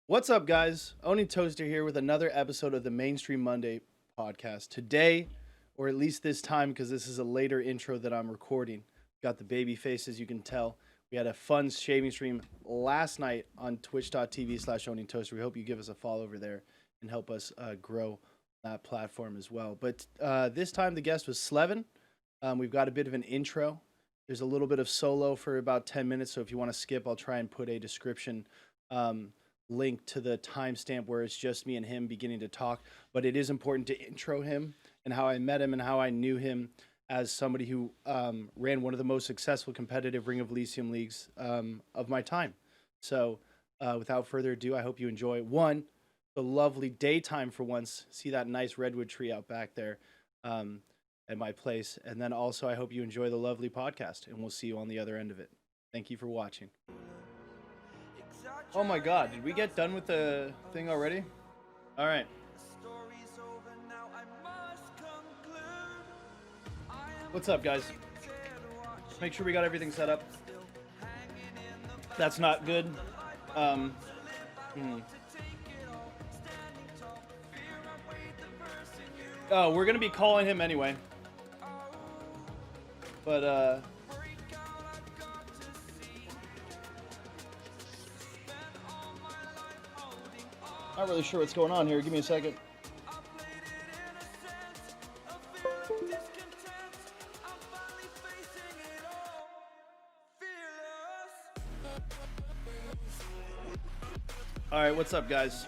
What's up, guys? Oni Toaster here with another episode of the Mainstream Monday podcast. Today, or at least this time, because this is a later intro that I'm recording, got the baby faces, you can tell. We had a fun shaving stream last night on twitch.tv/Oni Toaster. We hope you give us a follow over there and help us grow that platform as well. But this time, the guest was Slevin. We've got a bit of an intro. There's a little bit of solo for about 10 minutes, so if you want to skip, I'll try and put a description. Link to the timestamp where it's just me and him beginning to talk. But it is important to intro him and how I met him and how I knew him as somebody who ran one of the most successful competitive Ring of Elysium leagues of my time. So without further ado, I hope you enjoy the lovely daytime for once. See that nice redwood tree out back there at my place. And then also, I hope you enjoy the lovely podcast, and we'll see you on the other end of it. Thank you for watching. Oh my god, did we get done with the thing already? Alright. What's up, guys? Make sure we got everything set up. That's not good. Oh, we're gonna be calling him anyway. But, not really sure what's going on here. Give me a second. Alright, what's up, guys?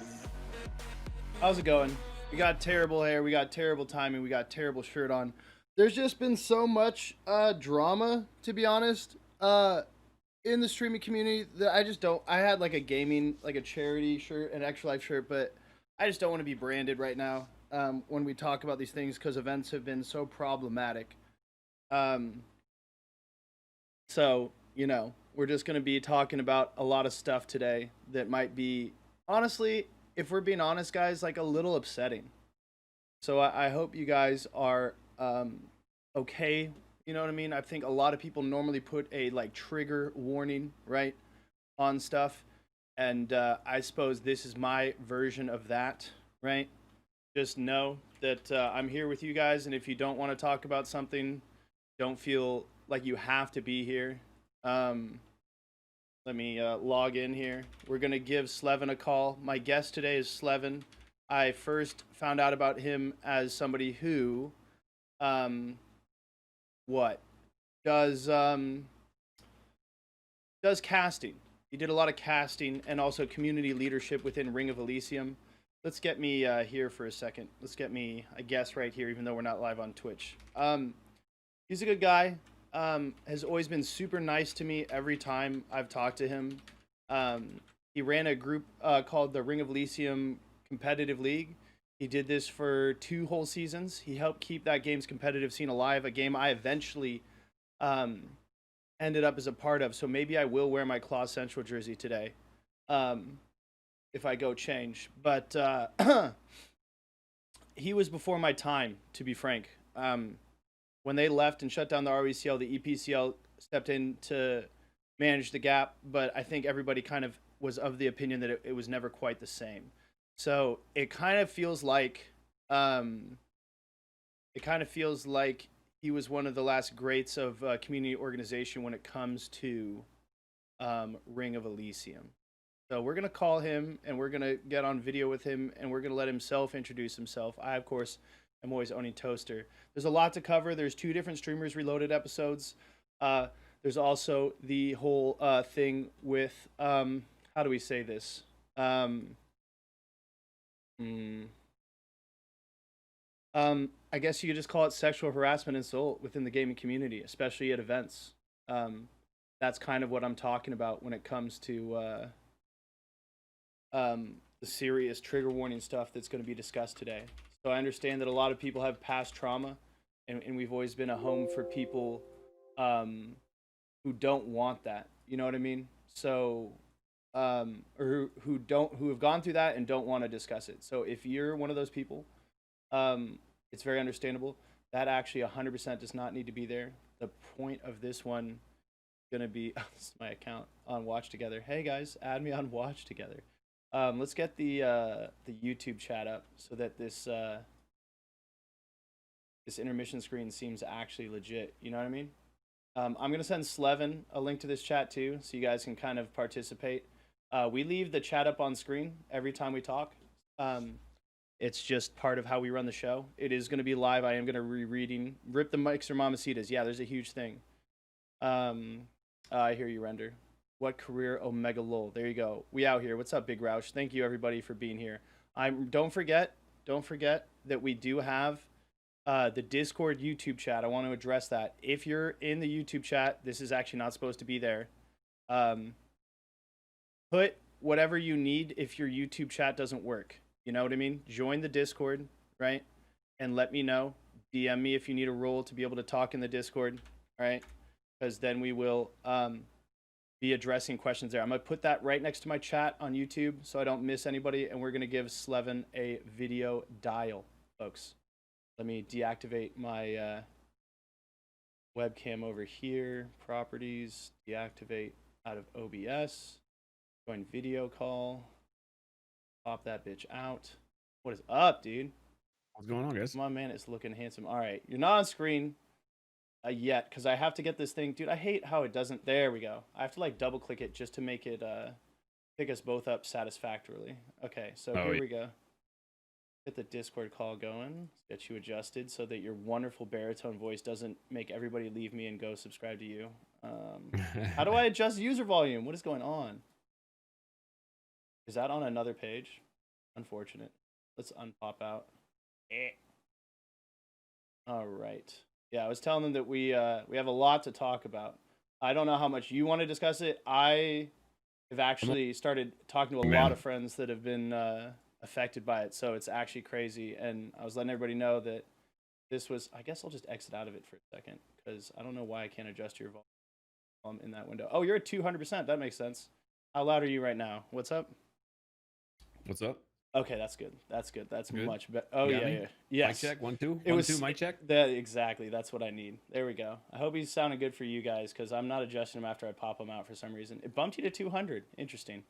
How's it going? We got terrible hair, we got terrible timing, we got terrible shirt on. There's just been so much drama, to be honest, in the streaming community that I just don't. I had like a gaming, like a charity shirt, an Extra Life shirt, but I just don't want to be branded right now when we talk about these things because events have been so problematic. So, we're just going to be talking about a lot of stuff today that might be, honestly, if we're being honest, guys, like a little upsetting. So I hope you guys are okay. You know what I mean? I think a lot of people normally put a like trigger warning, right, on stuff. And I suppose this is my version of that, right? Just know that I'm here with you guys. And if you don't want to talk about something, don't feel like you have to be here. Let me log in here. We're going to give Slevin a call. My guest today is Slevin. I first found out about him as somebody who, does casting. He did a lot of casting and also community leadership within Ring of Elysium. Let's get me here for a second. Let's get me a guest right here, even though we're not live on Twitch. He's a good guy. Has always been super nice to me every time I've talked to him. He ran a group called the Ring of Elysium Competitive League. He did this for 2 whole seasons. He helped keep that game's competitive scene alive, a game I eventually ended up as a part of. So maybe I will wear my Claw Central jersey today if I go change. But he was before my time, to be frank. When they left and shut down the RECL, the EPCL stepped in to manage the gap, but I think everybody kind of was of the opinion that it was never quite the same. So it kind of feels like he was one of the last greats of community organization when it comes to Ring of Elysium. So we're gonna call him and we're gonna get on video with him and we're gonna let him introduce himself. I, of course, am always Oni Toaster. There's a lot to cover. There's 2 different Streamers Reloaded episodes. There's also the whole thing with how do we say this? I guess you could just call it sexual harassment and assault within the gaming community, especially at events. That's kind of what I'm talking about when it comes to the serious trigger warning stuff that's going to be discussed today. So I understand that a lot of people have past trauma, and we've always been a home for people who don't want that. You know what I mean? So, or who have gone through that and don't want to discuss it. So if you're one of those people, it's very understandable. That actually 100% does not need to be there. The point of this one gonna be this is my account on Watch Together. Hey guys, add me on Watch Together. Let's get the YouTube chat up so that this intermission screen seems actually legit. You know what I mean? I'm gonna send Slevin a link to this chat too, so you guys can kind of participate. We leave the chat up on screen every time we talk. It's just part of how we run the show. It is going to be live. I am going to rereading Rip the Mics or Mamacitas. Yeah, there's a huge thing. I hear you, Render. What career Omega Lol. There you go. We out here. What's up, Big Roush? Thank you everybody for being here. Don't forget that we do have the Discord YouTube chat. I want to address that. If you're in the YouTube chat, this is actually not supposed to be there. Put whatever you need if your YouTube chat doesn't work. You know what I mean? Join the Discord, right? And let me know. DM me if you need a role to be able to talk in the Discord, right? Because then we will be addressing questions there. I'm going to put that right next to my chat on YouTube so I don't miss anybody. And we're going to give Slevin a video dial, folks. Let me deactivate my webcam over here. Properties, deactivate out of OBS. Join video call. Pop that bitch out. What is up, dude? What's going on, guys? My man is looking handsome. All right, you're not on screen yet because I have to get this thing, dude. I hate how it doesn't. There we go. I have to like double click it just to make it pick us both up satisfactorily. Okay, so here we go. Get the Discord call going. Get you adjusted so that your wonderful baritone voice doesn't make everybody leave me and go subscribe to you. How do I adjust user volume? What is going on? Is that on another page? Unfortunate. Let's unpop out. All right. Yeah, I was telling them that we have a lot to talk about. I don't know how much you want to discuss it. I have actually started talking to a lot of friends that have been affected by it, so it's actually crazy. And I was letting everybody know that this was. I guess I'll just exit out of it for a second because I don't know why I can't adjust your volume in that window. Oh, you're at 200%. That makes sense. How loud are you right now? What's up? What's up? Okay, that's good. That's good. That's good? Much better. Oh yeah, yeah. Yes. Mic check. 1 2. It 1 was 2. Mic check. That exactly. That's what I need. There we go. I hope he's sounding good for you guys because I'm not adjusting him after I pop him out for some reason. It bumped you to 200. Interesting.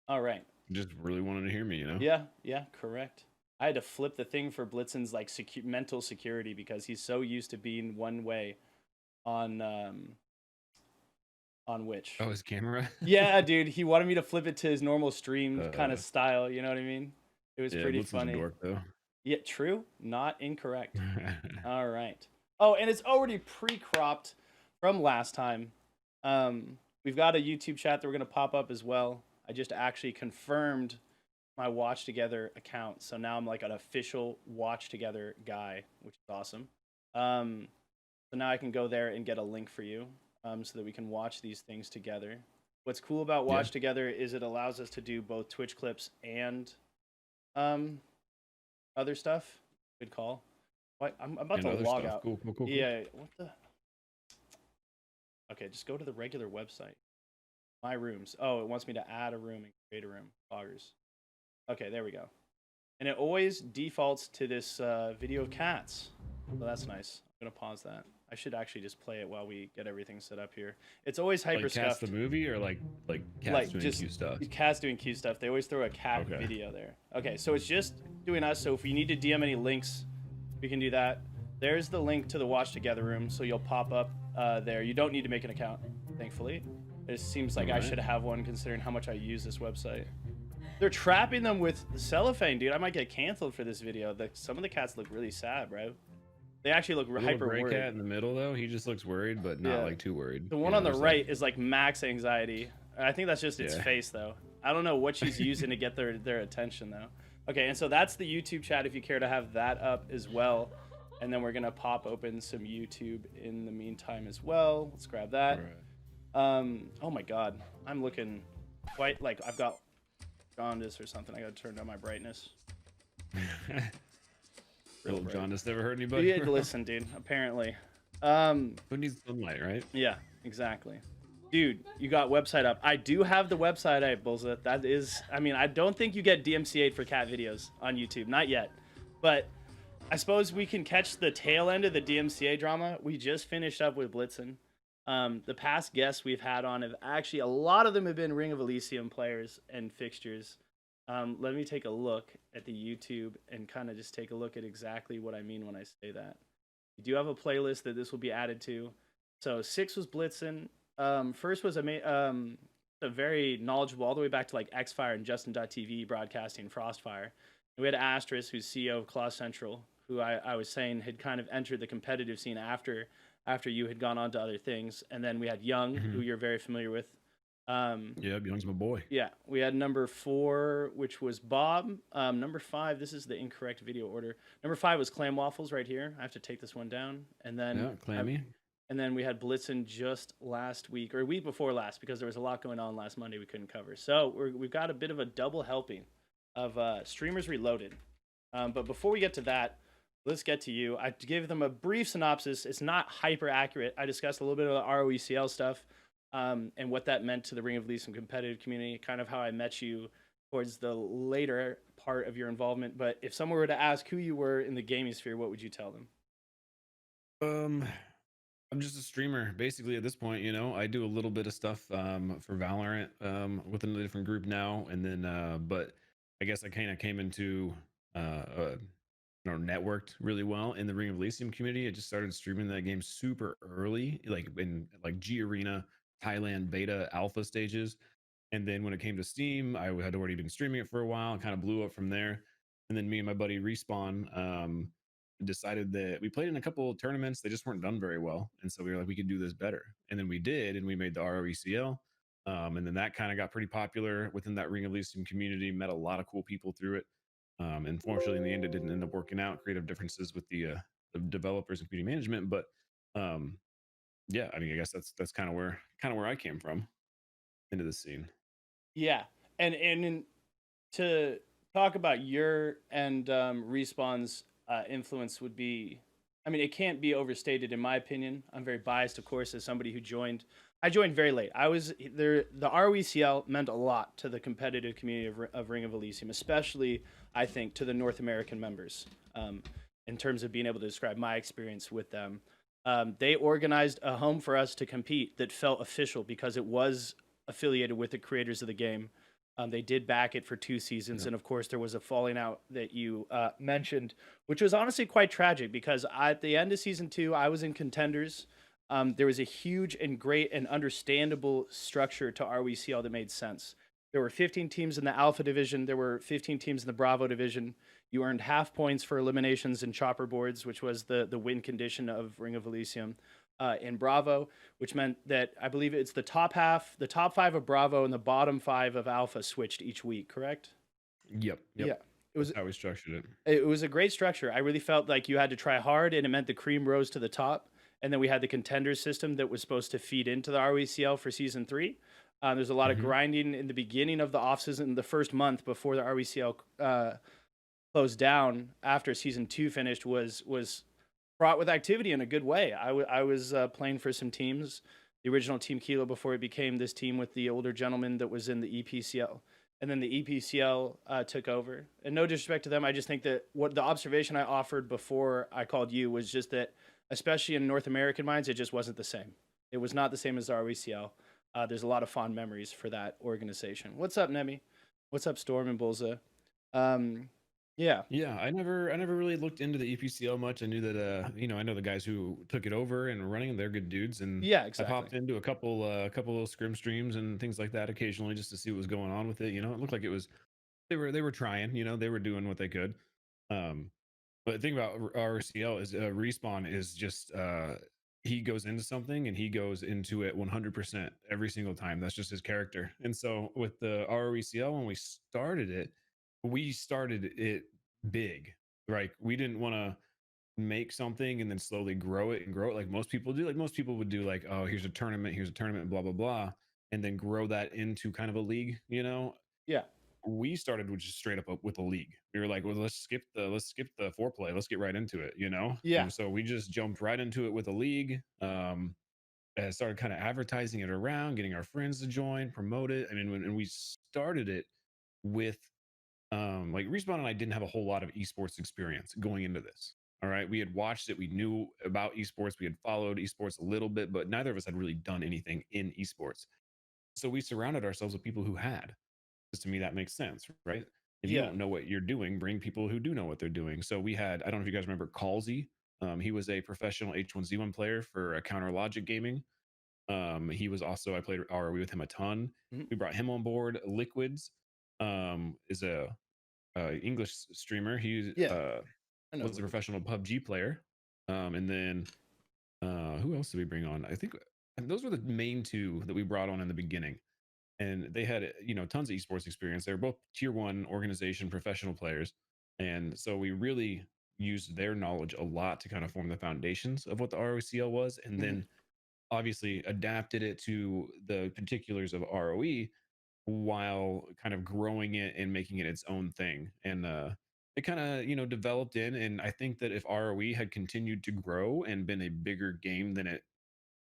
All right. Just really wanted to hear me, you know? Yeah. Yeah. Correct. I had to flip the thing for Blitzen's like mental security because he's so used to being one way on which. Oh, his camera? Yeah, dude. He wanted me to flip it to his normal stream kind of style. You know what I mean? It was pretty funny. A dork, though. Yeah, true. Not incorrect. All right. Oh, and it's already pre-cropped from last time. We've got a YouTube chat that we're going to pop up as well. I just actually confirmed my Watch Together account. So now I'm like an official Watch Together guy, which is awesome. So now I can go there and get a link for you. So that we can watch these things together. What's cool about Watch Together is it allows us to do both Twitch clips and other stuff. Good call. What? I'm about to log out. Cool. Yeah. What the? Okay, just go to the regular website. My rooms. Oh, it wants me to add a room and create a room. Loggers. Okay, there we go. And it always defaults to this video of cats. So that's nice. I'm gonna pause that. I should actually just play it while we get everything set up here. It's always hyper like scuffed. Cats the movie or like cats doing cute stuff? Cats doing cute stuff. They always throw a cat video there. Okay, so it's just doing us. So if you need to DM any links, we can do that. There's the link to the Watch Together room, so you'll pop up there. You don't need to make an account, thankfully. It seems like I should have one considering how much I use this website. They're trapping them with cellophane, dude. I might get canceled for this video. Some of the cats look really sad, bro. They actually look hyper worried. Cat in the middle though, he just looks worried, but not like too worried. The one on the right is like max anxiety. I think that's just its face though. I don't know what she's using to get their attention though. Okay, and so that's the YouTube chat if you care to have that up as well. And then we're gonna pop open some YouTube in the meantime as well. Let's grab that. Oh my God, I'm looking quite like I've got jaundice or something. I gotta turn down my brightness. Real jaundice never hurt anybody. Yeah, listen, dude. Apparently. Who needs sunlight, right? Yeah, exactly. Dude, you got website up. I do have the website up, Bulza. That is, I mean, I don't think you get DMCA'd for cat videos on YouTube. Not yet. But I suppose we can catch the tail end of the DMCA drama. We just finished up with Blitzen. The past guests we've had on have actually, a lot of them have been Ring of Elysium players and fixtures. Let me take a look at the YouTube and kind of just take a look at exactly what I mean when I say that. We do have a playlist that this will be added to. So 6 was Blitzen. First was a very knowledgeable all the way back to like Xfire and Justin.tv broadcasting Frostfire. And we had Asterisk, who's CEO of Claw Central, who I was saying had kind of entered the competitive scene after you had gone on to other things. And then we had Young, who you're very familiar with. Yeah, Young's my boy. Yeah, we had number 4, which was Bob. Number 5, this is the incorrect video order. Number 5 was Clam Waffles right here. I have to take this one down. And then Clammy. And then we had Blitzen just last week, or week before last, because there was a lot going on last Monday we couldn't cover. So we've got a bit of a double helping of Streamers Reloaded. But before we get to that, let's get to you. I gave them a brief synopsis. It's not hyper accurate. I discussed a little bit of the ROECL stuff and what that meant to the Ring of Elysium competitive community, kind of how I met you towards the later part of your involvement. But if someone were to ask who you were in the gaming sphere, what would you tell them? I'm just a streamer, basically, at this point. I do a little bit of stuff for Valorant within a different group now, and then but I guess I kind of came into networked really well in the Ring of Elysium community. I just started streaming that game super early, like in like G Arena, Thailand beta alpha stages, and then when it came to Steam, I had already been streaming it for a while and kind of blew up from there. And then me and my buddy Respawn decided that we played in a couple of tournaments. They just weren't done very well. And so we were like, we could do this better. And then we did, and we made the ROECL. And then that kind of got pretty popular within that Ring of Elysium community, met a lot of cool people through it. Unfortunately, in the end, it didn't end up working out. Creative differences with the developers and community management. But yeah, I mean, I guess that's kind of where I came from into the scene. Yeah. And to talk about your and Respawn's influence would be, I mean, it can't be overstated in my opinion. I'm very biased, of course, as somebody who joined. I joined very late. I was there. The ROECL meant a lot to the competitive community of Ring of Elysium, especially I think to the North American members. In terms of being able to describe my experience with them, they organized a home for us to compete that felt official because it was affiliated with the creators of the game. They did back it for 2 seasons, and of course there was a falling out that you mentioned, which was honestly quite tragic because at the end of season 2, I was in Contenders. There was a huge and great and understandable structure to ROECL that made sense. There were 15 teams in the Alpha division. There were 15 teams in the Bravo division. You earned half points for eliminations and chopper boards, which was the win condition of Ring of Elysium. In Bravo, which meant that I believe it's the top 5 of Bravo and the bottom 5 of Alpha switched each week, correct? Yep. Yeah. It was how we structured it. It was a great structure. I really felt like you had to try hard, and it meant the cream rose to the top. And then we had the Contenders system that was supposed to feed into the ROECL for season 3. There's a lot of grinding in the beginning of the offseason, the first month before the ROECL closed down after season 2 finished was fraught with activity in a good way. I was playing for some teams, the original Team Kilo before it became this team with the older gentleman that was in the EPCL. And then the EPCL took over. And no disrespect to them, I just think that what the observation I offered before I called you was just that, especially in North American minds, it just wasn't the same. It was not the same as the ROECL. There's a lot of fond memories for that organization. What's up, Nemi? What's up, Storm and Bulza? Yeah. I never really looked into the EPCL much. I knew that I know the guys who took it over and are running. They're good dudes, and yeah, exactly. I popped into a couple little scrim streams and things like that occasionally just to see what was going on with it. It looked like it was they were trying. They were doing what they could. But the thing about RCL is Respawn is just he goes into something and he goes into it 100% every single time. That's just his character. And so with the ROECL, when we started it big. Right? We didn't want to make something and then slowly grow it like most people do. Like most people would do, like, oh, here's a tournament, blah blah blah, and then grow that into kind of a league. Yeah. We started with just straight up with a league. We were like, well, let's skip the foreplay, let's get right into it. Yeah. And so we just jumped right into it with a league. And started kind of advertising it around, getting our friends to join, promote it. I mean, when we started it with like Respawn and I didn't have a whole lot of esports experience going into this. All right. We had watched it. We knew about esports. We had followed esports a little bit, but neither of us had really done anything in esports. So we surrounded ourselves with people who had. Because to me, that makes sense, right? If you Yeah. don't know what you're doing, bring people who do know what they're doing. So we had, I don't know if you guys remember Calzy. He was a professional H1Z1 player for Counter Logic Gaming. He was also, I played ROE with him a ton. Mhm. We brought him on board. Liquids is a English streamer. He Yeah. I know. was a professional PUBG player. And then who else did we bring on? I think those were the main two that we brought on in the beginning. And they had, tons of esports experience. They were both tier one organization professional players. And so we really used their knowledge a lot to kind of form the foundations of what the ROCL was. And Mhm. then obviously adapted it to the particulars of ROE while kind of growing it and making it its own thing. And it kind of, developed in. And I think that if ROE had continued to grow and been a bigger game than it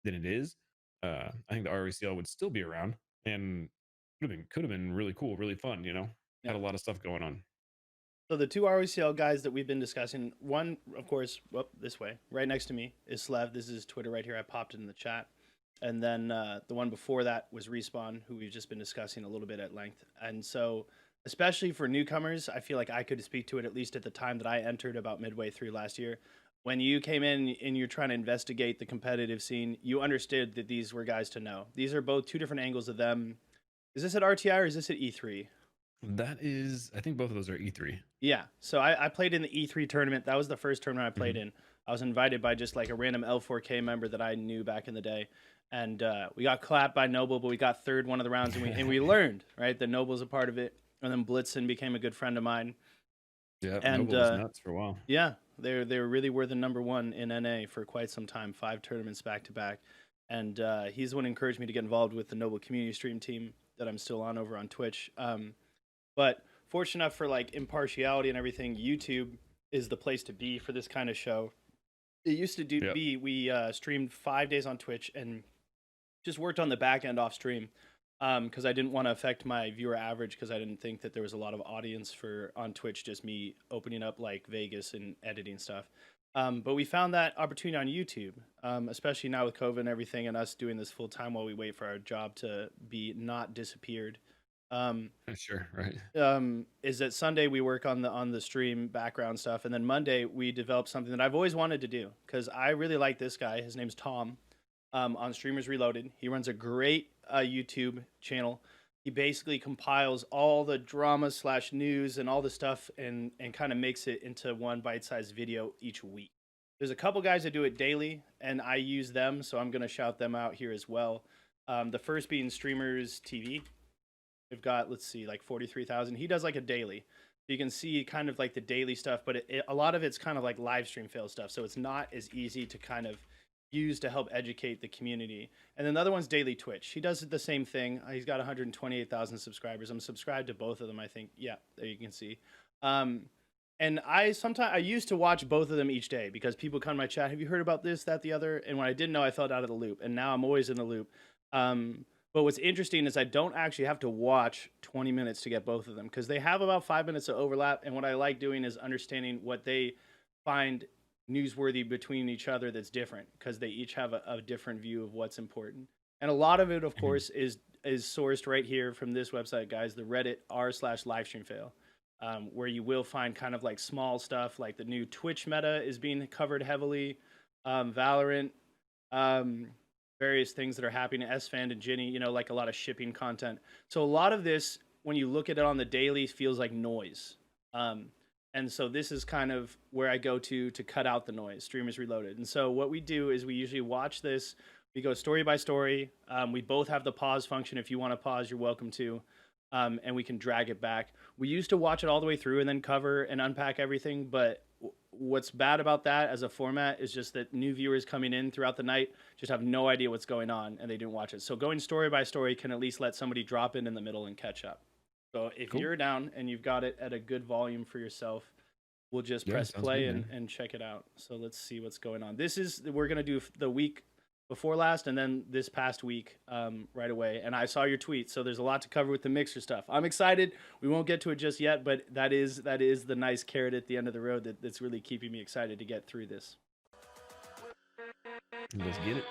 is, I think the ROCL would still be around and could have been really cool, really fun. Yeah. Had a lot of stuff going on. So the two ROCL guys that we've been discussing, one, of course, this way, right next to me is Slev. This is his Twitter right here. I popped it in the chat. And then the one before that was Respawn, who we've just been discussing a little bit at length. And so, especially for newcomers, I feel like I could speak to it at least at the time that I entered about midway through last year. When you came in and you're trying to investigate the competitive scene, you understood that these were guys to know. These are both two different angles of them. Is this at RTI or is this at E3? That is, I think both of those are E3. Yeah. So I played in the E3 tournament. That was the first tournament I played Mhm. in. I was invited by just like a random L4K member that I knew back in the day. And we got clapped by Noble, but we got third one of the rounds, and we learned, right, that Noble's a part of it. And then Blitzen became a good friend of mine. Yeah, And Noble was nuts for a while. yeah, they really were the number one in NA for quite some time, 5 tournaments back to back. And he's the one who encouraged me to get involved with the Noble community stream team that I'm still on over on Twitch. But fortunate enough for like impartiality and everything, YouTube is the place to be for this kind of show. It used to Yep. be we streamed 5 days on Twitch and just worked on the back end off stream because I didn't want to affect my viewer average because I didn't think that there was a lot of audience for on Twitch, just me opening up like Vegas and editing stuff. But we found that opportunity on YouTube, especially now with COVID and everything, and us doing this full time while we wait for our job to be not disappeared. Sure, right. Is that Sunday we work on the stream background stuff, and then Monday we develop something that I've always wanted to do because I really like this guy. His name's Tom, on Streamers Reloaded. He runs a great YouTube channel. He basically compiles all the drama / news and all the stuff and kind of makes it into one bite-sized video each week. There's a couple guys that do it daily, and I use them, so I'm gonna shout them out here as well. The first being Streamers TV. We've got, let's see, like 43,000. He does like a daily. You can see kind of like the daily stuff, but a lot of it's kind of like live stream fail stuff. So it's not as easy to kind of use to help educate the community. And then the other one's Daily Twitch. He does the same thing. He's got 128,000 subscribers. I'm subscribed to both of them, I think. Yeah, there you can see. And I used to watch both of them each day because people come to my chat, have you heard about this, that, the other? And when I didn't know, I felt out of the loop. And now I'm always in the loop. But what's interesting is I don't actually have to watch 20 minutes to get both of them because they have about 5 minutes of overlap. And what I like doing is understanding what they find newsworthy between each other that's different because they each have a different view of what's important. And a lot of it, of course, is sourced right here from this website, guys, the Reddit r/livestreamfail, where you will find kind of like small stuff like the new Twitch meta is being covered heavily, Valorant, various things that are happening, SFan and Ginny, like a lot of shipping content. So a lot of this, when you look at it on the daily, feels like noise. And so this is kind of where I go to cut out the noise, Streamers Reloaded. And so what we do is we usually watch this. We go story by story. We both have the pause function. If you want to pause, you're welcome to. And we can drag it back. We used to watch it all the way through and then cover and unpack everything, but what's bad about that as a format is just that new viewers coming in throughout the night just have no idea what's going on and they didn't watch it. So going story by story can at least let somebody drop in the middle and catch up. So if Cool. you're down and you've got it at a good volume for yourself, we'll just press sounds play good, and check it out. So let's see what's going on. We're going to do the week before last and then this past week right away. And I saw your tweet, so there's a lot to cover with the Mixer stuff. I'm excited. We won't get to it just yet, but that is the nice carrot at the end of the road that's really keeping me excited to get through this. Let's get it.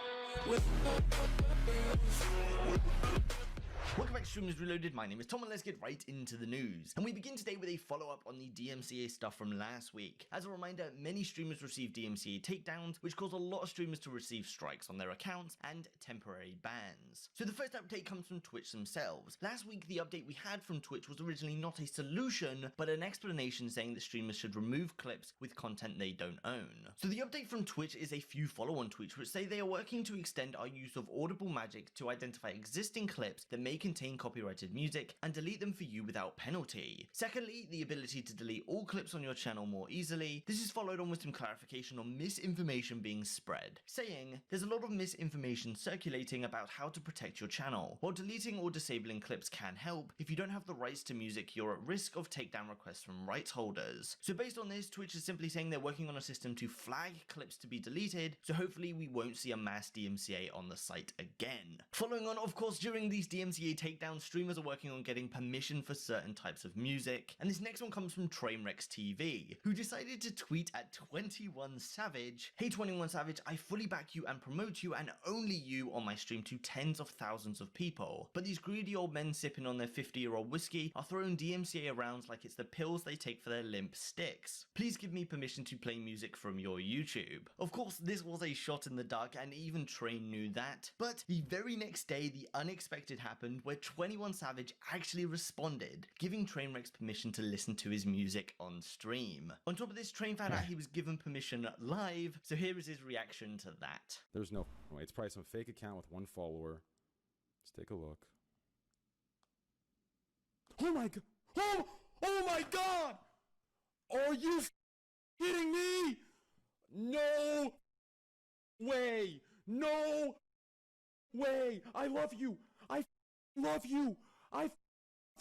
Welcome back to Streamers Reloaded. My name is Tom and let's get right into the news. And we begin today with a follow-up on the DMCA stuff from last week. As a reminder, many streamers received DMCA takedowns, which caused a lot of streamers to receive strikes on their accounts and temporary bans. So the first update comes from Twitch themselves. Last week, the update we had from Twitch was originally not a solution, but an explanation saying that streamers should remove clips with content they don't own. So the update from Twitch is a few follow-on tweets which say they are working to extend our use of Audible Magic to identify existing clips that may contain copyrighted music and delete them for you without penalty. Secondly, the ability to delete all clips on your channel more easily. This is followed on with some clarification on misinformation being spread, saying there's a lot of misinformation circulating about how to protect your channel. While deleting or disabling clips can help, if you don't have the rights to music, you're at risk of takedown requests from rights holders. So based on this, Twitch is simply saying they're working on a system to flag clips to be deleted, so hopefully we won't see a mass DMCA on the site again. Following on, of course, during these DMCA takedowns, streamers are working on getting permission for certain types of music, and this next one comes from Trainwrecks TV, who decided to tweet at 21 Savage, "Hey 21 Savage, I fully back you and promote you and only you on my stream to tens of thousands of people, but these greedy old men sipping on their 50-year-old whiskey are throwing DMCA around like it's the pills they take for their limp sticks. Please give me permission to play music from your YouTube." Of course, this was a shot in the dark and even Train knew that, but the very next day the unexpected happened where 21 Savage actually responded, giving Trainwrecks permission to listen to his music on stream. On top of this, Train found out he was given permission live, so here is his reaction to that. There's no way. It's probably some fake account with one follower. Let's take a look. Oh my god! Oh my god! Are you kidding me? No way! No way! I love you! I love you! I love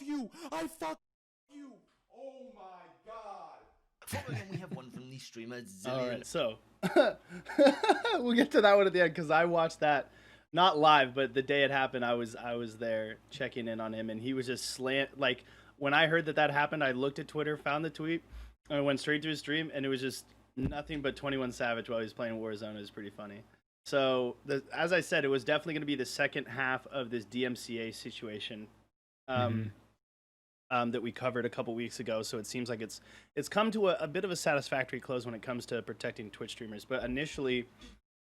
you! I fuck you! Oh my god! Following on, we have one from the streamer Zillion. All right, so we'll get to that one at the end because I watched that not live, but the day it happened, I was there checking in on him, and he was just like when I heard that happened, I looked at Twitter, found the tweet, and I went straight to his stream, and it was just nothing but 21 Savage while he was playing Warzone. It was pretty funny. So as I said, it was definitely going to be the second half of this DMCA situation. That we covered a couple weeks ago, so it seems like it's come to a bit of a satisfactory close when it comes to protecting Twitch streamers. But initially,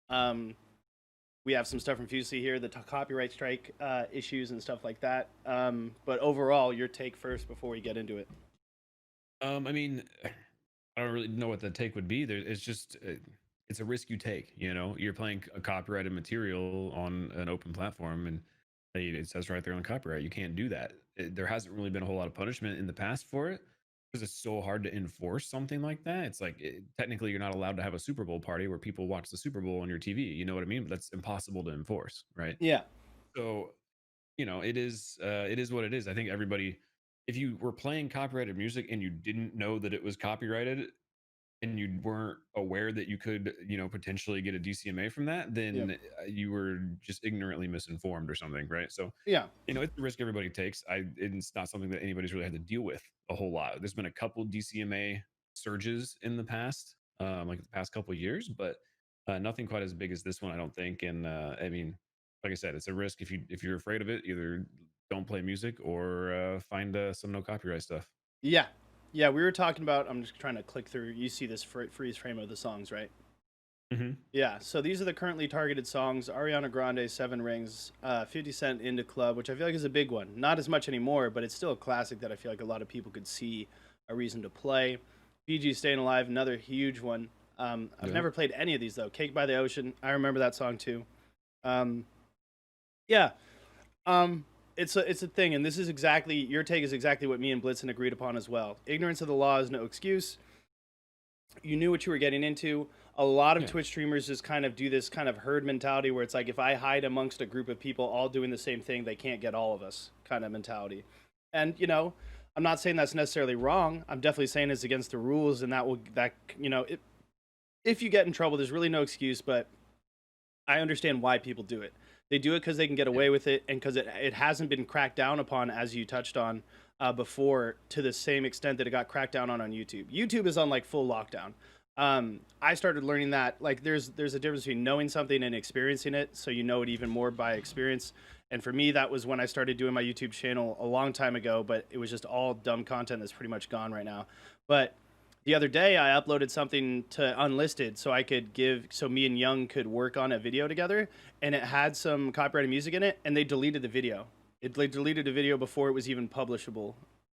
we have some stuff from Fusey here, the copyright strike issues and stuff like that. But overall, your take first before we get into it. I mean, I don't really know what the take would be. It's just it's a risk you take. You know, you're playing a copyrighted material on an open platform, and it says right there on copyright you can't do that. There hasn't really been a whole lot of punishment in the past for it because it's so hard to enforce something like that. It's like technically you're not allowed to have a Super Bowl party where people watch the Super Bowl on your TV. You know what I mean? But that's impossible to enforce, right? Yeah. So, you know, it is what it is. I think everybody, if you were playing copyrighted music and you didn't know that it was copyrighted and you weren't aware that you could, you know, potentially get a DCMA from that, then you were just ignorantly misinformed or something, right? So, Yeah. you know, it's the risk everybody takes. It's not something that anybody's really had to deal with a whole lot. There's been a couple DCMA surges in the past, like the past couple of years, but nothing quite as big as this one, I don't think. And I mean, like I said, it's a risk. If you're afraid of it, either don't play music or find some no copyright stuff. Yeah. Yeah, we were talking about, I'm just trying to click through. You see this freeze frame of the songs, right? Mm-hmm. Yeah, so these are the currently targeted songs. Ariana Grande, Seven Rings, 50 Cent, Into Club, which I feel like is a big one. Not as much anymore, but it's still a classic that I feel like a lot of people could see a reason to play. PG Staying Alive, another huge one. I've never played any of these, though. Cake by the Ocean, I remember that song, too. It's a thing, and this is exactly, your take is exactly what me and Blitzen agreed upon as well. Ignorance of the law is no excuse. You knew what you were getting into. A lot of Twitch streamers just kind of do this kind of herd mentality where it's like, if I hide amongst a group of people all doing the same thing, they can't get all of us kind of mentality. And, you know, I'm not saying that's necessarily wrong. I'm definitely saying it's against the rules, and if you get in trouble, there's really no excuse, but I understand why people do it. They do it because they can get away with it, and because it hasn't been cracked down upon, as you touched on before, to the same extent that it got cracked down on YouTube. YouTube is on like full lockdown. I started learning that like there's a difference between knowing something and experiencing it, so you know it even more by experience. And for me, that was when I started doing my YouTube channel a long time ago, but it was just all dumb content that's pretty much gone right now. But the other day I uploaded something to Unlisted so me and Young could work on a video together, and it had some copyrighted music in it, and they deleted the video. They deleted the video before it was even publishable.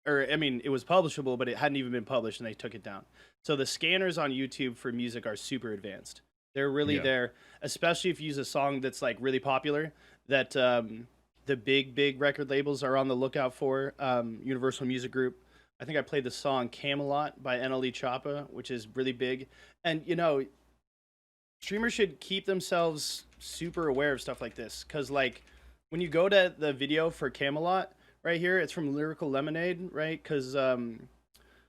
Or, I mean, it was publishable, but it hadn't even been published, and they took it down. So the scanners on YouTube for music are super advanced. They're really there, especially if you use a song that's like really popular, that the big record labels are on the lookout for. Universal Music Group. I think I played the song Camelot by NLE Choppa, which is really big. And, you know, streamers should keep themselves super aware of stuff like this. Because, like, when you go to the video for Camelot, right here, it's from Lyrical Lemonade, right? Because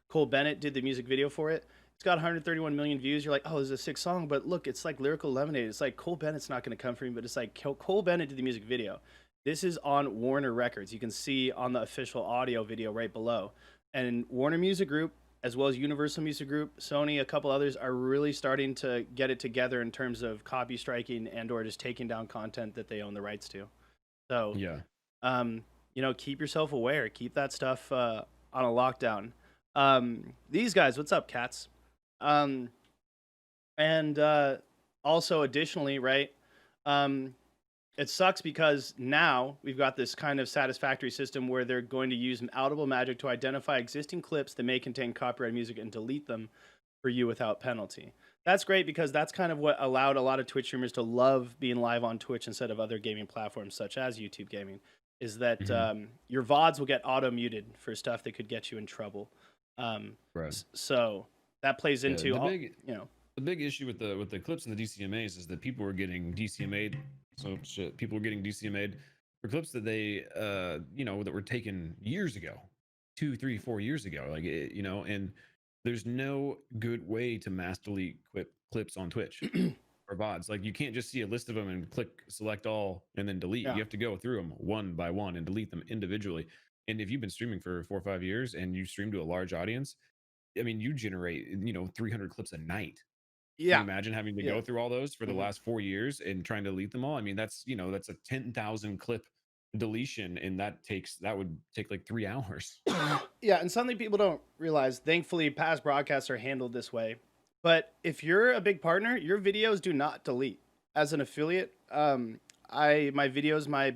Cole Bennett did the music video for it. It's got 131 million views. You're like, oh, it's a sick song. But look, it's like Lyrical Lemonade. It's like Cole Bennett's not going to come for me, but it's like Cole Bennett did the music video. This is on Warner Records. You can see on the official audio video right below. And Warner Music Group, as well as Universal Music Group, Sony, a couple others, are really starting to get it together in terms of copy striking and or just taking down content that they own the rights to. So, you know, keep yourself aware. Keep that stuff on a lockdown. These guys, what's up, cats? Also, additionally, right, it sucks because now we've got this kind of satisfactory system where they're going to use Audible Magic to identify existing clips that may contain copyrighted music and delete them for you without penalty. That's great because that's kind of what allowed a lot of Twitch streamers to love being live on Twitch instead of other gaming platforms such as YouTube Gaming, is that your VODs will get auto-muted for stuff that could get you in trouble. Right. So that plays into the big issue with the clips and the DCMAs is that people were getting DCMA'd. So people were getting DCMA'd for clips that they that were taken years ago, 2, 3, 4 years ago, like and there's no good way to mass delete clips on Twitch or VODs. Like, you can't just see a list of them and click select all and then delete. You have to go through them one by one and delete them individually. And if you've been streaming for 4 or 5 years and you stream to a large audience, I mean, you generate 300 clips a night. Can you imagine having to go through all those for the last 4 years and trying to delete them all? I mean, that's a 10,000 clip deletion, and that would take like 3 hours. Yeah, and something people don't realize, thankfully past broadcasts are handled this way, but if you're a big partner, your videos do not delete. As an affiliate, my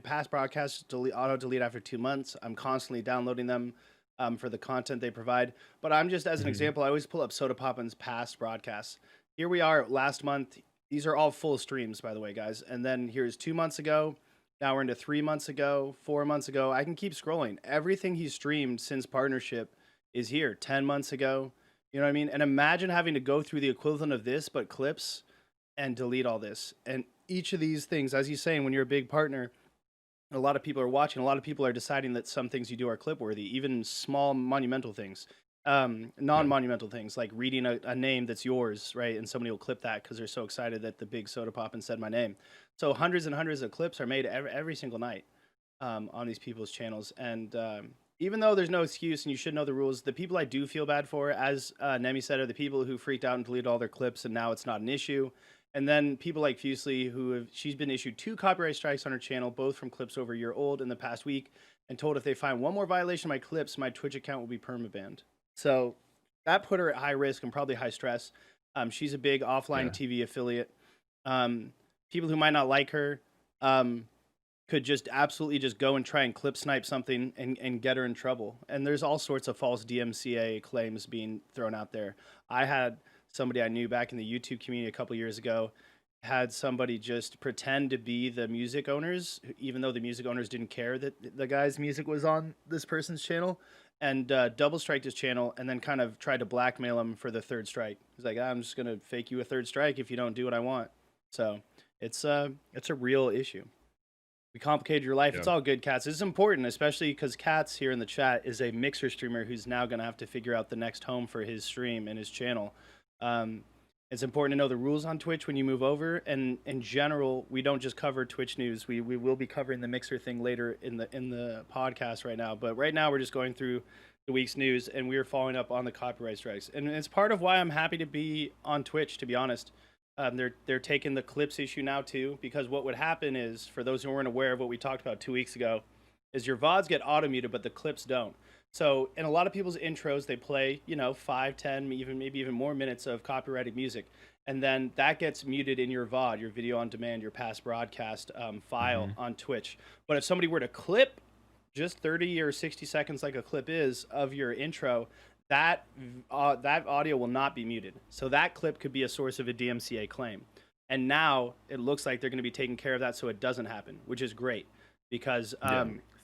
past broadcasts auto delete after 2 months. I'm constantly downloading them for the content they provide. But I'm just, as an example, I always pull up Soda Poppin's past broadcasts. Here we are last month. These are all full streams, by the way, guys. And then here's 2 months ago. Now we're into 3 months ago, 4 months ago. I can keep scrolling. Everything he's streamed since partnership is here. 10 months ago. You know what I mean? And imagine having to go through the equivalent of this, but clips, and delete all this. And each of these things, as he's saying, when you're a big partner, a lot of people are watching. A lot of people are deciding that some things you do are clip worthy, even small monumental things. Non-monumental things like reading a name that's yours, right? And somebody will clip that because they're so excited that the big Soda Poppin said my name. So hundreds and hundreds of clips are made every single night on these people's channels. And even though there's no excuse and you should know the rules, the people I do feel bad for, as Nemi said, are the people who freaked out and deleted all their clips and now it's not an issue. And then people like Fusely, she's been issued 2 copyright strikes on her channel, both from clips over a year old in the past week, and told if they find one more violation of my clips, my Twitch account will be permabanned. So that put her at high risk and probably high stress. She's a big offline TV affiliate. People who might not like her could just absolutely just go and try and clip snipe something and get her in trouble. And there's all sorts of false DMCA claims being thrown out there. I had somebody I knew back in the YouTube community a couple years ago had somebody just pretend to be the music owners, even though the music owners didn't care that the guy's music was on this person's channel, and double striked his channel and then kind of tried to blackmail him for the 3rd strike. He's like, I'm just going to fake you a 3rd strike if you don't do what I want. So it's a real issue. We complicated your life. It's all good, Cats. This is important, especially because Cats here in the chat is a Mixer streamer who's now going to have to figure out the next home for his stream and his channel. It's important to know the rules on Twitch when you move over, and in general, we don't just cover Twitch news. We will be covering the Mixer thing later in the podcast right now, but right now we're just going through the week's news, and we are following up on the copyright strikes. And it's part of why I'm happy to be on Twitch, to be honest. They're taking the clips issue now too, because what would happen is, for those who weren't aware of what we talked about 2 weeks ago, is your VODs get auto muted, but the clips don't. So in a lot of people's intros, they play, 5, 10, maybe even more minutes of copyrighted music, and then that gets muted in your VOD, your video on demand, your past broadcast file on Twitch. But if somebody were to clip just 30 or 60 seconds, like a clip is, of your intro, that audio will not be muted. So that clip could be a source of a DMCA claim. And now it looks like they're going to be taking care of that so it doesn't happen, which is great, because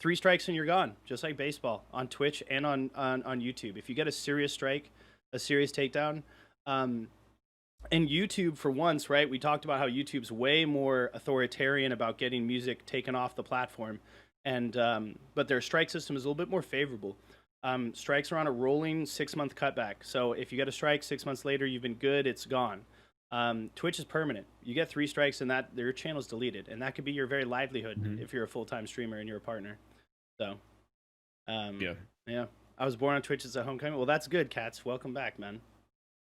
3 strikes and you're gone, just like baseball, on Twitch and on YouTube. If you get a serious strike, a serious takedown, and YouTube, for once, right? We talked about how YouTube's way more authoritarian about getting music taken off the platform, and but their strike system is a little bit more favorable. Strikes are on a rolling 6-month cutback. So if you get a strike 6 months later, you've been good, it's gone. Twitch is permanent. You get 3 strikes and that your channel's deleted, and that could be your very livelihood if you're a full-time streamer and you're a partner. So, yeah. I was born on Twitch as a homecoming. Well, that's good, Cats. Welcome back, man.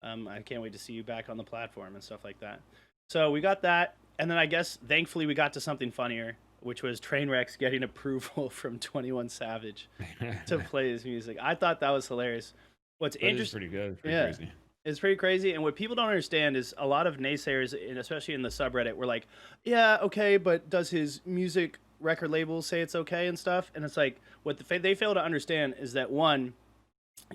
I can't wait to see you back on the platform and stuff like that. So we got that, and then I guess thankfully we got to something funnier, which was Trainwreck's getting approval from 21 Savage to play his music. I thought that was hilarious. What's interesting, pretty good. It's pretty crazy. It's pretty crazy. And what people don't understand is a lot of naysayers, especially in the subreddit, were like, yeah, okay, but does his music record label say it's okay and stuff? And it's like, what they fail to understand is that, one,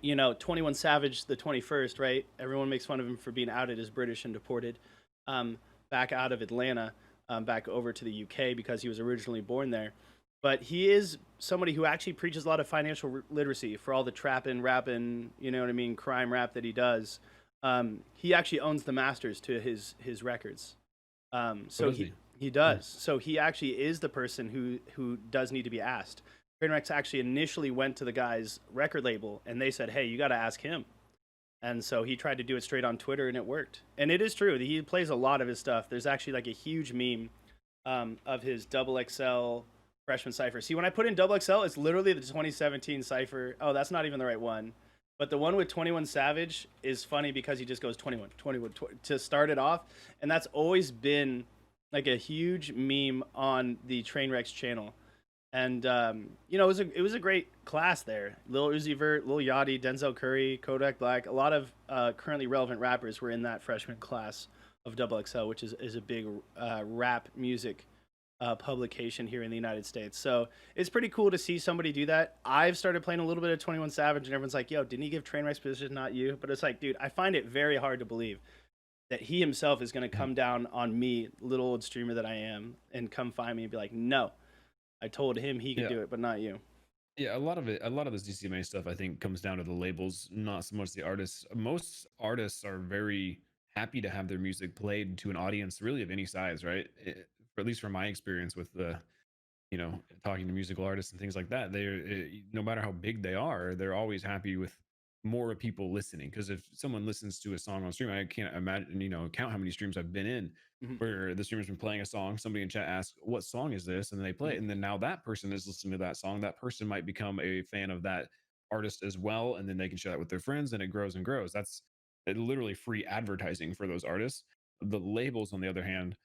21 Savage, the 21st, right? Everyone makes fun of him for being outed as British and deported back out of Atlanta. Back over to the UK because he was originally born there. But he is somebody who actually preaches a lot of financial literacy for all the trapping, rapping, crime rap that he does. He actually owns the masters to his records. So he does. So he actually is the person who does need to be asked. Trainwreck actually initially went to the guy's record label and they said, hey, you got to ask him. And so he tried to do it straight on Twitter, and it worked. And it is true. He plays a lot of his stuff. There's actually like a huge meme of his XXL freshman cipher. See, when I put in XXL, it's literally the 2017 cipher. Oh, that's not even the right one. But the one with 21 Savage is funny because he just goes 21 to start it off. And that's always been like a huge meme on the Trainwreck's channel. And it was a great class there. Lil Uzi Vert, Lil Yachty, Denzel Curry, Kodak Black. A lot of currently relevant rappers were in that freshman class of XXL, which is a big rap music publication here in the United States. So it's pretty cool to see somebody do that. I've started playing a little bit of 21 Savage, and everyone's like, "Yo, didn't he give Trainwreck's position, not you?" But it's like, dude, I find it very hard to believe that he himself is going to come down on me, little old streamer that I am, and come find me and be like, "No, I told him he could do it, but not you." Yeah, a lot of this DCMA stuff, I think, comes down to the labels, not so much the artists. Most artists are very happy to have their music played to an audience, really of any size, right? Or at least from my experience with talking to musical artists and things like that, they're no matter how big they are, they're always happy with more people listening. Because if someone listens to a song on stream, I can't imagine, count how many streams I've been in where the streamer's been playing a song, somebody in chat asks, what song is this? And then they play it. And then now that person is listening to that song. That person might become a fan of that artist as well. And then they can share that with their friends and it grows and grows. That's literally free advertising for those artists. The labels, on the other hand,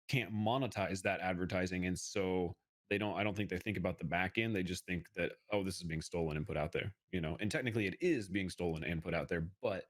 can't monetize that advertising. And so I don't think they think about the back end. They just think that, oh, this is being stolen and put out there, and technically it is being stolen and put out there, but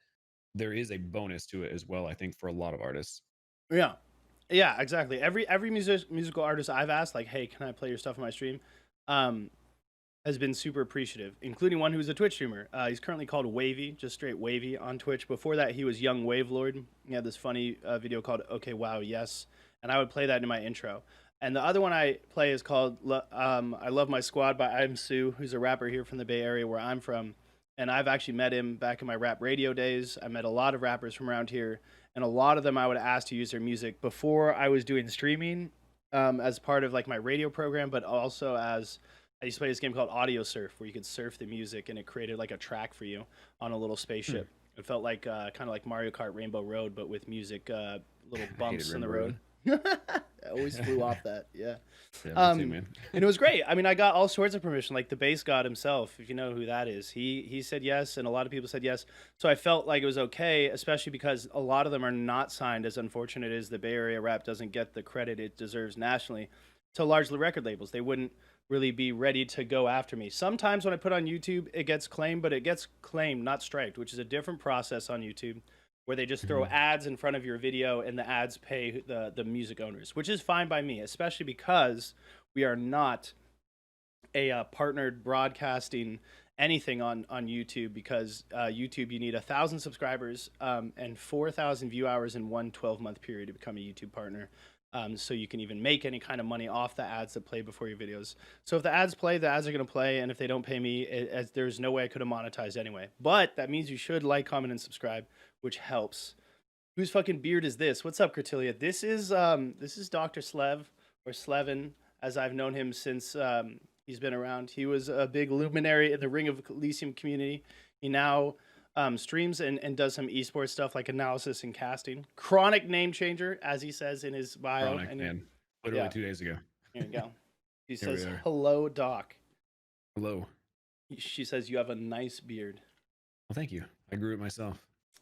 there is a bonus to it as well, I think, for a lot of artists. Yeah, exactly. Every musical artist I've asked, like, hey, can I play your stuff on my stream, has been super appreciative, including one who's a Twitch streamer. He's currently called Wavy, just straight Wavy on Twitch. Before that, he was Young Wave Lord. He had this funny video called Okay, Wow, Yes, and I would play that in my intro. And the other one I play is called I Love My Squad by I'm Sue, who's a rapper here from the Bay Area where I'm from. And I've actually met him back in my rap radio days. I met a lot of rappers from around here, and a lot of them I would ask to use their music before I was doing streaming as part of like my radio program, but also as I used to play this game called Audio Surf, where you could surf the music and it created like a track for you on a little spaceship. It felt like kind of like Mario Kart Rainbow Road, but with music, little bumps in the road. I always flew off that. Yeah. Yeah, me too, man. And it was great. I mean, I got all sorts of permission. Like the bass god himself, if you know who that is, he said yes, and a lot of people said yes. So I felt like it was okay, especially because a lot of them are not signed. As unfortunate as the Bay Area rap doesn't get the credit it deserves nationally, to largely record labels, they wouldn't really be ready to go after me. Sometimes when I put on YouTube, it gets claimed, but it gets claimed, not striked, which is a different process on YouTube, where they just throw ads in front of your video and the ads pay the music owners, which is fine by me, especially because we are not a partnered broadcasting anything on YouTube, because YouTube, you need 1,000 subscribers and 4,000 view hours in one 12-month period to become a YouTube partner. So you can even make any kind of money off the ads that play before your videos. So if the ads play, the ads are going to play, and if they don't pay me, there's no way I could have monetized anyway. But that means you should like, comment, and subscribe, which helps. Whose fucking beard is this? What's up, Cratilia? This is Dr. Slev, or Slevin, as I've known him since he's been around. He was a big luminary in the Ring of Elysium community. He now streams and does some esports stuff like analysis and casting. Chronic name changer, as he says in his bio. Chronic, and man. Literally yeah. 2 days ago. Here you go. He Here we says, are. "Hello, Doc." Hello. She says, "You have a nice beard." Well, thank you. I grew it myself.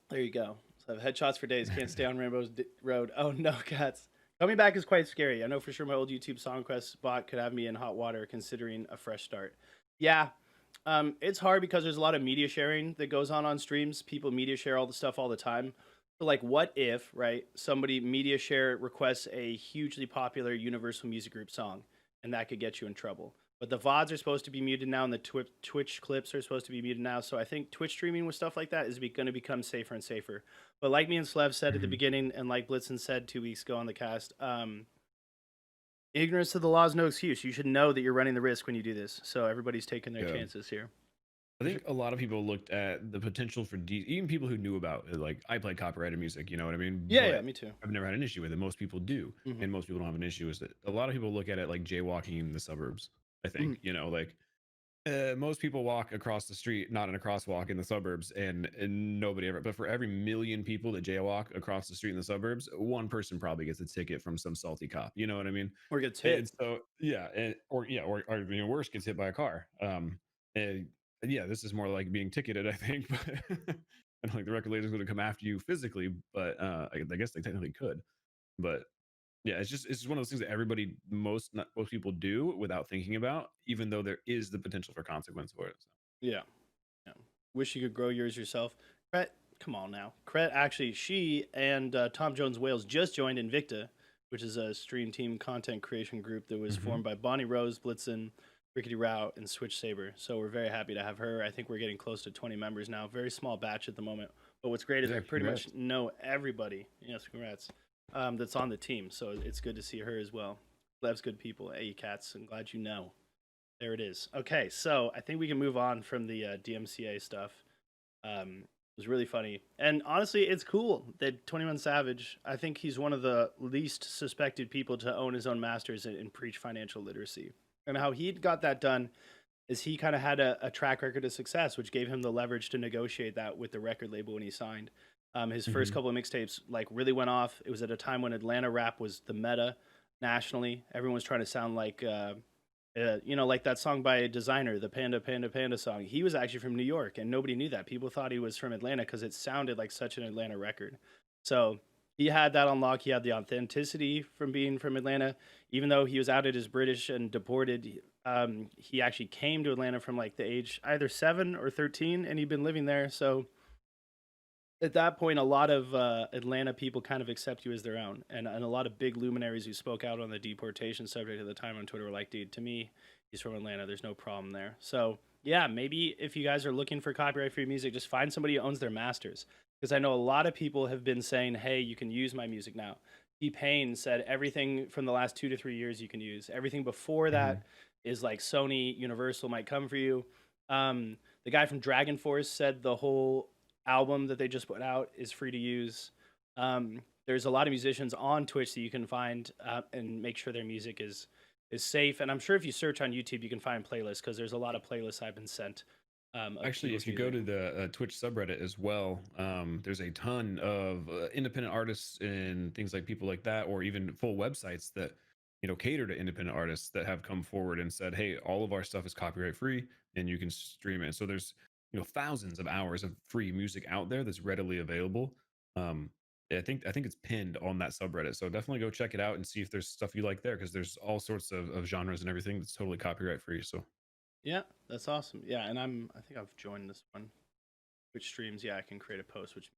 There you go. So I have headshots for days. Can't stay on Rainbow's Road. Oh no, cats. Coming back is quite scary. I know for sure my old YouTube SongQuest bot could have me in hot water, considering a fresh start. Yeah. It's hard because there's a lot of media sharing that goes on streams. People media share all the stuff all the time. So like, what if, right, somebody media share requests a hugely popular Universal Music Group song, and that could get you in trouble. But the VODs are supposed to be muted now, and the Twitch clips are supposed to be muted now. So I think Twitch streaming with stuff like that is going to become safer and safer. But like me and Slev said at the beginning, and like Blitzen said 2 weeks ago on the cast, ignorance of the law is no excuse. You should know that you're running the risk when you do this. So everybody's taking their chances here. I think a lot of people looked at the potential for even people who knew about it, like I play copyrighted music, you know what I mean? Yeah, But yeah, me too. I've never had an issue with it. Most people do, and most people don't have an issue with it. A lot of people look at it like jaywalking in the suburbs. I think you know, like most people walk across the street, not in a crosswalk in the suburbs, and nobody ever. But for every million people that jaywalk across the street in the suburbs, one person probably gets a ticket from some salty cop. You know what I mean? Or gets hit. And so yeah, or you know, worse, gets hit by a car. And yeah, this is more like being ticketed, I think. But I don't think the record label's going to come after you physically, but I guess they technically could. But yeah, it's just one of those things that most people do without thinking about, even though there is the potential for consequence for it. So. Yeah. Wish you could grow yours yourself. Cret, come on now. Cret, actually, she and Tom Jones Wales just joined Invicta, which is a stream team content creation group that was formed by Bonnie Rose, Blitzen, Rickety Route, and Switch Saber. So we're very happy to have her. I think we're getting close to 20 members now. Very small batch at the moment. But what's great is I pretty much know everybody. Yes, congrats. That's on the team. So it's good to see her as well. Lev's good people. Hey, you cats. I'm glad you know. There it is. Okay, so I think we can move on from the DMCA stuff. It was really funny. And honestly, it's cool that 21 Savage, I think he's one of the least suspected people to own his own masters and preach financial literacy. And how he got that done is he kind of had a track record of success, which gave him the leverage to negotiate that with the record label when he signed. His first couple of mixtapes like really went off. It was at a time when Atlanta rap was the meta nationally. Everyone was trying to sound like, like that song by Designer, the Panda Panda Panda song. He was actually from New York, and nobody knew that. People thought he was from Atlanta because it sounded like such an Atlanta record. So he had that on lock. He had the authenticity from being from Atlanta. Even though he was outed as British and deported, he actually came to Atlanta from like the age either 7 or 13, and he'd been living there. So at that point, a lot of Atlanta people kind of accept you as their own. And a lot of big luminaries who spoke out on the deportation subject at the time on Twitter were like, dude, to me, he's from Atlanta. There's no problem there. So yeah, maybe if you guys are looking for copyright-free music, just find somebody who owns their masters. Because I know a lot of people have been saying, hey, you can use my music now. T-Pain said everything from the last 2 to 3 years you can use. Everything before that is like Sony, Universal might come for you. The guy from Dragon Force said the whole album that they just put out is free to use. There's a lot of musicians on Twitch that you can find and make sure their music is safe. And I'm sure if you search on YouTube, you can find playlists, because there's a lot of playlists I've been sent Of Actually, people's if you go music. to the Twitch subreddit as well, there's a ton of independent artists and things like people like that, or even full websites that cater to independent artists that have come forward and said, "Hey, all of our stuff is copyright free, and you can stream it." So there's thousands of hours of free music out there that's readily available. Um, I think it's pinned on that subreddit, so definitely go check it out and see if there's stuff you like there, because there's all sorts of genres and everything that's totally copyright free. So Yeah, that's awesome. Yeah, and I think I've joined this one. Which streams, yeah, I can create a post, which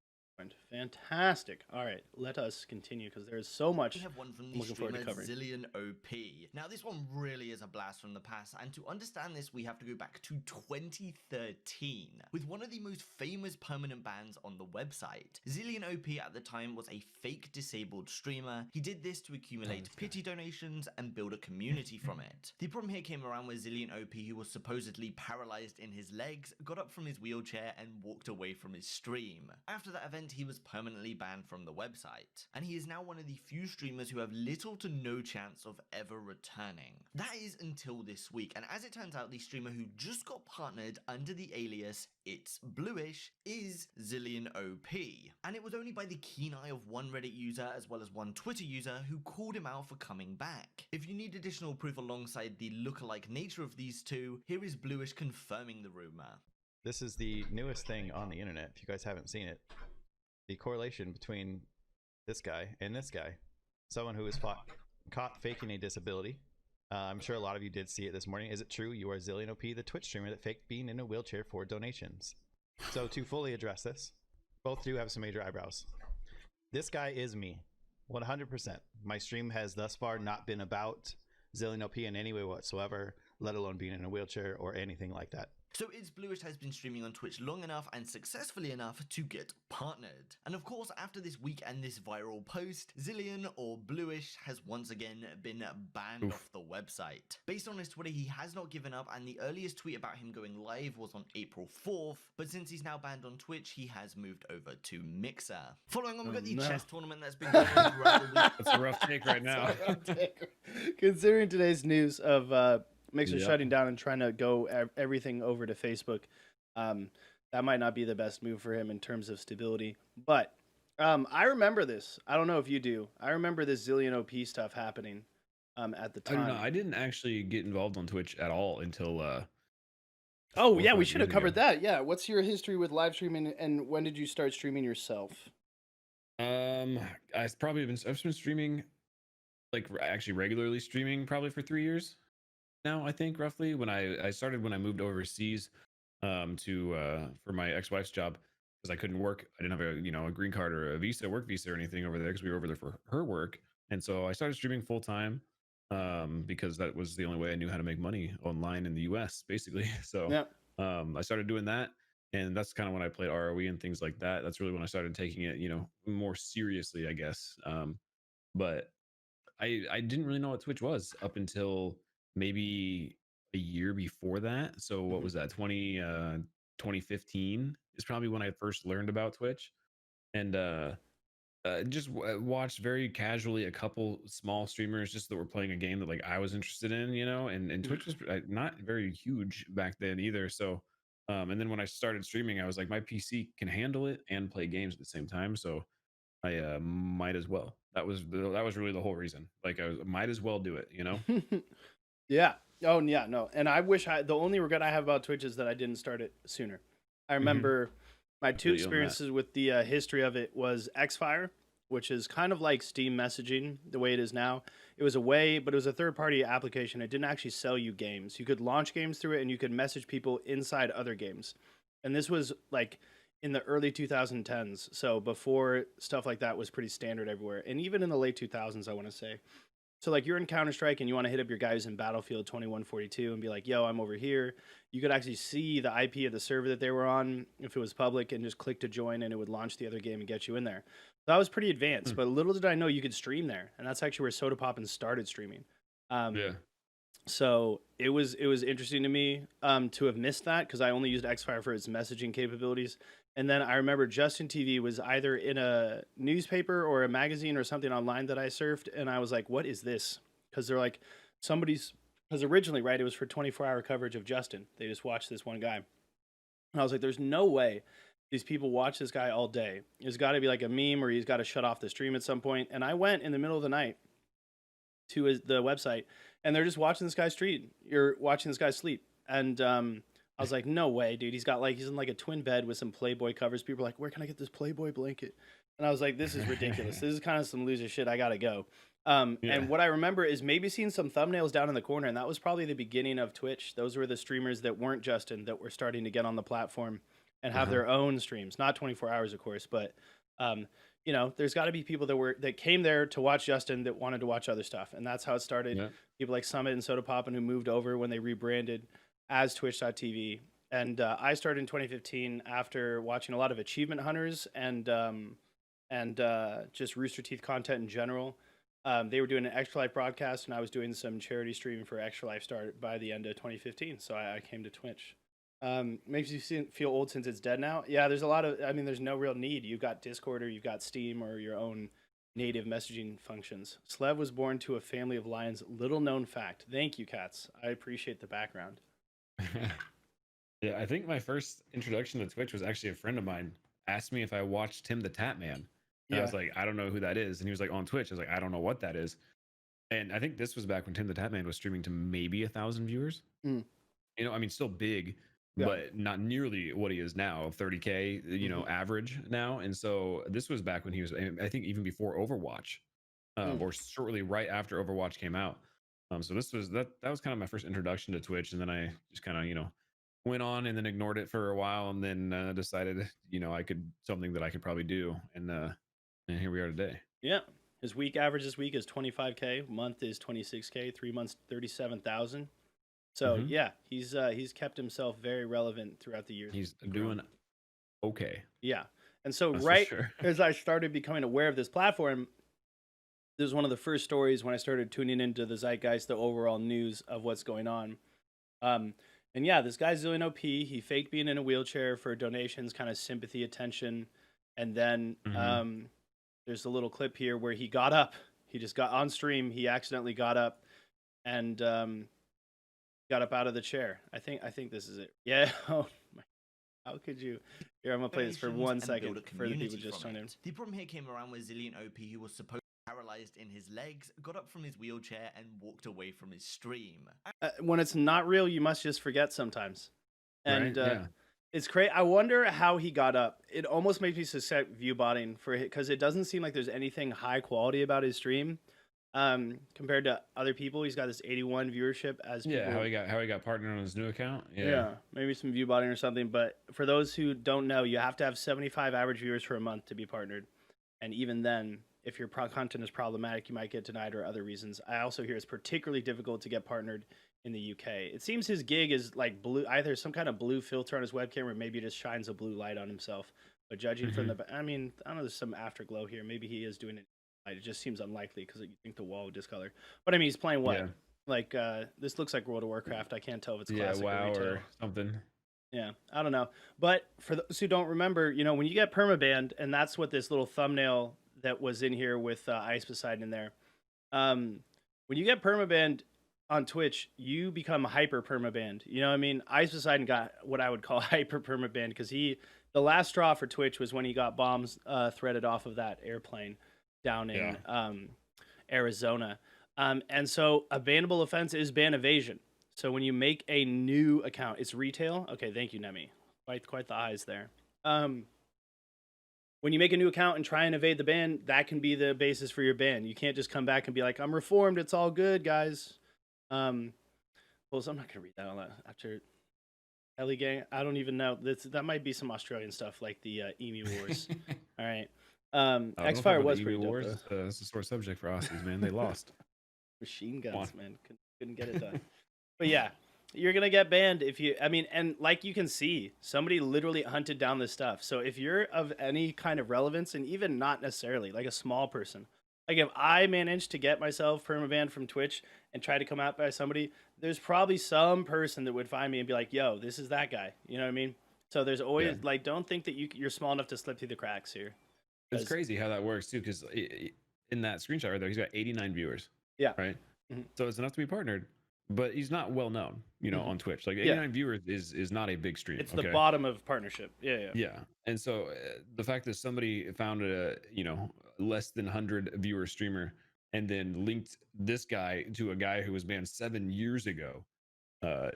fantastic. All right, let us continue because there is so much We have one from I'm the looking forward to streamer covering. Zillion OP. Now, this one really is a blast from the past, and to understand this, we have to go back to 2013 with one of the most famous permanent bans on the website. Zillion OP at the time was a fake disabled streamer. He did this to accumulate pity donations and build a community from it. The problem here came around where Zillion OP, who was supposedly paralyzed in his legs, got up from his wheelchair and walked away from his stream. After that event, he was permanently banned from the website, and he is now one of the few streamers who have little to no chance of ever returning. That is until this week, and as it turns out, the streamer who just got partnered under the alias It's Bluish is Zillion OP, and it was only by the keen eye of one Reddit user as well as one Twitter user who called him out for coming back. If you need additional proof alongside the lookalike nature of these two, here is Bluish confirming the rumor. This is the newest thing on the internet, if you guys haven't seen it. The correlation between this guy and this guy. Someone who was caught faking a disability. I'm sure a lot of you did see it this morning. Is it true you are Zillion OP, the Twitch streamer that faked being in a wheelchair for donations? So to fully address this, both do have some major eyebrows. This guy is me, 100%. My stream has thus far not been about Zillion OP in any way whatsoever, let alone being in a wheelchair or anything like that. So It's Bluish has been streaming on Twitch long enough and successfully enough to get partnered. And of course, after this week and this viral post, Zillion or Bluish has once again been banned off the website. Based on his Twitter, he has not given up, and the earliest tweet about him going live was on April 4th, but since he's now banned on Twitch, he has moved over to Mixer. Following on, we've got the chess tournament that's been going on throughout the week. that's a rough take right now. Considering today's news of Mixer Yep. shutting down and trying to go everything over to Facebook, that might not be the best move for him in terms of stability. But I remember this. I don't know if you do. I remember this Zillion OP stuff happening at the I don't know. time. I didn't actually get involved on Twitch at all until Oh 4 or yeah, we 5 should have years covered ago. that. Yeah, what's your history with live streaming, and when did you start streaming yourself? I've been streaming actually regularly streaming probably for 3 years now. I think roughly when I started when I moved overseas to for my ex-wife's job, because I couldn't work. I didn't have a green card or a work visa or anything over there, because we were over there for her work. And so I started streaming full time because that was the only way I knew how to make money online in the US, basically. So Yeah. I started doing that, and that's kind of when I played ROE and things like that. That's really when I started taking it more seriously, I guess. But I didn't really know what Twitch was up until maybe a year before that. So what was that? 2015 is probably when I first learned about Twitch, and just watched very casually a couple small streamers just that were playing a game that I was interested in, and Twitch was not very huge back then either. So and then when I started streaming, I was like, my PC can handle it and play games at the same time, so I might as well. That was really the whole reason. Might as well do it, Yeah. Oh yeah, no. And I wish the only regret I have about Twitch is that I didn't start it sooner. I remember my two feel you on that. experiences with the history of it was Xfire, which is kind of like Steam messaging the way it is now. It was a way, but it was a third-party application. It didn't actually sell you games. You could launch games through it, and you could message people inside other games. And this was in the early 2010s, so before stuff like that was pretty standard everywhere, and even in the late 2000s, I want to say. So you're in Counter-Strike and you want to hit up your guys in Battlefield 2142 and be like, yo, I'm over here. You could actually see the IP of the server that they were on if it was public, and just click to join, and it would launch the other game and get you in there. So that was pretty advanced, but little did I know you could stream there. And that's actually where Soda Poppin' started streaming. Yeah. So it was interesting to me to have missed that, because I only used Xfire for its messaging capabilities. And then I remember Justin TV was either in a newspaper or a magazine or something online that I surfed, and I was like, what is this? Because they're like, because originally, right, it was for 24-hour coverage of Justin. They just watched this one guy. And I was like, there's no way these people watch this guy all day. There's got to be like a meme or he's got to shut off the stream at some point. And I went in the middle of the night to the website, and they're just watching this guy stream. You're watching this guy sleep. And I was like, no way, dude. He's in like a twin bed with some Playboy covers. People are like, where can I get this Playboy blanket? And I was like, this is ridiculous. This is kind of some loser shit. I got to go. Yeah. And what I remember is maybe seeing some thumbnails down in the corner, and that was probably the beginning of Twitch. Those were the streamers that weren't Justin that were starting to get on the platform and have their own streams. Not 24 hours, of course, but you know, there's got to be people that came there to watch Justin that wanted to watch other stuff, and that's how it started. Yeah. People like Summit and Soda Poppin' who moved over when they rebranded as Twitch.tv. And I started in 2015 after watching a lot of Achievement Hunters and just Rooster Teeth content in general. They were doing an Extra Life broadcast, and I was doing some charity streaming for Extra Life started by the end of 2015. So I came to Twitch. Makes you feel old since it's dead now. Yeah, there's a lot of, I mean, there's no real need. You've got Discord or you've got Steam or your own native messaging functions. Slev was born to a family of lions. Little known fact. Thank you, Cats. I appreciate the background. Yeah, I think my first introduction to Twitch was actually a friend of mine asked me if I watched Tim the Tap Man. And I was like, I don't know who that is. And he was like, on Twitch. I was like, I don't know what that is. And I think this was back when Tim the Tap Man was streaming to maybe 1,000 viewers. Mm. You know, I mean, still big, Yeah. but not nearly what he is now, 30K, you know, average now. And so this was back when he was, I think even before Overwatch, or shortly right after Overwatch came out. So this was, that was kind of my first introduction to Twitch. And then I just kind of, you know, went on and then ignored it for a while, and then decided, you know, something that I could probably do. And here we are today. Yeah. His week average this week is 25K. Month is 26K. 3 months, 37,000. So yeah, he's kept himself very relevant throughout the years. He's doing okay. Yeah. And so That's for right sure. as I started becoming aware of this platform, this was one of the first stories when I started tuning into the zeitgeist, the overall news of what's going on. And yeah, this guy's Zillion OP. He faked being in a wheelchair for donations, kind of sympathy, attention. And then there's a little clip here where he got up. He just got on stream. He accidentally got up and got up out of the chair. I think this is it. Yeah. Oh my. How could you? Here, I'm gonna play this for Donations 1 and second build a for the people community just from joining in. it. The problem here came around where Zillion OP, who was supposed paralyzed in his legs, got up from his wheelchair and walked away from his stream. When it's not real, you must just forget sometimes. And Right? Yeah. it's crazy. I wonder how he got up. It almost makes me suspect viewbotting for it, because it doesn't seem like there's anything high quality about his stream compared to other people. He's got this 81 viewership as people. Yeah, how he got partnered on his new account. Yeah, maybe some viewbotting or something. But for those who don't know, you have to have 75 average viewers for a month to be partnered. And even then, if your content is problematic, you might get denied or other reasons. I also hear it's particularly difficult to get partnered in the UK. It seems his gig is like blue, either some kind of blue filter on his webcam, or maybe just shines a blue light on himself. But judging from I mean, I don't know, there's some afterglow here. Maybe he is doing it. It just seems unlikely because you think the wall would discolor. But I mean, he's playing what? Yeah. Like this looks like World of Warcraft. I can't tell if it's classic WoW or retail. or something. Yeah, I don't know. But for those who don't remember, you know, when you get permabanned, and that's what this little thumbnail that was in here with Ice Poseidon in there. When you get permabanned on Twitch, you become hyper permabanned. You know what I mean? Ice Poseidon got what I would call hyper permabanned because the last straw for Twitch was when he got bombs threaded off of that airplane down in Arizona. And so a bannable offense is ban evasion. So when you make a new account, it's retail. Okay, thank you, Nemi. Quite the eyes there. When you make a new account and try and evade the ban, that can be the basis for your ban. You can't just come back and be like, I'm reformed, it's all good, guys. Well, so I'm not gonna read that all after Ellie Gang. I don't even know. That might be some Australian stuff like the Emu Wars. All right. X-Fire was pretty dope, though. It's a sore subject for Aussies, man. They lost. Machine guns, man. Couldn't get it done. But yeah, you're gonna get banned if you. I mean, and like you can see, somebody literally hunted down this stuff. So if you're of any kind of relevance, and even not necessarily like a small person, like if I managed to get myself permabanned from Twitch and try to come out by somebody, there's probably some person that would find me and be like, "Yo, this is that guy." You know what I mean? So there's always like, don't think that you're small enough to slip through the cracks here. It's crazy how that works too, because in that screenshot right there, he's got 89 viewers. Yeah. Right. So it's enough to be partnered, but he's not well known, Mhm. on Twitch. Like Yeah. 89 viewers is not a big stream. It's the okay? bottom of partnership. Yeah. Yeah. And so the fact that somebody found a, less than 100 viewer streamer and then linked this guy to a guy who was banned 7 years ago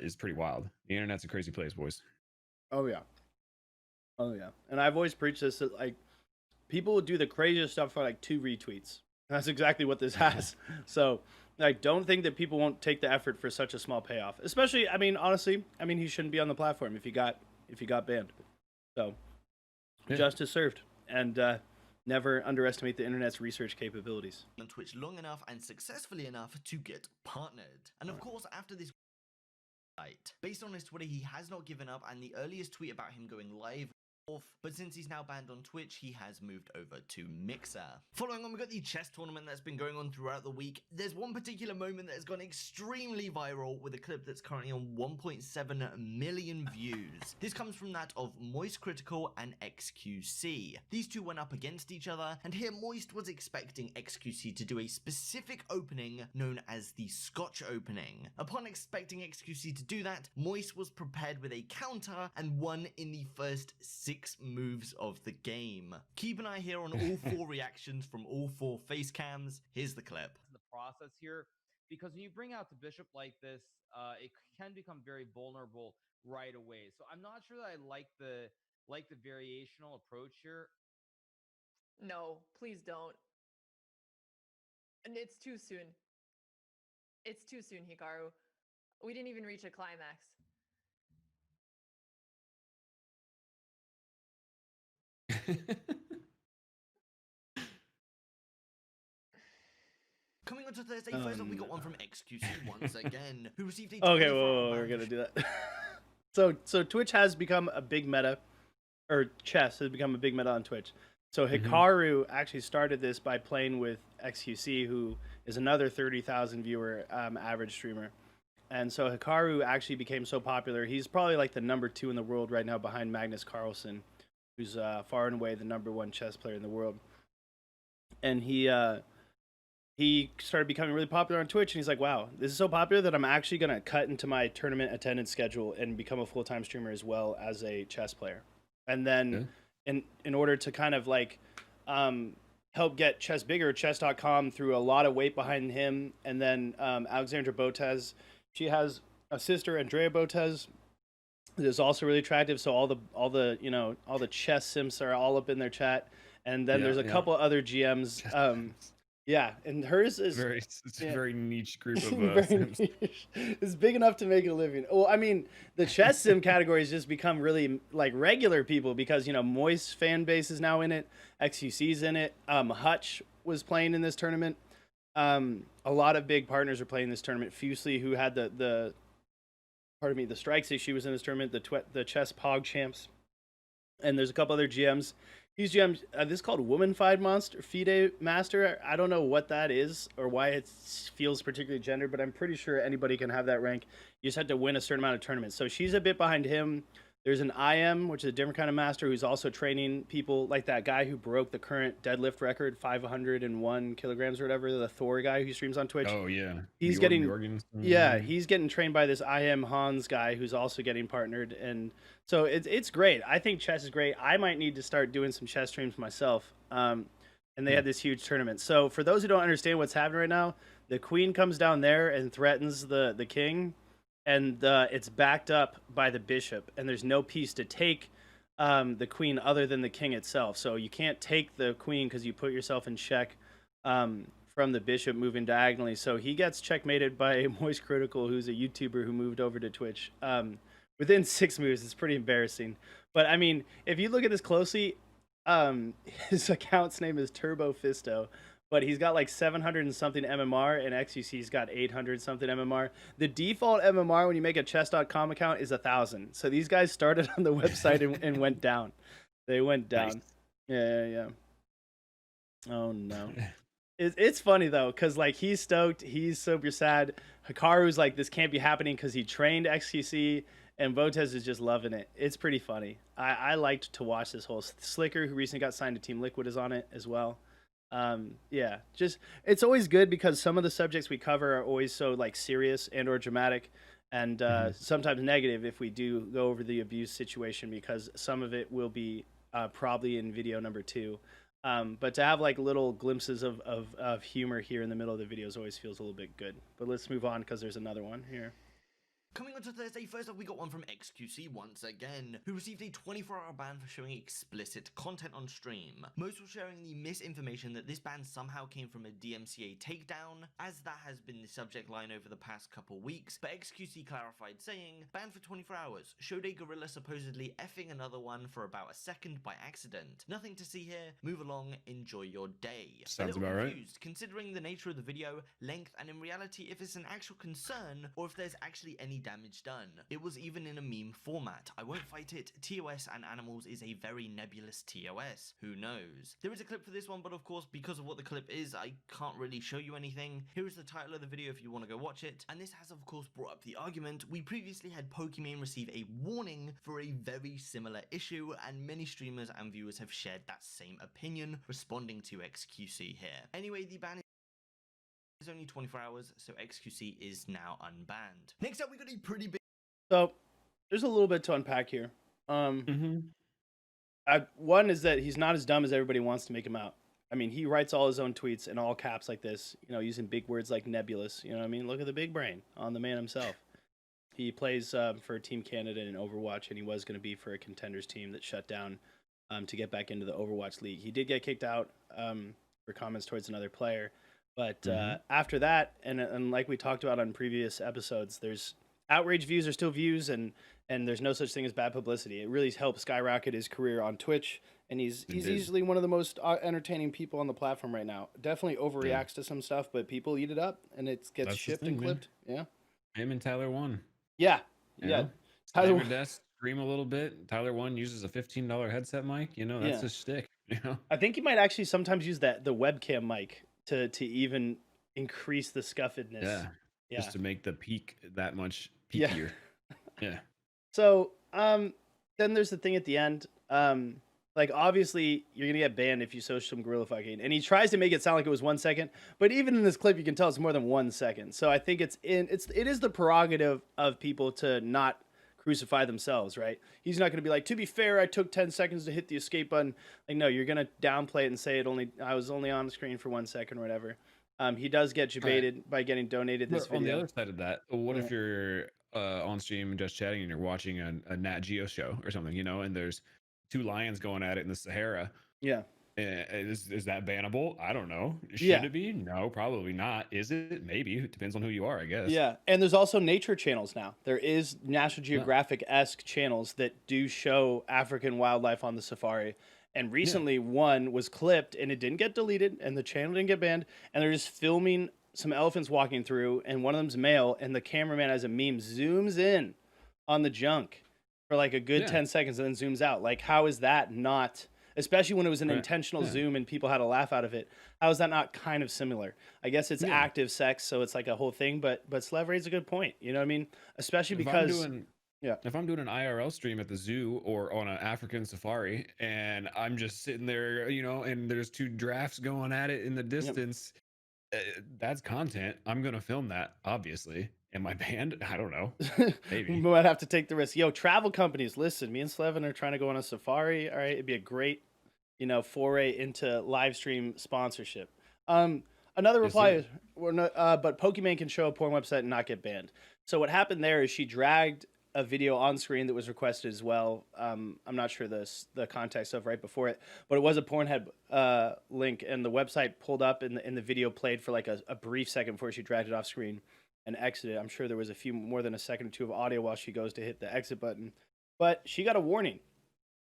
is pretty wild. The internet's a crazy place, boys. Oh yeah. Oh yeah. And I've always preached this that like people would do the craziest stuff for like 2 retweets. And that's exactly what this has. So like don't think that people won't take the effort for such a small payoff. Especially, I mean, honestly, he shouldn't be on the platform if he got banned. So Yeah. justice served. And never underestimate the internet's research capabilities. On Twitch long enough and successfully enough to get partnered. And of course, after this based on his Twitter, he has not given up, and the earliest tweet about him going live off, but since he's now banned on Twitch, he has moved over to Mixer. Following on, we've got the chess tournament that's been going on throughout the week. There's one particular moment that has gone extremely viral with a clip that's currently on 1.7 million views. This comes from that of Moist Critical and XQC. These two went up against each other, and here Moist was expecting XQC to do a specific opening known as the Scotch opening. Upon expecting XQC to do that, Moist was prepared with a counter and won in the first 6 moves of the game. Keep an eye here on all 4 reactions from all 4 face cams. Here's the clip. The process here, because when you bring out the bishop like this, it can become very vulnerable right away. So I'm not sure that I like the variational approach here. No, please don't. And it's too soon. It's too soon, Hikaru. We didn't even reach a climax. Coming on to Thursday, first up we got one from XQC once again, who received a Okay, 24-hour whoa, ban we're gonna for do that. So Twitch has become a big meta, or chess has become a big meta on Twitch. So Hikaru actually started this by playing with XQC, who is another 30,000 viewer average streamer. And so Hikaru actually became so popular. He's probably like the number 2 in the world right now behind Magnus Carlsen, who's far and away the number 1 chess player in the world. And he started becoming really popular on Twitch, and he's like, wow, this is so popular that I'm actually going to cut into my tournament attendance schedule and become a full-time streamer as well as a chess player. And then in order to kind of like help get chess bigger, chess.com threw a lot of weight behind him. And then Alexandra Botez, she has a sister, Andrea Botez, that is also really attractive. So all the chess simps are all up in their chat. And then there's a couple other GMs. Yeah, and hers is It's a very niche group of very sims. niche. It's big enough to make a living. Well, I mean, the chess sim category has just become really like regular people because Moist fan base is now in it. XQC's in it. Hutch was playing in this tournament. A lot of big partners are playing this tournament. Fusely, who had the strikes issue, was in this tournament. The chess pog champs, and there's a couple other GMs. These GMs, this is called Womanfied Monster, FIDE Master. I don't know what that is or why it feels particularly gendered, but I'm pretty sure anybody can have that rank. You just have to win a certain amount of tournaments. So she's a bit behind him. There's an IM, which is a different kind of master, who's also training people like that guy who broke the current deadlift record, 501 kilograms or whatever, the Thor guy who streams on Twitch. Oh, yeah. He's Jorgen. he's getting trained by this IM Hans guy who's also getting partnered. And so it's great. I think chess is great. I might need to start doing some chess streams myself. And they had this huge tournament. So for those who don't understand what's happening right now, the queen comes down there and threatens the king. And it's backed up by the bishop, and there's no piece to take the queen other than the king itself. So you can't take the queen because you put yourself in check from the bishop moving diagonally. So he gets checkmated by Moist Critical, who's a YouTuber who moved over to Twitch. Within 6 moves, it's pretty embarrassing. But I mean, if you look at this closely, his account's name is Turbo Fisto. But he's got like 700 and something MMR, and XQC's got 800 something MMR. The default MMR when you make a chess.com account is 1,000. So these guys started on the website and went down. They went down. Nice. Yeah. Oh no. It's funny though, because like he's stoked, he's super sad. Hikaru's like, this can't be happening because he trained XQC, and Botez is just loving it. It's pretty funny. I liked to watch this whole Slicker, who recently got signed to Team Liquid, is on it as well. Yeah, just it's always good because some of the subjects we cover are always so like serious and or dramatic, and sometimes negative if we do go over the abuse situation because some of it will be probably in video number 2. But to have like little glimpses of humor here in the middle of the videos always feels a little bit good. But let's move on because there's another one here. Coming on to Thursday, first up we got one from XQC once again, who received a 24-hour ban for showing explicit content on stream. Most were sharing the misinformation that this ban somehow came from a DMCA takedown, as that has been the subject line over the past couple weeks, but XQC clarified saying, banned for 24 hours, showed a gorilla supposedly effing another one for about a second by accident. Nothing to see here, move along, enjoy your day. Sounds a little about right. confused, considering the nature of the video, length, and in reality if it's an actual concern, or if there's actually any damage done. It was even in a meme format. I won't fight it. TOS and animals is a very nebulous TOS. Who knows? There is a clip for this one, but of course, because of what the clip is, I can't really show you anything. Here is the title of the video if you want to go watch it. And this has of course brought up the argument. We previously had Pokimane receive a warning for a very similar issue, and many streamers and viewers have shared that same opinion, responding to XQC here. Anyway, the ban is only 24 hours, so XQC is now unbanned. Next up, we got a pretty big... So there's a little bit to unpack here. One is that he's not as dumb as everybody wants to make him out. I mean, he writes all his own tweets in all caps like this, you know, using big words like nebulous. You know what I mean? Look at the big brain on the man himself. He plays for Team Canada in Overwatch, and he was going to be for a contenders team that shut down to get back into the Overwatch League. He did get kicked out for comments towards another player. But after that, and like we talked about on previous episodes, there's outrage views are still views, and there's no such thing as bad publicity. It really helped skyrocket his career on Twitch, and he's easily one of the most entertaining people on the platform right now. Definitely overreacts to some stuff, but people eat it up, and it gets That's the shipped thing, and clipped. man. Him and Tyler One. Yeah, You yeah. know? Tyler Slam One- your desk, scream a little bit. Tyler One uses a $15 headset mic. You know, that's his shtick. You know, I think he might actually sometimes use the webcam mic to even increase the scuffedness. yeah, Yeah. just to make the peak that much Yeah. peakier. Yeah. So, then there's the thing at the end. Like obviously you're gonna get banned if you show some gorilla fucking, and he tries to make it sound like it was 1 second, but even in this clip you can tell it's more than 1 second. So I think it is the prerogative of people to not crucify themselves, right? He's not gonna be like, to be fair, I took 10 seconds to hit the escape button. Like, no, you're gonna downplay it and say I was only on the screen for 1 second or whatever. He does get debated by getting donated this On the video. other side of that, what if you're on stream and just chatting and you're watching a Nat Geo show or something, you know, and there's 2 lions going at it in the Sahara? Yeah. Is that bannable? I don't know. Should Yeah. it be? No, probably not. Is it? Maybe. It depends on who you are, I guess. Yeah, and there's also nature channels now. There is National Geographic-esque channels that do show African wildlife on the safari. And recently one was clipped and it didn't get deleted and the channel didn't get banned, and they're just filming some elephants walking through, and one of them's male, and the cameraman as a meme zooms in on the junk for like a good 10 seconds and then zooms out. Like, how is that not, especially when it was an intentional zoom and people had a laugh out of it, how is that not kind of similar? I guess it's active sex, so it's like a whole thing, but Slev raised a good point. You know what I mean? Especially because if I'm doing an IRL stream at the zoo or on an African safari and I'm just sitting there, you know, and there's 2 giraffes going at it in the distance, that's content. I'm going to film that, obviously. Am I banned? I don't know. Maybe. We might have to take the risk. Yo, travel companies, listen, me and Slevin are trying to go on a safari. All right, it'd be a great, you know, foray into live stream sponsorship. Another reply is, but Pokimane can show a porn website and not get banned. So what happened there is she dragged a video on screen that was requested as well. I'm not sure the context of right before it, but it was a Pornhub link, and the website pulled up and the video played for like a brief second before she dragged it off screen and exited. I'm sure there was a few more than a second or 2 of audio while she goes to hit the exit button, but she got a warning.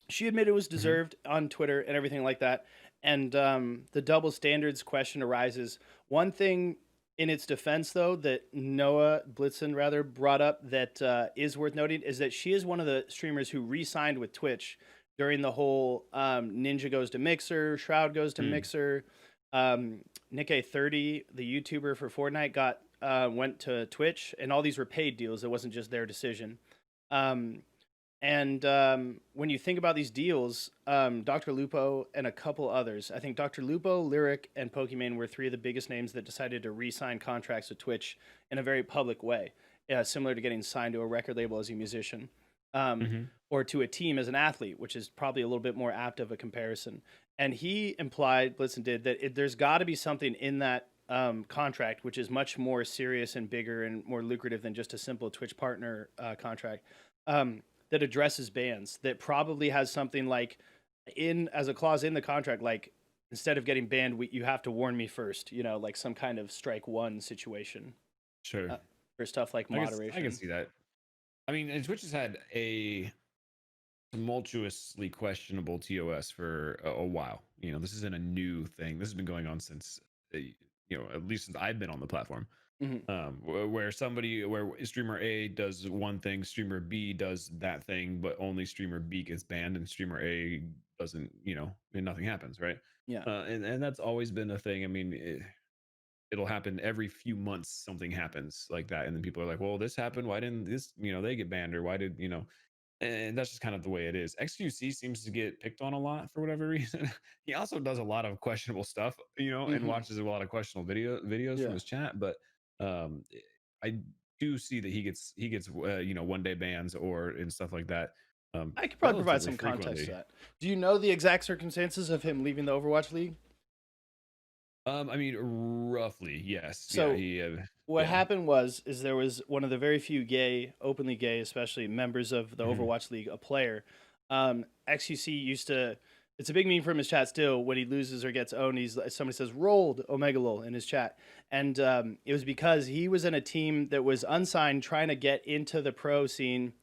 She admitted it was deserved on Twitter and everything like that. And the double standards question arises. One thing in its defense, though, that Noah Blitzen brought up that is worth noting is that she is one of the streamers who re-signed with Twitch during the whole Ninja goes to Mixer, Shroud goes to Mixer. Nick30, the YouTuber for Fortnite, went to Twitch, and all these were paid deals. It wasn't just their decision. And when you think about these deals, Dr. Lupo and a couple others, I think Dr. Lupo, Lyric, and Pokimane were three of the biggest names that decided to re-sign contracts with Twitch in a very public way, similar to getting signed to a record label as a musician, or to a team as an athlete, which is probably a little bit more apt of a comparison. And he implied, Blitzen did, that there's got to be something in that contract, which is much more serious and bigger and more lucrative than just a simple Twitch partner contract. That addresses bans, that probably has something like as a clause in the contract, like instead of getting banned, you have to warn me first, like some kind of strike one situation. Sure. For stuff like moderation. I can see that. I mean, and Twitch has had a tumultuously questionable TOS for a while. This isn't a new thing. This has been going on since, at least since I've been on the platform. Where streamer A does one thing, streamer B does that thing, but only streamer B gets banned and streamer A doesn't, and nothing happens, right? Yeah. And that's always been a thing. I mean, it'll happen every few months, something happens like that. And then people are like, well, this happened. Why didn't this, they get banned, or why did, and that's just kind of the way it is. XQC seems to get picked on a lot for whatever reason. He also does a lot of questionable stuff, and watches a lot of questionable videos from his chat, but I do see that he gets one day bans and stuff like that. I could probably provide some context to that. Do you know the exact circumstances of him leaving the Overwatch League? I mean, roughly, yes. So what happened is there was one of the very few openly gay, especially members of the Overwatch League, a player. XQC used to. It's a big meme from his chat still. When he loses or gets owned, somebody says "rolled Omegalol" in his chat, and it was because he was in a team that was unsigned, trying to get into the pro scene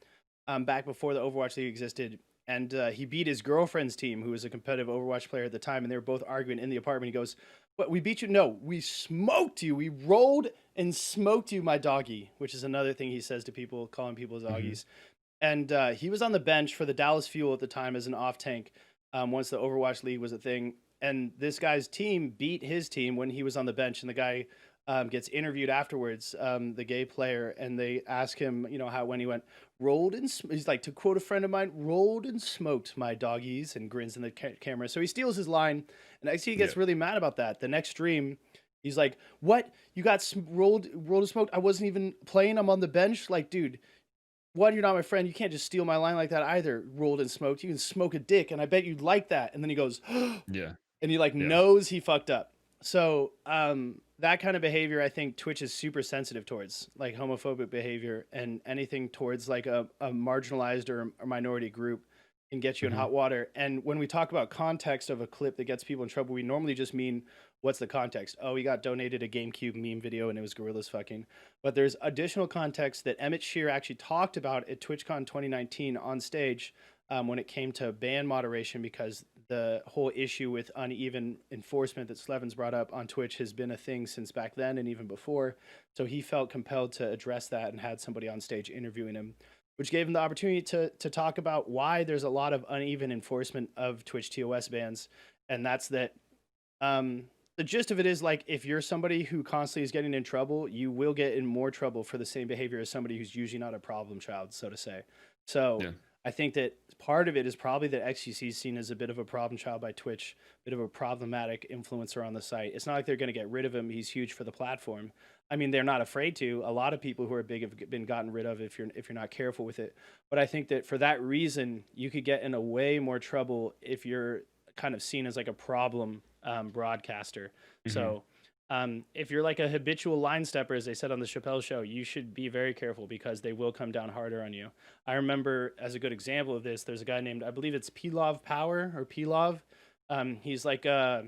back before the Overwatch League existed, and he beat his girlfriend's team, who was a competitive Overwatch player at the time, and they were both arguing in the apartment. He goes, "What? We beat you? No, we smoked you. We rolled and smoked you, my doggy," which is another thing he says to people, calling people doggies. And he was on the bench for the Dallas Fuel at the time as an off tank. Once the Overwatch League was a thing, and this guy's team beat his team when he was on the bench, and the guy gets interviewed afterwards, the gay player, and they ask him, when he went, rolled and he's like, to quote a friend of mine, rolled and smoked my doggies, and grins in the camera. So he steals his line, and I see he gets really mad about that. The next stream, he's like, what? You got rolled and smoked? I wasn't even playing. I'm on the bench. Like, dude, one, you're not my friend. You can't just steal my line like that either. Rolled and smoked. You can smoke a dick, and I bet you'd like that. And then he goes, yeah. And he knows he fucked up. So that kind of behavior, I think Twitch is super sensitive towards, like homophobic behavior, and anything towards like a marginalized or a minority group can get you in hot water. And when we talk about context of a clip that gets people in trouble, we normally just mean, what's the context? Oh, he got donated a GameCube meme video and it was gorillas fucking. But there's additional context that Emmett Shear actually talked about at TwitchCon 2019 on stage when it came to ban moderation, because the whole issue with uneven enforcement that Slevins brought up on Twitch has been a thing since back then and even before. So he felt compelled to address that and had somebody on stage interviewing him, which gave him the opportunity to talk about why there's a lot of uneven enforcement of Twitch TOS bans. And that's that the gist of it is, like, if you're somebody who constantly is getting in trouble, you will get in more trouble for the same behavior as somebody who's usually not a problem child, so to say. So I think that part of it is probably that XQC is seen as a bit of a problem child by Twitch, a bit of a problematic influencer on the site. It's not like they're going to get rid of him. He's huge for the platform. I mean, they're not afraid to. A lot of people who are big have been gotten rid of if you're not careful with it. But I think that for that reason, you could get in a way more trouble if you're kind of seen as like a problem broadcaster. So if you're like a habitual line stepper, as they said on the Chappelle Show, you should be very careful because they will come down harder on you. I remember, as a good example of this, there's a guy named, I believe it's Pilov Power or Pilov. He's like a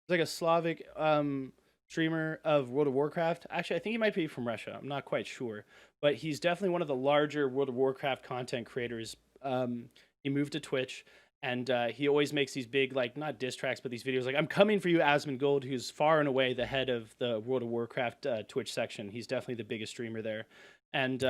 Slavic streamer of World of Warcraft. Actually, I think he might be from Russia. I'm not quite sure, but he's definitely one of the larger World of Warcraft content creators. He moved to Twitch. And he always makes these big, like, not diss tracks, but these videos like, I'm coming for you, Asmongold, who's far and away the head of the World of Warcraft Twitch section. He's definitely the biggest streamer there. And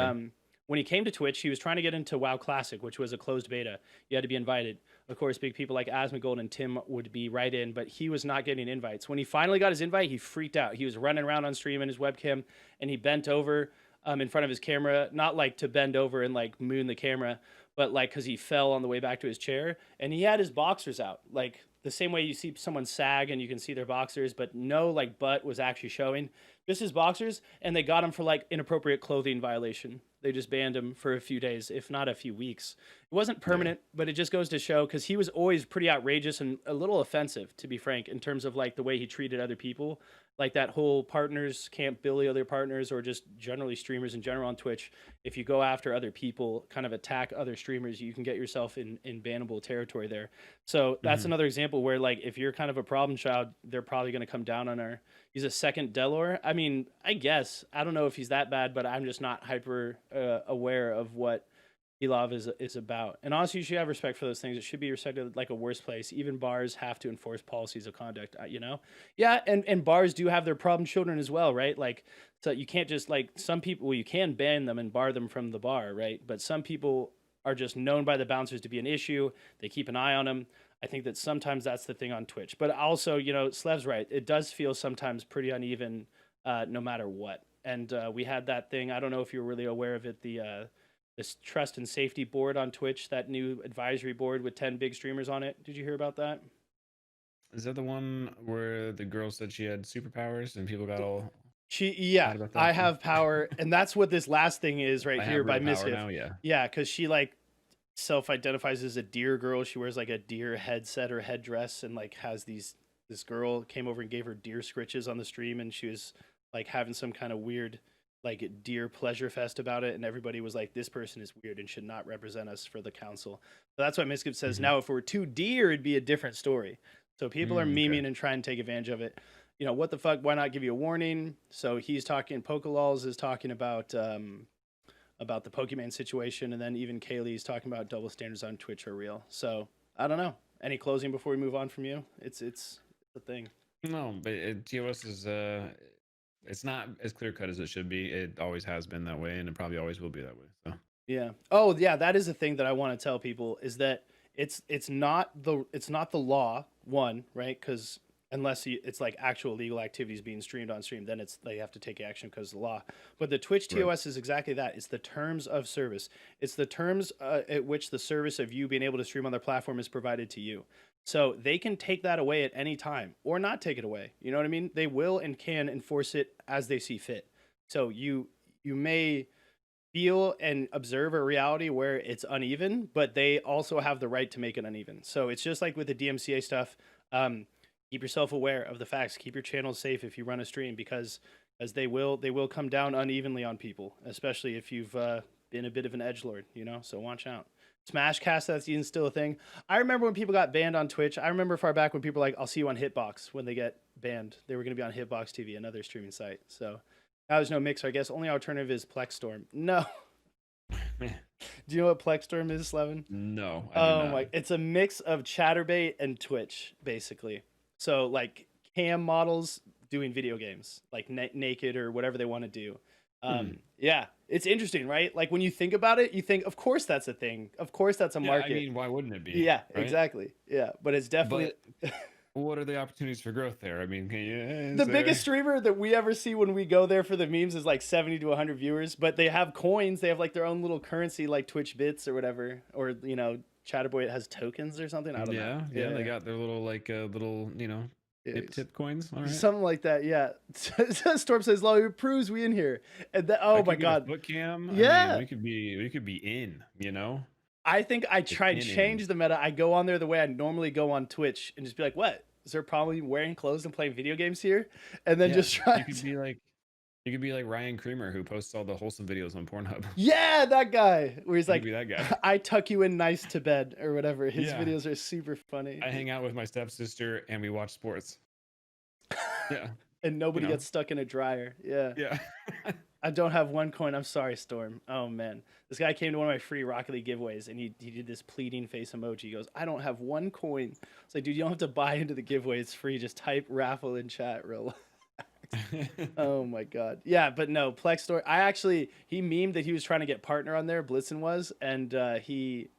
when he came to Twitch, he was trying to get into WoW Classic, which was a closed beta. You had to be invited. Of course, big people like Asmongold and Tim would be right in, but he was not getting invites. When he finally got his invite, he freaked out. He was running around on stream in his webcam, and he bent over in front of his camera, not like to bend over and like moon the camera, but like because he fell on the way back to his chair, and he had his boxers out, like the same way you see someone sag and you can see their boxers, but no like butt was actually showing, just his boxers, and they got him for like inappropriate clothing violation. They just banned him for a few days, if not a few weeks. It wasn't permanent, but it just goes to show, because he was always pretty outrageous and a little offensive, to be frank, in terms of like the way he treated other people. Like that whole partners can't bully other partners, or just generally streamers in general on Twitch. If you go after other people, kind of attack other streamers, you can get yourself in bannable territory there. So that's another example where like if you're kind of a problem child, they're probably going to come down on our. He's a second Delor. I mean, I guess I don't know if he's that bad, but I'm just not hyper aware of what Elov is about. And honestly, you should have respect for those things. It should be respected like a worse place. Even bars have to enforce policies of conduct, you know? Yeah, and bars do have their problem children as well, right? Like, so you can't just like some people, well, you can ban them and bar them from the bar, right? But some people are just known by the bouncers to be an issue. They keep an eye on them. I think that sometimes that's the thing on Twitch. But also, you know, Slev's right. It does feel sometimes pretty uneven no matter what. And we had that thing. I don't know if you're really aware of it, this trust and safety board on Twitch, that new advisory board with 10 big streamers on it. Did you hear about that? Is that the one where the girl said she had superpowers and people got all Yeah, about that I thing? have power. And that's what this last thing is right I here have by real power Mischief. now, yeah. Yeah, because she like self-identifies as a deer girl. She wears like a deer headset or headdress, and like has this girl came over and gave her deer scritches on the stream, and she was like having some kind of weird like deer pleasure fest about it, and everybody was like, this person is weird and should not represent us for the council. So that's why Mischief says now if we're two deer, it'd be a different story. So people are memeing and trying to take advantage of it. You know, what the fuck, why not give you a warning? So he's talking, Pokelals is talking about the Pokemon situation, and then even Kaylee's talking about double standards on Twitch are real. So I don't know. Any closing before we move on from you? It's a thing. No, but TOS is it's not as clear cut as it should be. It always has been that way, and it probably always will be that way. So yeah. Oh yeah, that is a thing that I want to tell people, is that it's not the law, one, right? Because unless it's like actual legal activities being streamed on stream, then they have to take action because of the law. But the Twitch TOS is exactly that. It's the terms of service. It's the terms at which the service of you being able to stream on their platform is provided to you. So they can take that away at any time or not take it away. You know what I mean? They will and can enforce it as they see fit. So you may feel and observe a reality where it's uneven, but they also have the right to make it uneven. So it's just like with the DMCA stuff. Keep yourself aware of the facts. Keep your channels safe if you run a stream, because as they will come down unevenly on people, especially if you've been a bit of an edgelord, you know. So watch out. Smashcast, that's even still a thing. I remember when people got banned on Twitch. I remember far back when people were like, I'll see you on Hitbox. When they get banned, they were going to be on Hitbox TV, another streaming site. So now there's no mixer. I guess only alternative is Plexstorm. No. Do you know what Plexstorm is, Slevin? no. I do Oh not. my! It's a mix of ChatterBait and Twitch, basically. So like cam models doing video games, like naked or whatever they want to do. Yeah, it's interesting, right? Like when you think about it, you think, of course that's a thing. Of course that's a market. I mean, why wouldn't it be? Yeah, right? exactly. Yeah, but it's definitely But what are the opportunities for growth there? I mean, the biggest streamer that we ever see when we go there for the memes is like 70 to 100 viewers, but they have coins. They have like their own little currency, like Twitch bits or whatever, or you know, Chatterboy has tokens or something. I don't know. Yeah, they got their little little tip coins. All right. Something like that, yeah. Storm says, "Lo, it proves we in here." And that, oh Like, my you get a god, foot cam. I Yeah. mean, we could be in. You know. I think I try to in. change the meta. I go on there the way I normally go on Twitch and just be like, "What? Is there probably wearing clothes and playing video games here?" And then Yeah, just try. You could be like Ryan Creamer, who posts all the wholesome videos on Pornhub. Yeah, that guy where he's You like, could be that guy. "I tuck you in nice to bed" or whatever. His Yeah. videos are super funny. I hang out with my stepsister and we watch sports. Yeah. And nobody know. gets stuck in a dryer. Yeah. Yeah. I don't have one coin. I'm sorry, Storm. Oh man, this guy came to one of my free Rocket League giveaways, and he did this pleading face emoji. He goes, "I don't have one coin." It's like, dude, you don't have to buy into the giveaway. It's free. Just type raffle in chat. Real. Oh my god. Yeah, but no, Plex Store. He memed that he was trying to get partner on there. Blitzen was, and he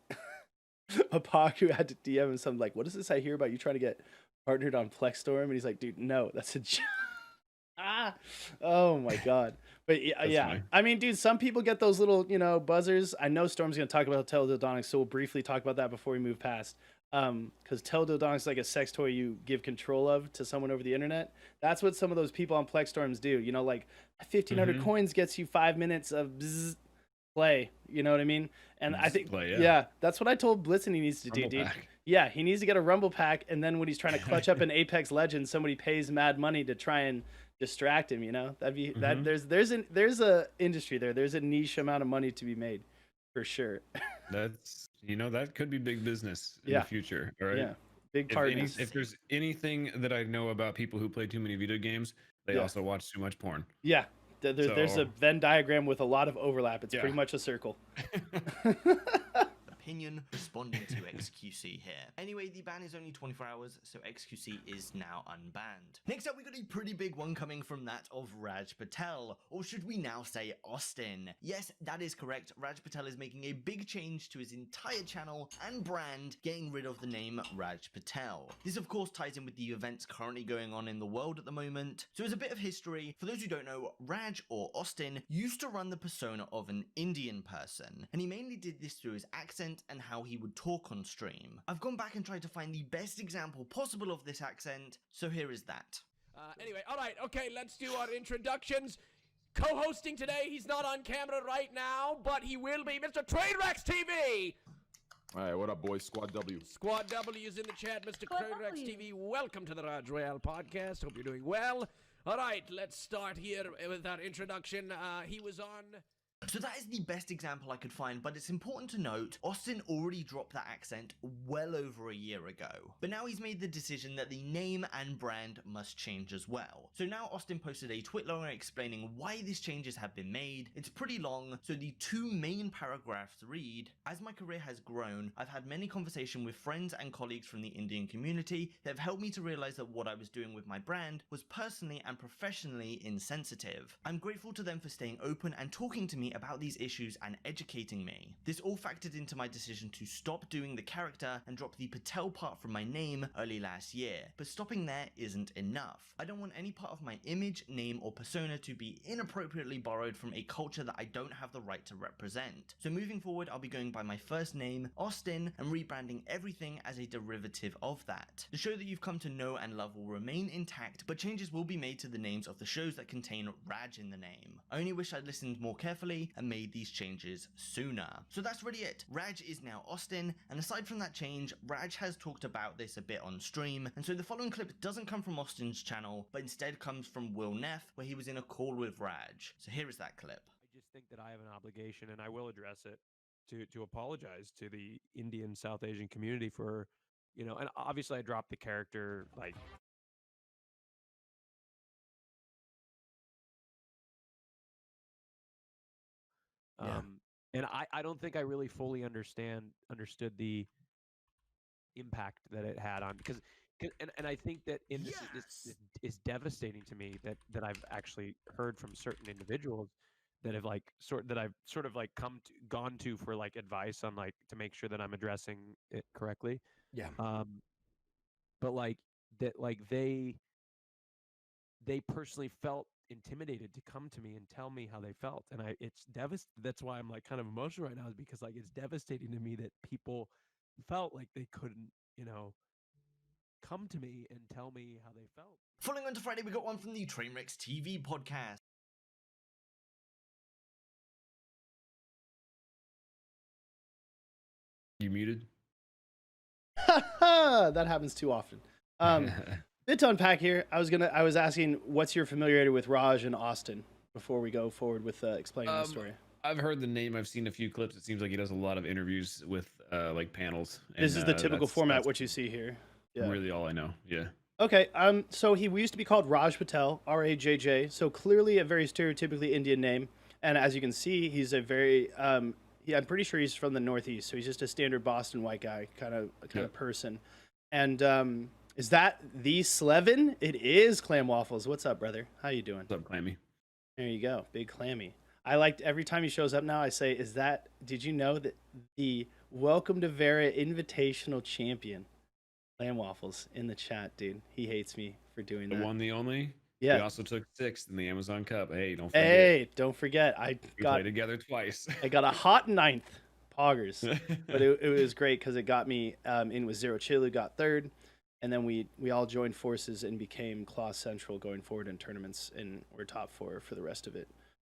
Apaku had to DM him something like, "What is this I hear about you trying to get partnered on Plex Storm?" And he's like, "Dude, no, that's a joke." Oh my god. But yeah, That's yeah. funny. I mean, dude, some people get those little, buzzers. I know Storm's gonna talk about teledildonics, so we'll briefly talk about that before we move past. Because teledildonics is like a sex toy you give control of to someone over the internet. That's what some of those people on Plex Storms do. Like 1,500 Mhm. coins gets you 5 minutes of play. You know what I mean? And I Bzz think, play, yeah. yeah. That's what I told Blitzen he needs to do, Rumble dude. pack. Yeah, he needs to get a Rumble pack, and then when he's trying to clutch up an Apex Legends, somebody pays mad money to try and distract him. That'd be that. Mhm. There's a industry there. There's a niche amount of money to be made, for sure. That's that could be big business in Yeah. the future. All right. Yeah, big If, any, partners. if there's anything that I know about people who play too many video games, they Yeah. also watch too much porn. Yeah, there's a So- Venn diagram with a lot of overlap. It's Yeah. pretty much a circle. Opinion responding to XQC here. Anyway, the ban is only 24 hours, so XQC is now unbanned. Next up, we got a pretty big one coming from that of Raj Patel, or should we now say Austin? Yes, that is correct. Raj Patel is making a big change to his entire channel and brand, getting rid of the name Raj Patel. This of course ties in with the events currently going on in the world at the moment. So as a bit of history, for those who don't know, Raj or Austin used to run the persona of an Indian person, and he mainly did this through his accent and how he would talk on stream. I've gone back and tried to find the best example possible of this accent, so here is that. Anyway, all right, okay, let's do our introductions. Co-hosting today, he's not on camera right now, but he will be Mr. Trainwrecks TV. All right, what up, boys? Squad W. Squad W's in the chat, Mr. Squad Trainwrecks W. TV. Welcome to the Raj Royale podcast. Hope you're doing well. All right, let's start here with our introduction. He was on... So that is the best example I could find, but it's important to note, Austin already dropped that accent well over a year ago. But now he's made the decision that the name and brand must change as well. So now Austin posted a tweet longer explaining why these changes have been made. It's pretty long, so the two main paragraphs read, "As my career has grown, I've had many conversations with friends and colleagues from the Indian community that have helped me to realize that what I was doing with my brand was personally and professionally insensitive. I'm grateful to them for staying open and talking to me about these issues and educating me. This all factored into my decision to stop doing the character and drop the Patel part from my name early last year. But stopping there isn't enough. I don't want any part of my image, name, or persona to be inappropriately borrowed from a culture that I don't have the right to represent. So moving forward, I'll be going by my first name, Austin, and rebranding everything as a derivative of that. The show that you've come to know and love will remain intact, but changes will be made to the names of the shows that contain Raj in the name. I only wish I'd listened more carefully and made these changes sooner." So that's really it. Raj is now Austin, and aside from that change, Raj has talked about this a bit on stream, and so the following clip doesn't come from Austin's channel, but instead comes from Will Neff, where he was in a call with Raj. So here is that clip. I just think that I have an obligation, and I will address it, to apologize to the Indian South Asian community for, and obviously I dropped the character, like, Yeah. and I don't think I really fully understood the impact that it had on, because and I think that this is devastating to me, that I've actually heard from certain individuals that have that I've sort of like gone to for like advice on like to make sure that I'm addressing it correctly. Yeah. But like that, like they personally felt intimidated to come to me and tell me how they felt, and it's that's why I'm like kind of emotional right now, is because like it's devastating to me that people felt like they couldn't come to me and tell me how they felt. Following on to Friday, we got one from the Trainwrecks TV podcast. You muted? That happens too often. Bit to unpack here. I was asking, what's your familiarity with Raj and Austin before we go forward with explaining the story. I've heard the name. I've seen a few clips. It seems like he does a lot of interviews with like panels. This is the typical format that's what you see here. Yeah. really all I know. Yeah. Okay. So he used to be called Raj Patel, R-A-J-J. So clearly a very stereotypically Indian name. And as you can see, he's a very I'm pretty sure he's from the Northeast. So he's just a standard Boston white guy kind of person. And is that the Slevin? It is Clam Waffles. What's up, brother? How you doing? What's up, Clammy? There you go, Big Clammy. I liked every time he shows up now. I say, did you know that the Welcome to Vera Invitational champion, Clam Waffles, in the chat, dude? He hates me for doing The that. one, the only. Yeah. We also took 6th in the Amazon Cup. Hey, don't forget. Hey, don't forget, I We got played together twice. I got a hot 9th, poggers. But it was great because it got me in with Zero Chill, who got 3rd, and then we all joined forces and became Claw Central going forward in tournaments, and we're top 4 for the rest of it.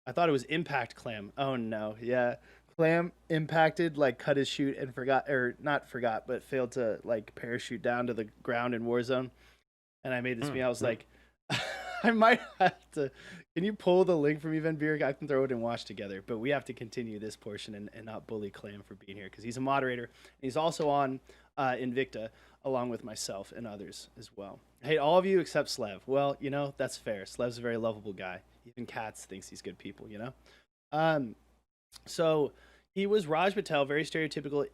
I thought it was Impact Clam. Oh no, yeah, Clam impacted, like cut his chute and forgot, or not forgot, but failed to like parachute down to the ground in Warzone. And I made this meme. I was like, I might have to. Can you pull the link from Even Beer? I can throw it and watch together. But we have to continue this portion and not bully Clam for being here because he's a moderator. And he's also on Invicta along with myself and others as well. I hate all of you except Slev. Well, you know, that's fair. Slev's a very lovable guy. Even Katz thinks he's good people, you know? So he was Raj Patel, very stereotypically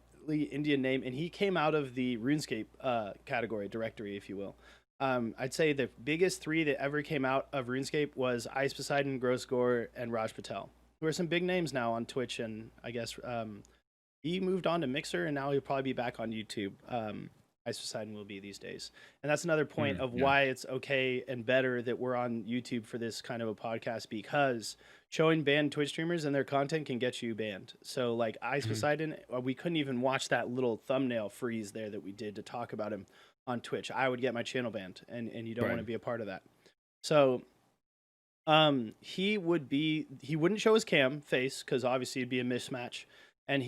Indian name, and he came out of the RuneScape category, directory, if you will. I'd say the biggest 3 that ever came out of RuneScape was Ice Poseidon, Gross Gore, and Raj Patel, who are some big names now on Twitch, and I guess he moved on to Mixer, and now he'll probably be back on YouTube. Ice Poseidon will be these days. And that's another point of why it's okay and better that we're on YouTube for this kind of a podcast, because showing banned Twitch streamers and their content can get you banned. So like Ice Poseidon, we couldn't even watch that little thumbnail freeze there that we did to talk about him on Twitch. I would get my channel banned, and you don't want to be a part of that. So he wouldn't show his cam face because obviously it'd be a mismatch. And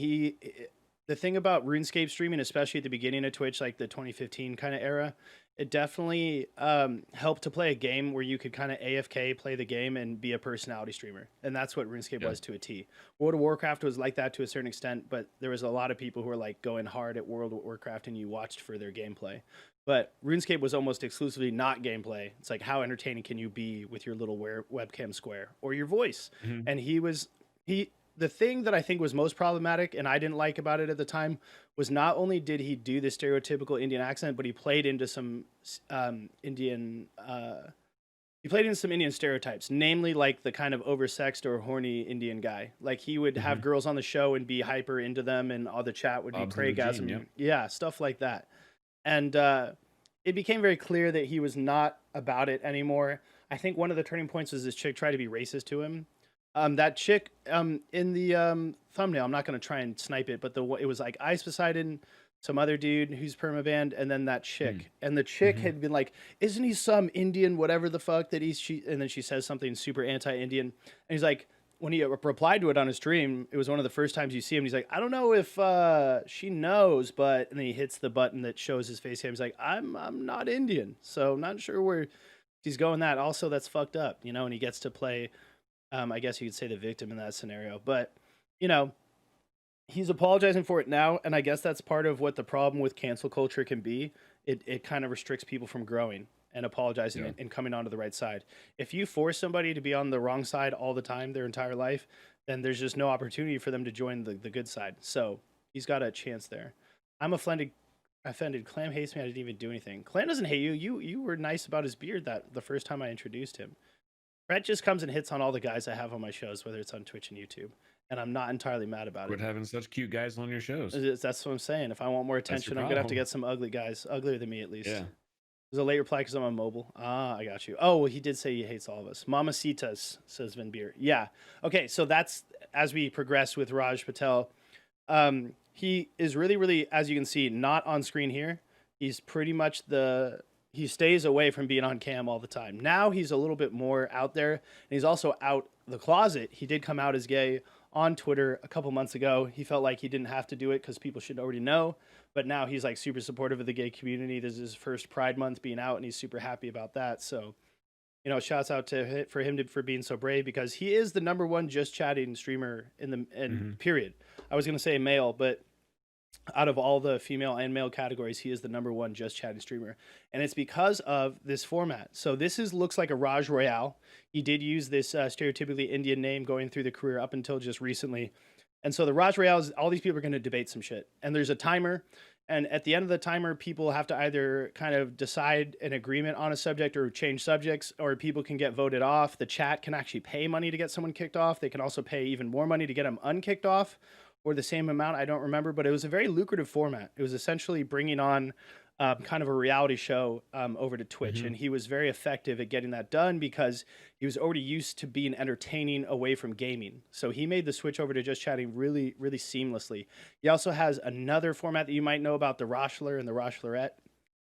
the thing about RuneScape streaming, especially at the beginning of Twitch, like the 2015 kind of era, it definitely helped to play a game where you could kind of AFK play the game and be a personality streamer. And that's what RuneScape was to a T. World of Warcraft was like that to a certain extent, but there was a lot of people who were like going hard at World of Warcraft and you watched for their gameplay. But RuneScape was almost exclusively not gameplay. It's like, how entertaining can you be with your little webcam square or your voice? And the thing that I think was most problematic, and I didn't like about it at the time, was not only did he do the stereotypical Indian accent, but he played into some Indian stereotypes, namely like the kind of oversexed or horny Indian guy. Like he would have girls on the show and be hyper into them, and all the chat would be Craigasm. Yeah, stuff like that. And it became very clear that he was not about it anymore. I think one of the turning points was this chick tried to be racist to him. That chick in the thumbnail, I'm not going to try and snipe it, but it was like Ice Poseidon, some other dude who's permabanned, and then that chick. And the chick had been like, isn't he some Indian, whatever the fuck that and then she says something super anti-Indian. And he's like, when he replied to it on his stream, it was one of the first times you see him. He's like, I don't know if she knows, but, and then he hits the button that shows his face cam. He's like, I'm not Indian, so I'm not sure where he's going that. Also, that's fucked up, you know, and he gets to play, I guess you could say the victim in that scenario, but you know, he's apologizing for it now. And I guess that's part of what the problem with cancel culture can be. It kind of restricts people from growing and apologizing and coming onto the right side. If you force somebody to be on the wrong side all the time, their entire life, then there's just no opportunity for them to join the good side. So he's got a chance there. I'm offended. Clam hates me. I didn't even do anything. Clam doesn't hate you. You were nice about his beard the first time I introduced him. Brett just comes and hits on all the guys I have on my shows, whether it's on Twitch and YouTube, and I'm not entirely mad about it. Quit having such cute guys on your shows. That's what I'm saying. If I want more attention, I'm gonna have to get some ugly guys, uglier than me at least. Yeah. There's a late reply because I'm on mobile. Ah, I got you. Oh, well, he did say he hates all of us. Mamacitas, says Vin Beer. Yeah. Okay, so that's as we progress with Raj Patel. He is really, really, as you can see, not on screen here. He's pretty much he stays away from being on cam all the time. Now he's a little bit more out there, and he's also out the closet. He did come out as gay on Twitter a couple months ago. He felt like he didn't have to do it because people should already know, but now he's like super supportive of the gay community. This is his first Pride Month being out, and he's super happy about that. So, you know, shouts out to for him for being so brave, because he is the #1 just chatting streamer in period. I was gonna say male, but out of all the female and male categories, he is the #1 just chatting streamer, and it's because of this format. So this looks like a Raj Royale. He did use this stereotypically Indian name going through the career up until just recently, and so the Raj Royale is all these people are going to debate some shit, and there's a timer, and at the end of the timer, people have to either kind of decide an agreement on a subject or change subjects, or people can get voted off. The chat can actually pay money to get someone kicked off. They can also pay even more money to get them unkicked off, or the same amount, I don't remember, but it was a very lucrative format. It was essentially bringing on kind of a reality show over to Twitch. Mhm. And he was very effective at getting that done because he was already used to being entertaining away from gaming. So he made the switch over to just chatting really, really seamlessly. He also has another format that you might know about, the Roshler and the Roshlorette.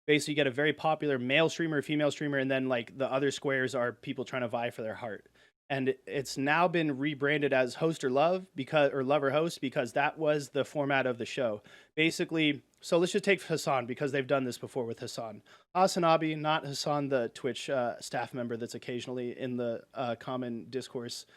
Basically, you get a very popular male streamer, female streamer, and then like the other squares are people trying to vie for their heart. And it's now been rebranded as Host or Love because, or Love or Host, because that was the format of the show. Basically, so let's just take Hassan because they've done this before with Hassan. Hasanabi, not Hassan, the Twitch staff member that's occasionally in the common discourse.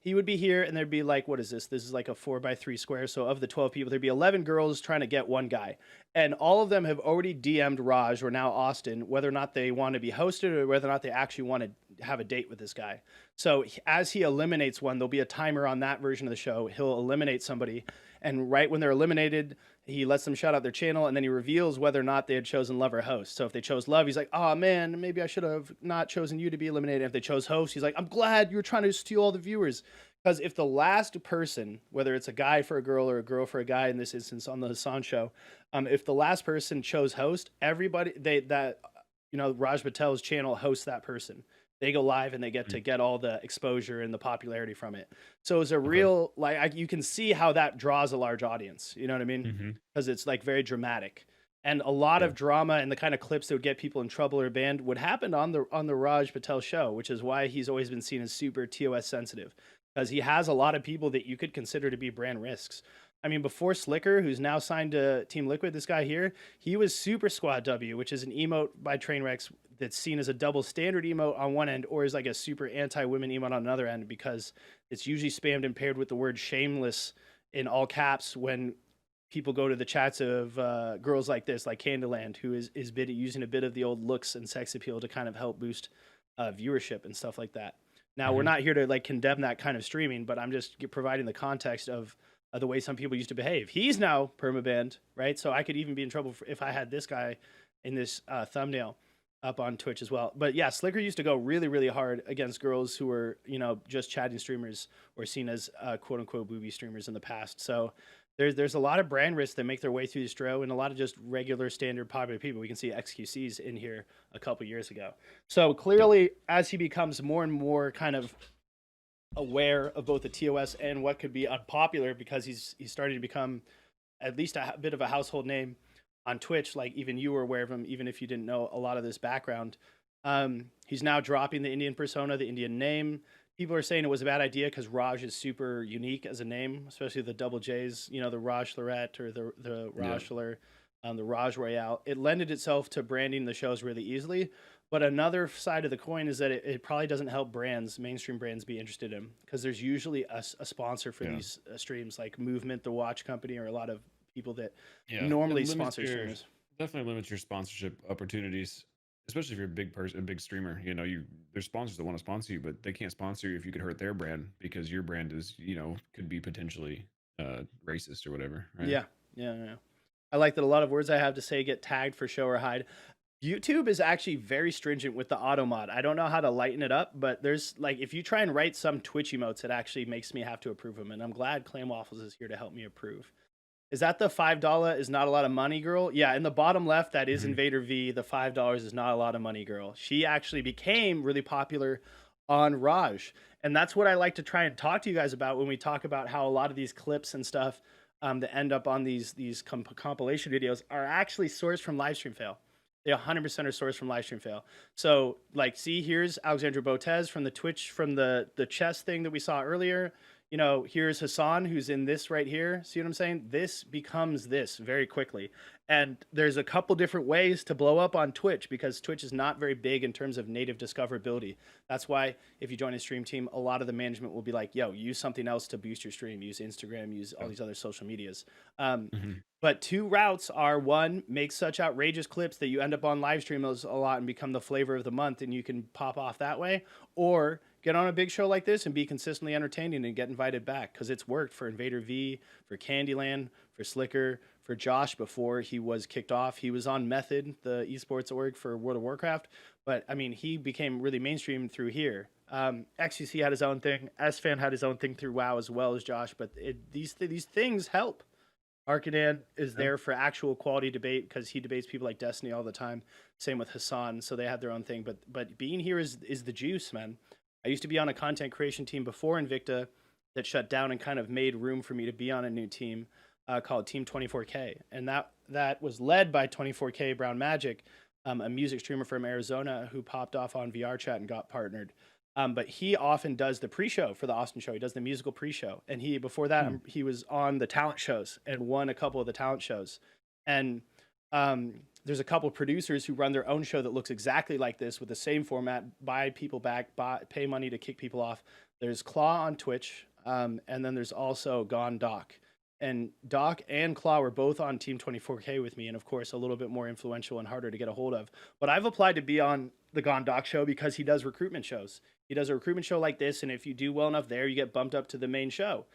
He would be here and there'd be like, what is this? This is like a 4x3 square. So of the 12 people, there'd be 11 girls trying to get one guy. And all of them have already DM'd Raj or now Austin, whether or not they want to be hosted or whether or not they actually want to have a date with this guy. So as he eliminates one, there'll be a timer on that version of the show. He'll eliminate somebody. And right when they're eliminated, he lets them shout out their channel, and then he reveals whether or not they had chosen Love or Host. So if they chose Love, he's like, oh man, maybe I should have not chosen you to be eliminated. If they chose Host, he's like, I'm glad you were trying to steal all the viewers. Because if the last person, whether it's a guy for a girl or a girl for a guy in this instance on the Hassan show, if the last person chose Host, everybody, Raj Patel's channel hosts that person. They go live and they get to get all the exposure and the popularity from it. So it's a real, you can see how that draws a large audience. You know what I mean? Because it's like very dramatic. And a lot of drama and the kind of clips that would get people in trouble or banned would happen on the Raj Patel show, which is why he's always been seen as super TOS sensitive, because he has a lot of people that you could consider to be brand risks. I mean, before Slicker, who's now signed to Team Liquid, this guy here, he was Super Squad W, which is an emote by Trainwrecks that's seen as a double standard emote on one end, or is like a super anti-women emote on another end, because it's usually spammed and paired with the word shameless in all caps when people go to the chats of girls like this, like Candyland, who is using a bit of the old looks and sex appeal to kind of help boost viewership and stuff like that. Now, we're not here to like condemn that kind of streaming, but I'm just providing the context of the way some people used to behave. He's now permabanned, right? So I could even be in trouble if I had this guy in this thumbnail up on Twitch as well. But yeah, Slicker used to go really, really hard against girls who were, just chatting streamers or seen as quote unquote booby streamers in the past. So there's a lot of brand risks that make their way through this draw, and a lot of just regular standard popular people. We can see XQC's in here a couple years ago. So clearly, as he becomes more and more kind of aware of both the TOS and what could be unpopular, because he's starting to become at least a bit of a household name on Twitch, like even you were aware of him, even if you didn't know a lot of this background. He's now dropping the Indian persona, the Indian name. People are saying it was a bad idea because Raj is super unique as a name, especially the double J's, the Raj Lorette or the Roshler, the Raj Royale. It lended itself to branding the shows really easily. But another side of the coin is that it probably doesn't help brands, mainstream brands, be interested in, because there's usually a sponsor for these streams, like Movement, the watch company, or a lot of people that normally sponsor streamers. Definitely limits your sponsorship opportunities, especially if you're a big person, a big streamer. There's sponsors that want to sponsor you, but they can't sponsor you if you could hurt their brand, because your brand is, could be potentially racist or whatever. Right? Yeah. I like that a lot of words I have to say get tagged for show or hide. YouTube is actually very stringent with the auto mod. I don't know how to lighten it up, but there's like, if you try and write some Twitch emotes, it actually makes me have to approve them. And I'm glad Clam Waffles is here to help me approve. Is that the $5 is not a lot of money girl? Yeah, in the bottom left, that is Invader V. The $5 is not a lot of money girl. She actually became really popular on Raj. And that's what I like to try and talk to you guys about when we talk about how a lot of these clips and stuff that end up on these compilation videos are actually sourced from Livestream Fail. They 100% are sourced from Livestream Fail. So, like, see, here's Alexandra Botez from the Twitch, from the chess thing that we saw earlier. Here's Hassan, who's in this right here. See what I'm saying? This becomes this very quickly. And there's a couple different ways to blow up on Twitch, because Twitch is not very big in terms of native discoverability. That's why if you join a stream team, a lot of the management will be like, yo, use something else to boost your stream. Use Instagram, use all these other social medias. But two routes are, one, make such outrageous clips that you end up on live streams a lot and become the flavor of the month, and you can pop off that way. Or get on a big show like this and be consistently entertaining and get invited back, because it's worked for Invader V, for Candyland, for Slicker, for Josh before he was kicked off. He was on Method, the esports org for World of Warcraft, but I mean, he became really mainstream through here. XUC had his own thing. SFan had his own thing through WoW as well as Josh, but these things help. Arkadan is there for actual quality debate because he debates people like Destiny all the time. Same with Hassan, so they have their own thing. But being here is the juice, man. I used to be on a content creation team before Invicta that shut down and kind of made room for me to be on a new team called Team 24K, and that was led by 24K Brown Magic, a music streamer from Arizona who popped off on VR Chat and got partnered. But he often does the pre-show for the Austin show. He does the musical pre-show, and before that he was on the talent shows and won a couple of the talent shows. And there's a couple of producers who run their own show that looks exactly like this with the same format, buy people back, pay money to kick people off. There's Claw on Twitch, and then there's also Gone Doc. And Doc and Claw were both on Team 24K with me, and of course a little bit more influential and harder to get a hold of. But I've applied to be on the Gone Doc show because he does recruitment shows. He does a recruitment show like this, and if you do well enough there, you get bumped up to the main show.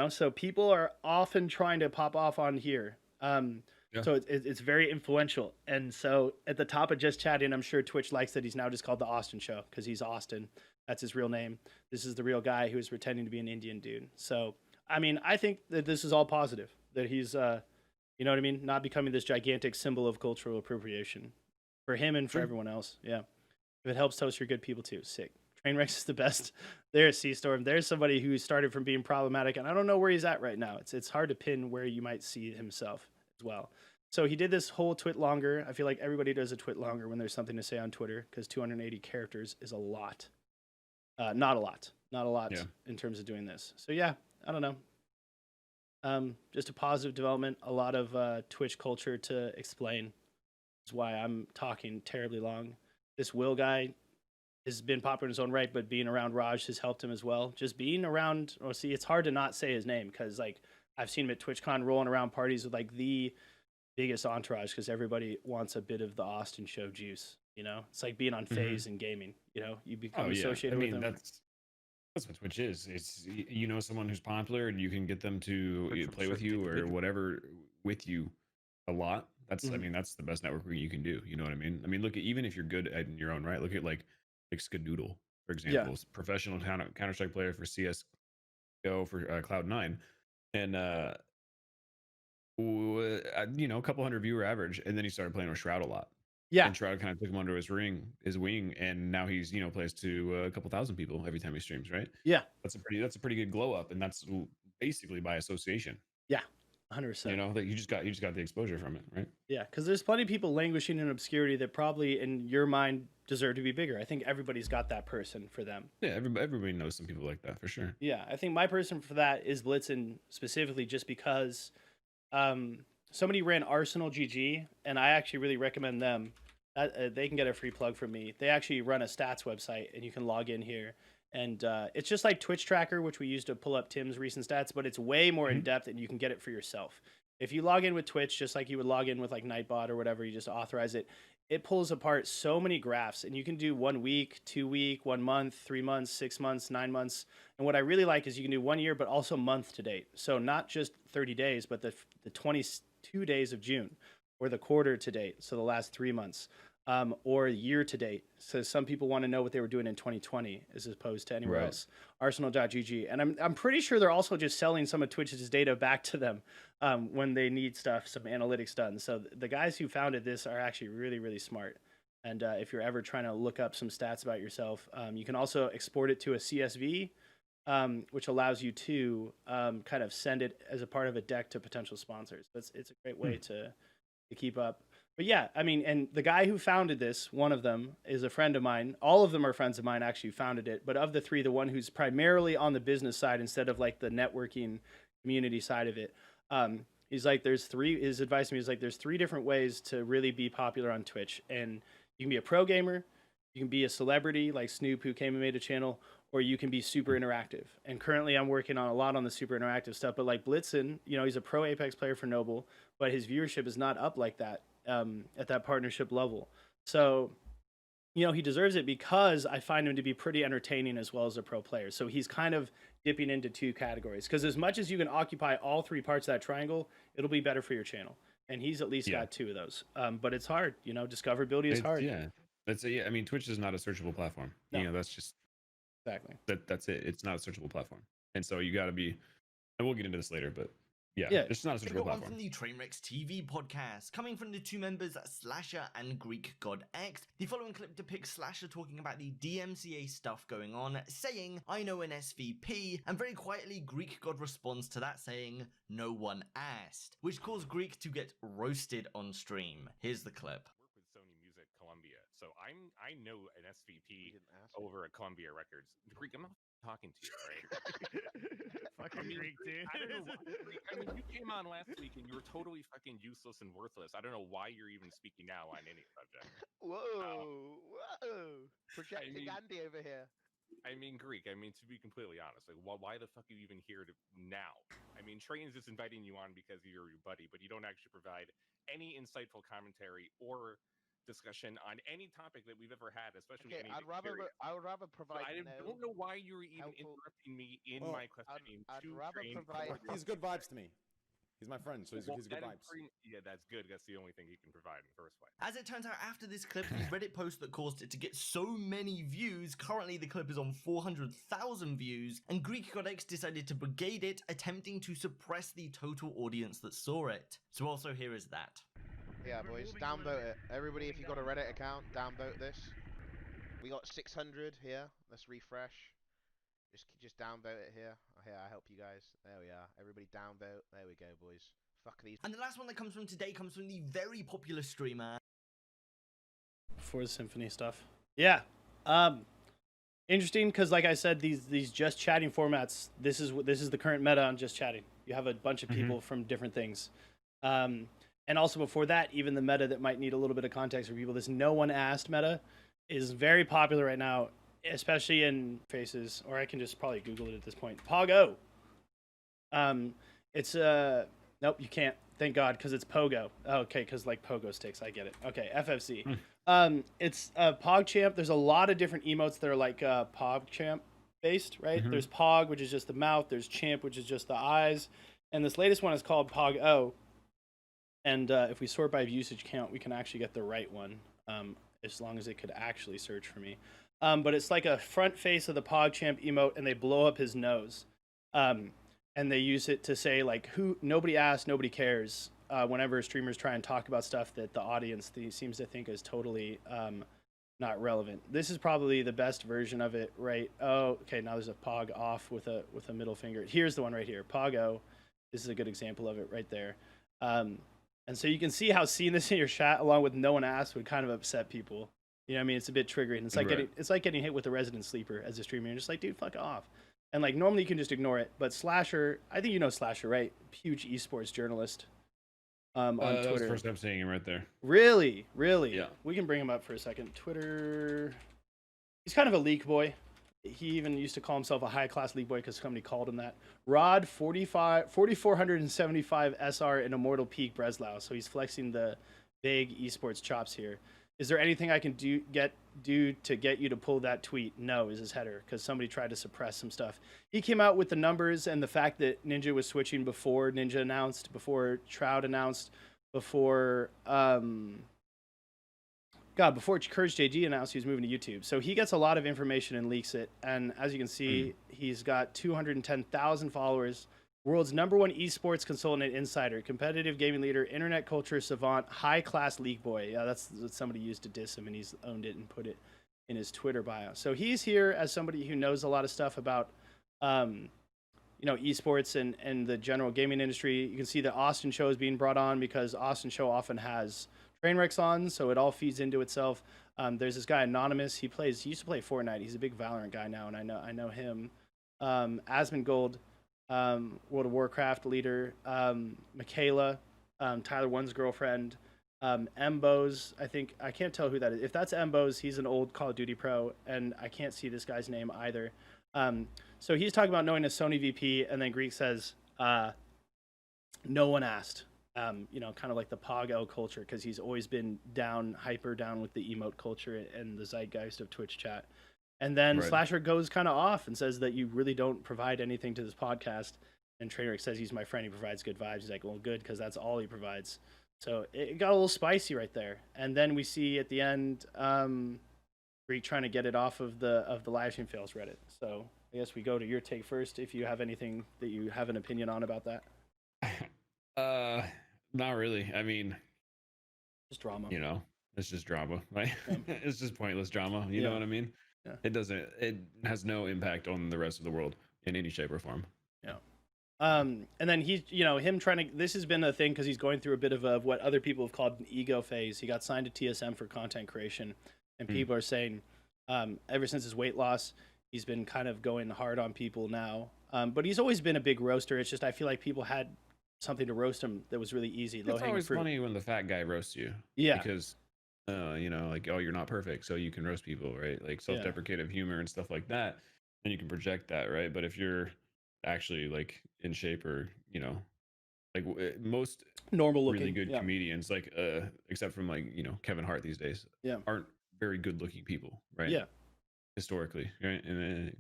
So people are often trying to pop off on here. So it's very influential. And so at the top of just chatting, I'm sure Twitch likes that he's now just called the Austin Show because he's Austin. That's his real name. This is the real guy who is pretending to be an Indian dude. So, I mean, I think that this is all positive, that he's, you know what I mean? Not becoming this gigantic symbol of cultural appropriation for him and for everyone else. Yeah. If it helps toast your good people too, sick. Trainwreck is the best. There's C-Storm. There's somebody who started from being problematic, and I don't know where he's at right now. It's hard to pin where you might see himself as well. So he did this whole twit longer. I feel like everybody does a twit longer when there's something to say on Twitter because 280 characters is a lot. Not a lot in terms of doing this. So yeah, I don't know. Just a positive development. A lot of Twitch culture to explain. That's why I'm talking terribly long. This Will guy has been popular in his own right, but being around Raj has helped him as well. Just being around, see, it's hard to not say his name because like I've seen him at TwitchCon rolling around parties with like the biggest entourage because everybody wants a bit of the Austin show juice. It's like being on FaZe and gaming. You become associated with them. That's what Twitch is. It's someone who's popular and you can get them to play with you or whatever with you a lot. That's I mean that's the best networking you can do. You know what I mean? I mean look at, even if you're good at in your own right, look at like Skadoodle, for example, professional Counter-Strike player for CS:GO for Cloud9, and a couple hundred viewer average, and then he started playing with Shroud a lot. Yeah, and Shroud kind of took him under his wing, and now he's plays to a couple thousand people every time he streams. Right? Yeah, that's a pretty good glow up, and that's basically by association. Yeah, 100%. That you just got the exposure from it, right? Yeah, because there's plenty of people languishing in obscurity that probably in your mind deserve to be bigger. I think everybody's got that person for them. Yeah, everybody knows some people like that for sure. Yeah, I think my person for that is Blitzen specifically, just because somebody ran Arsenal GG, and I actually really recommend them. They can get a free plug from me. They actually run a stats website, and you can log in here. And it's just like Twitch Tracker, which we use to pull up Tim's recent stats, but it's way more in depth, and you can get it for yourself. If you log in with Twitch, just like you would log in with like Nightbot or whatever, you just authorize it. It pulls apart so many graphs, and you can do 1 week, 2 week, 1 month, 3 months, 6 months, 9 months. And what I really like is you can do 1 year, but also month to date. So not just 30 days, but the 22 days of June, or the quarter to date, so the last 3 months. Or year to date. So some people want to know what they were doing in 2020 as opposed to anywhere else. Arsenal.gg. And I'm pretty sure they're also just selling some of Twitch's data back to them when they need stuff, some analytics done. So the guys who founded this are actually really, really smart. And if you're ever trying to look up some stats about yourself, you can also export it to a CSV, which allows you to kind of send it as a part of a deck to potential sponsors. It's a great way to keep up. But yeah, I mean, and the guy who founded this, one of them is a friend of mine. All of them are friends of mine, actually, who founded it. But of the three, the one who's primarily on the business side instead of like the networking community side of it, he's like, his advice to me is like, there's 3 different ways to really be popular on Twitch. And you can be a pro gamer, you can be a celebrity like Snoop, who came and made a channel, or you can be super interactive. And currently I'm working on a lot on the super interactive stuff. But like Blitzen, he's a pro Apex player for Noble, but his viewership is not up like that. At that partnership level. So, he deserves it because I find him to be pretty entertaining as well as a pro player. So he's kind of dipping into 2 categories, because as much as you can occupy all 3 parts of that triangle, it'll be better for your channel. And he's at least got 2 of those. But it's hard, discoverability is hard. Yeah. I mean, Twitch is not a searchable platform. No. That's just exactly that's it. It's not a searchable platform. And so you got to be, and we'll get into this later, but Yeah. it's not a Then searchable got one platform. from the Trainwrecks TV podcast, coming from the two members Slasher and Greek God X. The following clip depicts Slasher talking about the DMCA stuff going on, saying, "I know an SVP," and very quietly Greek God responds to that saying, "No one asked," which caused Greek to get roasted on stream. Here's the clip. Work with Sony Music Columbia, so I know an SVP over at Columbia Records. Greek, I'm not talking to you, right? Fucking Greek, dude. I don't know why. I mean, you came on last week and you were totally fucking useless and worthless. I don't know why you're even speaking now on any subject. Whoa, whoa. Projecting mean- Andy over here. I mean, Greek. I mean, to be completely honest, like, why the fuck are you even here now? I mean, Train's just inviting you on because you're your buddy, but you don't actually provide any insightful commentary or discussion on any topic that we've ever had, especially Okay, any. I would rather provide. I don't know why you're even helpful- interrupting me in Well, my questioning. I'd to rather Train provide- before- He's good vibes to me. He's my friend, so he's Well, good that is vibes. yeah, that's good. That's the only thing he can provide in the first place. As it turns out, after this clip, the Reddit post that caused it to get so many views, currently the clip is on 400,000 views, and Greek God X decided to brigade it, attempting to suppress the total audience that saw it. So also here is that. Yeah, boys, downvote it. Everybody, if you got a Reddit account, downvote this. We got 600 here. Let's refresh. Just downvote it here. Oh, here, I help you guys. There we are. Everybody downvote. There we go, boys. Fuck these. And the last one that comes from today comes from the very popular streamer. Before the symphony stuff. Yeah. Interesting because, like I said, these just chatting formats. This is the current meta on just chatting. You have a bunch of people from different things. And also before that, even the meta that might need a little bit of context for people, this no one asked meta is very popular right now, especially in Faces, or I can just probably Google it at this point. Pogo. It's nope, you can't. Thank God, because it's Pogo. Oh, okay, because like Pogo sticks, I get it. Okay, FFC. It's PogChamp. There's a lot of different emotes that are like PogChamp based, right? There's Pog, which is just the mouth. There's Champ, which is just the eyes. And this latest one is called Pog-O. And if we sort by usage count, we can actually get the right one, as long as it could actually search for me. But it's like a front face of the PogChamp emote, and they blow up his nose. And they use it to say, like, nobody asked, nobody cares, whenever streamers try and talk about stuff that the audience seems to think is totally not relevant. This is probably the best version of it, right? Oh, okay, now there's a Pog off with a middle finger. Here's the one right here, Pogo. This is a good example of it right there. And so you can see how seeing this in your chat along with no one asked would kind of upset people. You know what I mean? It's a bit triggering. It's like getting hit with a resident sleeper as a streamer. You're just like, dude, fuck off. And like normally you can just ignore it, but Slasher, I think you know Slasher, right? Huge esports journalist on That was Twitter. the first time seeing him right there. Really? Yeah. We can bring him up for a second. Twitter. He's kind of a leak boy. He even used to call himself a high-class league boy because somebody called him that. Rod 4475 SR in Immortal Peak Breslau. So he's flexing the big esports chops here. Is there anything I can do to get you to pull that tweet? No, is his header, because somebody tried to suppress some stuff. He came out with the numbers and the fact that Ninja was switching before Ninja announced, before Trout announced, before before Courage JG announced he was moving to YouTube. So he gets a lot of information and leaks it. And as you can see, he's got 210,000 followers, world's #1 esports consultant and insider, competitive gaming leader, internet culture savant, high-class league boy. Yeah, that's what somebody used to diss him, and he's owned it and put it in his Twitter bio. So he's here as somebody who knows a lot of stuff about, esports and the general gaming industry. You can see the Austin show is being brought on because Austin show often has Trainwrecks on, so it all feeds into itself. There's this guy Anonymous. He used to play Fortnite. He's a big Valorant guy now, and I know him. Asmongold, World of Warcraft leader. Michaela, Tyler One's girlfriend. Mbos, I can't tell who that is. If that's Mbos, he's an old Call of Duty pro, and I can't see this guy's name either. So he's talking about knowing a Sony VP, and then Greek says, no one asked. Kind of like the Pogo culture, because he's always been hyper down with the emote culture and the zeitgeist of Twitch chat. And then Slasher goes kind of off and says that you really don't provide anything to this podcast. And Trainwreck says he's my friend, he provides good vibes. He's like, well, good, because that's all he provides. So it got a little spicy right there. And then we see at the end, Greek trying to get it off of the live stream fails Reddit. So I guess we go to your take first, if you have anything that you have an opinion on about that. Not really. I mean, Just drama. you know, it's just drama. Right? Yeah. It's just pointless drama. You know Yeah. what I mean? Yeah. It has no impact on the rest of the world in any shape or form. Yeah. And then he's, him trying to. This has been a thing because he's going through a bit of what other people have called an ego phase. He got signed to TSM for content creation, and people are saying, ever since his weight loss, he's been kind of going hard on people now. But he's always been a big roaster. It's just I feel like people had something to roast him that was really easy. It's always funny when the fat guy roasts you. Yeah. Because, like, oh, you're not perfect, so you can roast people, right? Like self-deprecative humor and stuff like that, and you can project that, right? But if you're actually like in shape or like most normal looking, really good comedians, like except from like Kevin Hart these days, aren't very good looking people, right? Yeah. Historically, right? And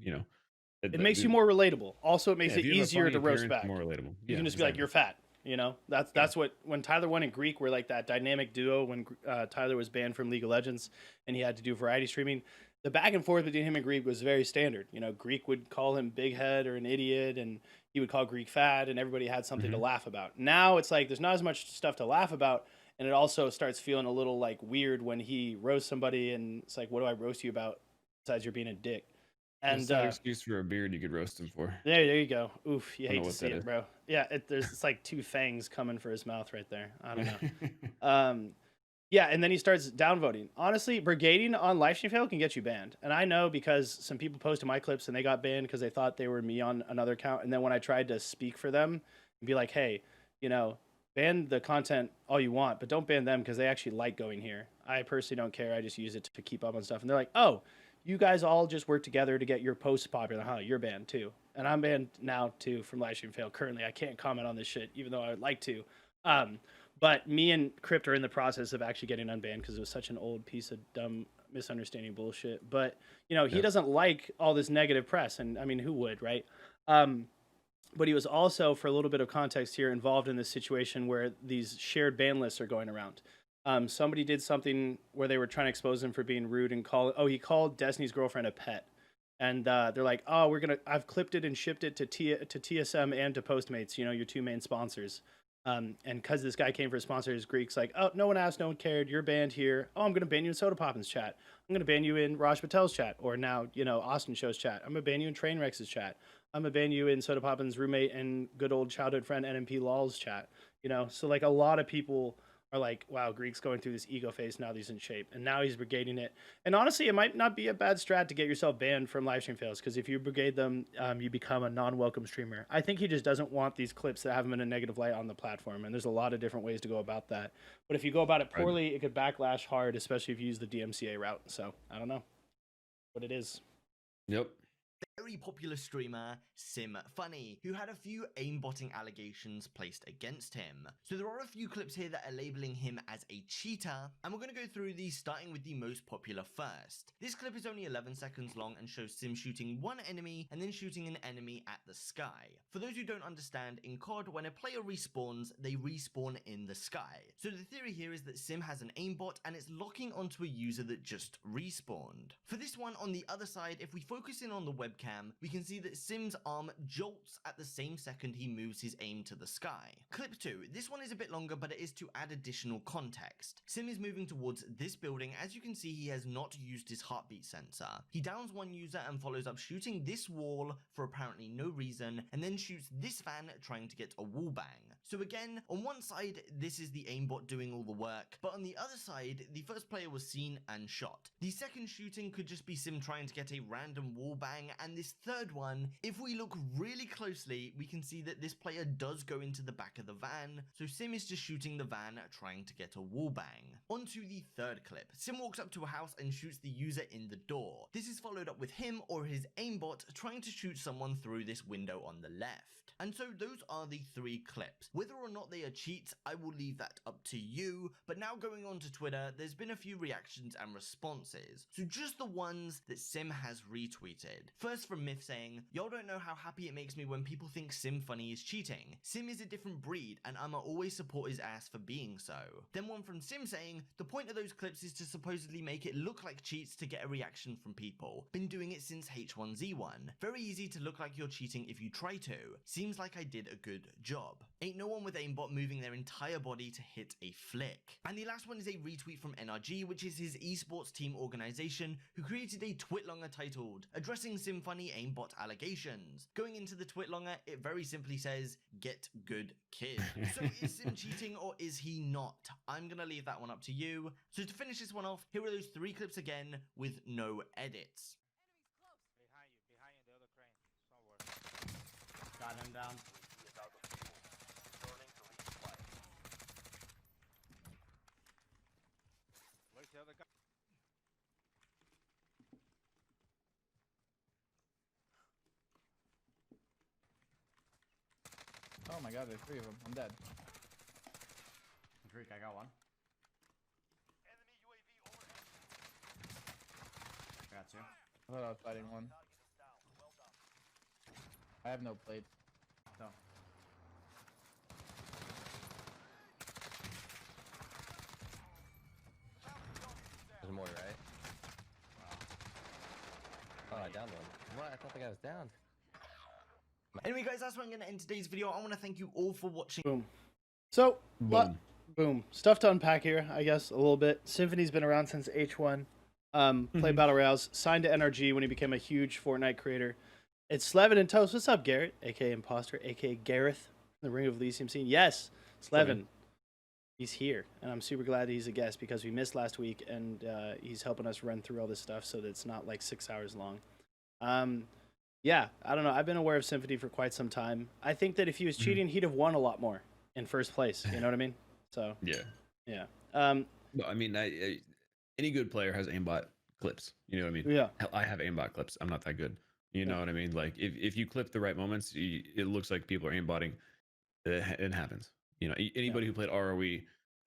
it makes you more relatable. Also, it makes it easier to roast back. More relatable. You can just be like, "You're fat." That's what when Tyler 1 and Greek were like that dynamic duo when Tyler was banned from League of Legends and he had to do variety streaming. The back and forth between him and Greek was very standard. Greek would call him big head or an idiot, and he would call Greek fat, and everybody had something to laugh about. Now it's like there's not as much stuff to laugh about, and it also starts feeling a little like weird when he roasts somebody, and it's like, what do I roast you about besides you're being a dick? And that excuse for a beard you could roast him for. There you go. Oof, you hate to see it, bro. Yeah, it's like two fangs coming for his mouth right there. I don't know. Yeah, and then he starts downvoting. Honestly, brigading on livestream fail can get you banned. And I know because some people posted my clips and they got banned because they thought they were me on another account. And then when I tried to speak for them and be like, hey, ban the content all you want, but don't ban them because they actually like going here. I personally don't care. I just use it to keep up on stuff. And they're like, oh, you guys all just work together to get your posts popular. Huh, you're banned too. And I'm banned now too from livestream fail. Currently, I can't comment on this shit, even though I would like to. But me and Crypt are in the process of actually getting unbanned because it was such an old piece of dumb misunderstanding bullshit. But, he doesn't like all this negative press. And I mean, who would, right? But he was also, for a little bit of context here, involved in this situation where these shared ban lists are going around. Somebody did something where they were trying to expose him for being rude and he called Destiny's girlfriend a pet. And they're like, oh, I've clipped it and shipped it to TSM and to Postmates, your two main sponsors. And because this guy came for a sponsor, his Greek's like, oh, no one asked, no one cared, you're banned here. Oh, I'm going to ban you in Soda Poppin's chat. I'm going to ban you in Raj Patel's chat. Or now, Austin Show's chat. I'm going to ban you in Trainwreck's chat. I'm going to ban you in Soda Poppin's roommate and good old childhood friend NMP Law's chat. So like a lot of people are like, wow, Greek's going through this ego phase now that he's in shape. And now he's brigading it. And honestly, it might not be a bad strat to get yourself banned from livestream fails, because if you brigade them, you become a non-welcome streamer. I think he just doesn't want these clips that have him in a negative light on the platform. And there's a lot of different ways to go about that. But if you go about it poorly, it could backlash hard, especially if you use the DMCA route. So I don't know what it is. Yep. Very popular streamer Sim Funny, who had a few aimbotting allegations placed against him. So there are a few clips here that are labeling him as a cheater, and we're going to go through these starting with the most popular first. This clip is only 11 seconds long and shows Sim shooting one enemy and then shooting an enemy at the sky. For those who don't understand, in COD, when a player respawns, they respawn in the sky. So the theory here is that Sim has an aimbot and it's locking onto a user that just respawned. For this one, on the other side, if we focus in on the webcam, we can see that Sim's arm jolts at the same second he moves his aim to the sky. Clip 2. This one is a bit longer, but it is to add additional context. Sim is moving towards this building. As you can see, he has not used his heartbeat sensor. He downs one user and follows up shooting this wall for apparently no reason, and then shoots this van trying to get a wall bang. So again, on one side, this is the aimbot doing all the work, but on the other side, the first player was seen and shot. The second shooting could just be Sim trying to get a random wall bang, and this third one, if we look really closely, we can see that this player does go into the back of the van, so Sim is just shooting the van trying to get a wall bang. On to the third clip. Sim walks up to a house and shoots the user in the door. This is followed up with him or his aimbot trying to shoot someone through this window on the left. And so those are the three clips. Whether or not they are cheats, I will leave that up to you, but now going on to Twitter, there's been a few reactions and responses. So just the ones that Sim has retweeted. First from Myth saying, "Y'all don't know how happy it makes me when people think Sim Funny is cheating. Sim is a different breed, and I'ma always support his ass for being so." Then one from Sim saying, "The point of those clips is to supposedly make it look like cheats to get a reaction from people. Been doing it since H1Z1. Very easy to look like you're cheating if you try to. Seems like I did a good job. Ain't no one with aimbot moving their entire body to hit a flick." And the last one is a retweet from NRG, which is his esports team organization, who created a twitlonger titled "Addressing Sim Funny aimbot allegations." Going into the twitlonger, it very simply says, "Get good kid." So is Sim cheating or is he not? I'm gonna leave that one up to you. So to finish this one off, here are those 3 clips again with no edits. Behind you, the other crane. Somewhere. Got him down. Where's the other guy? Oh my god, there's 3 of them. I'm dead. Freak, I got one. I got 2. I thought I was fighting one. I have no plates. So. There's more, right? Oh, I downed one. What? I thought the guy was down. Anyway guys, that's where I'm going to end today's video. I want to thank you all for watching. Boom. So, Boom. boom. Stuff to unpack here, I guess, a little bit. Symphony's been around since H1. Played Battle Royales. Signed to NRG when he became a huge Fortnite creator. It's Slevin and Toast. What's up, Garrett? A.K.A. Imposter. A.K.A. Gareth. The Ring of Elysium scene. Yes, Slevin. He's here. And I'm super glad that he's a guest because we missed last week. And he's helping us run through all this stuff so that it's not like 6 hours long. Yeah, I don't know. I've been aware of Symphony for quite some time. I think that if he was cheating, he'd have won a lot more in first place. You know what I mean? So yeah. Well, I mean, any good player has aimbot clips. You know what I mean? Yeah. Hell, I have aimbot clips. I'm not that good. You know what I mean? Like if you clip the right moments, it looks like people are aimbotting. It happens. You know, anybody who played ROE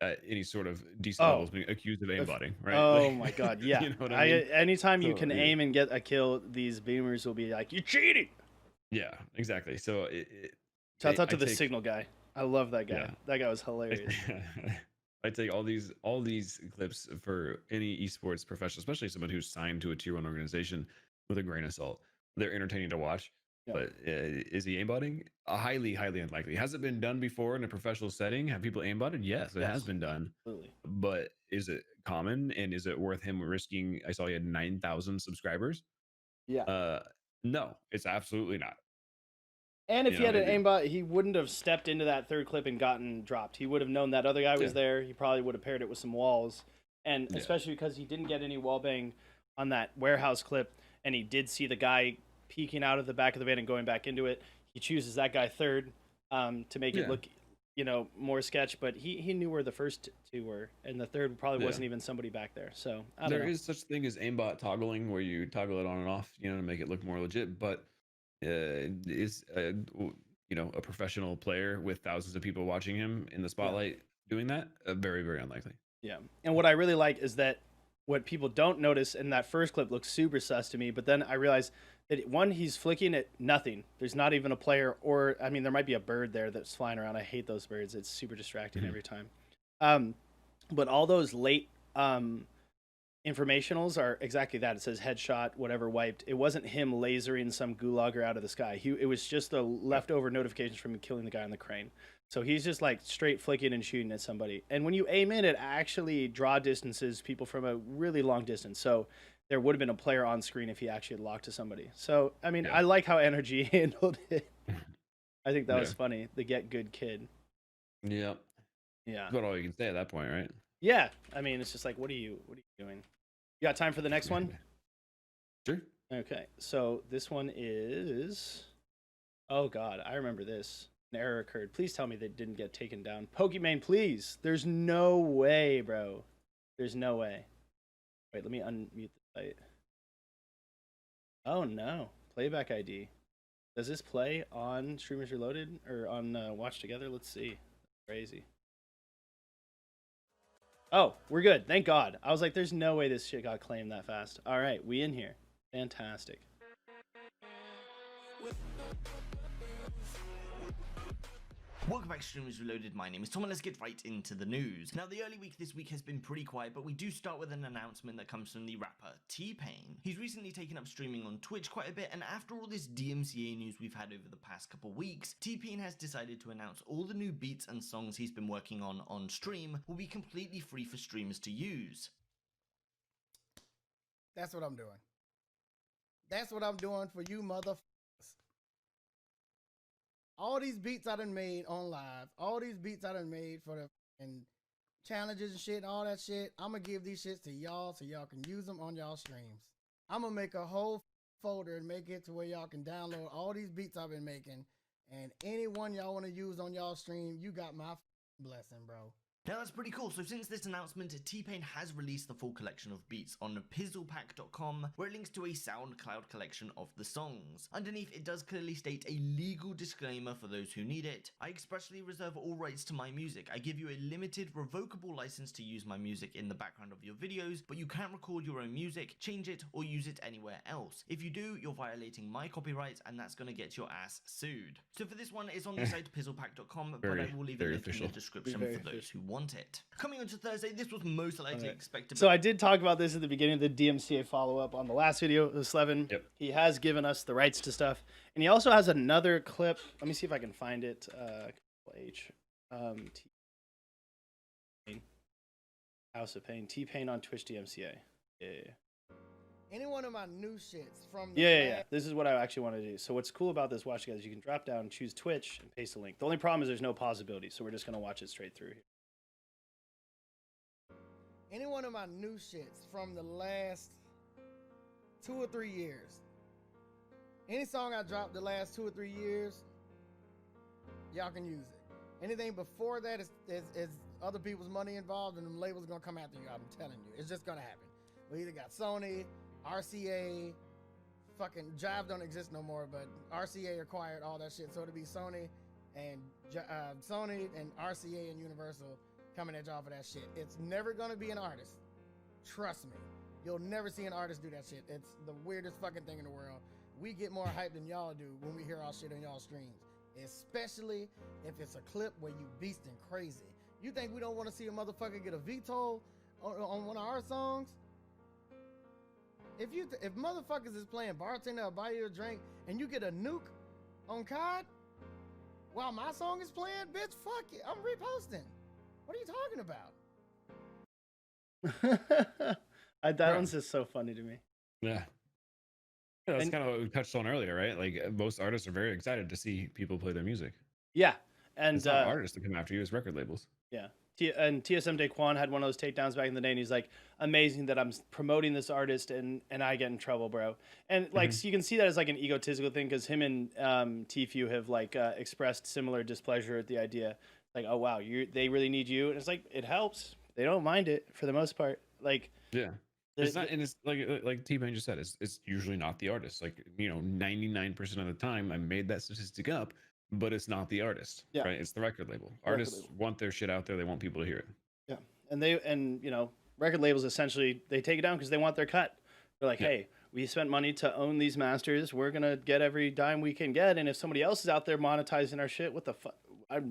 at any sort of decent level is being accused of aimbotting, right? Oh Like, my god, yeah. You know what I mean? Anytime you So, can yeah. aim and get a kill, these boomers will be like, "You're cheating." Yeah, exactly. So Shouts out to I the take- Signal guy. I love that guy. Yeah. That guy was hilarious. I take all these clips for any esports professional, especially someone who's signed to a tier 1 organization, with a grain of salt. They're entertaining to watch, but is he aimbotting? Highly, highly unlikely. Has it been done before in a professional setting? Have people aimbotted? Yes, it has been done. Absolutely. But is it common, and is it worth him risking? I saw he had 9,000 subscribers. Yeah. No, it's absolutely not. And if You he know, had an it- aimbot, he wouldn't have stepped into that third clip and gotten dropped. He would have known that other guy was Yeah. there. He probably would have paired it with some walls. And Yeah. especially because he didn't get any wall bang on that warehouse clip, and he did see the guy peeking out of the back of the van and going back into it. He chooses that guy third to make it Yeah. look, more sketch. But he knew where the first 2 were, and the third probably Yeah. wasn't even somebody back there. So I don't There know. is such thing as aimbot toggling, where you toggle it on and off, to make it look more legit. But is a professional player with thousands of people watching him in the spotlight doing that? Very, very unlikely. Yeah. And what I really like is that what people don't notice in that first clip looks super sus to me, but then I realize that one, he's flicking at nothing. There's not even a player, or I mean, there might be a bird there that's flying around. I hate those birds. It's super distracting every time. But all those late informationals are exactly that. It says headshot, whatever, wiped. It wasn't him lasering some gulager out of the sky. It was just the leftover notifications from killing the guy on the crane. So he's just like straight flicking and shooting at somebody. And when you aim in, it actually draw distances people from a really long distance. So there would have been a player on screen if he actually had locked to somebody. So, I mean, I like how NRG handled it. I think that was funny. The get good kid. Yep. Yeah. That's about all you can say at that point, right? Yeah. I mean, it's just like, what are you doing? You got time for the next one? Sure. Okay. So this one is, oh God, I remember this. An error occurred. Please tell me they didn't get taken down. Pokimane, please. There's no way, bro. There's no way. Wait, let me unmute the site. Oh no. Playback ID. Does this play on Streamers Reloaded or on Watch Together? Let's see. Crazy. Oh, we're good. Thank God. I was like, there's no way this shit got claimed that fast. All right, we in here. Fantastic. Welcome back, Streamers Reloaded. My name is Tom, and let's get right into the news. Now, the early week this week has been pretty quiet, but we do start with an announcement that comes from the rapper T-Pain. He's recently taken up streaming on Twitch quite a bit, and after all this DMCA news we've had over the past couple weeks, T-Pain has decided to announce all the new beats and songs he's been working on stream will be completely free for streamers to use. That's what I'm doing. That's what I'm doing for you motherfuckers. All these beats I done made on live, all these beats I done made for the and challenges and shit, all that shit, I'm gonna give these shits to y'all so y'all can use them on y'all streams. I'm gonna make a whole folder and make it to where y'all can download all these beats I've been making, and any one y'all want to use on y'all stream, you got my blessing, bro. Now that's pretty cool. So since this announcement, T-Pain has released the full collection of beats on pizzlepack.com, where it links to a SoundCloud collection of the songs. Underneath, it does clearly state a legal disclaimer for those who need it. I expressly reserve all rights to my music. I give you a limited, revocable license to use my music in the background of your videos, but you can't record your own music, change it, or use it anywhere else. If you do, you're violating my copyrights, and that's gonna get your ass sued. So for this one, it's on the site pizzlepack.com, but I will leave a link in the description for those who want it. Coming on to Thursday, this was most likely expected. So I did talk about this at the beginning of the DMCA follow-up on the last video, the Slevin. Yep. He He has given us the rights to stuff, and he also has another clip. Let me see if I can find it. T-Pain. House of Pain. T-Pain on Twitch DMCA. Yeah. Any one of my new shits from the Yeah. This is what I actually want to do. So what's cool about this, watch guys, you can drop down, choose Twitch, and paste a link. The only problem is there's no pausability, so we're just gonna watch it straight through here. Any one of my new shits from the last 2 or 3 years. Any song I dropped the last 2 or 3 years, y'all can use it. Anything before that is other people's money involved, and them labels are gonna come after you. I'm telling you, it's just gonna happen. We either got Sony, RCA, fucking Jive don't exist no more, but RCA acquired all that shit, so it'll be Sony and RCA and Universal coming at y'all for that shit. It's never gonna be an artist. Trust me. You'll never see an artist do that shit. It's the weirdest fucking thing in the world. We get more hype than y'all do when we hear our shit on y'all streams. Especially if it's a clip where you beasting crazy. You think we don't want to see a motherfucker get a VTOL on one of our songs? If motherfuckers is playing Bartender or Buy You a Drink and you get a nuke on COD while my song is playing, bitch, fuck it. I'm reposting. What are you talking about? That one's just so funny to me. Yeah. That's kind of what we touched on earlier, right? Like most artists are very excited to see people play their music. Yeah, and it's not artists that come after you, it's record labels. Yeah. And TSM Daquan had one of those takedowns back in the day, and he's like, amazing that I'm promoting this artist and I get in trouble, bro. And like, so you can see that as like an egotistical thing, because him and Tfue have like expressed similar displeasure at the idea. Like, oh wow, they really need you, and it's like it helps. They don't mind it for the most part. Like, yeah, it's not, and it's like T-Pain just said, it's usually not the artist. Like 99% of the time, I made that statistic up, but it's not the artist. Yeah. Right? It's the record label. Artists want their shit out there. They want people to hear it. Yeah, and record labels essentially they take it down because they want their cut. They're like, hey, we spent money to own these masters. We're gonna get every dime we can get, and if somebody else is out there monetizing our shit, what the fuck?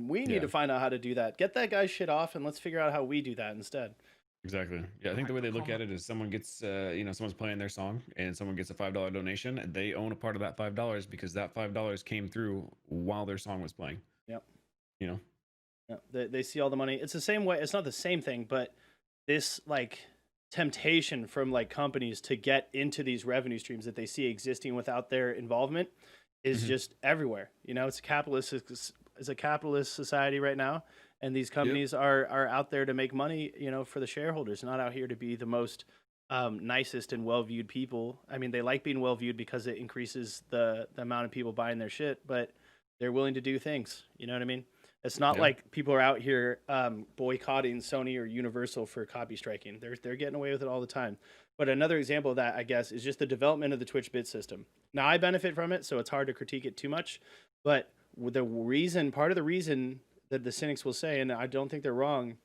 We need to find out how to do that. Get that guy's shit off, and let's figure out how we do that instead. Exactly. Yeah, I think the way they look at it is someone gets, someone's playing their song, and someone gets a $5 donation, and they own a part of that $5 because that $5 came through while their song was playing. Yep. Yeah, they see all the money. It's the same way. It's not the same thing, but this like temptation from like companies to get into these revenue streams that they see existing without their involvement is just everywhere. It's a capitalist society right now, and these companies are out there to make money, for the shareholders, not out here to be the most nicest and well-viewed people. I mean, they like being well-viewed because it increases the amount of people buying their shit, but they're willing to do things. You know what I mean? It's not like people are out here boycotting Sony or Universal for copy striking. They're getting away with it all the time. But another example of that, I guess, is just the development of the Twitch bit system. Now, I benefit from it, so it's hard to critique it too much. But part of the reason that the cynics will say, and I don't think they're wrong,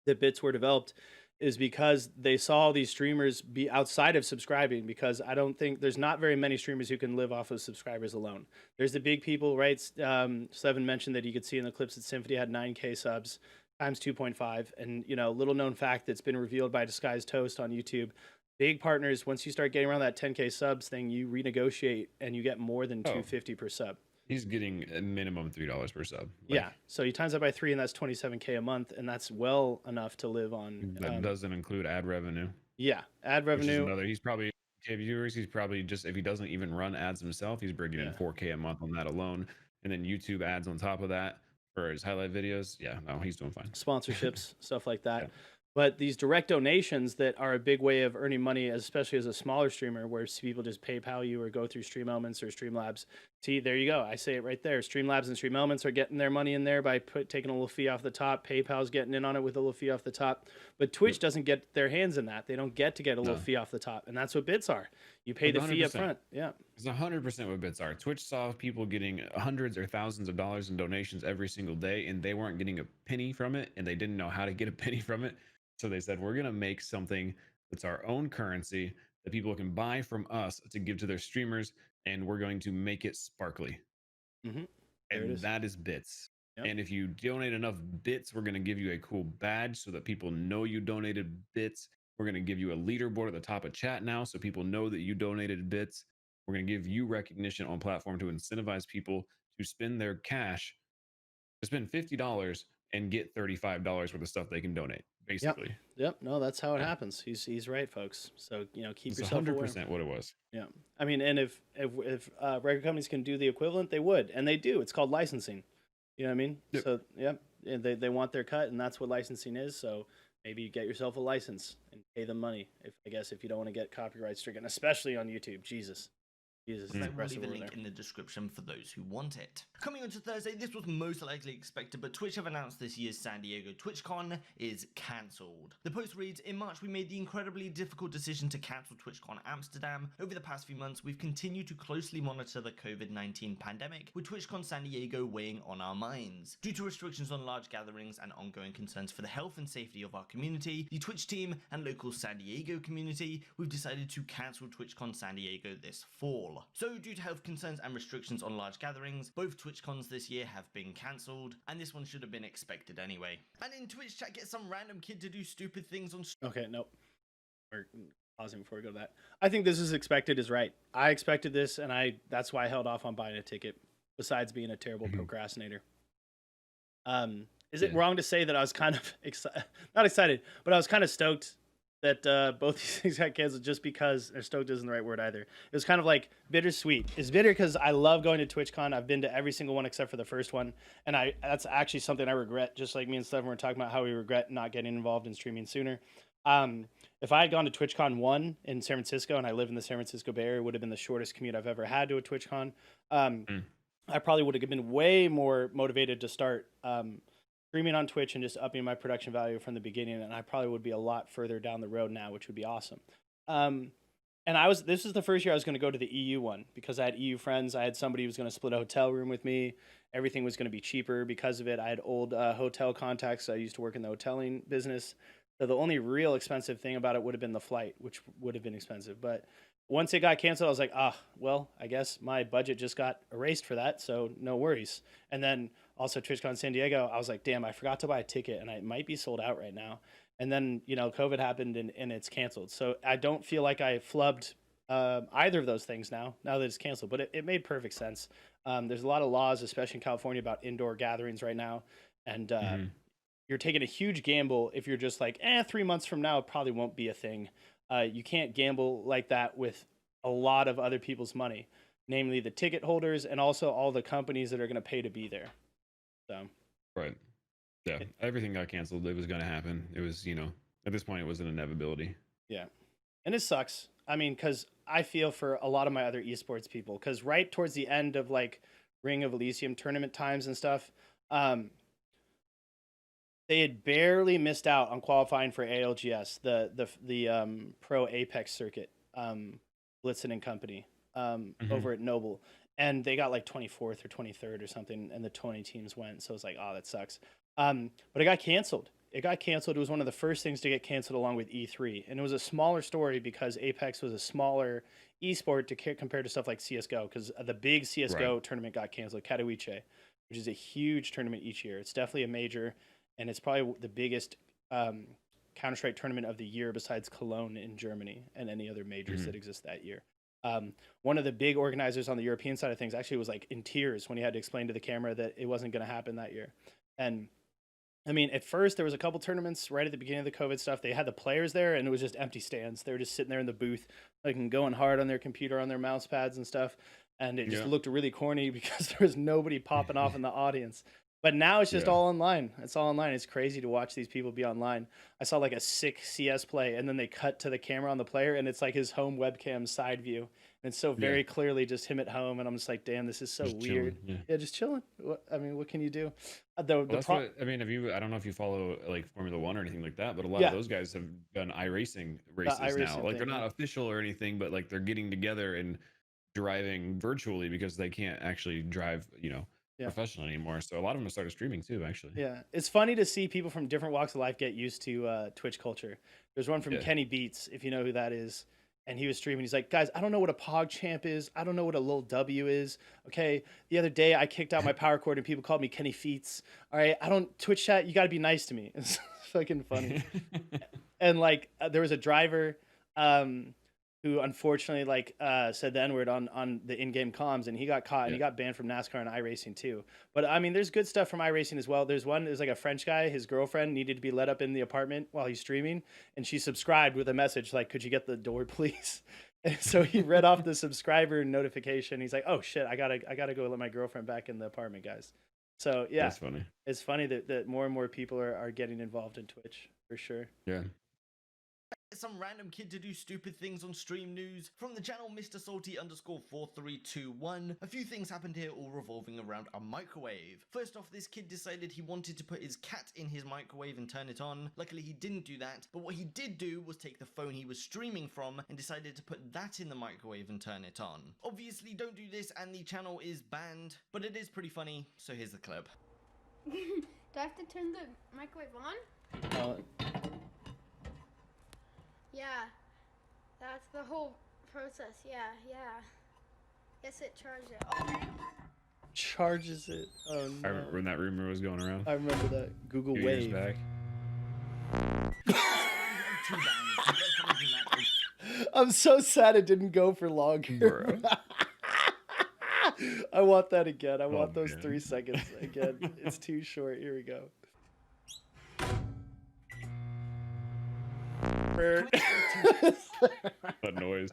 that bits were developed is because they saw all these streamers be outside of subscribing, because I don't think there's not very many streamers who can live off of subscribers alone. There's the big people, right? Seven mentioned that you could see in the clips that Symphony had 9K subs times 2.5. And, little known fact that's been revealed by Disguised Toast on YouTube. Big partners, once you start getting around that 10K subs thing, you renegotiate and you get more than $250 per sub. He's getting a minimum $3 per sub. Yeah, so you times that by 3, and that's $27K a month, and that's well enough to live on. That doesn't include ad revenue. Yeah, ad revenue. He's probably viewers. He's probably just, if he doesn't even run ads himself, he's bringing in 4K a month on that alone, and then YouTube ads on top of that for his highlight videos. Yeah, no, he's doing fine. Sponsorships, stuff like that. Yeah. But these direct donations that are a big way of earning money, especially as a smaller streamer, where people just PayPal you or go through Stream Elements or Streamlabs. See, there you go. I say it right there. Streamlabs and Stream Elements are getting their money in there by taking a little fee off the top. PayPal's getting in on it with a little fee off the top. But Twitch doesn't get their hands in that. They don't get to get a little fee off the top. And that's what bits are. You pay the fee up front. Yeah. It's 100% what bits are. Twitch saw people getting hundreds or thousands of dollars in donations every single day, and they weren't getting a penny from it, and they didn't know how to get a penny from it. So they said, we're going to make something that's our own currency that people can buy from us to give to their streamers, and we're going to make it sparkly. And that is bits. Yep. And if you donate enough bits, we're going to give you a cool badge so that people know you donated bits. We're going to give you a leaderboard at the top of chat now so people know that you donated bits. We're going to give you recognition on platform to incentivize people to spend their cash, to spend $50 and get $35 worth of stuff they can donate. Basically. Yep. No, that's how it happens. He's right, folks. So keep it's yourself 100% aware. what it was. Yeah. I mean, and if record companies can do the equivalent, they would, and they do. It's called licensing. You know what I mean? Yep. So and they want their cut, and that's what licensing is. So maybe you get yourself a license and pay them money. If you don't want to get copyright stricken, especially on YouTube. Jesus. I will leave a link in the description for those who want it. Coming on to Thursday, this was most likely expected, but Twitch have announced this year's San Diego TwitchCon is cancelled. The post reads, in March we made the incredibly difficult decision to cancel TwitchCon Amsterdam. Over the past few months, we've continued to closely monitor the COVID-19 pandemic, with TwitchCon San Diego weighing on our minds. Due to restrictions on large gatherings and ongoing concerns for the health and safety of our community, the Twitch team and local San Diego community, we've decided to cancel TwitchCon San Diego this fall. So due to health concerns and restrictions on large gatherings, both TwitchCons this year have been cancelled, and this one should have been expected anyway. And in Twitch chat, get some random kid to do stupid things on Okay, nope. We're pausing before we go to that. I think this is expected is right. I expected this, and that's why I held off on buying a ticket, besides being a terrible procrastinator. Is it wrong to say that I was kind of not excited, but I was kind of stoked that both these things got canceled, just because, or stoked isn't the right word either. It was kind of like bittersweet. It's bitter because I love going to TwitchCon. I've been to every single one except for the first one, and that's actually something I regret. Just like me and Stefan were talking about how we regret not getting involved in streaming sooner. If I had gone to TwitchCon 1 in San Francisco, and I live in the San Francisco Bay Area, it would have been the shortest commute I've ever had to a TwitchCon. I probably would have been way more motivated to start streaming on Twitch and just upping my production value from the beginning, and I probably would be a lot further down the road now, which would be awesome. And this is the first year I was going to go to the EU one, because I had EU friends. I had somebody who was going to split a hotel room with me. Everything was going to be cheaper because of it. I had old hotel contacts. I used to work in the hoteling business. So the only real expensive thing about it would have been the flight, which would have been expensive. But once it got canceled, I was like, well, I guess my budget just got erased for that, so no worries. And then also TwitchCon San Diego, I was like, damn, I forgot to buy a ticket, and it might be sold out right now. And then, COVID happened, and it's canceled. So I don't feel like I flubbed either of those things now that it's canceled. But it made perfect sense. There's a lot of laws, especially in California, about indoor gatherings right now. And you're taking a huge gamble if you're just like, 3 months from now, it probably won't be a thing. You can't gamble like that with a lot of other people's money, namely the ticket holders and also all the companies that are going to pay to be there. So. Right. Yeah. Everything got canceled. It was going to happen. It was, at this point, it was an inevitability. Yeah. And it sucks. I mean, because I feel for a lot of my other esports people, because right towards the end of like Ring of Elysium tournament times and stuff, they had barely missed out on qualifying for ALGS, the pro Apex circuit, Blitzen and company, over at Noble. And they got like 24th or 23rd or something, and the 20 teams went. So it's like, that sucks. But it got canceled. it got canceled. It was one of the first things to get canceled along with E3, and it was a smaller story because Apex was a smaller esport compared to stuff like CS:GO. Because the big CS:GO tournament got canceled, Katowice, which is a huge tournament each year. It's definitely a major, and it's probably the biggest Counter-Strike tournament of the year besides Cologne in Germany and any other majors that exist that year. One of the big organizers on the European side of things actually was like in tears when he had to explain to the camera that it wasn't going to happen that year. And I mean, at first there was a couple tournaments right at the beginning of the COVID stuff. They had the players there and it was just empty stands. They were just sitting there in the booth, like going hard on their computer, on their mouse pads and stuff. And it just looked really corny because there was nobody popping off in the audience. But now it's just all online. It's all online. It's crazy to watch these people be online. I saw like a sick CS play, and then they cut to the camera on the player, and it's like his home webcam side view. And it's so very clearly just him at home, and I'm just like, damn, this is so weird. Chilling, Just chilling. I mean, what can you do? I mean, I don't know if you follow like Formula One or anything like that, but a lot of those guys have done iRacing races now. Like they're not official or anything, but like they're getting together and driving virtually because they can't actually drive, professional anymore. So a lot of them have started streaming too, actually. Yeah, it's funny to see people from different walks of life get used to Twitch culture. There's one from Kenny Beats, if you know who that is, and he was streaming. He's like, guys, I don't know what a PogChamp is. I don't know what a little W is. Okay, the other day I kicked out my power cord and people called me Kenny Feets. All right, I don't Twitch chat. You got to be nice to me. It's fucking funny. And like, there was a driver who unfortunately said the N-word on the in-game comms, and he got caught and he got banned from NASCAR and iRacing too. But I mean, there's good stuff from iRacing as well. There's like a French guy, his girlfriend needed to be let up in the apartment while he's streaming, and she subscribed with a message like, could you get the door please? And so he read off the subscriber notification. He's like, oh shit, I gotta go let my girlfriend back in the apartment, guys. So yeah, that's funny. It's funny that more and more people are getting involved in Twitch for sure. Yeah. Some random kid to do stupid things on stream news from the channel Mr. Salty _4321. A few things happened here, all revolving around a microwave. First off, this kid decided he wanted to put his cat in his microwave and turn it on. Luckily he didn't do that, but what he did do was take the phone he was streaming from and decided to put that in the microwave and turn it on. Obviously don't do this and the channel is banned, but it is pretty funny, so here's the clip. Do I have to turn the microwave on? Yeah, that's the whole process. Yeah. Yes, it charges it. Okay. Charges it. Oh no. I remember when that rumor was going around. I remember that. Google Few Wave. years back. I'm so sad it didn't go for longer. I want that again. I want those 3 seconds again. It's too short. Here we go. That noise.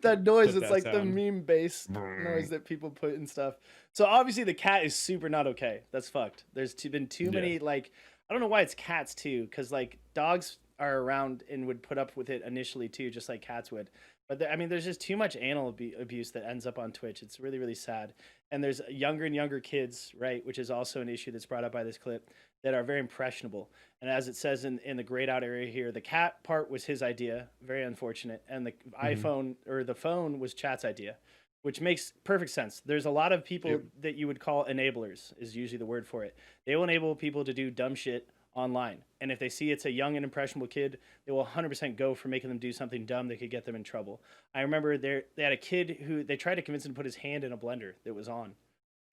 That noise, Put it's that like the sound. meme bass noise that people put in stuff. So obviously the cat is super not okay. That's fucked. There's been too many, like, I don't know why it's cats too, because like dogs are around and would put up with it initially too, just like cats would. But I mean, there's just too much animal abuse that ends up on Twitch. It's really, really sad. And there's younger and younger kids, right, which is also an issue that's brought up by this clip, that are very impressionable. And as it says in the grayed out area here, the cat part was his idea, very unfortunate. And the iPhone or the phone was Chat's idea, which makes perfect sense. There's a lot of people that you would call enablers, is usually the word for it. They will enable people to do dumb shit online. And if they see it's a young and impressionable kid, they will 100% go for making them do something dumb that could get them in trouble. I remember they had a kid who they tried to convince him to put his hand in a blender that was on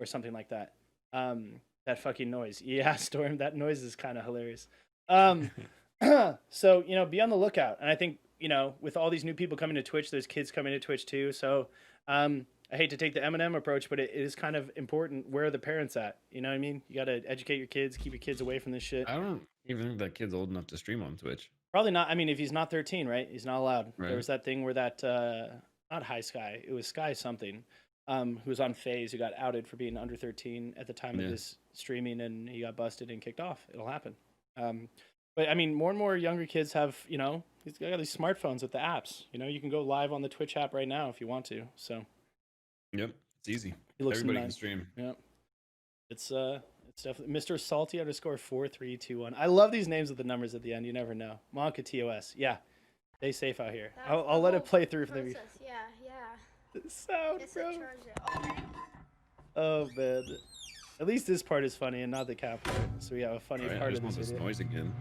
or something like that. That fucking noise. Yeah, Storm, that noise is kind of hilarious. So, be on the lookout. And I think, with all these new people coming to Twitch, there's kids coming to Twitch too. So, I hate to take the Eminem approach, but it is kind of important. Where are the parents at? You know what I mean? You got to educate your kids, keep your kids away from this shit. I don't even think that kid's old enough to stream on Twitch. Probably not. I mean, if he's not 13, right? He's not allowed. Right. There was that thing where not High Sky, it was Sky something, who was on FaZe, who got outed for being under 13 at the time of this streaming, and he got busted and kicked off. It'll happen. But I mean, more and more younger kids have, he's got these smartphones with the apps. You can go live on the Twitch app right now if you want to. So. Yep, it's easy. Everybody can stream. Yep. It's definitely Mr. Salty _4321. I love these names with the numbers at the end. You never know. Monka TOS. Yeah. Stay safe out here. I'll let it play through for the Yeah. sound, Yes, bro. it charges it. Okay. Oh man. At least this part is funny and not the cap part. So we have a funny Alright, I part just of want this this video. noise again.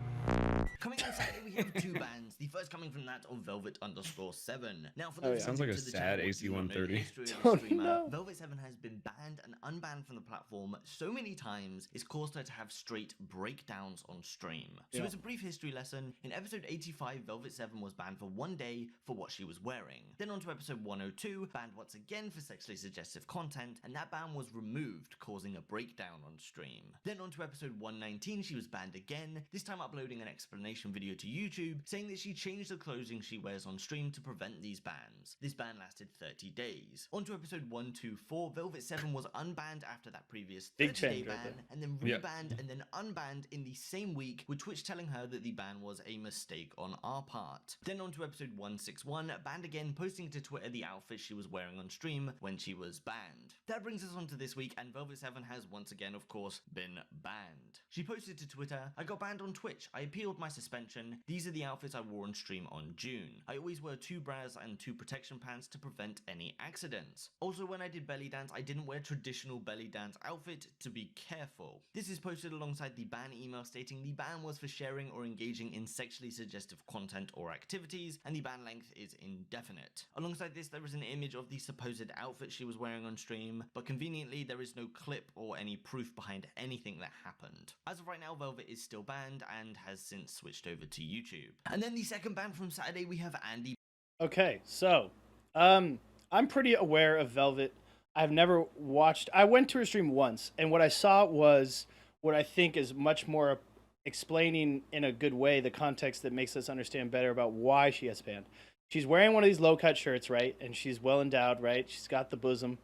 Coming on Saturday, we have two bands. The first coming from that of Velvet_7. Now, for Oh, those yeah. Sounds new like a to the sad channel or do not know the AC-130. history of the Don't streamer, know. Velvet7 has been banned and unbanned from the platform so many times, it's caused her to have straight breakdowns on stream. So Yeah. as a brief history lesson, in episode 85, Velvet7 was banned for 1 day for what she was wearing. Then on to episode 102, banned once again for sexually suggestive content, and that ban was removed, causing a breakdown on stream. Then on to episode 119, she was banned again, this time uploading an explanation video to YouTube, saying that she changed the clothing she wears on stream to prevent these bans. This ban lasted 30 days. On to episode 124, Velvet7 was unbanned after that previous Big 30-day change right ban, there. and then Yeah. rebanned and then unbanned in the same week, with Twitch telling her that the ban was a mistake on our part. Then on to episode 161, banned again, posting to Twitter the outfit she was wearing on stream when she was banned. That brings us on to this week, and Velvet7 has once again, of course, been banned. She posted to Twitter, "I got banned on Twitch. I appealed my suspension. These are the outfits I wore on stream on June. I always wear 2 bras and 2 protection pants to prevent any accidents. Also, when I did belly dance, I didn't wear traditional belly dance outfit to be careful." This is posted alongside the ban email stating the ban was for sharing or engaging in sexually suggestive content or activities, and the ban length is indefinite. Alongside this, there is an image of the supposed outfit she was wearing on stream, but conveniently there is no clip or any proof behind anything that happened. As of right now, Velvet is still banned and has since switched over to YouTube. And then the second ban from Saturday, we have Andy. Okay, so I'm pretty aware of Velvet. I've never watched. I went to her stream once, and what I saw was what I think is much more explaining in a good way the context that makes us understand better about why she gets banned. She's wearing one of these low-cut shirts, right? And she's well endowed, right? She's got the bosom.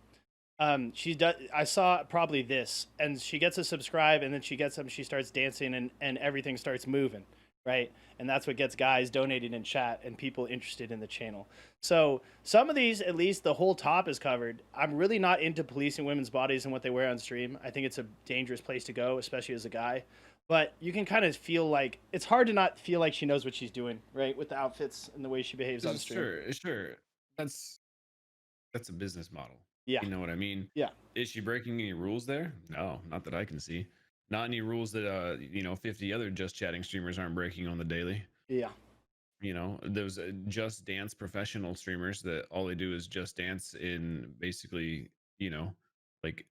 I saw probably this, and she gets a subscribe, and then she gets them. She starts dancing, and everything starts moving, right? And that's what gets guys donating in chat and people interested in the channel. So some of these, at least the whole top is covered. I'm really not into policing women's bodies and what they wear on stream. I think it's a dangerous place to go, especially as a guy. But you can kind of feel like it's hard to not feel like she knows what she's doing, right? With the outfits and the way she behaves on stream. Sure. That's a business model. Yeah. You know what I mean? Yeah. Is she breaking any rules there? No, not that I can see. Not any rules that 50 other Just Chatting streamers aren't breaking on the daily. Yeah. You know, those Just Dance professional streamers that all they do is just dance in basically, like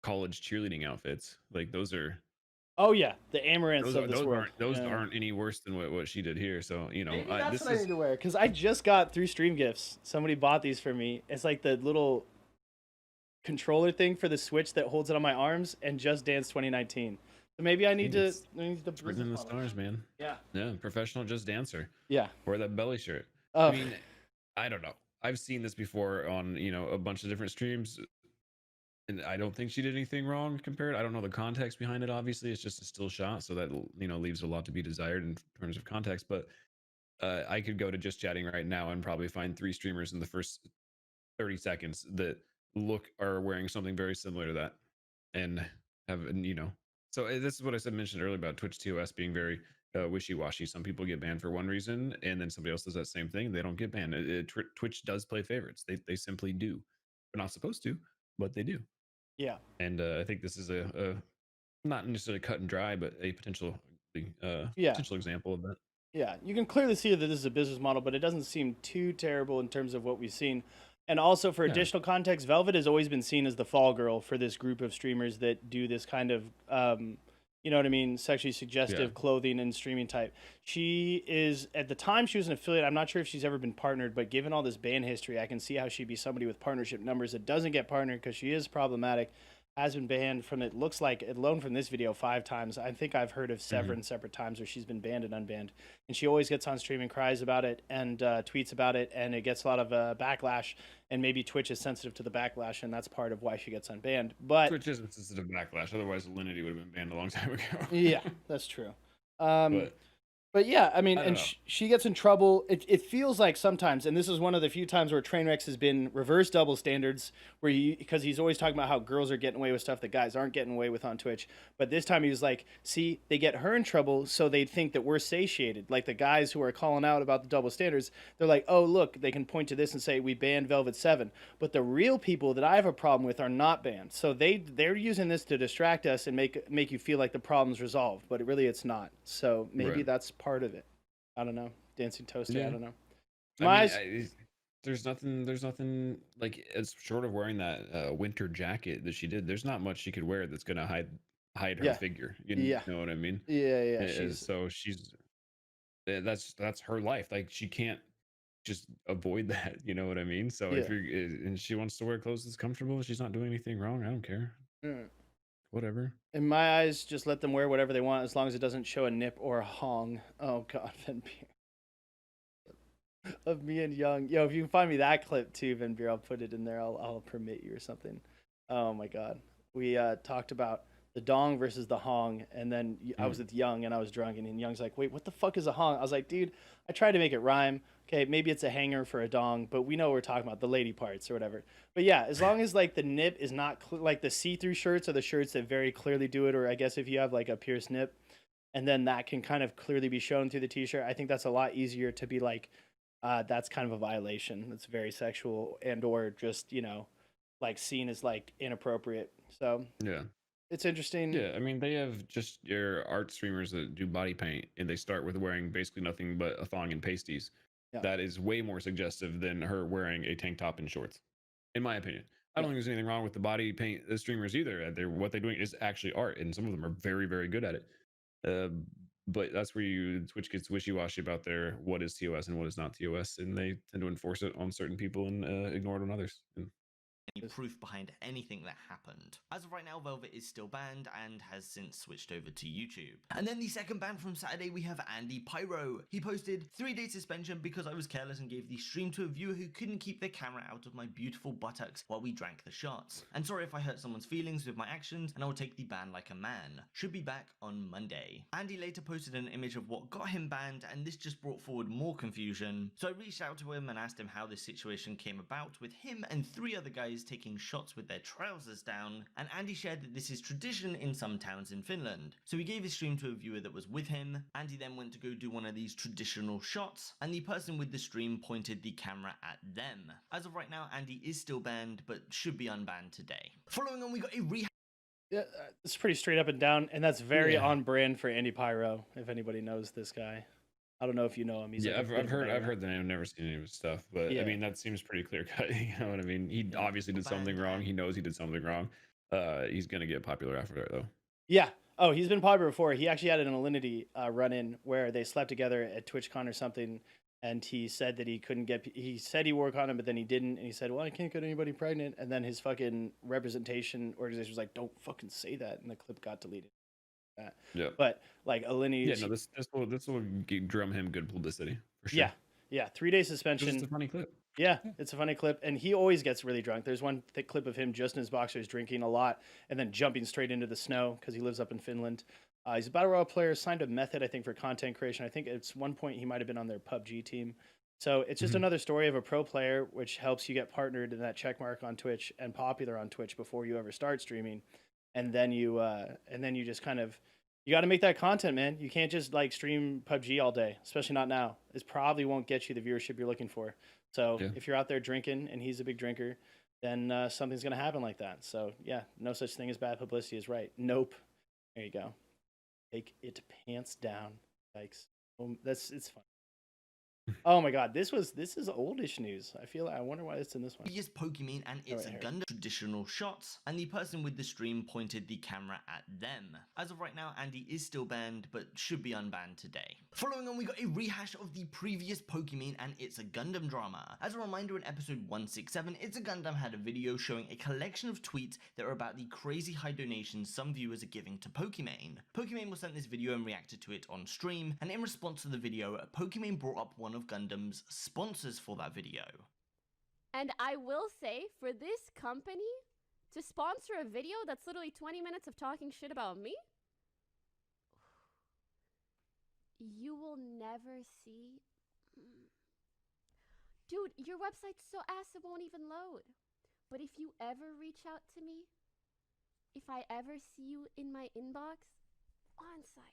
college cheerleading outfits. Like those are. Oh yeah, the amaranths of this world. Those aren't any worse than what she did here. So Maybe that's this what I is need to wear, because I just got 3 stream gifts. Somebody bought these for me. It's like the little controller thing for the Switch that holds it on my arms, and Just Dance 2019. So maybe I need to. It's written in the stars, man. Yeah. Yeah, professional Just Dancer. Yeah. Wear that belly shirt. Oh. I mean, I don't know. I've seen this before on a bunch of different streams, and I don't think she did anything wrong compared. I don't know the context behind it. Obviously, it's just a still shot, so that leaves a lot to be desired in terms of context. But I could go to Just Chatting right now and probably find 3 streamers in the first 30 seconds that are wearing something very similar to that, and have So this is what I mentioned earlier about Twitch TOS being very wishy-washy. Some people get banned for one reason, and then somebody else does that same thing. They don't get banned. Twitch does play favorites. They simply do. They're not supposed to, but they do. Yeah. And I think this is a not necessarily cut and dry, but a potential example of that. Yeah, you can clearly see that this is a business model, but it doesn't seem too terrible in terms of what we've seen. And also for additional context, Velvet has always been seen as the fall girl for this group of streamers that do this kind of, sexually suggestive clothing and streaming type. She is, at the time she was an affiliate, I'm not sure if she's ever been partnered, but given all this ban history, I can see how she'd be somebody with partnership numbers that doesn't get partnered because she is problematic, has been banned from, it looks like, alone from this video 5 times. I think I've heard of several separate times where she's been banned and unbanned. And she always gets on stream and cries about it and tweets about it, and it gets a lot of backlash. And maybe Twitch is sensitive to the backlash, and that's part of why she gets unbanned. But Twitch isn't sensitive to backlash. Otherwise, Linity would have been banned a long time ago. yeah, that's true. But yeah, I mean, I don't and know. she gets in trouble. It feels like sometimes, and this is one of the few times where Trainwreck has been reverse double standards, where because he's always talking about how girls are getting away with stuff that guys aren't getting away with on Twitch. But this time he was like, see, they get her in trouble, so they think that we're satiated. Like the guys who are calling out about the double standards, they're like, oh, look, they can point to this and say, we banned Velvet 7. But the real people that I have a problem with are not banned. So they're using this to distract us and make you feel like the problem's resolved, but really it's not. So maybe Right. that's part of it. I don't know. Dancing Toaster, I Yeah. don't know. I My mean, eyes- there's nothing like it's short of wearing that winter jacket that she did. There's not much she could wear that's gonna hide her Yeah. figure. Yeah. Know what I mean? Yeah, So she's that's her life. Like she can't just avoid that. You know what I mean? So if Yeah. you're and she wants to wear clothes that's comfortable, she's not doing anything wrong. I don't care. Whatever. In my eyes, just let them wear whatever they want as long as it doesn't show a nip or a hong. Oh god, Van Beer. Of me and Young. Yo, if you can find me that clip too, Van Beer, I'll put it in there. I'll permit you or something. Oh my god. We talked about the dong versus the hong, and then I was with Young and I was drunk, and Young's like, wait, what the fuck is a hong? I was like, dude, I tried to make it rhyme. Okay, maybe it's a hanger for a dong, but we know what we're talking about, the lady parts or whatever. But yeah, as long as like the nip is not like the see-through shirts are the shirts that very clearly do it, or I guess if you have like a pierced nip, and then that can kind of clearly be shown through the t-shirt, I think that's a lot easier to be like, that's kind of a violation. That's very sexual and or just, like seen as like inappropriate. So Yeah. it's interesting. Yeah, I mean, they have just your art streamers that do body paint, and they start with wearing basically nothing but a thong and pasties. Yeah. That is way more suggestive than her wearing a tank top and shorts, in my opinion. I don't think there's anything wrong with the body paint streamers either. What they're doing is actually art, and some of them are very, very good at it. But that's where Twitch gets wishy-washy about their what is TOS and what is not TOS, and they tend to enforce it on certain people and ignore it on others. And any proof behind anything that happened. As of right now, Velvet is still banned and has since switched over to YouTube. And then the second ban from Saturday, we have Andy Pyro. He posted 3-day suspension because I was careless and gave the stream to a viewer who couldn't keep their camera out of my beautiful buttocks while we drank the shots. And sorry if I hurt someone's feelings with my actions, and I will take the ban like a man. Should be back on Monday. Andy later posted an image of what got him banned, and this just brought forward more confusion. So I reached out to him and asked him how this situation came about, with him and 3 other guys taking shots with their trousers down, and Andy shared that this is tradition in some towns in Finland. So he gave his stream to a viewer that was with him. Andy then went to go do one of these traditional shots, and the person with the stream pointed the camera at them. As of right now, Andy is still banned, but should be unbanned today. Following on, we got a rehash. Yeah, it's pretty straight up and down, and that's very Yeah. on brand for Andy Pyro. If anybody knows this guy, I don't know if you know him. He's yeah, like a bit I've of a heard banger. the name, never seen any of his stuff, but Yeah. I mean that seems pretty clear cut. You know what I mean? He obviously did something wrong. He knows he did something wrong. He's gonna get popular after that though. Yeah. Oh, he's been popular before. He actually had an Alinity run-in where they slept together at TwitchCon or something, and he said that he couldn't get. He said he worked on it, but then he didn't, and he said, "Well, I can't get anybody pregnant." And then his fucking representation organization was like, "Don't fucking say that," and the clip got deleted. Yeah. But like Alinity, Yeah, no, this will drum him good publicity for sure. yeah, 3-day 'Cause suspension. It's a funny clip. Yeah, it's a funny clip, and he always gets really drunk. There's one thick clip of him just in his boxers drinking a lot and then jumping straight into the snow because he lives up in Finland. He's a battle royale player, signed to Method, I think, for content creation. I think at one point he might have been on their PUBG team. So it's just another story of a pro player, which helps you get partnered in that check mark on Twitch and popular on Twitch before you ever start streaming. And then you just kind of, you got to make that content, man. You can't just like stream PUBG all day, especially not now. It probably won't get you the viewership you're looking for. So if you're out there drinking and he's a big drinker, then something's going to happen like that. So yeah, no such thing as bad publicity is right. Nope. There you go. Take it pants down. Yikes. It's fun. Oh my god, this is oldish news. I wonder why it's in this one. He is Pokimane and it's a Gundam traditional shots, and the person with the stream pointed the camera at them. As of right now, Andy is still banned, but should be unbanned today. Following on, we got a rehash of the previous Pokimane and It's a Gundam drama. As a reminder, in episode 167, It's a Gundam had a video showing a collection of tweets that are about the crazy high donations some viewers are giving to Pokimane. Pokimane was sent this video and reacted to it on stream, and in response to the video, Pokimane brought up one of Gundam's sponsors for that video. And I will say, for this company to sponsor a video that's literally 20 minutes of talking shit about me, you will never see. Dude, your website's so ass it won't even load. But if you ever reach out to me, if I ever see you in my inbox, on site.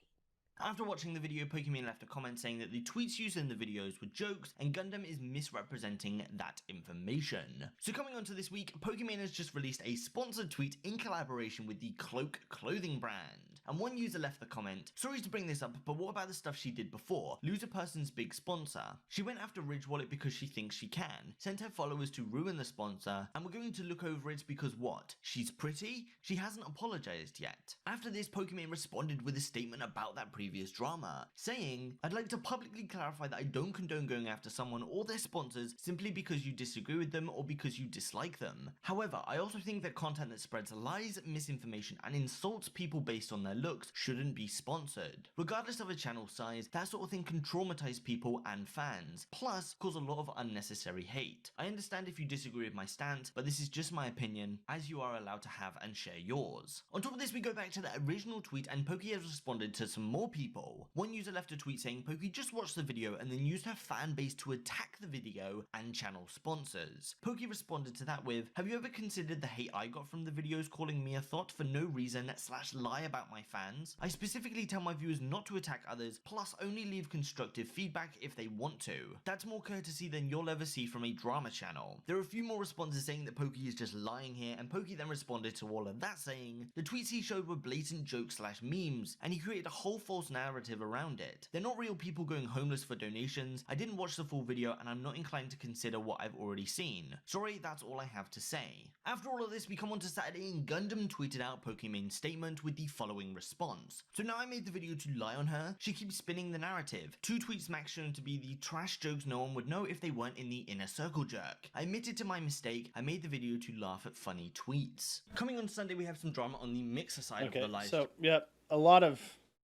After watching the video, Pokimane left a comment saying that the tweets used in the videos were jokes and Gundam is misrepresenting that information. So coming on to this week, Pokimane has just released a sponsored tweet in collaboration with the Cloak clothing brand. And one user left the comment, sorry to bring this up, but what about the stuff she did before? Lose a person's big sponsor. She went after Ridge Wallet because she thinks she can, sent her followers to ruin the sponsor, and we're going to look over it because what? She's pretty? She hasn't apologized yet. After this, Pokimane responded with a statement about that previous drama, saying, I'd like to publicly clarify that I don't condone going after someone or their sponsors simply because you disagree with them or because you dislike them. However, I also think that content that spreads lies, misinformation, and insults people based on their looks shouldn't be sponsored. Regardless of a channel size, that sort of thing can traumatize people and fans, plus cause a lot of unnecessary hate. I understand if you disagree with my stance, but this is just my opinion, as you are allowed to have and share yours. On top of this, we go back to the original tweet and Poki has responded to some more people. One user left a tweet saying Poki just watched the video and then used her fan base to attack the video and channel sponsors. Poki responded to that with, have you ever considered the hate I got from the videos calling me a thought for no reason / lie about my fans? I specifically tell my viewers not to attack others, plus only leave constructive feedback if they want to. That's more courtesy than you'll ever see from a drama channel. There are a few more responses saying that Poki is just lying here, and Poki then responded to all of that saying, the tweets he showed were blatant jokes / memes, and he created a whole false narrative around it. They're not real people going homeless for donations, I didn't watch the full video and I'm not inclined to consider what I've already seen. Sorry, that's all I have to say. After all of this, we come on to Saturday and Gundam tweeted out Pokimane's statement with the following response. So now I made the video to lie on her, she keeps spinning the narrative. 2 tweets max shown to be the trash jokes no one would know if they weren't in the inner circle jerk. I admitted to my mistake, I made the video to laugh at funny tweets. Coming on Sunday, we have some drama on the Mixer side of the live so yeah, a lot of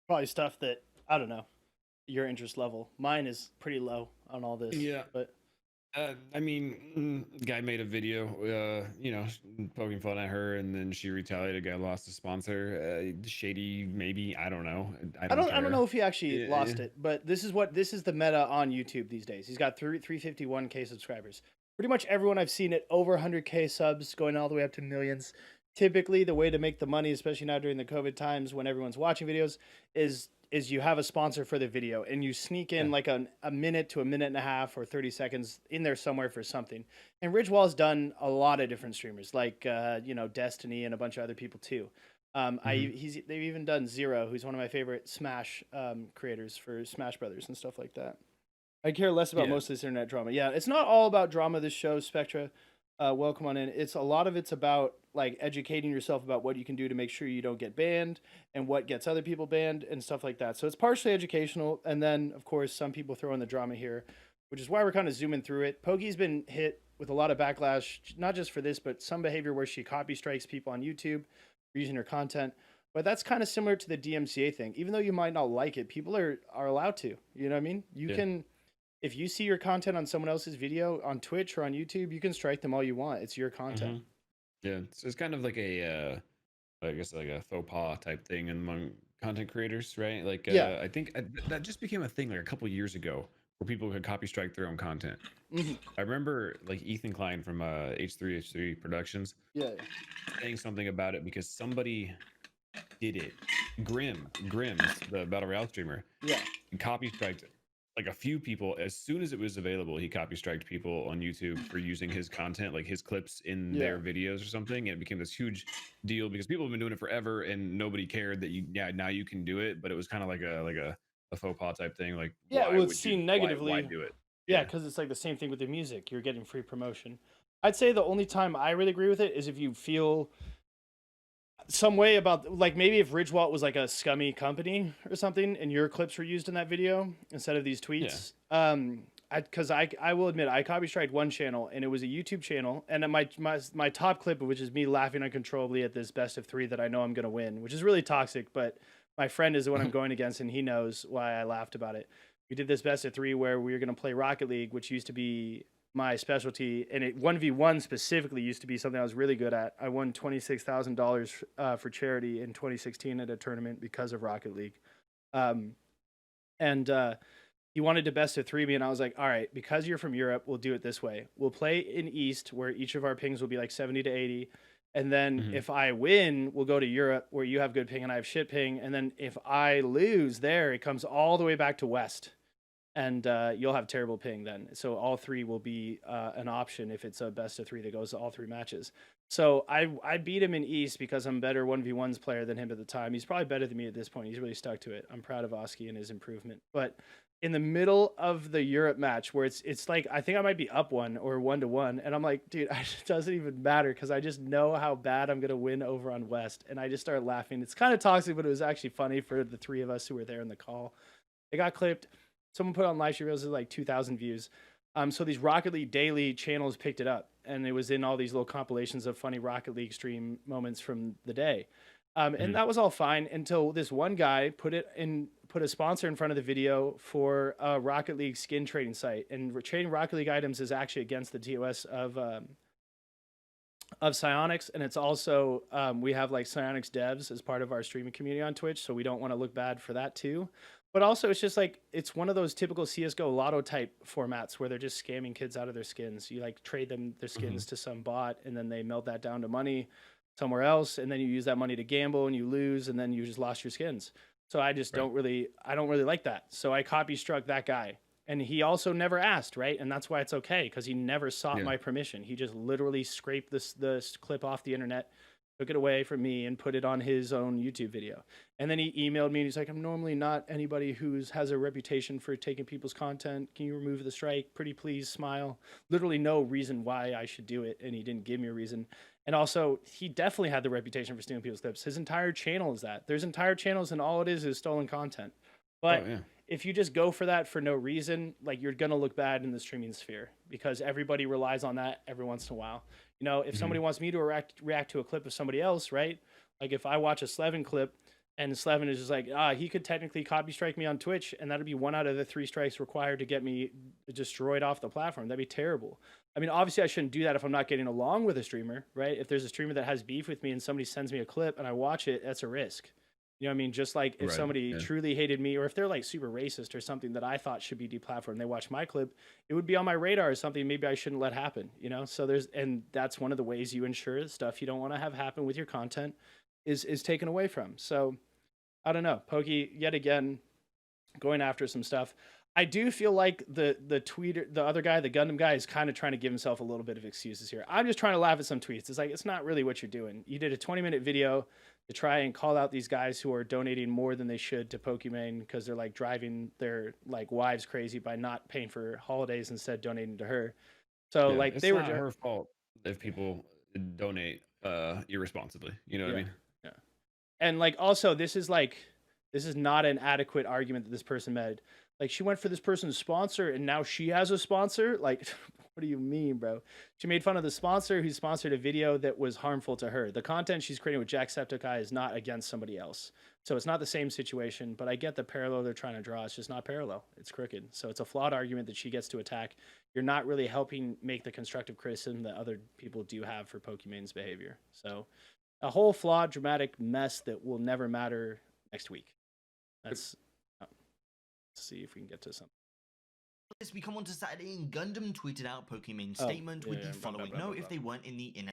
probably stuff that, I don't know, your interest level. Mine is pretty low on all this. Yeah. But I mean, guy made a video, you know, poking fun at her, and then she retaliated. Guy lost a sponsor. Shady, maybe. I don't know. I don't know if he actually lost it, but this is the meta on YouTube these days. He's got 351K subscribers. Pretty much everyone I've seen it over 100K subs, going all the way up to millions. Typically, the way to make the money, especially now during the COVID times when everyone's watching videos, is you have a sponsor for the video and you sneak in like a minute to a minute and a half or 30 seconds in there somewhere for something. And Ridgewall's done a lot of different streamers like, you know, Destiny and a bunch of other people too. They've even done Zero, who's one of my favorite Smash creators for Smash Brothers and stuff like that. I care less about most of this internet drama. Yeah, it's not all about drama, this show, Spectra. Welcome on in. It's a lot of it's about like educating yourself about what you can do to make sure you don't get banned and what gets other people banned and stuff like that. So it's partially educational, and then of course some people throw in the drama here, which is why we're kind of zooming through it. Poki's been hit with a lot of backlash, not just for this, but some behavior where she copy strikes people on YouTube for using her content. But that's kind of similar to the DMCA thing. Even though you might not like it, people are allowed to. You know what I mean? You can. If you see your content on someone else's video on Twitch or on YouTube, you can strike them all you want. It's your content. Yeah, it's kind of like a, I guess like a faux pas type thing among content creators, right? Like, I think that just became a thing like a couple years ago where people could copy strike their own content. I remember like Ethan Klein from H3H3 Productions saying something about it because somebody did it. Grimm, the Battle Royale streamer, copy striked like a few people. As soon as it was available, he copy striked people on YouTube for using his content, like his clips in their videos or something. And it became this huge deal because people have been doing it forever and nobody cared that now you can do it. But it was kind of like a faux pas type thing. Like, it was seen negatively. Why do it? Yeah, because it's like the same thing with the music. You're getting free promotion. I'd say the only time I really agree with it is if you feel some way about, like, maybe if Ridgewalt was like a scummy company or something and your clips were used in that video instead of these tweets. Because I will admit, I copy striked one channel and it was a YouTube channel, and my top clip, which is me laughing uncontrollably at this best of 3 that I know I'm going to win, which is really toxic, but my friend is the one I'm going against and he knows why I laughed about it. We did this best of 3 where we were going to play Rocket League, which used to be my specialty, and it 1v1 specifically used to be something I was really good at. I won $26,000 for charity in 2016 at a tournament because of Rocket League. and he wanted to best of 3 me, and I was like, all right, because you're from Europe, we'll do it this way. We'll play in East, where each of our pings will be like 70 to 80. And then if I win, we'll go to Europe, where you have good ping and I have shit ping. And then if I lose there, it comes all the way back to West. And you'll have terrible ping then. So all 3 will be an option if it's a best of 3 that goes to all 3 matches. So I beat him in East because I'm a better 1v1s player than him at the time. He's probably better than me at this point. He's really stuck to it. I'm proud of Oski and his improvement. But in the middle of the Europe match, where it's like, I think I might be up 1 or 1-1, and I'm like, dude, it doesn't even matter because I just know how bad I'm gonna win over on West, and I just started laughing. It's kind of toxic, but it was actually funny for the 3 of us who were there in the call. It got clipped. Someone put it on live stream. It was like 2,000 views. So these Rocket League daily channels picked it up, and it was in all these little compilations of funny Rocket League stream moments from the day. And that was all fine until this one guy put a sponsor in front of the video for a Rocket League skin trading site, and trading Rocket League items is actually against the TOS of Psyonix, and it's also we have like Psyonix devs as part of our streaming community on Twitch, so we don't want to look bad for that too. But also, it's just like, it's one of those typical CSGO lotto type formats where they're just scamming kids out of their skins. You like trade them their skins to some bot, and then they melt that down to money somewhere else, and then you use that money to gamble and you lose, and then you just lost your skins. So I just don't really like that. So I copy struck that guy, and he also never asked, right? And that's why it's okay, because he never sought my permission. He just literally scraped this clip off the internet, took it away from me, and put it on his own YouTube video. And then he emailed me, and he's like, I'm normally not anybody who has a reputation for taking people's content. Can you remove the strike? Pretty please, smile. Literally no reason why I should do it, and he didn't give me a reason. And also, he definitely had the reputation for stealing people's clips. His entire channel is that. There's entire channels, and all it is stolen content. But if you just go for that for no reason, like, you're going to look bad in the streaming sphere, because everybody relies on that every once in a while. You know, if somebody wants me to react to a clip of somebody else, right? Like, if I watch a Slevin clip and Slevin is just like, he could technically copy strike me on Twitch, and that'd be 1 out of the 3 strikes required to get me destroyed off the platform. That'd be terrible. I mean, obviously, I shouldn't do that if I'm not getting along with a streamer, right? If there's a streamer that has beef with me and somebody sends me a clip and I watch it, that's a risk. You know what I mean? Just like if somebody truly hated me, or if they're like super racist or something that I thought should be deplatformed, they watch my clip, it would be on my radar or something maybe I shouldn't let happen, you know? So and that's one of the ways you ensure stuff you don't want to have happen with your content is taken away from. So I don't know. Pokey, yet again, going after some stuff. I do feel like the tweeter, the other guy, the Gundam guy, is kind of trying to give himself a little bit of excuses here. I'm just trying to laugh at some tweets. It's like, it's not really what you're doing. You did a 20-minute video to try and call out these guys who are donating more than they should to Pokimane because they're like driving their like wives crazy by not paying for holidays instead donating to her. So like it's they were not her fault if people donate irresponsibly. You know what I mean? Yeah. And like also this is not an adequate argument that this person made. Like, she went for this person's sponsor and now she has a sponsor? Like, what do you mean, bro? She made fun of the sponsor who sponsored a video that was harmful to her. The content she's creating with Jacksepticeye is not against somebody else. So it's not the same situation, but I get the parallel they're trying to draw. It's just not parallel. It's crooked. So it's a flawed argument that she gets to attack. You're not really helping make the constructive criticism that other people do have for Pokimane's behavior. So a whole flawed, dramatic mess that will never matter next week. Let's see if we can get to something. As we come on to Saturday, and Gundam tweeted out Pokimane's statement with the following note if they weren't in the inner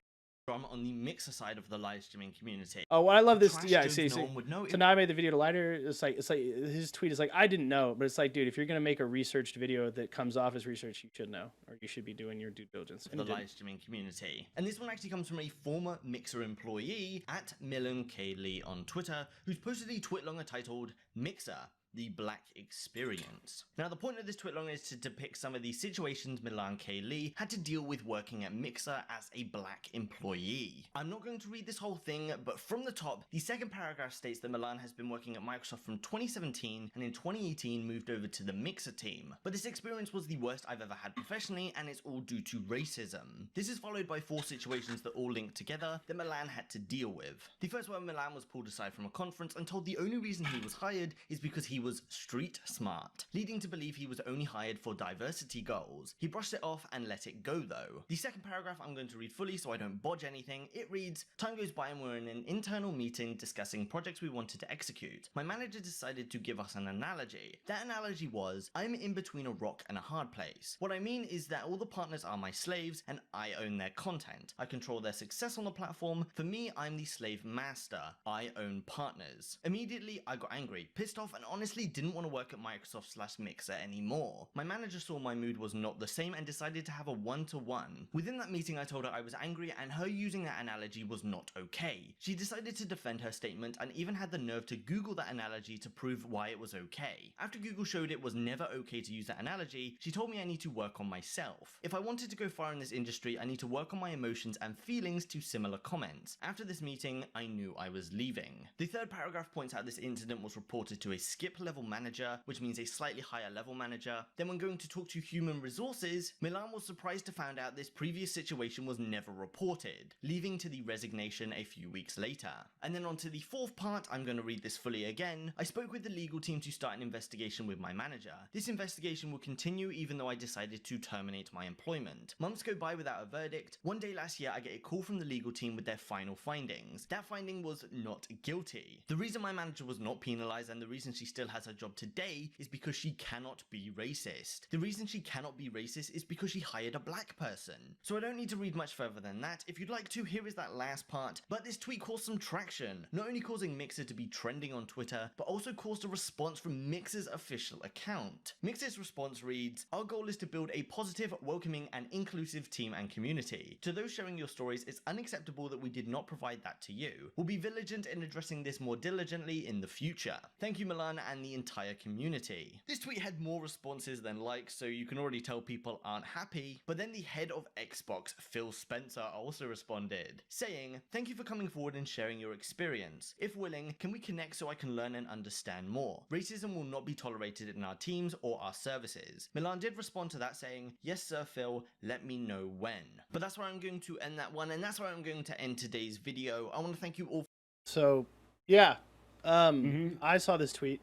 drum on the Mixer side of the live streaming community. Oh, well, I love this. Crash Yeah, Jones, see. no one would know So now I made the video to lighter. It's like his tweet is like, I didn't know, but it's like, dude, if you're gonna make a researched video that comes off as research, you should know, or you should be doing your due diligence. The live streaming community. And this one actually comes from a former Mixer employee at Milan K. Lee on Twitter, who's posted a twitlonger titled Mixer, the Black Experience. Now, the point of this twitlonger is to depict some of the situations Milan K. Lee had to deal with working at Mixer as a black employee. I'm not going to read this whole thing, but from the top, the second paragraph states that Milan has been working at Microsoft from 2017 and in 2018 moved over to the Mixer team. But this experience was the worst I've ever had professionally, and it's all due to racism. This is followed by 4 situations that all link together that Milan had to deal with. The first one, Milan was pulled aside from a conference and told the only reason he was hired is because he was street smart, leading to believe he was only hired for diversity goals. He brushed it off and let it go though. The second paragraph I'm going to read fully so I don't bodge anything. It reads, time goes by and we're in an internal meeting discussing projects we wanted to execute. My manager decided to give us an analogy. That analogy was, I'm in between a rock and a hard place. What I mean is that all the partners are my slaves and I own their content. I control their success on the platform. For me, I'm the slave master. I own partners. Immediately, I got angry, pissed off, and honestly didn't want to work at Microsoft/Mixer anymore. My manager saw my mood was not the same and decided to have a one-to-one. Within that meeting, I told her I was angry and her using that analogy was not okay. She decided to defend her statement and even had the nerve to Google that analogy to prove why it was okay. After Google showed it was never okay to use that analogy, she told me I need to work on myself. If I wanted to go far in this industry, I need to work on my emotions and feelings to similar comments. After this meeting, I knew I was leaving. The third paragraph points out this incident was reported to a skip level manager, which means a slightly higher level manager. Then when going to talk to human resources, Milan was surprised to find out this previous situation was never reported, leading to the resignation a few weeks later. And then on to the fourth part, I'm going to read this fully again. I spoke with the legal team to start an investigation with my manager. This investigation will continue even though I decided to terminate my employment. Months go by without a verdict. One day last year, I get a call from the legal team with their final findings. That finding was not guilty. The reason my manager was not penalized and the reason she still has her job today is because she cannot be racist. The reason she cannot be racist is because she hired a black person. So I don't need to read much further than that. If you'd like to, here is that last part. But this tweet caused some traction, not only causing Mixer to be trending on Twitter, but also caused a response from Mixer's official account. Mixer's response reads, our goal is to build a positive, welcoming, and inclusive team and community. To those sharing your stories, it's unacceptable that we did not provide that to you. We'll be vigilant in addressing this more diligently in the future. Thank you, Milan, and the entire community. This tweet had more responses than likes, so you can already tell people aren't happy. But then the head of Xbox, Phil Spencer, also responded, saying, thank you for coming forward and sharing your experience. If willing, can we connect so I can learn and understand more? Racism will not be tolerated in our teams or our services. Milan did respond to that saying, yes sir Phil, let me know when. But that's where I'm going to end that one, and that's where I'm going to end today's video. I want to thank you all. So, yeah, I saw this tweet.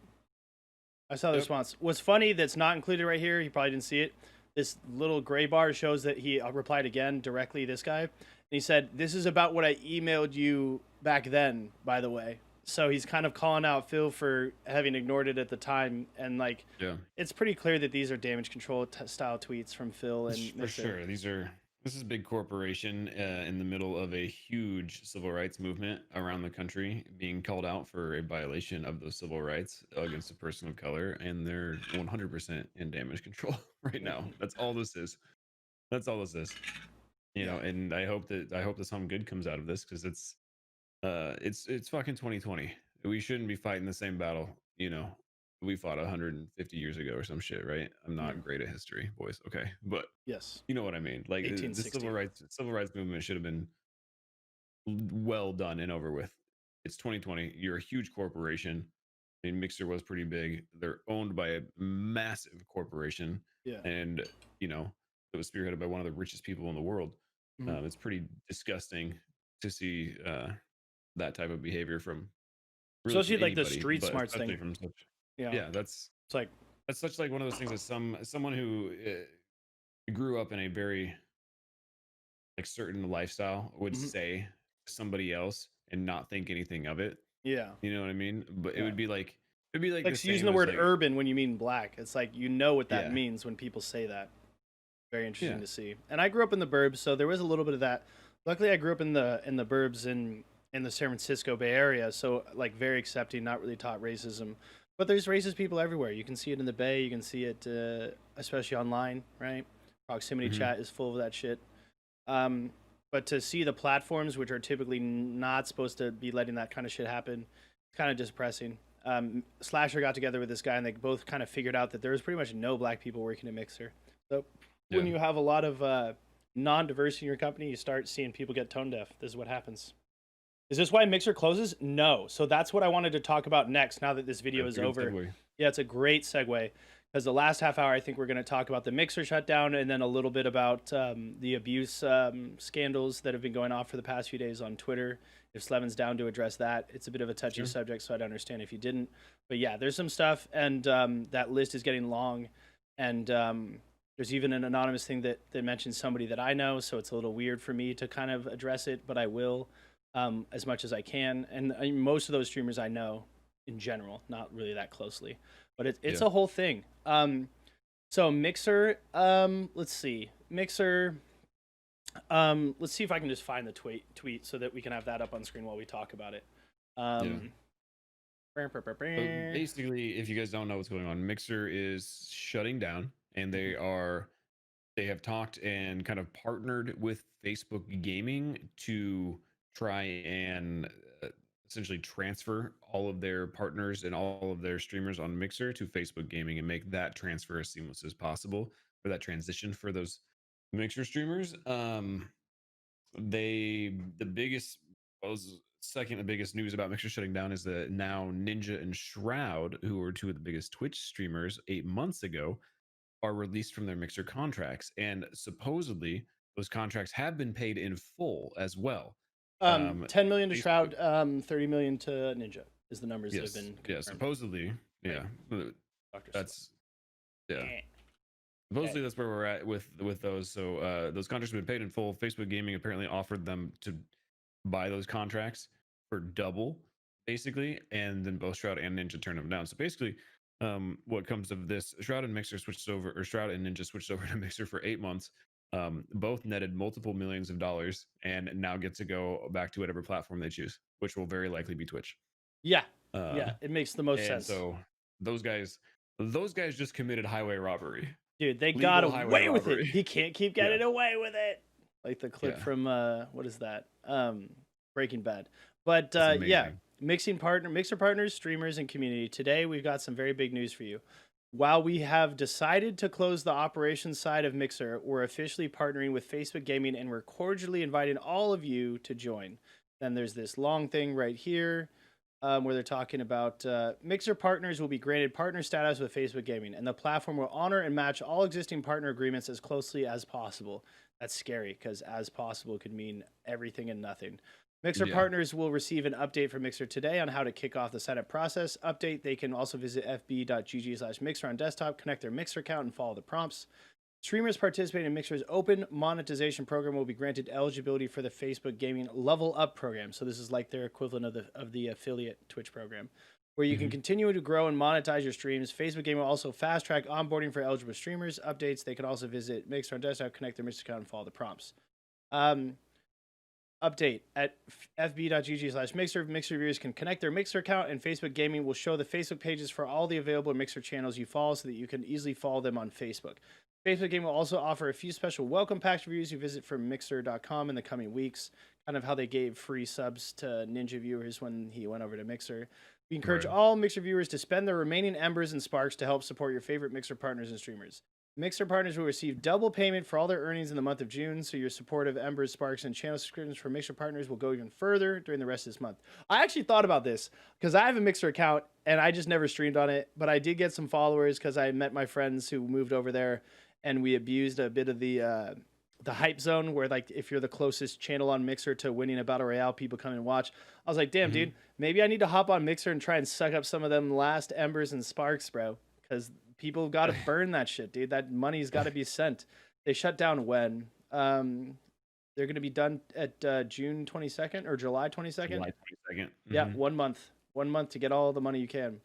I saw the response. What's funny that's not included right here, he probably didn't see it. This little gray bar shows that he replied again directly, this guy. And he said, this is about what I emailed you back then, by the way. So he's kind of calling out Phil for having ignored it at the time. And, like, it's pretty clear that these are damage control style tweets from Phil. And For sure. This is a big corporation in the middle of a huge civil rights movement around the country being called out for a violation of those civil rights against a person of color. And they're 100% in damage control right now. That's all this is. That's all this is. You know, and I hope that some good comes out of this, because it's fucking 2020. We shouldn't be fighting the same battle, you know, we fought 150 years ago or some shit, right? I'm not great at history, boys. Okay, but yes, you know what I mean. Like the civil rights movement should have been well done and over with. It's 2020. You're a huge corporation. I mean, Mixer was pretty big. They're owned by a massive corporation. Yeah, and you know, it was spearheaded by one of the richest people in the world. It's pretty disgusting to see that type of behavior from really especially from like the anybody, street but smarts especially thing. from such, Yeah, that's such like one of those things that someone who grew up in a very like certain lifestyle would say to somebody else and not think anything of it. Yeah, you know what I mean. But it would be like like the same using the as, word like, urban when you mean black. It's like, you know what that Yeah. means when people say that. Very interesting Yeah. to see. And I grew up in the burbs, so there was a little bit of that. Luckily, I grew up in the burbs in the San Francisco Bay Area, so like very accepting, not really taught racism. But there's racist people everywhere. You can see it in the Bay. You can see it, especially online, right? Proximity chat is full of that shit. But to see the platforms, which are typically not supposed to be letting that kind of shit happen, it's kind of depressing. Slasher got together with this guy, and they both kind of figured out that there was pretty much no black people working at Mixer. So when you have a lot of non-diversity in your company, you start seeing people get tone deaf. This is what happens. Is this why Mixer closes? No. So that's what I wanted to talk about next, now that this video is That's a good over. segue. Yeah, it's a great segue. because the last half hour I think we're going to talk about the Mixer shutdown and then a little bit about the abuse scandals that have been going off for the past few days on Twitter. If Slevin's down to address that, it's a bit of a touchy subject, so I'd understand if you didn't. But yeah, there's some stuff, and that list is getting long, and there's even an anonymous thing that mentions somebody that I know, so it's a little weird for me to kind of address it, but I will as much as I can. And most of those streamers I know in general, not really that closely, but it's a whole thing. So Mixer, let's see. Mixer, let's see if I can just find the tweet so that we can have that up on screen while we talk about it. So basically, if you guys don't know what's going on, Mixer is shutting down, and they have talked and kind of partnered with Facebook Gaming to try and essentially transfer all of their partners and all of their streamers on Mixer to Facebook Gaming and make that transfer as seamless as possible for that transition for those Mixer streamers. Second the biggest news about Mixer shutting down is that now Ninja and Shroud, who were two of the biggest Twitch streamers 8 months ago, are released from their Mixer contracts, and supposedly those contracts have been paid in full as well. 10 million to Shroud, 30 million to Ninja is the numbers that have been confirmed. Yeah, supposedly. Yeah. Supposedly that's where we're at with those. So those contracts have been paid in full. Facebook Gaming apparently offered them to buy those contracts for double, basically, and then both Shroud and Ninja turned them down. So basically, what comes of this, Shroud and Ninja switched over to Mixer for 8 months. Both netted multiple millions of dollars, and now get to go back to whatever platform they choose, which will very likely be Twitch. Yeah, it makes the most sense. So those guys just committed highway robbery. Dude, they got away with it. He can't keep getting away with it. Like the clip from what is that? Breaking Bad. But Mixer partners, streamers, and community. Today we've got some very big news for you. While we have decided to close the operations side of Mixer, we're officially partnering with Facebook Gaming, and we're cordially inviting all of you to join. Then there's this long thing right here where they're talking about Mixer partners will be granted partner status with Facebook Gaming, and the platform will honor and match all existing partner agreements as closely as possible. That's scary because as possible could mean everything and nothing. Mixer partners will receive an update from Mixer today on how to kick off the setup process. Update, they can also visit fb.gg/Mixer on desktop, connect their Mixer account, and follow the prompts. Streamers participating in Mixer's open monetization program will be granted eligibility for the Facebook Gaming Level Up program. So this is like their equivalent of the affiliate Twitch program, where you can continue to grow and monetize your streams. Facebook Gaming will also fast-track onboarding for eligible streamers. Updates, they can also visit Mixer on desktop, connect their Mixer account, and follow the prompts. Update, at fb.gg/Mixer, Mixer viewers can connect their Mixer account, and Facebook Gaming will show the Facebook pages for all the available Mixer channels you follow so that you can easily follow them on Facebook. Facebook Gaming will also offer a few special welcome packs reviews you visit from Mixer.com in the coming weeks, kind of how they gave free subs to Ninja viewers when he went over to Mixer. We encourage all Mixer viewers to spend their remaining Embers and Sparks to help support your favorite Mixer partners and streamers. Mixer partners will receive double payment for all their earnings in the month of June, so your support of Embers, Sparks, and channel subscriptions for Mixer partners will go even further during the rest of this month. I actually thought about this because I have a Mixer account and I just never streamed on it, but I did get some followers because I met my friends who moved over there, and we abused a bit of the hype zone where, like, if you're the closest channel on Mixer to winning a battle royale, people come and watch. I was like, damn, dude, maybe I need to hop on Mixer and try and suck up some of them last Embers and Sparks, bro, because people got to burn that shit, dude. That money's got to be sent. They shut down when? They're going to be done at June 22nd or July 22nd? July 22nd. Yeah, 1 month. 1 month to get all the money you can.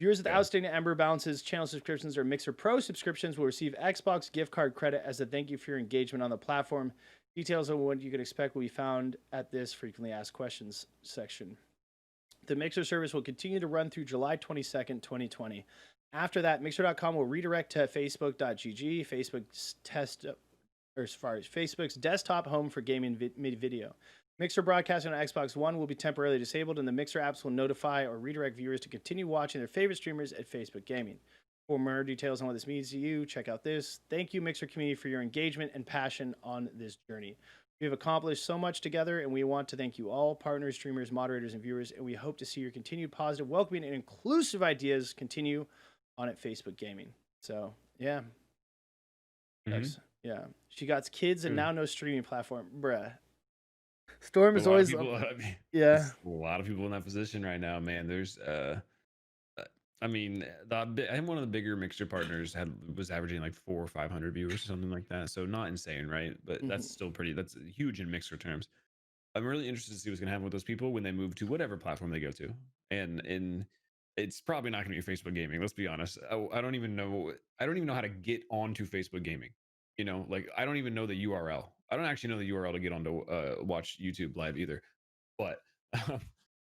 Viewers with outstanding Ember balances, channel subscriptions, or Mixer Pro subscriptions will receive Xbox gift card credit as a thank you for your engagement on the platform. Details on what you can expect will be found at this frequently asked questions section. The Mixer service will continue to run through July 22nd, 2020. After that, Mixer.com will redirect to Facebook.gg, Facebook's desktop home for gaming video. Mixer broadcasting on Xbox One will be temporarily disabled, and the Mixer apps will notify or redirect viewers to continue watching their favorite streamers at Facebook Gaming. For more details on what this means to you, check out this. Thank you, Mixer community, for your engagement and passion on this journey. We have accomplished so much together, and we want to thank you all, partners, streamers, moderators, and viewers, and we hope to see your continued positive, welcoming, and inclusive ideas continue on at Facebook Gaming. So yeah, Mhm. Yes. Yeah. She got kids and True. now no streaming platform, bruh. Storm A is lot of always people. I mean, yeah. there's a lot of people in that position right now, man. There's I mean, I think one of the bigger mixer partners was averaging like 400 or 500 viewers or something like that. So not insane, right? But that's Mhm. still pretty. That's huge in mixer terms. I'm really interested to see what's going to happen with those people when they move to whatever platform they go to, and it's probably not going to be Facebook Gaming. Let's be honest. I don't even know. I don't even know how to get onto Facebook Gaming. You know, like I don't even know the URL. I don't actually know the URL to get onto watch YouTube live either. But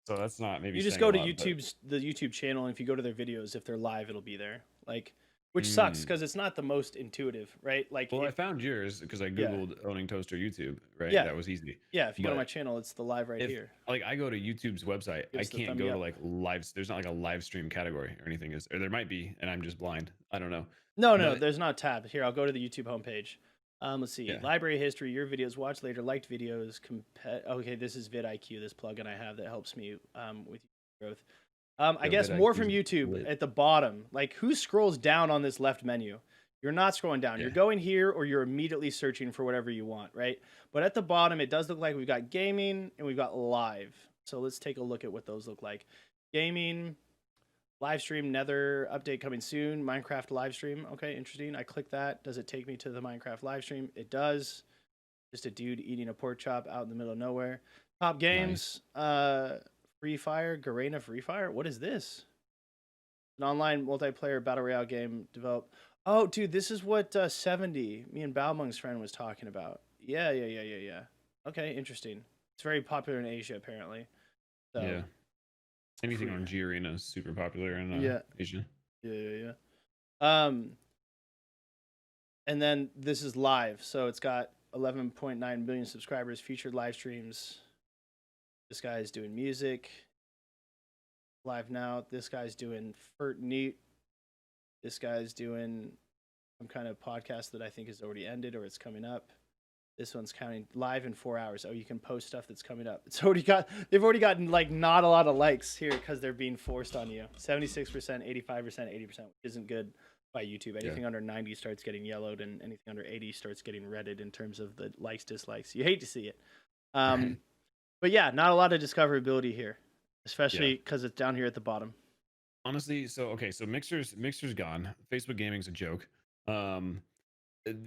so that's not maybe You just saying go a to lot, but- the YouTube channel, and if you go to their videos, if they're live, it'll be there. Like, which sucks Mm. because it's not the most intuitive, right? Like, Well, I if- found yours because I Yeah. googled owning toaster YouTube. Right, Yeah. that was easy. yeah, if you go to But my channel, it's the live right if here. like I go to YouTube's website, I Gives the can't thumb go me to up. like live. There's not like a live stream category or anything. Or there might be, and I'm just blind. I don't know. No, But- there's not a tab. Here, I'll go to the YouTube homepage. Let's see. Yeah. Library history, your videos, watch later, liked videos. Okay, this is vidIQ, this plugin I have that helps me with growth. I Yeah, guess more vidIQ from is YouTube lit. at the bottom. Like, who scrolls down on this left menu? You're not scrolling down. You're Yeah. going here, or you're immediately searching for whatever you want, right? But at the bottom, it does look like we've got gaming and we've got live. So let's take a look at what those look like. Gaming, live stream, Nether update coming soon. Minecraft live stream. Okay, interesting. I click that. Does it take me to the Minecraft live stream? It does. Just a dude eating a pork chop out in the middle of nowhere. Top games. Free Fire. Garena Free Fire. What is this? An online multiplayer battle royale game developed. Oh, dude, this is what 70, me and Balmung's friend, was talking about. Yeah. Okay, interesting. It's very popular in Asia, apparently. So, Yeah. Anything free- on G Arena is super popular in Yeah. Asia. Yeah. And then this is live, so it's got 11.9 million subscribers, featured live streams. This guy is doing music. Live now. This guy's doing Fert Neat. This guy's doing some kind of podcast that I think is already ended or it's coming up. This one's counting live in 4 hours. Oh, you can post stuff that's coming up. They've already gotten like not a lot of likes here because they're being forced on you. 76%, 85%, 80%, which isn't good by YouTube. Anything under 90 starts getting yellowed, and anything under 80 starts getting redded in terms of the likes, dislikes. You hate to see it. But yeah, not a lot of discoverability here, especially because it's down here at the bottom. Honestly, so Mixer's gone. Facebook Gaming's a joke.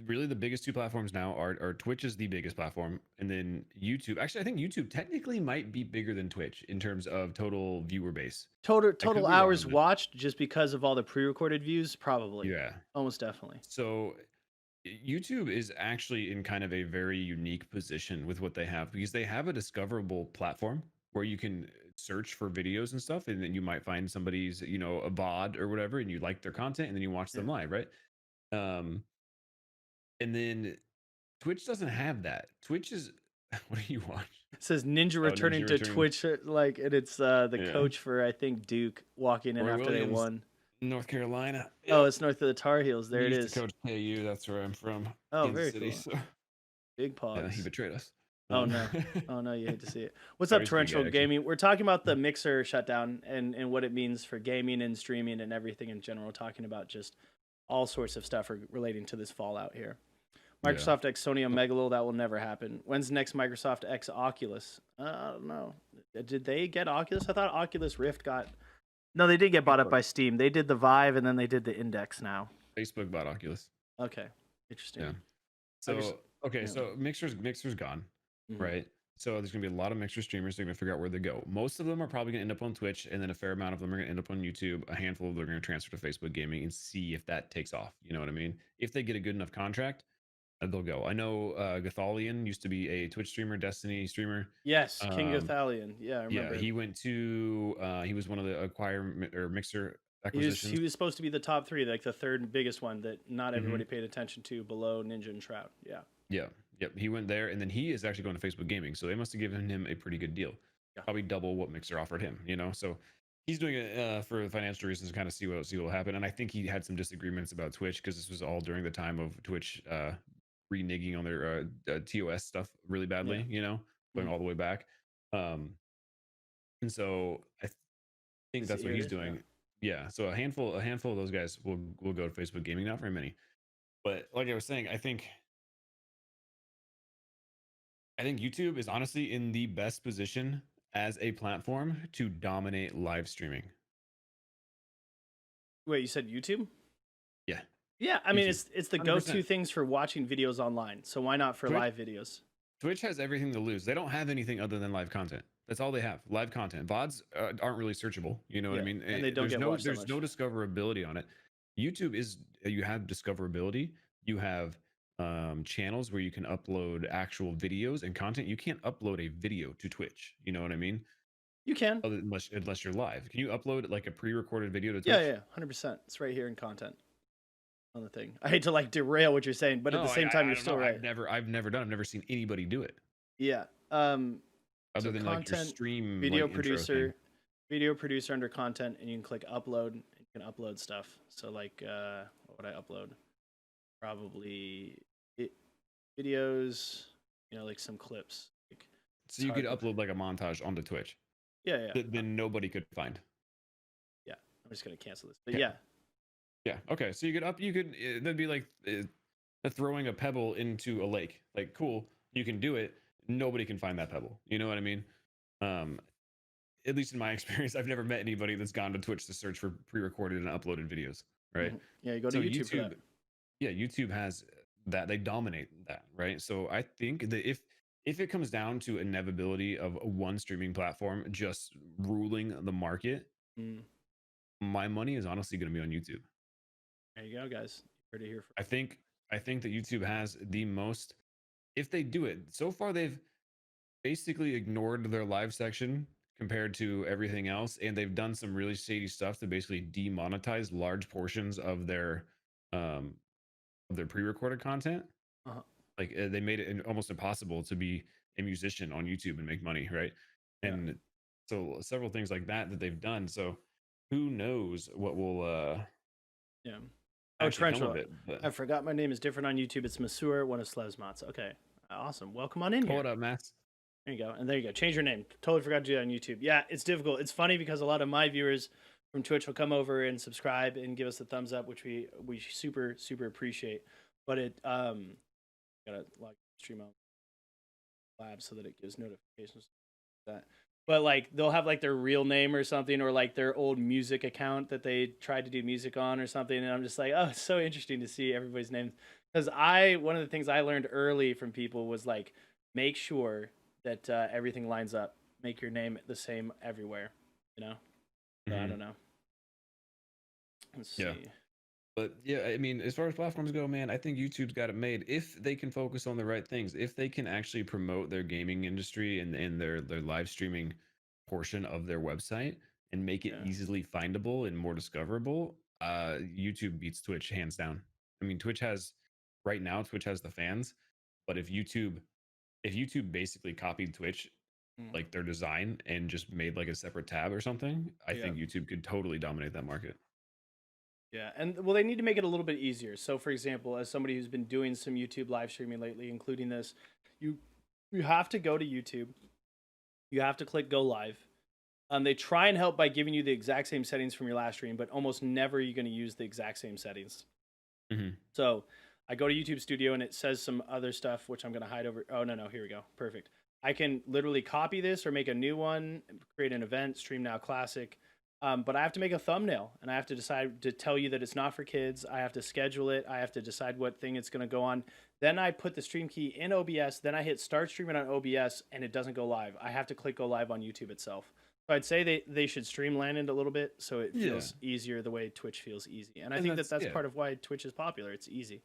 Really the biggest two platforms now are Twitch is the biggest platform, and then YouTube. Actually, I think YouTube technically might be bigger than Twitch in terms of total viewer base. Total be wrong hours on that. watched, just because of all the pre-recorded views, probably. Yeah. Almost definitely. So YouTube is actually in kind of a very unique position with what they have, because they have a discoverable platform where you can search for videos and stuff, and then you might find somebody's, a VOD or whatever, and you like their content, and then you watch them live, right? And then Twitch doesn't have that. Twitch is what do you watch? It says Ninja returning to Twitch, and it's the coach for, I think, Duke walking in Roy after Williams, they won. North Carolina. Oh, it's north of the Tar Heels. There He it used is. to coach KU. That's where I'm from. Oh, Kansas very City, cool. so- Big pause. Yeah, he betrayed us. Oh no! Oh no! You hate to see it. What's Sorry, up, he's a good guy, Torrential actually. Gaming? We're talking about the Mixer shutdown and what it means for gaming and streaming and everything in general. We're talking about just all sorts of stuff relating to this fallout here. Microsoft X Sony on Megalol, that will never happen. When's next Microsoft X Oculus? I don't know. Did they get Oculus? I thought Oculus Rift got. No, they did get bought up by Steam. They did the Vive and then they did the Index now. Facebook bought Oculus. Okay, interesting. Yeah. So yeah. so Mixer's gone, right? So there's gonna be a lot of Mixer streamers. They're gonna figure out where they go. Most of them are probably gonna end up on Twitch, and then a fair amount of them are gonna end up on YouTube. A handful of them are gonna transfer to Facebook Gaming and see if that takes off. You know what I mean? If they get a good enough contract, they'll go. I know Gothalion used to be a Twitch streamer, Destiny streamer. Yes, King Gothalion. Yeah, I remember. Yeah, he went to. He was one of the Mixer He acquisitions. was supposed to be the top three, like the third biggest one that not everybody paid attention to, below Ninja and Shroud. Yeah. Yeah. Yep. He went there, and then he is actually going to Facebook Gaming. So they must have given him a pretty good deal. Probably double what Mixer offered him. So he's doing it for financial reasons to kind of see what will happen. And I think he had some disagreements about Twitch, because this was all during the time of Twitch reneging on their TOS stuff really badly. Going all the way back. And so I think that's what he's doing. Yeah, so a handful of those guys will go to Facebook Gaming. Not very many, but like I was saying, I think YouTube is honestly in the best position as a platform to dominate live streaming. Wait, you said YouTube? Yeah. Yeah, I mean YouTube. it's the 100%. go-to things for watching videos online. So why not for Twitch- live videos? Twitch has everything to lose. They don't have anything other than live content. That's all they have. Live content. VODs aren't really searchable. You know what I Yeah, mean? and they don't There's get no watched that there's no discoverability on it. YouTube is you have discoverability. You have channels where you can upload actual videos and content. You can't upload a video to Twitch. You know what I mean? You can. Unless you're live. Can you upload like a pre-recorded video to Twitch? Yeah, 100%. It's right here in content on the thing. I hate to like derail what you're saying, but at No, the same I time, you're don't still know. right. I've never seen anybody do it Yeah. other So than like your content, stream video like, intro thing. producer under content, and you can click upload. And you can upload stuff. So like, what would I upload? Probably videos. You know, like some clips. Like, So you could hard- upload like a montage onto Twitch. Yeah. That then nobody could find. Yeah. I'm just gonna cancel this. But yeah. Yeah. Okay. So that'd be like throwing a pebble into a lake. Like, cool, you can do it. Nobody can find that pebble. You know what I mean? At least in my experience, I've never met anybody that's gone to Twitch to search for pre-recorded and uploaded videos. Right. Mhm. Yeah. You go to YouTube for that. Yeah, YouTube has that. They dominate that, right? So I think that if it comes down to inevitability of one streaming platform just ruling the market, my money is honestly going to be on YouTube. There you go, guys. Heard it here. I think that YouTube has the most. If they do it, so far they've basically ignored their live section compared to everything else, and they've done some really shady stuff to basically demonetize large portions of their pre-recorded content. Like they made it almost impossible to be a musician on YouTube and make money, right? And so several things like that they've done. So who knows what will Yeah. actually come Trenchel. of it, but- I forgot my name is different on YouTube. It's Masur, one of Slevsmots. Okay. Awesome. Welcome on in here. Hold up, Max. There you go. And there you go. Change your name. Totally forgot to do that on YouTube. Yeah, it's difficult. It's funny because a lot of my viewers from Twitch will come over and subscribe and give us a thumbs up, which we super, super appreciate. But it gotta like stream on lab so that it gives notifications that. But like they'll have like their real name or something, or like their old music account that they tried to do music on or something, and I'm just like, oh, it's so interesting to see everybody's name. Because one of the things I learned early from people was like, make sure that everything lines up. Make your name the same everywhere. You know. So I don't know. Let's see. Yeah. But yeah, I mean, as far as platforms go, man, I think YouTube's got it made if they can focus on the right things. If they can actually promote their gaming industry and their live streaming portion of their website and make it easily findable and more discoverable, YouTube beats Twitch hands down. I mean, Twitch has the fans, but if YouTube basically copied Twitch, like their design, and just made like a separate tab or something, I think YouTube could totally dominate that market. Yeah, and well, they need to make it a little bit easier. So, for example, as somebody who's been doing some YouTube live streaming lately, including this, you have to go to YouTube. You have to click Go Live. They try and help by giving you the exact same settings from your last stream, but almost never are you going to use the exact same settings. So, I go to YouTube Studio and it says some other stuff, which I'm going to hide over. Oh, no, here we go. Perfect. I can literally copy this or make a new one, create an event, Stream Now Classic. But I have to make a thumbnail, and I have to decide to tell you that it's not for kids. I have to schedule it. I have to decide what thing it's going to go on. Then I put the stream key in OBS. Then I hit start streaming on OBS, and it doesn't go live. I have to click go live on YouTube itself. So I'd say they should streamline it a little bit so it feels easier the way Twitch feels easy. And I think that's part of why Twitch is popular. It's easy.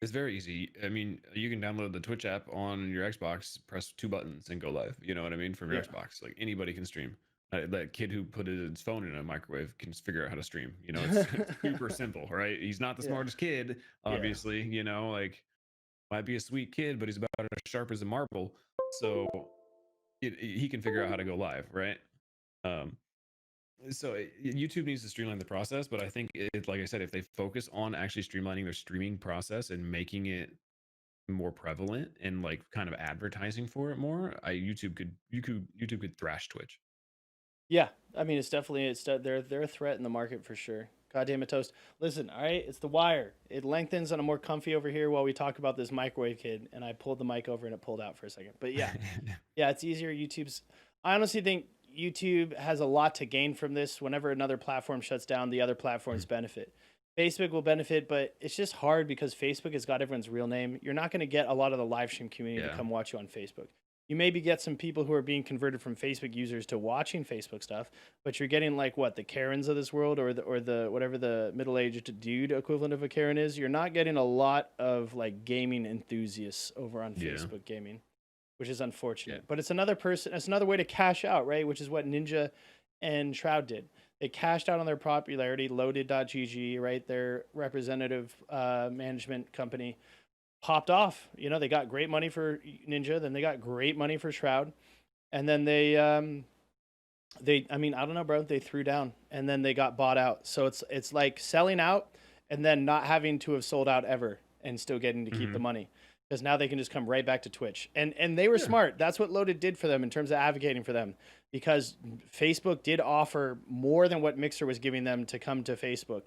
It's very easy. I mean, you can download the Twitch app on your Xbox, press 2 buttons, and go live. You know what I mean? From your Xbox, like anybody can stream. That kid who put his phone in a microwave can just figure out how to stream. You know, it's super simple, right? He's not the smartest kid, obviously. You know, like might be a sweet kid, but he's about as sharp as a marble. So he can figure out how to go live, right? So YouTube needs to streamline the process, but I think like I said, if they focus on actually streamlining their streaming process and making it more prevalent and like kind of advertising for it more, YouTube could thrash Twitch. Yeah, I mean, they're a threat in the market for sure. Goddamn it, Toast. Listen, all right, it's the wire. It lengthens and I'm more comfy over here while we talk about this microwave kid, and I pulled the mic over and it pulled out for a second. But yeah, yeah, it's easier. I honestly think YouTube has a lot to gain from this. Whenever another platform shuts down, the other platforms benefit. Facebook will benefit, but it's just hard because Facebook has got everyone's real name. You're not going to get a lot of the live stream community to Yeah. come watch you on Facebook. You maybe get some people who are being converted from Facebook users to watching Facebook stuff, but you're getting like what, the Karens of this world, or the whatever the middle-aged dude equivalent of a Karen is. You're not getting a lot of like gaming enthusiasts over on Yeah. Facebook gaming, which is unfortunate. But it's another way to cash out, right? Which is what Ninja and Shroud did. They cashed out on their popularity. Loaded.gg, right? Their representative management company popped off. You know, they got great money for Ninja, then they got great money for Shroud, and then they I mean, I don't know, bro. They threw down, and then they got bought out. So it's like selling out and then not having to have sold out ever and still getting to keep the money, because now they can just come right back to Twitch. And they were smart. That's what Loaded did for them in terms of advocating for them, because Facebook did offer more than what Mixer was giving them to come to Facebook.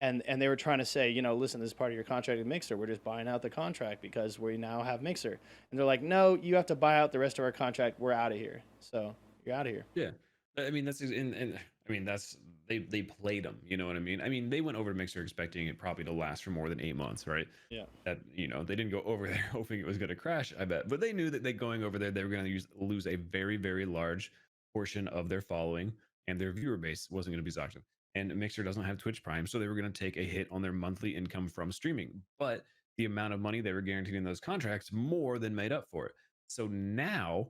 And they were trying to say, you know, listen, this is part of your contract with Mixer. We're just buying out the contract because we now have Mixer. And they're like, no, you have to buy out the rest of our contract. We're out of here. So you're out of here. Yeah, I mean and I mean they played them. You know what I mean? I mean, they went over to Mixer expecting it probably to last for more than 8 months, right? Yeah. That, you know, they didn't go over there hoping it was going to crash, I bet, but they knew that they going over there, they were going to lose a very, very large portion of their following, and their viewer base wasn't going to be Zoxen. And Mixer doesn't have Twitch Prime, so they were going to take a hit on their monthly income from streaming. But the amount of money they were guaranteed in those contracts more than made up for it. So now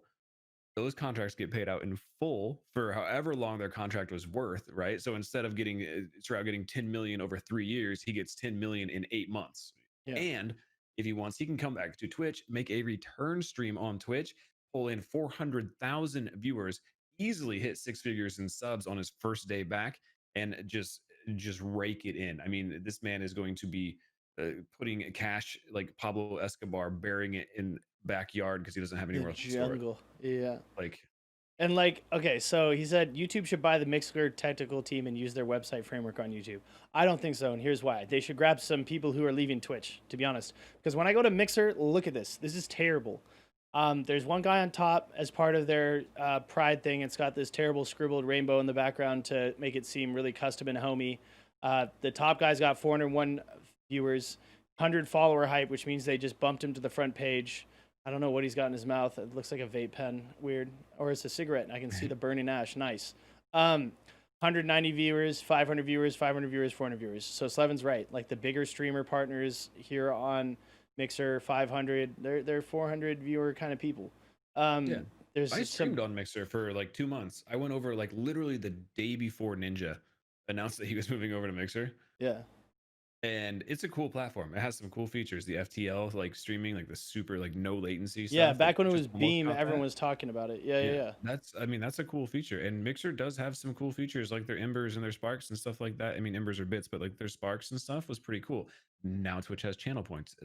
those contracts get paid out in full for however long their contract was worth, right? So instead of getting Shroud getting 10 million over 3 years, he gets 10 million in 8 months. Yeah. And if he wants, he can come back to Twitch, make a return stream on Twitch, pull in 400,000 viewers, easily hit 6 figures in subs on his first day back, and just rake it in. I mean, this man is going to be putting cash like Pablo Escobar, burying it in backyard because he doesn't have anywhere else to store it. Jungle. Yeah. Like, And like, okay, so he said YouTube should buy the Mixer technical team and use their website framework on YouTube. I don't think so, and here's why. They should grab some people who are leaving Twitch, to be honest. Because when I go to Mixer, look at this. This is terrible. There's one guy on top as part of their Pride thing. It's got this terrible scribbled rainbow in the background to make it seem really custom and homey. The top guy's got 401 viewers, 100 follower hype, which means they just bumped him to the front page. I don't know what he's got in his mouth. It looks like a vape pen. Weird. Or it's a cigarette, and I can see the burning ash. Nice. 190 viewers, 500 viewers, 500 viewers, 400 viewers. So Slevin's right. Like the bigger streamer partners here on Mixer, 500, they're 400 viewer kind of people. yeah. There's I some streamed on Mixer for like 2 months. I went over like literally the day before Ninja announced that he was moving over to Mixer. Yeah. And it's a cool platform. It has some cool features. The FTL like streaming, like the super like no latency stuff. Yeah, like, back when it just was almost Beam, got that. everyone was talking about it. Yeah. That's a cool feature. And Mixer does have some cool features like their Embers and their Sparks and stuff like that. I mean, Embers are bits, but like their Sparks and stuff was pretty cool. Now Twitch has channel points.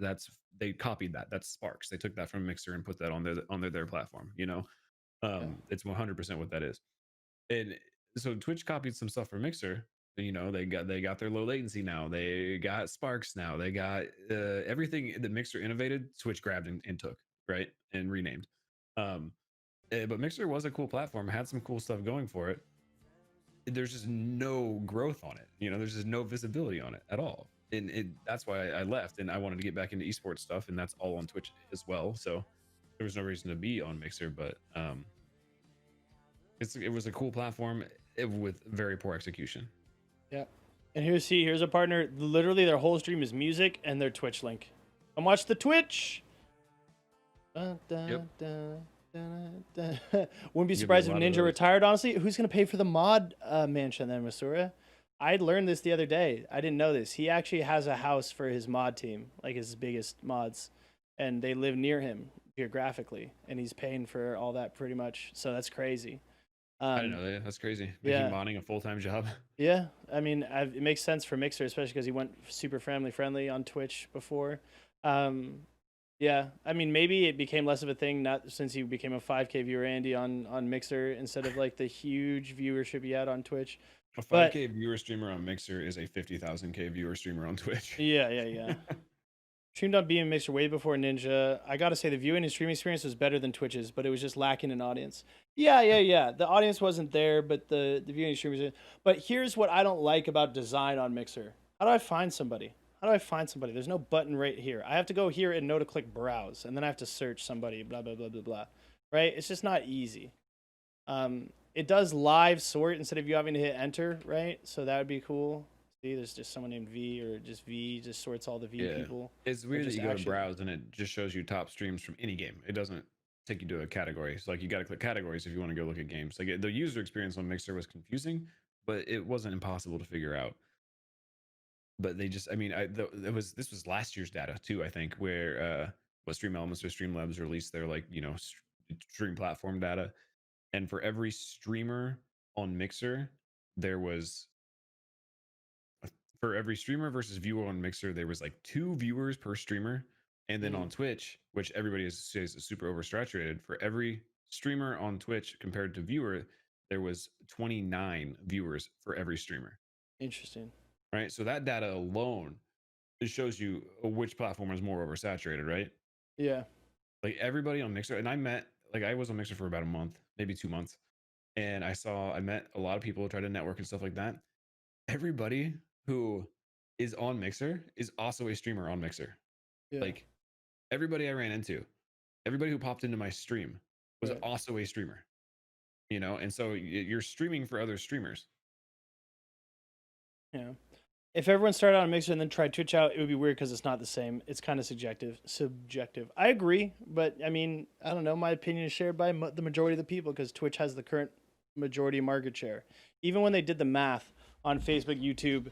They copied that. That's Sparks. They took that from Mixer and put that on their platform, you know. It's 100% what that is. And so Twitch copied some stuff from Mixer. You know, they got their low latency now. They got Sparks now. They got everything that Mixer innovated, Twitch grabbed and took, right, and renamed. But Mixer was a cool platform, had some cool stuff going for it. There's just no growth on it. You know, there's just no visibility on it at all. And that's why I left, and I wanted to get back into esports stuff, and that's all on Twitch as well. So there was no reason to be on Mixer, but it was a cool platform with very poor execution. Yeah. And here's a partner. Literally, their whole stream is music and their Twitch link. Come watch the Twitch. Wouldn't be surprised if Ninja retired, honestly. Who's going to pay for the mod mansion then, Masura? I learned this the other day. I didn't know this. He actually has a house for his mod team, like his biggest mods. And they live near him geographically. And he's paying for all that pretty much. So that's crazy. I didn't know that. That's crazy. Yeah. Making modding a full-time job. Yeah, I mean, it makes sense for Mixer, especially because he went super family friendly on Twitch before. Yeah, I mean, maybe it became less of a thing not since you became a 5K viewer, Andy, on Mixer instead of like the huge viewership you had on Twitch. A But 5K viewer streamer on Mixer is a 50,000K viewer streamer on Twitch. yeah. Streamed on Beam Mixer way before Ninja. I gotta say the viewing and streaming experience was better than Twitch's, but it was just lacking an audience. Yeah. The audience wasn't there, but the viewing and streaming. But here's what I don't like about design on Mixer. How do I find somebody? There's no button right here. I have to go here and know to click browse, and then I have to search somebody. Blah blah blah blah blah. Right? It's just not easy. It does live sort instead of you having to hit enter. Right? So that would be cool. See, there's just someone named V, or just V just sorts all the V people. It's or weird that just you go to action. browse and it just shows you top streams from any game. It doesn't take you to a category. So like you got to click categories if you want to go look at games. Like the user experience on Mixer was confusing, but it wasn't impossible to figure out. But they just, I mean, this was last year's data too, I think, where what Stream Elements or Streamlabs released their like, you know, stream platform data. And for every streamer on Mixer, there was for every streamer versus viewer on Mixer, there was like 2 viewers per streamer. And then on Twitch, which everybody says is super oversaturated, for every streamer on Twitch compared to viewer, there was 29 viewers for every streamer. Interesting. Right? So that data alone, it shows you which platform is more oversaturated, right? Yeah. Like everybody on Mixer, and I was on Mixer for about a month, maybe 2 months. And I met a lot of people, tried to network and stuff like that. Everybody who is on Mixer is also a streamer on Mixer. Yeah. Like everybody I ran into, everybody who popped into my stream was also a streamer, you know? And so you're streaming for other streamers. Yeah. If everyone started on Mixer and then tried Twitch out, it would be weird because it's not the same. It's kind of subjective. I agree, but I mean, I don't know. My opinion is shared by the majority of the people because Twitch has the current majority market share. Even when they did the math on Facebook, YouTube,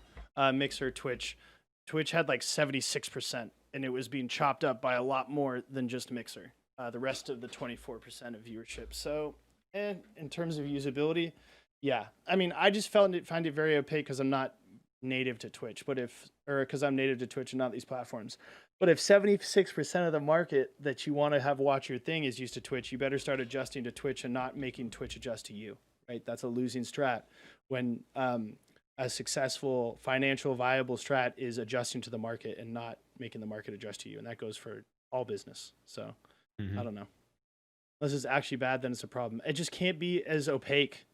Mixer, Twitch had like 76%, and it was being chopped up by a lot more than just Mixer. The rest of the 24% of viewership. So, in terms of usability, yeah. I mean, I just find it very opaque because I'm not native to Twitch, because I'm native to Twitch and not these platforms. But if 76% of the market that you want to have watch your thing is used to Twitch, you better start adjusting to Twitch and not making Twitch adjust to you, right? That's a losing strat when a successful, financial, viable strat is adjusting to the market and not making the market adjust to you. And that goes for all business. So I don't know. Unless it's actually bad, then it's a problem. It just can't be as opaque.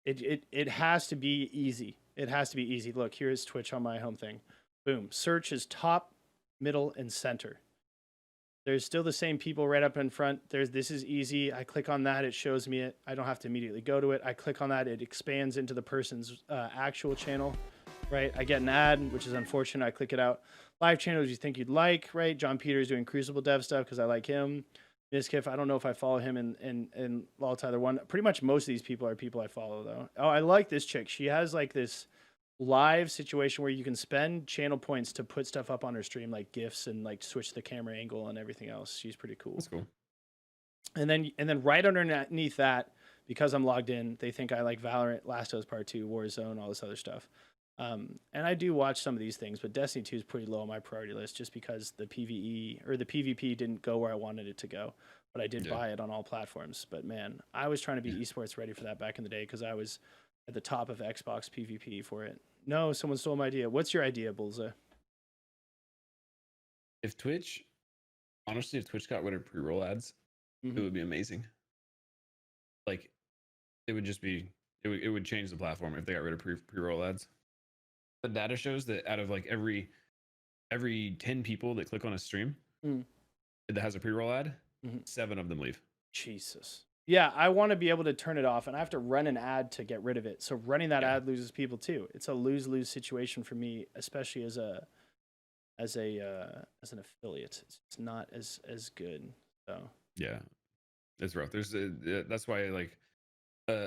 It has to be easy. It has to be easy. Look, here's Twitch on my home thing. Boom. Search is top, middle, and center. There's still the same people right up in front. This is easy. I click on that. It shows me it. I don't have to immediately go to it. I click on that. It expands into the person's actual channel, right? I get an ad, which is unfortunate. I click it out. Live channels you think you'd like, right? John Peters doing Crucible dev stuff because I like him. Miskiff, I don't know if I follow him in Tyler 1. Pretty much most of these people are people I follow, though. Oh, I like this chick. She has like this live situation where you can spend channel points to put stuff up on her stream, like GIFs and like switch the camera angle and everything else. She's pretty cool. That's cool. And then right underneath that, because I'm logged in, they think I like Valorant, Last of Us Part 2, Warzone, all this other stuff. And I do watch some of these things, but Destiny 2 is pretty low on my priority list just because the PvE or the PvP didn't go where I wanted it to go. But I did buy it on all platforms. But man, I was trying to be esports ready for that back in the day because I was at the top of Xbox PvP for it. No, someone stole my idea. What's your idea, Bullseye? If Twitch got rid of pre-roll ads, it would be amazing. Like, it would just be, it would change the platform if they got rid of pre-roll ads. The data shows that out of like every 10 people that click on a stream that has a pre-roll ad, 7 of them leave. Jesus. Yeah, I want to be able to turn it off, and I have to run an ad to get rid of it. So running that ad loses people too. It's a lose-lose situation for me, especially as an affiliate. It's not as good. So yeah, it's rough. That's why like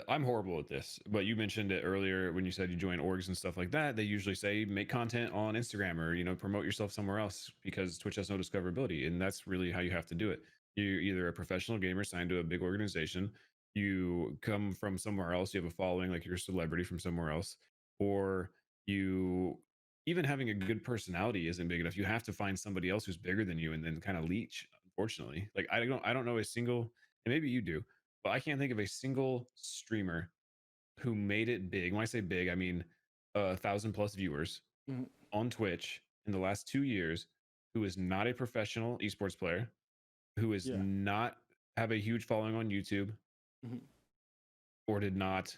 I'm horrible at this. But you mentioned it earlier when you said you join orgs and stuff like that. They usually say make content on Instagram or promote yourself somewhere else because Twitch has no discoverability, and that's really how you have to do it. You're either a professional gamer signed to a big organization, you come from somewhere else, you have a following, like you're a celebrity from somewhere else, or you even having a good personality isn't big enough. You have to find somebody else who's bigger than you and then kind of leech, unfortunately. Like I don't know a single, and maybe you do, but I can't think of a single streamer who made it big. When I say big, I mean 1,000+ viewers Mhm. on Twitch in the last 2 years, who is not a professional esports player, who is Yeah. not have a huge following on YouTube, Mhm. or did not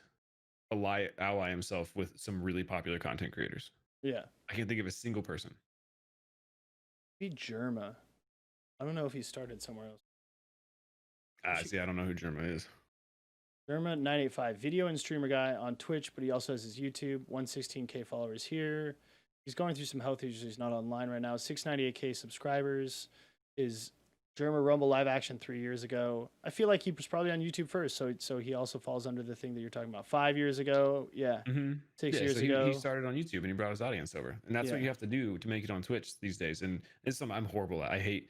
ally himself with some really popular content creators. Yeah. I can't think of a single person. Maybe Germa. I don't know if he started somewhere else. See, I don't know who Germa is. Germa 985, video and streamer guy on Twitch, but he also has his YouTube. 116K followers here. He's going through some health issues. He's not online right now. 698K subscribers. Is Germa Rumble live action 3 years ago. I feel like he was probably on YouTube first, so he also falls under the thing that you're talking about. 5 years ago, yeah. Mm-hmm. 6 Yeah, years so ago. he started on YouTube and he brought his audience over, and that's what Yeah. you have to do to make it on Twitch these days. And it's something I'm horrible at. I hate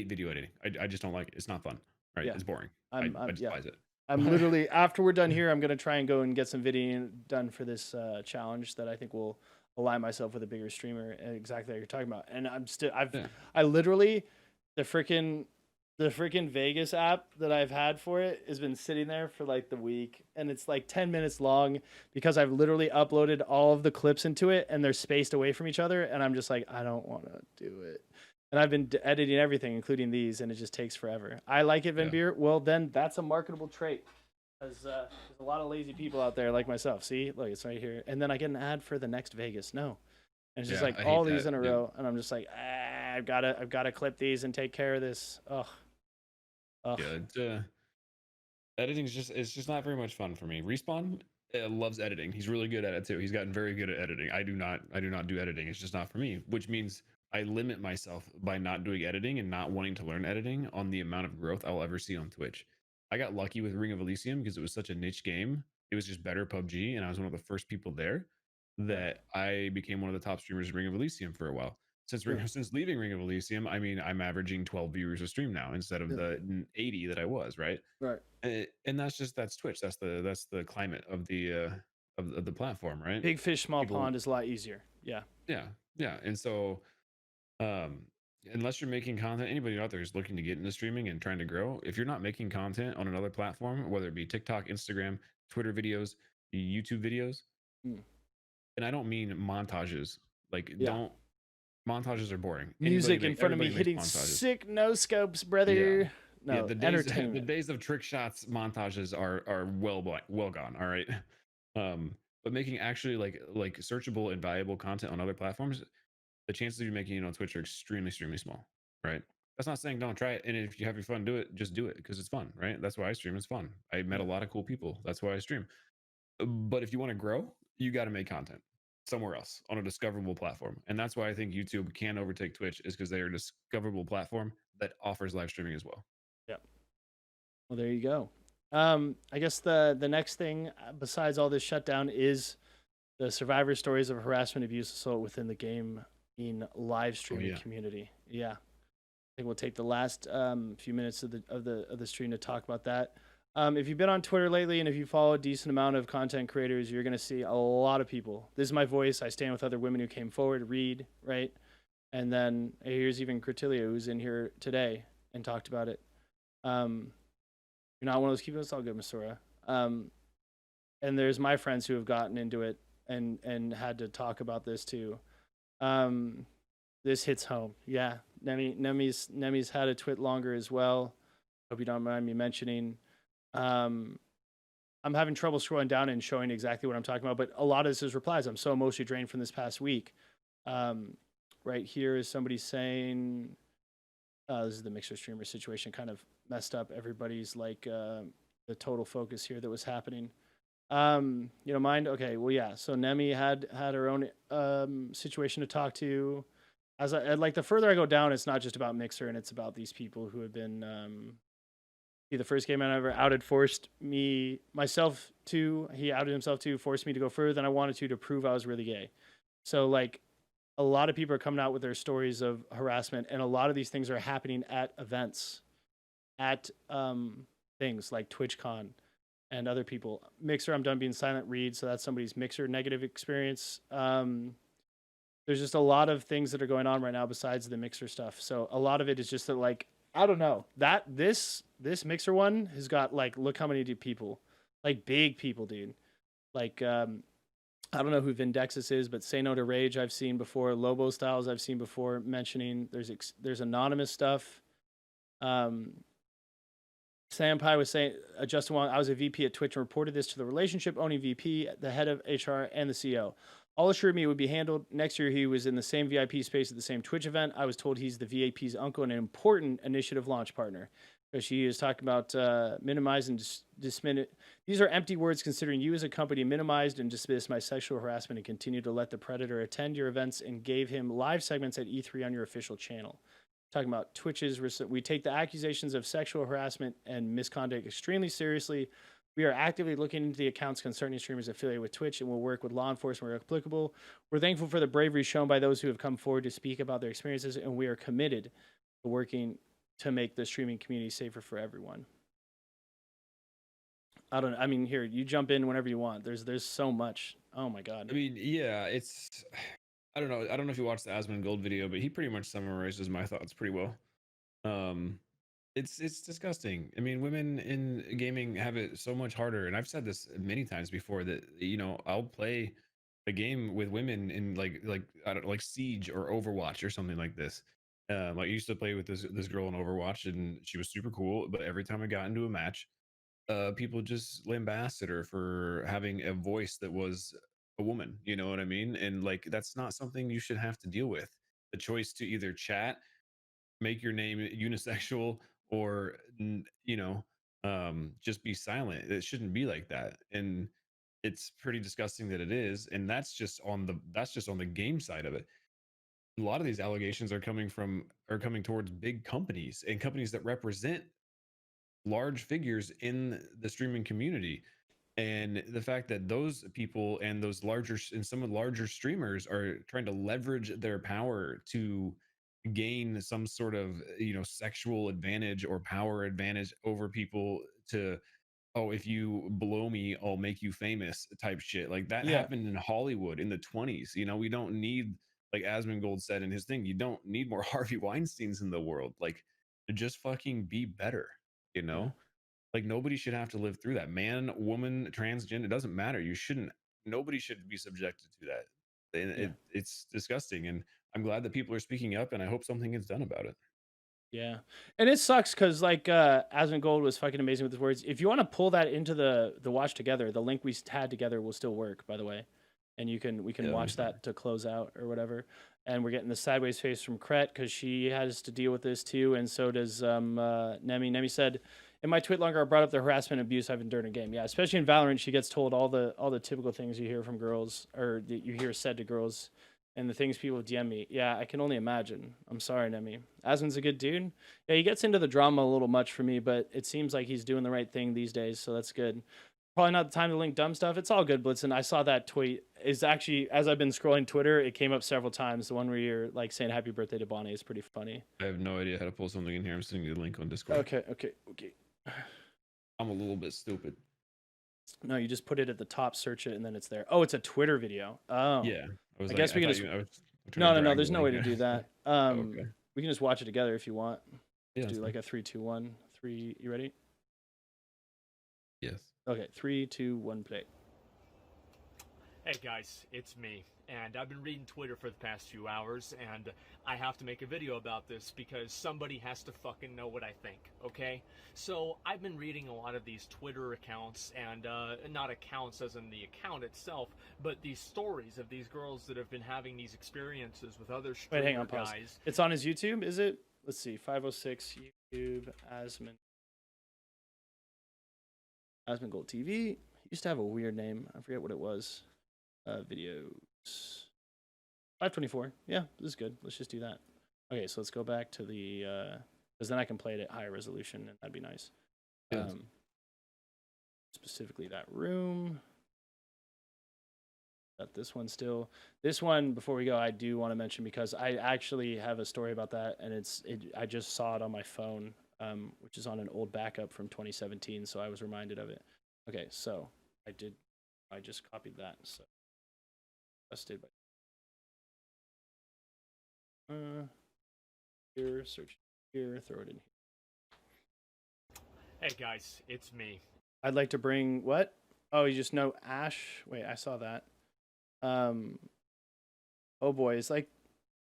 video editing. I just don't like it. It's not fun. Right? Yeah. It's boring. I'm I yeah. despise it. I'm literally after we're done here, I'm gonna try and go and get some video done for this challenge that I think will align myself with a bigger streamer. Exactly like you're talking about. And I literally the freaking Vegas app that I've had for it has been sitting there for like the week, and it's like 10 minutes long because I've literally uploaded all of the clips into it and they're spaced away from each other, and I'm just like, I don't want to do it. And I've been editing everything, including these, and it just takes forever. I like it, Van Beer. Well, then that's a marketable trait. Because there's a lot of lazy people out there like myself. See, look, it's right here. And then I get an ad for the next Vegas. No. And it's just like I all hate these that. in a row. And I'm just like, I've gotta clip these and take care of this. Ugh. Yeah, editing's just not very much fun for me. Respawn loves editing. He's really good at it too. He's gotten very good at editing. I do not do editing. It's just not for me, which means I limit myself by not doing editing and not wanting to learn editing on the amount of growth I'll ever see on Twitch. I got lucky with Ring of Elysium because it was such a niche game. It was just better PUBG, and I was one of the first people there that I became one of the top streamers in Ring of Elysium for a while. Since leaving Ring of Elysium, I mean, I'm averaging 12 viewers a stream now instead of the 80 that I was, right? Right. And that's Twitch. That's the climate of the platform, right? Big fish, small pond is a lot easier. Yeah. Yeah. And so unless you're making content, anybody out there who's looking to get into streaming and trying to grow, if you're not making content on another platform, whether it be TikTok, Instagram, Twitter videos, YouTube videos, and I don't mean montages, like montages are boring. Music in front of me hitting sick no scopes, brother. No, the entertainment. The days of trick shots montages are well gone. All right. But making actually like searchable and valuable content on other platforms, the chances of you making it on Twitch are extremely small, right? That's not saying don't try it, and if you have your fun, do it. Just do it because it's fun, right? That's why I stream. It's fun. I met a lot of cool people. That's why I stream. But if you want to grow, you got to make content somewhere else on a discoverable platform, and that's why I think YouTube can overtake Twitch, is because they are a discoverable platform that offers live streaming as well. Yeah. Well, there you go. I guess the next thing besides all this shutdown is the survivor stories of harassment, abuse, assault within the game in live streaming community. Yeah, I think we'll take the last few minutes of the stream to talk about that. If you've been on Twitter lately and if you follow a decent amount of content creators, you're going to see a lot of people. This is my voice. I stand with other women who came forward, Reed, right? And then here's even Critilia, who's in here today and talked about it. You're not one of those people. It's all good, Masura. And there's my friends who have gotten into it and had to talk about this too. This hits home. Yeah, Nemi's had a twit longer as well. Hope you don't mind me mentioning. I'm having trouble scrolling down and showing exactly what I'm talking about, but a lot of this is replies. I'm so emotionally drained from this past week. Right here is somebody saying, this is the Mixer streamer situation, kind of messed up everybody's like the total focus here that was happening. You don't mind? Okay, well, yeah. So Nemi had her own situation to talk to. As like the further I go down, it's not just about Mixer, and it's about these people who have been. The first game I ever outed forced myself to. He outed himself to, forced me to go further than I wanted to prove I was really gay. So like, a lot of people are coming out with their stories of harassment, and a lot of these things are happening at events, at things like TwitchCon and other people. Mixer, I'm done being silent. Read, so that's somebody's Mixer negative experience. There's just a lot of things that are going on right now besides the Mixer stuff. So a lot of it is just that like I don't know that this Mixer one has got like, look how many people, like big people, dude. Like I don't know who Vindexus is, but Say No to Rage I've seen before. Lobo Styles I've seen before mentioning. There's anonymous stuff. Sampai was saying, Justin Wong, I was a VP at Twitch and reported this to the relationship owning VP, the head of HR, and the CEO. All assured me it would be handled. Next year, he was in the same VIP space at the same Twitch event. I was told he's the VAP's uncle and an important initiative launch partner. Because she is talking about minimize and dismiss. These are empty words considering you as a company minimized and dismissed my sexual harassment and continue to let the predator attend your events and gave him live segments at E3 on your official channel. Talking about Twitch's, we take the accusations of sexual harassment and misconduct extremely seriously. We are actively looking into the accounts concerning streamers affiliated with Twitch and will work with law enforcement where applicable. We're thankful for the bravery shown by those who have come forward to speak about their experiences, and we are committed to working to make the streaming community safer for everyone. I mean, here, you jump in whenever you want. There's so much. Oh my God. I mean, yeah, it's, I don't know. I don't know if you watched the Asmongold video, but he pretty much summarizes my thoughts pretty well. It's disgusting. I mean, women in gaming have it so much harder, and I've said this many times before that, you know, I'll play a game with women in like I don't know, like Siege or Overwatch or something like this. I used to play with this girl in Overwatch, and she was super cool. But every time I got into a match, people just lambasted her for having a voice that was a woman. You know what I mean? And like, that's not something you should have to deal with. The choice to either chat, make your name unisexual, or you know, just be silent. It shouldn't be like that. And it's pretty disgusting that it is. And that's just on the game side of it. A lot of these allegations are coming towards big companies and companies that represent large figures in the streaming community. And the fact that those people and those larger and some of the larger streamers are trying to leverage their power to gain some sort of, you know, sexual advantage or power advantage over people to, oh, if you blow me, I'll make you famous type shit. Like that happened in Hollywood in the 20s. You know, we don't need, like Asmongold said in his thing, you don't need more Harvey Weinsteins in the world. Like, just fucking be better, you know? Like, nobody should have to live through that. Man, woman, transgender, it doesn't matter. Nobody should be subjected to that. And it's disgusting. And I'm glad that people are speaking up, and I hope something gets done about it. Yeah. And it sucks because like Asmongold was fucking amazing with his words. If you want to pull that into the watch together, the link we had together will still work, by the way. And we can watch that to close out or whatever. And we're getting the sideways face from Kret because she has to deal with this too, and so does Nemi. Nemi said, in my tweet longer, I brought up the harassment and abuse I've endured in game. Yeah, especially in Valorant, she gets told all the typical things you hear from girls, or that you hear said to girls, and the things people DM me. Yeah, I can only imagine. I'm sorry, Nemi. Asmon's a good dude. Yeah, he gets into the drama a little much for me, but it seems like he's doing the right thing these days, so that's good. Probably not the time to link dumb stuff. It's all good, Blitzen. I saw that tweet. Is actually, as I've been scrolling Twitter, it came up several times. The one where you're like saying happy birthday to Bonnie is pretty funny. I have no idea how to pull something in here. I'm sending you the link on Discord. Okay. I'm a little bit stupid. No, you just put it at the top, search it, and then it's there. Oh, it's a Twitter video. Oh. Yeah. I guess we can just... No. There's no way to do that. Okay. We can just watch it together if you want. Yeah, do like a 3, 2, 1. 3. You ready? Yes. Okay. 3, 2, 1, play. Hey guys, it's me, and I've been reading Twitter for the past few hours, and I have to make a video about this because somebody has to fucking know what I think, okay? So I've been reading a lot of these Twitter accounts, and not accounts as in the account itself, but these stories of these girls that have been having these experiences with other streamer Wait, hang on, pause. guys. It's on his YouTube, is it? Let's see, 506 YouTube, Asmongold TV. He used to have a weird name. I forget what it was. Videos 524. Yeah, this is good. Let's just do that. Okay, so let's go back to the because then I can play it at higher resolution, and that'd be nice. Yes. Specifically that room. Got this one still. This one, before we go, I do want to mention because I actually have a story about that, and I just saw it on my phone, which is on an old backup from 2017, so I was reminded of it. Okay, so I just copied that, so busted by here, search here, throw it in here. Hey guys, it's me. I'd like to bring what? Oh, you just know Ash. Wait, I saw that. Oh boy, it's like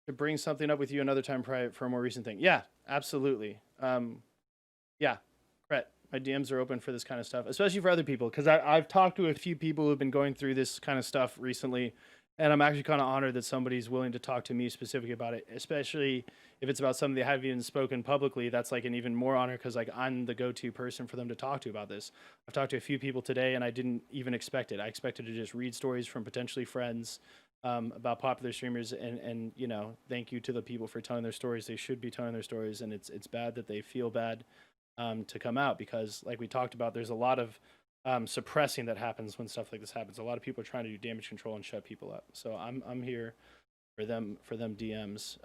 to bring something up with you another time private for a more recent thing. Yeah, absolutely. Yeah, Brett, my DMs are open for this kind of stuff, especially for other people, because I've talked to a few people who've been going through this kind of stuff recently, and I'm actually kind of honored that somebody's willing to talk to me specifically about it, especially if it's about something they haven't even spoken publicly. That's like an even more honor, because like I'm the go-to person for them to talk to about this. I've talked to a few people today, and I didn't even expect it. I expected to just read stories from potentially friends about popular streamers, and you know, thank you to the people for telling their stories. They should be telling their stories, and it's bad that they feel bad to come out, because like we talked about, there's a lot of suppressing that happens when stuff like this happens. A lot of people are trying to do damage control and shut people up. So I'm here for them DMs.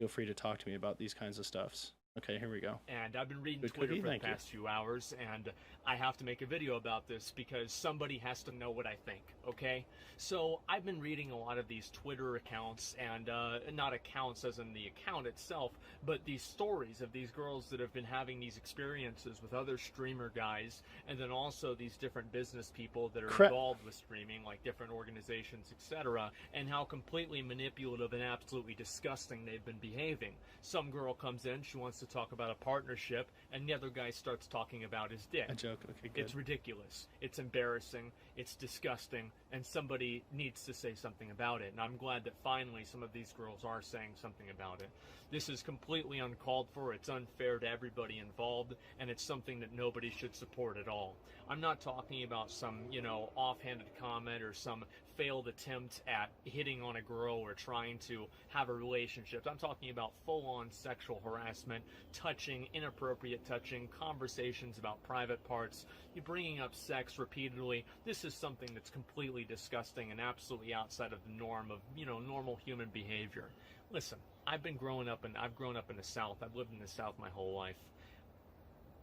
Feel free to talk to me about these kinds of stuffs. Okay, here we go. And I've been reading Good Twitter cookie, for the thank you. past few hours, and I have to make a video about this because somebody has to know what I think, okay? So I've been reading a lot of these Twitter accounts, and not accounts as in the account itself, but these stories of these girls that have been having these experiences with other streamer guys, and then also these different business people that are involved with streaming, like different organizations, etc., and how completely manipulative and absolutely disgusting they've been behaving. Some girl comes in, she wants to talk about a partnership, and the other guy starts talking about his dick. A joke. Okay, good. It's ridiculous. It's embarrassing. It's disgusting. And somebody needs to say something about it. And I'm glad that finally some of these girls are saying something about it. This is completely uncalled for. It's unfair to everybody involved. And it's something that nobody should support at all. I'm not talking about some, you know, offhanded comment or some failed attempt at hitting on a girl or trying to have a relationship. I'm talking about full-on sexual harassment, touching, inappropriate touching, conversations about private parts, you bringing up sex repeatedly. This is something that's completely disgusting and absolutely outside of the norm of, you know, normal human behavior. Listen, I've grown up in the South. I've lived in the South my whole life.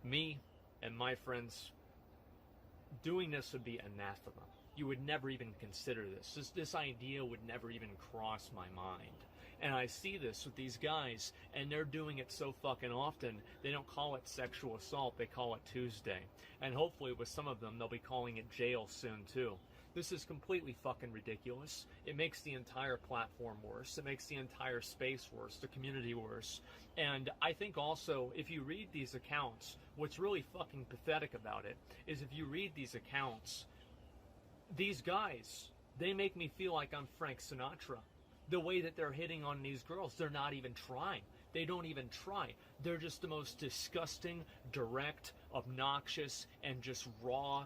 Me and my friends, doing this would be anathema. You would never even consider this. This idea would never even cross my mind. And I see this with these guys, and they're doing it so fucking often, they don't call it sexual assault, they call it Tuesday. And hopefully with some of them, they'll be calling it jail soon too. This is completely fucking ridiculous. It makes the entire platform worse. It makes the entire space worse, the community worse. And I think also, if you read these accounts, what's really fucking pathetic about it is if you read these accounts, these guys, they make me feel like I'm Frank Sinatra. The way that they're hitting on these girls, they're not even trying. They don't even try. They're just the most disgusting, direct, obnoxious, and just raw,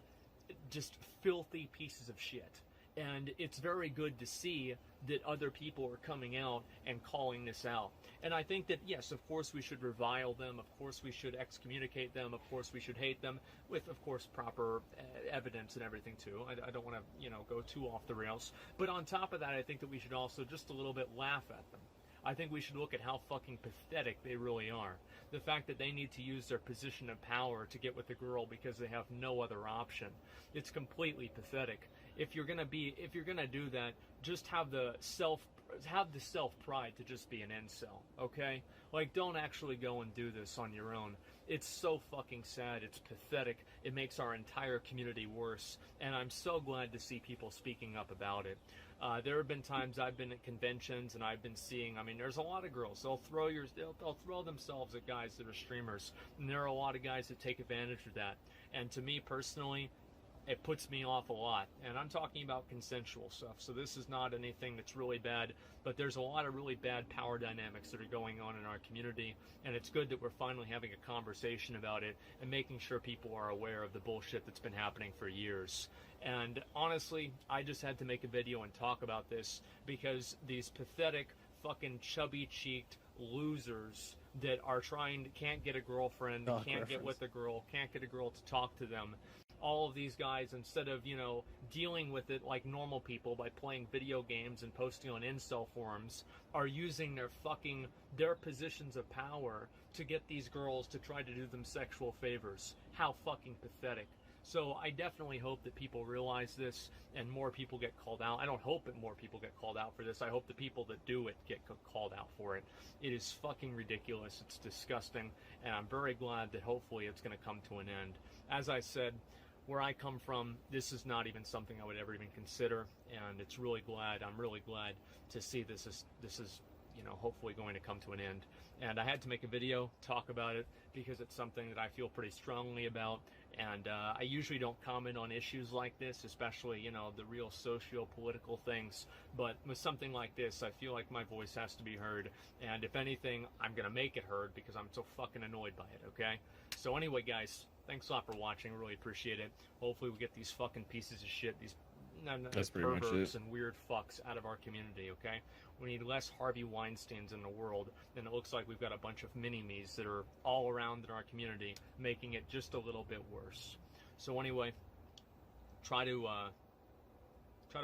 just filthy pieces of shit. And it's very good to see that other people are coming out and calling this out. And I think that, yes, of course we should revile them, of course we should excommunicate them, of course we should hate them, with, of course, proper evidence and everything, too. I don't want to, you know, go too off the rails. But on top of that, I think that we should also just a little bit laugh at them. I think we should look at how fucking pathetic they really are. The fact that they need to use their position of power to get with the girl because they have no other option. It's completely pathetic. If you're gonna do that, just have the self pride to just be an incel, okay? Like, don't actually go and do this on your own. It's so fucking sad. It's pathetic. It makes our entire community worse. And I'm so glad to see people speaking up about it. There have been times I've been at conventions and I've been seeing, I mean, there's a lot of girls. They'll throw themselves at guys that are streamers. And there are a lot of guys that take advantage of that. And to me personally, it puts me off a lot. And I'm talking about consensual stuff. So this is not anything that's really bad, but there's a lot of really bad power dynamics that are going on in our community. And it's good that we're finally having a conversation about it and making sure people are aware of the bullshit that's been happening for years. And honestly, I just had to make a video and talk about this because these pathetic, fucking chubby-cheeked losers that are can't get a girlfriend, can't get with a girl, can't get a girl to talk to them. All of these guys, instead of, you know, dealing with it like normal people by playing video games and posting on incel forums, are using their positions of power to get these girls to try to do them sexual favors. How fucking pathetic. So I definitely hope that people realize this and more people get called out. I don't hope that more people get called out for this. I hope the people that do it get called out for it. It is fucking ridiculous. It's disgusting. And I'm very glad that hopefully it's going to come to an end. As I said, where I come from, this is not even something I would ever even consider. And I'm really glad to see this is you know, hopefully going to come to an end. And I had to make a video, talk about it, because it's something that I feel pretty strongly about. And I usually don't comment on issues like this, especially, you know, the real socio-political things. But with something like this, I feel like my voice has to be heard. And if anything, I'm going to make it heard because I'm so fucking annoyed by it, okay? So anyway, guys, thanks a lot for watching. Really appreciate it. Hopefully we get these fucking pieces of shit, these That's pretty much perverts it. and weird fucks out of our community, okay? We need less Harvey Weinsteins in the world, and it looks like we've got a bunch of mini-me's that are all around in our community, making it just a little bit worse. So anyway, try to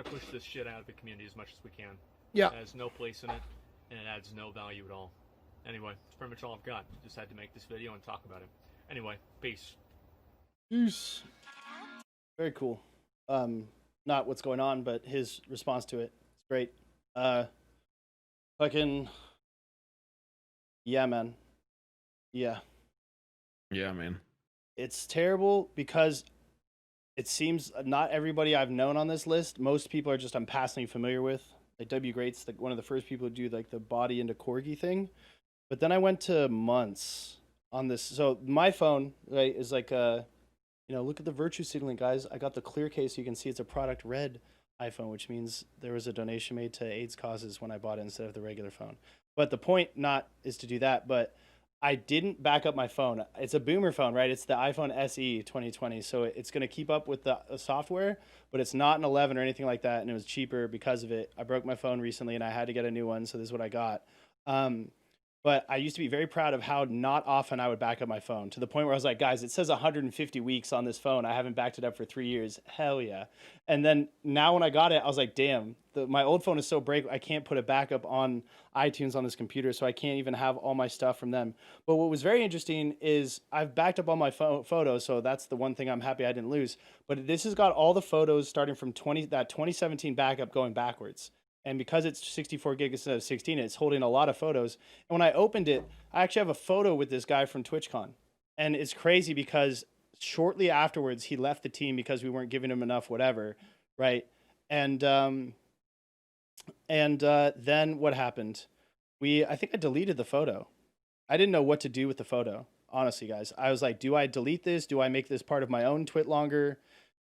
push this shit out of the community as much as we can. Yeah. It has no place in it, and it adds no value at all. Anyway, that's pretty much all I've got. Just had to make this video and talk about it. Anyway, peace. Peace. Very cool. Not what's going on, but his response to it. It's great. Fucking, yeah, man. Yeah. Yeah, man. It's terrible because it seems not everybody I've known on this list. Most people are just I'm passingly familiar with. Like W Great's one of the first people to do like the body into corgi thing. But then I went to months on this. So my phone, right, is like you know, look at the virtue signaling, guys. I got the clear case so you can see it's a product red iPhone, which means there was a donation made to AIDS causes when I bought it instead of the regular phone. But the point not is to do that, but I didn't back up my phone. It's a boomer phone, right? It's the iPhone SE 2020, so it's going to keep up with the software, but it's not an 11 or anything like that, and it was cheaper because of it. I broke my phone recently, and I had to get a new one, so this is what I got. But I used to be very proud of how not often I would back up my phone, to the point where I was like, guys, it says 150 weeks on this phone. I haven't backed it up for 3 years. Hell yeah. And then now when I got it, I was like, damn, my old phone is so break, I can't put a backup on iTunes on this computer, so I can't even have all my stuff from them. But what was very interesting is I've backed up all my photos, so that's the one thing I'm happy I didn't lose. But this has got all the photos starting from 2017 backup going backwards. And because it's 64 gigs instead of 16, it's holding a lot of photos. And when I opened it, I actually have a photo with this guy from TwitchCon. And it's crazy because shortly afterwards, he left the team because we weren't giving him enough whatever, right? And then what happened? I think I deleted the photo. I didn't know what to do with the photo, honestly, guys. I was like, do I delete this? Do I make this part of my own TwitLonger?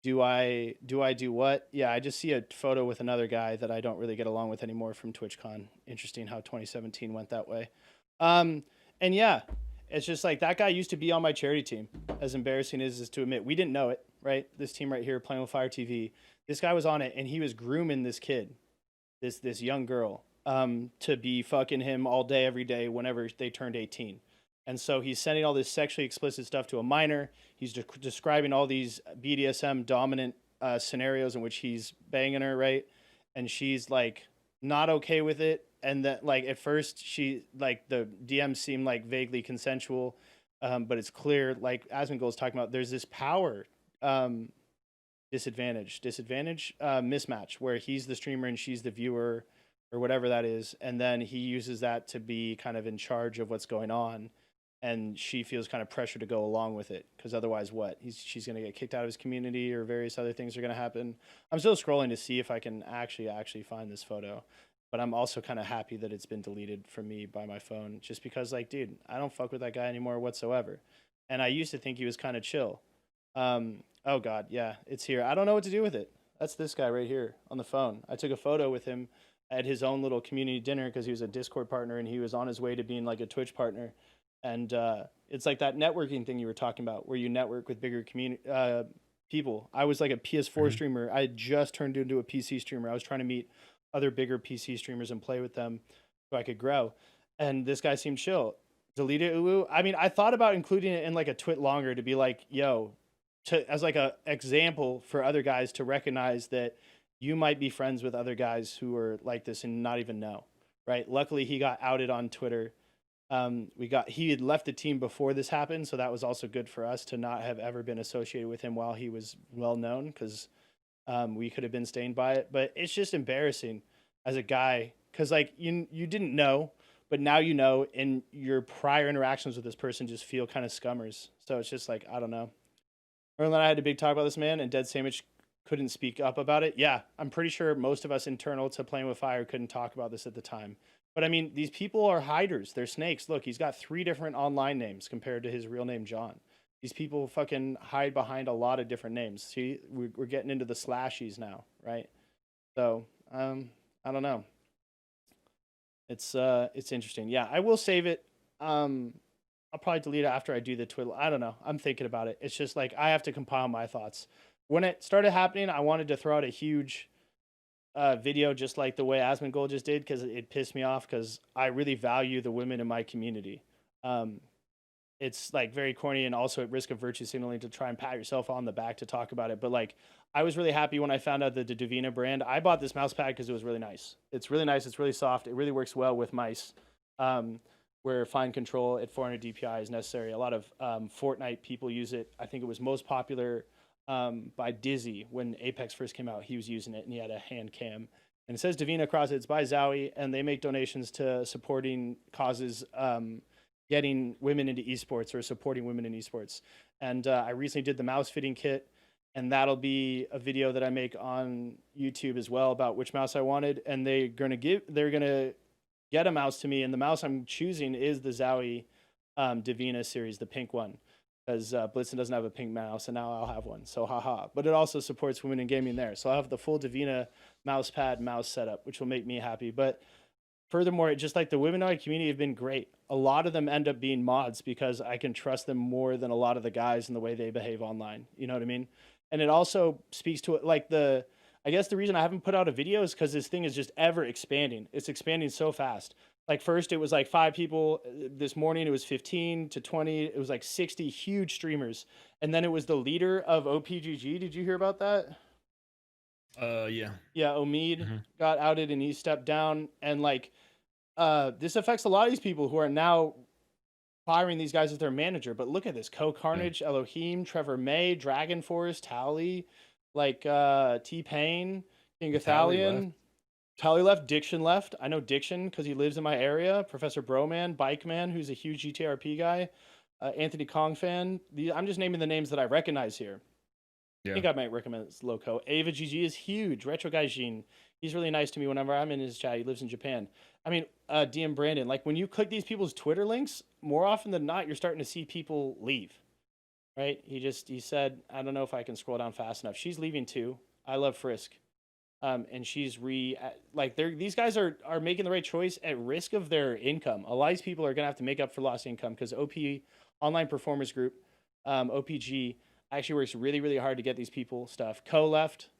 Do I do what? Yeah, I just see a photo with another guy that I don't really get along with anymore from TwitchCon. Interesting how 2017 went that way. And yeah, it's just like that guy used to be on my charity team. As embarrassing as it is to admit, we didn't know it, right? This team right here, Playing with Fire TV. This guy was on it, and he was grooming this kid, this young girl, to be fucking him all day, every day, whenever they turned 18. And so he's sending all this sexually explicit stuff to a minor. He's describing all these BDSM dominant scenarios in which he's banging her, right? And she's like not okay with it. And that like at first she like the DMs seem like vaguely consensual, but it's clear like Asmongold was talking about. There's this power mismatch where he's the streamer and she's the viewer or whatever that is, and then he uses that to be kind of in charge of what's going on. And she feels kind of pressure to go along with it because otherwise what? She's going to get kicked out of his community or various other things are going to happen. I'm still scrolling to see if I can actually find this photo. But I'm also kind of happy that it's been deleted from me by my phone just because, like, dude, I don't fuck with that guy anymore whatsoever. And I used to think he was kind of chill. Oh, God, yeah, it's here. I don't know what to do with it. That's this guy right here on the phone. I took a photo with him at his own little community dinner because he was a Discord partner and he was on his way to being like a Twitch partner. And it's like that networking thing you were talking about where you network with bigger community people. I was like a PS4 streamer. I had just turned into a PC streamer. I was trying to meet other bigger PC streamers and play with them so I could grow. And this guy seemed chill. Delete it, Uwu. I mean, I thought about including it in like a TwitLonger to be like, yo, as like a example for other guys to recognize that you might be friends with other guys who are like this and not even know, right? Luckily, he got outed on Twitter. He had left the team before this happened, so that was also good for us to not have ever been associated with him while he was well known, because we could have been stained by it. But it's just embarrassing as a guy, because like you didn't know, but now you know, and your prior interactions with this person just feel kind of scummers. So it's just like, I don't know. Earl and I had a big talk about this, man, and Dead Sandwich couldn't speak up about it. Yeah, I'm pretty sure most of us internal to Playing with Fire couldn't talk about this at the time. But I mean, these people are hiders. They're snakes. Look, he's got 3 different online names compared to his real name, John. These people fucking hide behind a lot of different names. See, we're getting into the slashies now, right? So, I don't know. It's interesting. Yeah, I will save it. I'll probably delete it after I do the twiddle. I don't know. I'm thinking about it. It's just like I have to compile my thoughts. When it started happening, I wanted to throw out a huge video just like the way Asmongold just did, because it pissed me off, because I really value the women in my community. It's like very corny and also at risk of virtue signaling to try and pat yourself on the back to talk about it. But like, I was really happy when I found out that the Divina brand, I bought this mouse pad because it was really nice. It's really nice. It's really soft. It really works well with mice. Where fine control at 400 DPI is necessary. A lot of Fortnite people use it. I think it was most popular by Dizzy when Apex first came out. He was using it and he had a hand cam. And it says Divina across it. It's by Zowie, and they make donations to supporting causes, getting women into esports or supporting women in esports. And I recently did the mouse fitting kit, and that'll be a video that I make on YouTube as well about which mouse I wanted. And they're gonna get a mouse to me, and the mouse I'm choosing is the Zowie Divina series, the pink one, because Blitzen doesn't have a pink mouse, and now I'll have one. So haha. But it also supports women in gaming there, so I'll have the full Divina mouse setup, which will make me happy. But furthermore, just like the women in my community have been great. A lot of them end up being mods because I can trust them more than a lot of the guys in the way they behave online. You know what I mean? And it also speaks to it, like I guess the reason I haven't put out a video is because this thing is just ever expanding. It's expanding so fast. Like first it was like 5 people. This morning it was 15 to 20. It was like 60 huge streamers. And then it was the leader of OPGG. Did you hear about that? Yeah. Yeah, Omid got outed and he stepped down. And like, this affects a lot of these people who are now firing these guys as their manager. But look at this. Co-Carnage, Elohim, Trevor May, Dragon Force, Tally, like T-Pain, King Gathalion. Tally left, Diction left. I know Diction because he lives in my area. Professor Broman, Bike Man, who's a huge GTRP guy. Anthony Kong fan. I'm just naming the names that I recognize here. Yeah. I think I might recommend this Loco. Ava GG is huge. Retro Guy Jean. He's really nice to me whenever I'm in his chat. He lives in Japan. I mean, DM Brandon. Like when you click these people's Twitter links, more often than not, you're starting to see people leave. Right? He said, I don't know if I can scroll down fast enough. She's leaving too. I love Frisk. And she's these guys are making the right choice at risk of their income. A lot of these people are going to have to make up for lost income because OP Online Performers Group, OPG, actually works really, really hard to get these people stuff. Co left.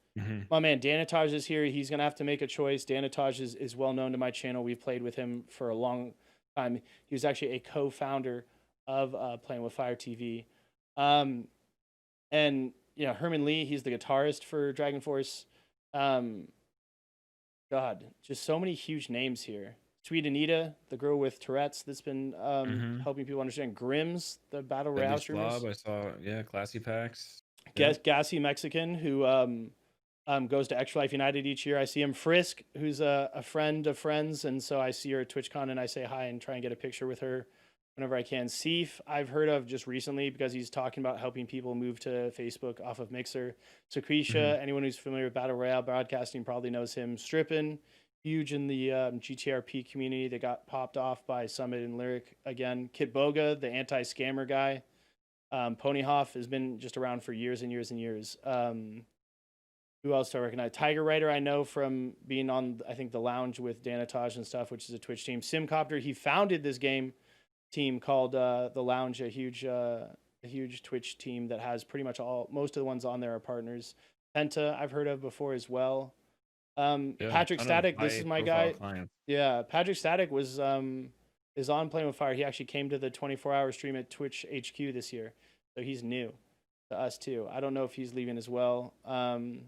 My man Danataj is here. He's going to have to make a choice. Danataj is well known to my channel. We've played with him for a long time. He was actually a co-founder of Playing with Fire TV. And you know, Herman Lee, he's the guitarist for Dragon Force. God, just so many huge names here. Sweet Anita, the girl with Tourette's that's been helping people understand. Grims, the Battle Royale streamers. I saw, Classy Packs. Gassy Mexican, who goes to Extra Life United each year. I see him. Frisk, who's a friend of friends, and so I see her at TwitchCon and I say hi and try and get a picture with her whenever I can. Seif, I've heard of just recently because he's talking about helping people move to Facebook off of Mixer. Sakrisha, anyone who's familiar with Battle Royale broadcasting probably knows him. Strippin, huge in the GTRP community that got popped off by Summit and Lyric again. Kit Boga, the anti-scammer guy. Ponyhoff has been just around for years and years and years. Who else do I recognize? Tiger Rider, I know from being on, I think, the Lounge with Danataj and stuff, which is a Twitch team. Simcopter, he founded this game team called the Lounge, a huge Twitch team that has pretty much most of the ones on there are partners. Penta, I've heard of before as well. Patrick Static, this is my guy. Yeah, Patrick Static is on Playing with Fire. He actually came to the 24-hour stream at Twitch HQ this year, so he's new to us too. I don't know if he's leaving as well,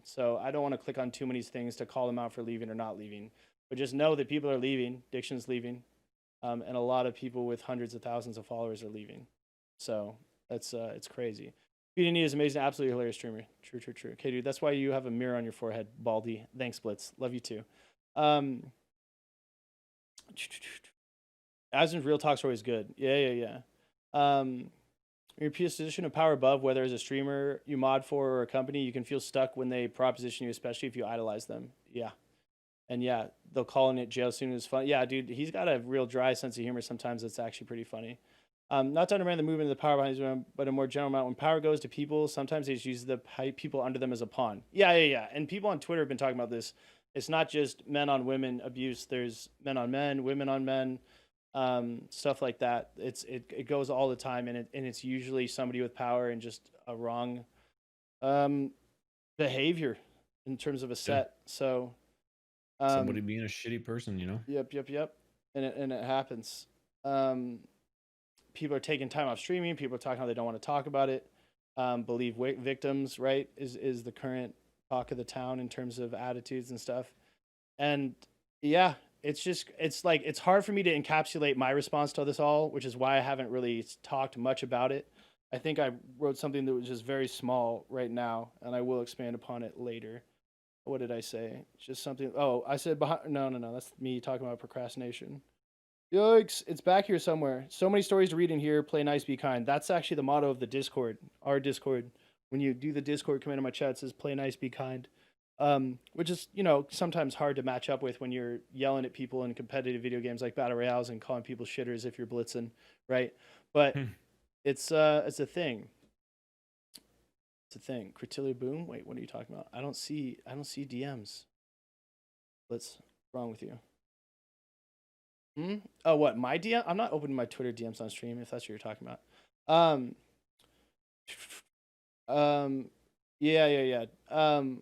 so I don't want to click on too many things to call him out for leaving or not leaving, but just know that people are leaving. Diction's leaving. and a lot of people with hundreds of thousands of followers are leaving. So that's it's crazy. BDNE is amazing, absolutely hilarious streamer. True. Okay, dude, that's why you have a mirror on your forehead, Baldy. Thanks, Blitz. Love you too. Asden's real talks are always good. Yeah. Your position of power above, whether as a streamer you mod for or a company, you can feel stuck when they proposition you, especially if you idolize them. Yeah. And yeah, they'll call in it jail soon as fun. Yeah, dude, he's got a real dry sense of humor. Sometimes it's actually pretty funny. Not to undermine the movement of the power behind his, but a more general amount. When power goes to people, sometimes they just use the people under them as a pawn. Yeah. And people on Twitter have been talking about this. It's not just men on women abuse. There's men on men, women on men, stuff like that. It goes all the time, and it's usually somebody with power and just a wrong behavior in terms of a set. So somebody being a shitty person, you know. Yep. And it happens. People are taking time off streaming. People are talking how they don't want to talk about it. Believe victims, right, is the current talk of the town in terms of attitudes and stuff. And yeah, it's hard for me to encapsulate my response to this all, which is why I haven't really talked much about it. I think I wrote something that was just very small right now, and I will expand upon it later. What did I say? Just something. Oh, I said no. That's me talking about procrastination. Yikes, it's back here somewhere. So many stories to read in here. Play nice, be kind. That's actually the motto of the Discord, our Discord. When you do the Discord, come into my chat, it says play nice, be kind. Which is, sometimes hard to match up with when you're yelling at people in competitive video games like Battle Royales and calling people shitters if you're blitzing, right? But it's a thing. It's a thing. Critilia Boom? Wait, what are you talking about? I don't see DMs. What's wrong with you? Oh, what, my DM? I'm not opening my Twitter DMs on stream, if that's what you're talking about. Yeah.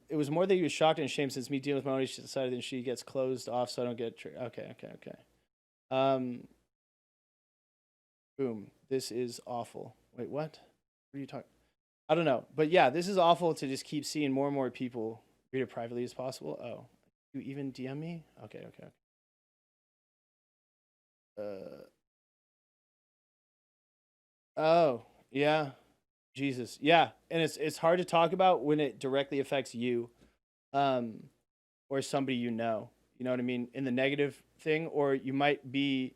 It was more that he was shocked and ashamed since me dealing with my own. She decided that she gets closed off, so I don't get. Okay. Boom. This is awful. Wait, what? What are you talking? I don't know, but yeah, this is awful to just keep seeing more and more people read it privately as possible. Oh, you even DM me? Okay. Oh, yeah. Jesus. Yeah. And it's hard to talk about when it directly affects you, or somebody you know what I mean, in the negative thing, or you might be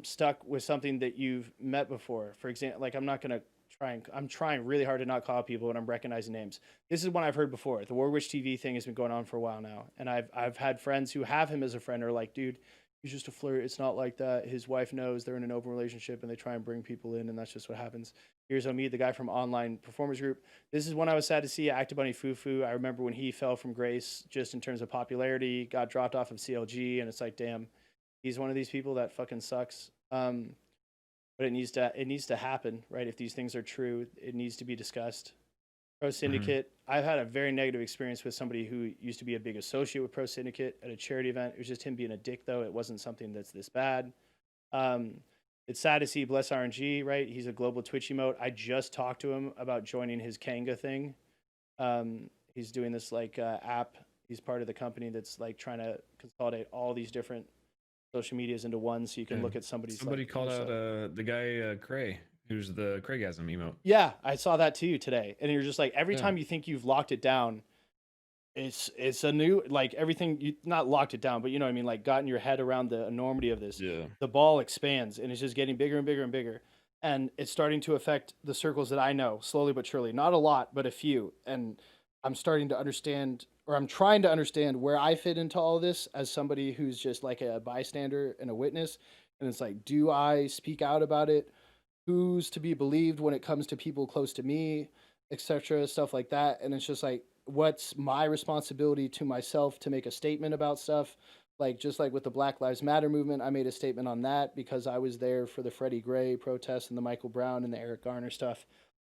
stuck with something that you've met before. For example, like I'm trying really hard to not call people when I'm recognizing names. This is one I've heard before. The Warwitch TV thing has been going on for a while now. And I've had friends who have him as a friend are like, dude, he's just a flirt. It's not like that. His wife knows they're in an open relationship and they try and bring people in, and that's just what happens. Here's Omid, the guy from Online Performers Group. This is one I was sad to see. Actibunny Fufu. I remember when he fell from grace just in terms of popularity, got dropped off of CLG, and it's like, damn, he's one of these people that fucking sucks. But it needs to happen, right? If these things are true, it needs to be discussed. Pro Syndicate. I've had a very negative experience with somebody who used to be a big associate with Pro Syndicate at a charity event. It was just him being a dick, though. It wasn't something that's this bad. It's sad to see Bless RNG, right? He's a global Twitch emote. I just talked to him about joining his Kanga thing. He's doing this app. He's part of the company that's like trying to consolidate all these different social medias into one, so you can look at somebody's. Somebody called out the guy Cray, who's the Craigasm emote. Yeah, I saw that too today, and you're just like, every time you think you've locked it down, it's a new, like, everything, you not locked it down, but you know what I mean, like gotten your head around the enormity of this. Yeah. The ball expands and it's just getting bigger and bigger and bigger, and it's starting to affect the circles that I know slowly but surely. Not a lot, but a few, and I'm starting to understand, or I'm trying to understand where I fit into all this as somebody who's just like a bystander and a witness. And it's like, do I speak out about it? Who's to be believed when it comes to people close to me, etc., stuff like that. And it's just like, what's my responsibility to myself to make a statement about stuff? Like, just like with the Black Lives Matter movement, I made a statement on that because I was there for the Freddie Gray protests and the Michael Brown and the Eric Garner stuff.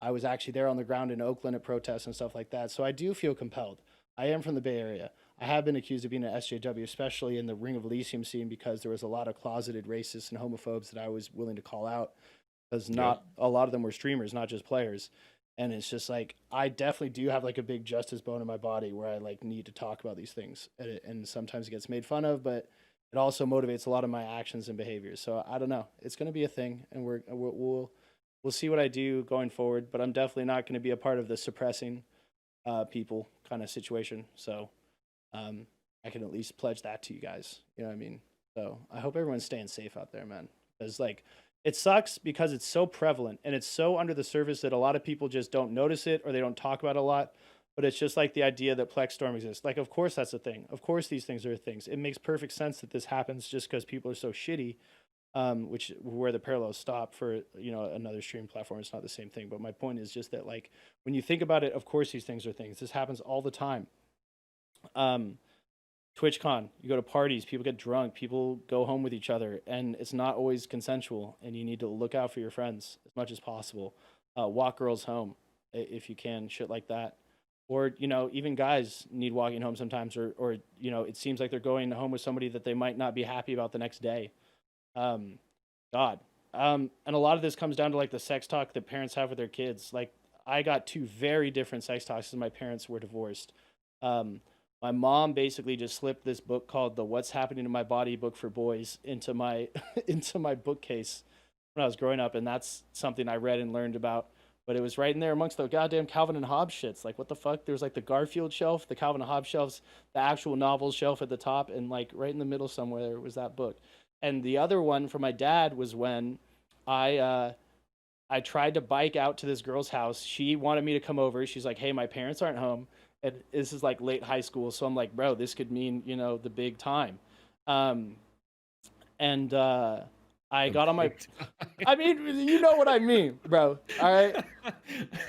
I was actually there on the ground in Oakland at protests and stuff like that. So I do feel compelled. I am from the Bay Area. I have been accused of being an SJW, especially in the Ring of Elysium scene, because there was a lot of closeted racists and homophobes that I was willing to call out, because not a lot of them were streamers, not just players. And it's just like, I definitely do have like a big justice bone in my body where I like need to talk about these things. And sometimes it gets made fun of, but it also motivates a lot of my actions and behaviors. So I don't know. It's going to be a thing, and we'll see what I do going forward. But I'm definitely not going to be a part of the suppressing people kind of situation. So I can at least pledge that to you guys. You know what I mean? So I hope everyone's staying safe out there, man. Because like it sucks because it's so prevalent and it's so under the surface that a lot of people just don't notice it or they don't talk about it a lot. But it's just like the idea that Plex Storm exists. Like, of course that's a thing. Of course these things are things. It makes perfect sense that this happens just because people are so shitty, which where the parallels stop for, you know, another stream platform. It's not the same thing. But my point is just that, like, when you think about it, of course these things are things. This happens all the time. TwitchCon, you go to parties, people get drunk, people go home with each other, and it's not always consensual, and you need to look out for your friends as much as possible. Walk girls home if you can, shit like that. Or, you know, even guys need walking home sometimes, or you know, it seems like they're going home with somebody that they might not be happy about the next day. And a lot of this comes down to like the sex talk that parents have with their kids. Like, I got 2 very different sex talks because my parents were divorced. My mom basically just slipped this book called the What's Happening to My Body book for boys into my into my bookcase when I was growing up, and that's something I read and learned about. But it was right in there amongst the goddamn Calvin and Hobbes shits. Like, what the fuck? There was like the Garfield shelf, the Calvin and Hobbes shelves, the actual novels shelf at the top, and like right in the middle somewhere was that book. And the other one for my dad was when I tried to bike out to this girl's house. She wanted me to come over. She's like, hey, my parents aren't home. And this is like late high school. So I'm like, bro, this could mean, you know, the big time. I got on my, I mean, you know what I mean, bro. All right.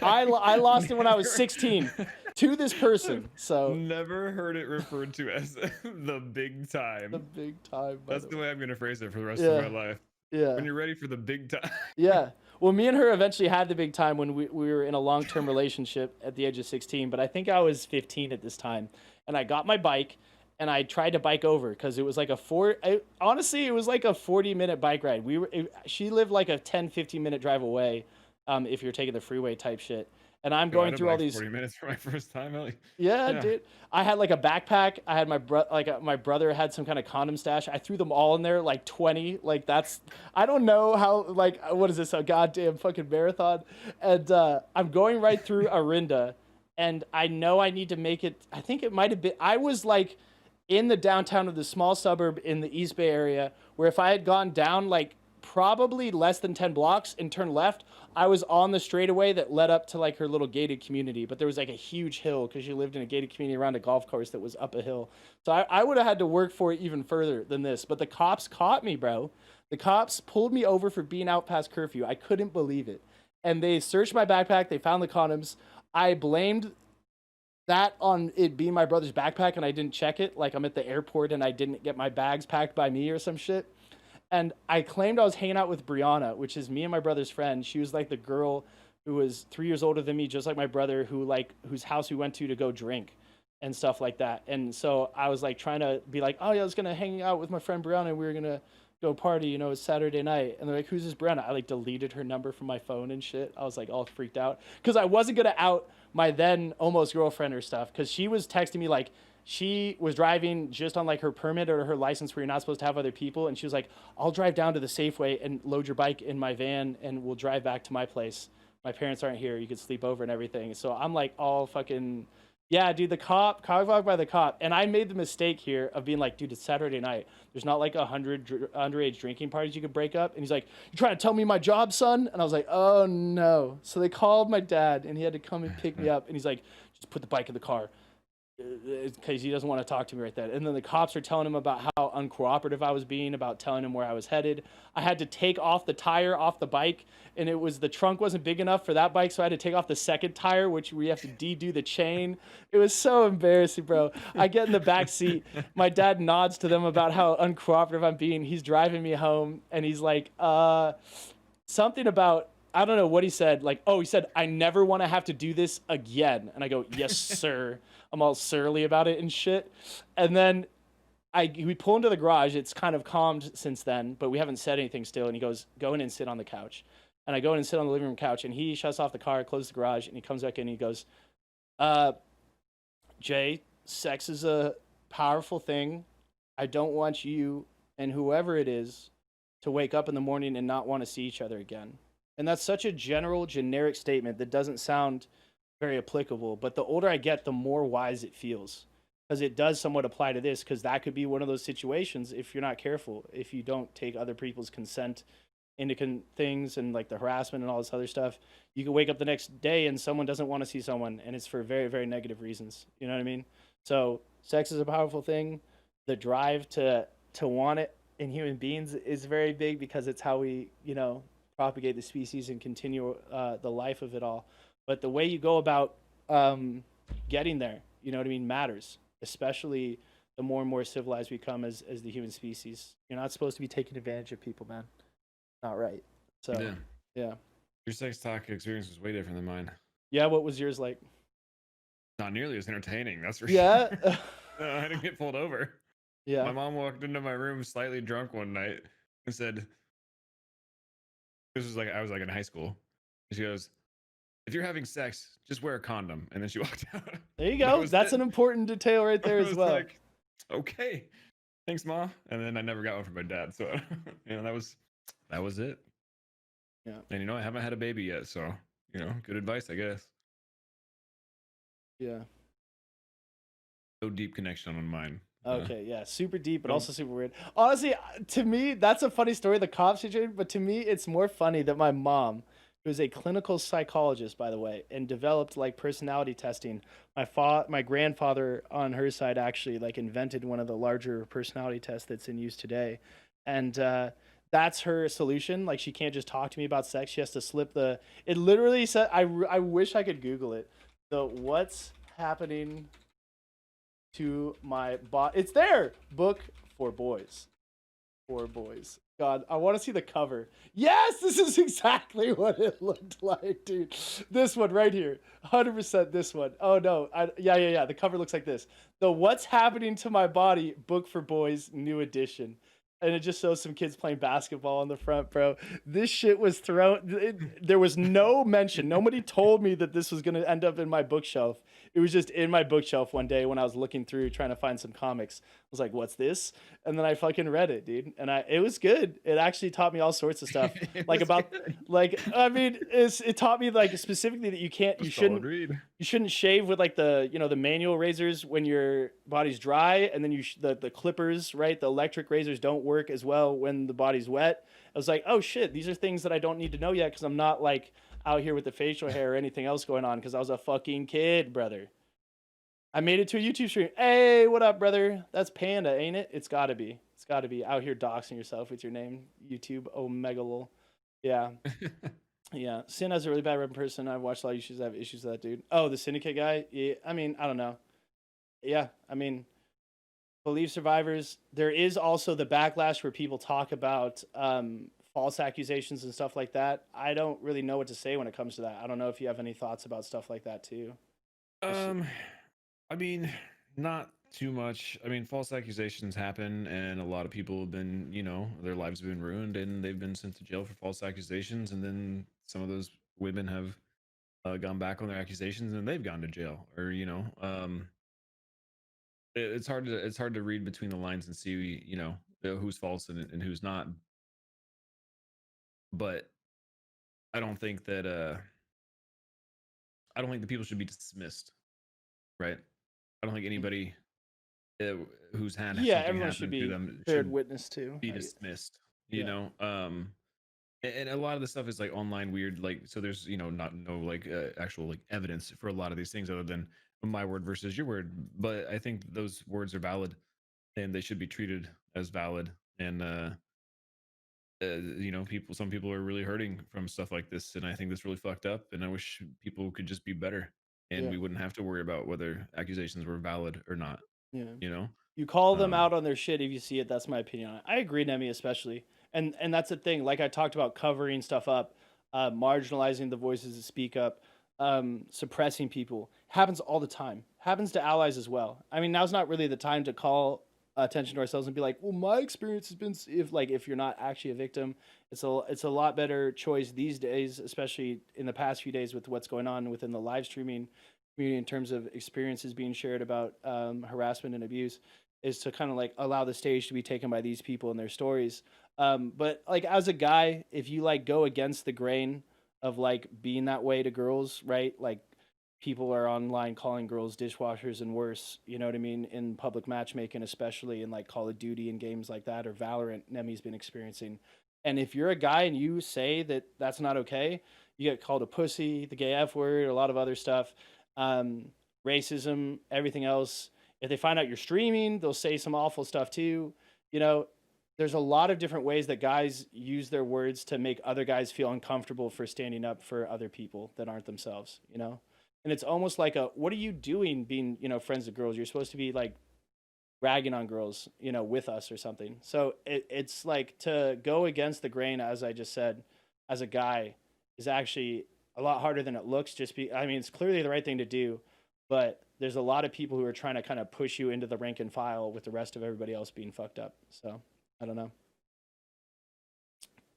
I lost it when I was 16 to this person. So never heard it referred to as the big time. The big time. That's the way I'm going to phrase it for the rest of my life. Yeah. When you're ready for the big time. Yeah. Well, me and her eventually had the big time when we were in a long-term relationship at the age of 16, but I think I was 15 at this time. And I got my bike and I tried to bike over because it was like honestly, it was like a 40-minute bike ride. She lived like a 10, 15-minute drive away if you're taking the freeway type shit. And I'm going through all these 40 minutes for my first time, Ellie. Yeah, dude. I had like a backpack. I had my brother had some kind of condom stash. I threw them all in there, like 20. Like I don't know how, like, what is this, a goddamn fucking marathon? And I'm going right through Arinda, and I know I need to make it. I think it might have been, I was like in the downtown of the small suburb in the East Bay area, where if I had gone down like probably less than 10 blocks and turned left, I was on the straightaway that led up to like her little gated community. But there was like a huge hill because she lived in a gated community around a golf course that was up a hill. So I would have had to work for it even further than this. But the cops caught me, bro. The cops pulled me over for being out past curfew. I couldn't believe it. And they searched my backpack. They found the condoms. I blamed that on it being my brother's backpack and I didn't check it. Like, I'm at the airport and I didn't get my bags packed by me or some shit. And I claimed I was hanging out with Brianna, which is me and my brother's friend. She was like the girl who was 3 years older than me, just like my brother, whose house we went to go drink and stuff like that. And so I was like trying to be like, oh yeah, I was gonna hang out with my friend Brianna and we were gonna go party, you know, it's Saturday night. And they're like, who's this Brianna? I like deleted her number from my phone and shit. I was like all freaked out because I wasn't gonna out my then almost girlfriend or stuff, because she was texting me like, she was driving just on like her permit or her license where you're not supposed to have other people. And she was like, I'll drive down to the Safeway and load your bike in my van and we'll drive back to my place. My parents aren't here. You could sleep over and everything. So I'm like all fucking, yeah, dude, the cop by the cop. And I made the mistake here of being like, dude, it's Saturday night. There's not like 100 underage drinking parties you could break up. And he's like, you trying to tell me my job, son? And I was like, oh no. So they called my dad and he had to come and pick me up. And he's like, just put the bike in the car, because he doesn't want to talk to me right then. And then the cops are telling him about how uncooperative I was being, about telling him where I was headed. I had to take off the tire off the bike, and the trunk wasn't big enough for that bike, so I had to take off the second tire, which we have to de-do the chain. It was so embarrassing, bro. I get in the back seat. My dad nods to them about how uncooperative I'm being. He's driving me home, and he's like, something about, I don't know what he said. Like, oh, he said, I never want to have to do this again. And I go, yes, sir. I'm all surly about it and shit. And then we pull into the garage. It's kind of calmed since then, but we haven't said anything still. And he goes, go in and sit on the couch. And I go in and sit on the living room couch, and he shuts off the car, closes the garage, and he comes back in and he goes, Jay, sex is a powerful thing. I don't want you and whoever it is to wake up in the morning and not want to see each other again. And that's such a general, generic statement that doesn't sound very applicable. But the older I get, the more wise it feels, because it does somewhat apply to this, because that could be one of those situations if you're not careful, if you don't take other people's consent into things and like the harassment and all this other stuff. You can wake up the next day and someone doesn't want to see someone, and it's for very, very negative reasons. You know what I mean? So sex is a powerful thing. The drive to want it in human beings is very big, because it's how we, you know, propagate the species and continue the life of it all. But the way you go about getting there, you know what I mean, matters, especially the more and more civilized we become as the human species. You're not supposed to be taking advantage of people, man. Not right. So yeah. Your sex talk experience was way different than mine. Yeah, what was yours like? Not nearly as entertaining, that's for Yeah. sure. No, I didn't get pulled over. Yeah. My mom walked into my room slightly drunk one night and said, this was like, I was like in high school. And she goes, if you're having sex, just wear a condom. And then she walked out. There you go. That's an important detail right there I as was well. like, okay, thanks, Ma. And then I never got one from my dad. So, you know, that was it. Yeah. And, you know, I haven't had a baby yet. So, you know, good advice, I guess. Yeah. No deep connection on mine. Okay, yeah, super deep, but Nope. also super weird. Honestly, to me, that's a funny story, the cop situation, but to me, it's more funny that my mom, who's a clinical psychologist, by the way, and developed like personality testing. My grandfather on her side actually like invented one of the larger personality tests that's in use today. And that's her solution. Like, she can't just talk to me about sex. She has to slip it literally said, I wish I could Google it. So what's happening to my body? It's there. Book for boys. For boys. God, I want to see the cover. Yes, this is exactly what it looked like, dude. This one right here. 100% this one. Oh no. Yeah. The cover looks like this. The What's Happening to My Body Book for Boys new edition. And it just shows some kids playing basketball on the front, bro. This shit was thrown. There was no mention. Nobody told me that this was going to end up in my bookshelf. It was just in my bookshelf one day when I was looking through trying to find some comics. I was like, what's this? And then I fucking read it, dude. And it was good. It actually taught me all sorts of stuff. It taught me like specifically that you shouldn't shave with like the manual razors when your body's dry, and then the clippers, right? The electric razors don't work as well when the body's wet. I was like, oh shit, these are things that I don't need to know yet, because I'm not like out here with the facial hair or anything else going on, because I was a fucking kid, brother. I made it to a YouTube stream. Hey, what up, brother? That's Panda, ain't it? It's gotta be. It's gotta be. Out here doxing yourself with your name, YouTube Omegalol. Yeah. Yeah. Sin has a really bad rep in person. I've watched a lot of YouTubers that have issues with that dude. Oh, the Syndicate guy? Yeah, I mean, I don't know. Yeah, I mean, believe survivors. There is also the backlash where people talk about false accusations and stuff like that. I don't really know what to say when it comes to that. I don't know if you have any thoughts about stuff like that too. I mean, not too much. I mean, false accusations happen, and a lot of people have been, you know, their lives have been ruined, and they've been sent to jail for false accusations, and then some of those women have gone back on their accusations, and they've gone to jail, or you know, it's hard to read between the lines and see, you know, who's false and who's not. But I don't think that people should be dismissed, right? I don't think anybody who's had something everyone happen should to be them beared witness to. be dismissed. You know, and a lot of the stuff is like online weird. Like, so there's, you know, no actual like evidence for a lot of these things other than my word versus your word. But I think those words are valid, and they should be treated as valid. And you know, some people are really hurting from stuff like this, and I think that's really fucked up. And I wish people could just be better, and we wouldn't have to worry about whether accusations were valid or not. Yeah. You know, you call them out on their shit if you see it. That's my opinion on it. I agree, Nemi, especially. And that's the thing. Like I talked about, covering stuff up, marginalizing the voices that speak up, suppressing people happens all the time. Happens to allies as well. I mean, now's not really the time to call attention to ourselves and be like, well, my experience has been, if you're not actually a victim, it's a lot better choice these days, especially in the past few days with what's going on within the live streaming community in terms of experiences being shared about harassment and abuse is to kind of like allow the stage to be taken by these people and their stories. But like as a guy, if you like go against the grain of like being that way to girls, right? Like people are online calling girls dishwashers and worse, you know what I mean, in public matchmaking, especially in like Call of Duty and games like that, or Valorant, Nemi's been experiencing. And if you're a guy and you say that that's not okay, you get called a pussy, the gay F word, a lot of other stuff, racism, everything else. If they find out you're streaming, they'll say some awful stuff too. You know, there's a lot of different ways that guys use their words to make other guys feel uncomfortable for standing up for other people that aren't themselves, you know? And it's almost like a, what are you doing being, you know, friends with girls? You're supposed to be like ragging on girls, you know, with us or something. So it's like to go against the grain, as I just said, as a guy is actually a lot harder than it looks. I mean, it's clearly the right thing to do, but there's a lot of people who are trying to kind of push you into the rank and file with the rest of everybody else being fucked up. So I don't know.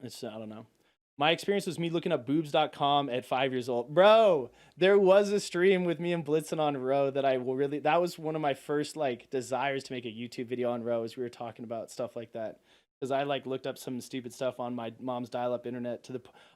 I don't know. My experience was me looking up boobs.com at 5 years old. Bro, there was a stream with me and Blitzen on Row that was one of my first like desires to make a YouTube video on Row, as we were talking about stuff like that. Because I like looked up some stupid stuff on my mom's dial-up internet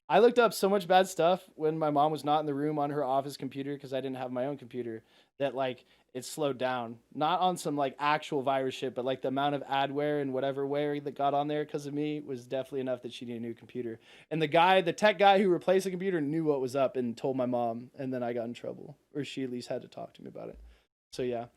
I looked up so much bad stuff when my mom was not in the room on her office computer, because I didn't have my own computer, that like it slowed down. Not on some like actual virus shit, but like the amount of adware and whatever ware that got on there because of me was definitely enough that she needed a new computer. And the tech guy who replaced the computer knew what was up and told my mom, and then I got in trouble, or she at least had to talk to me about it. So yeah.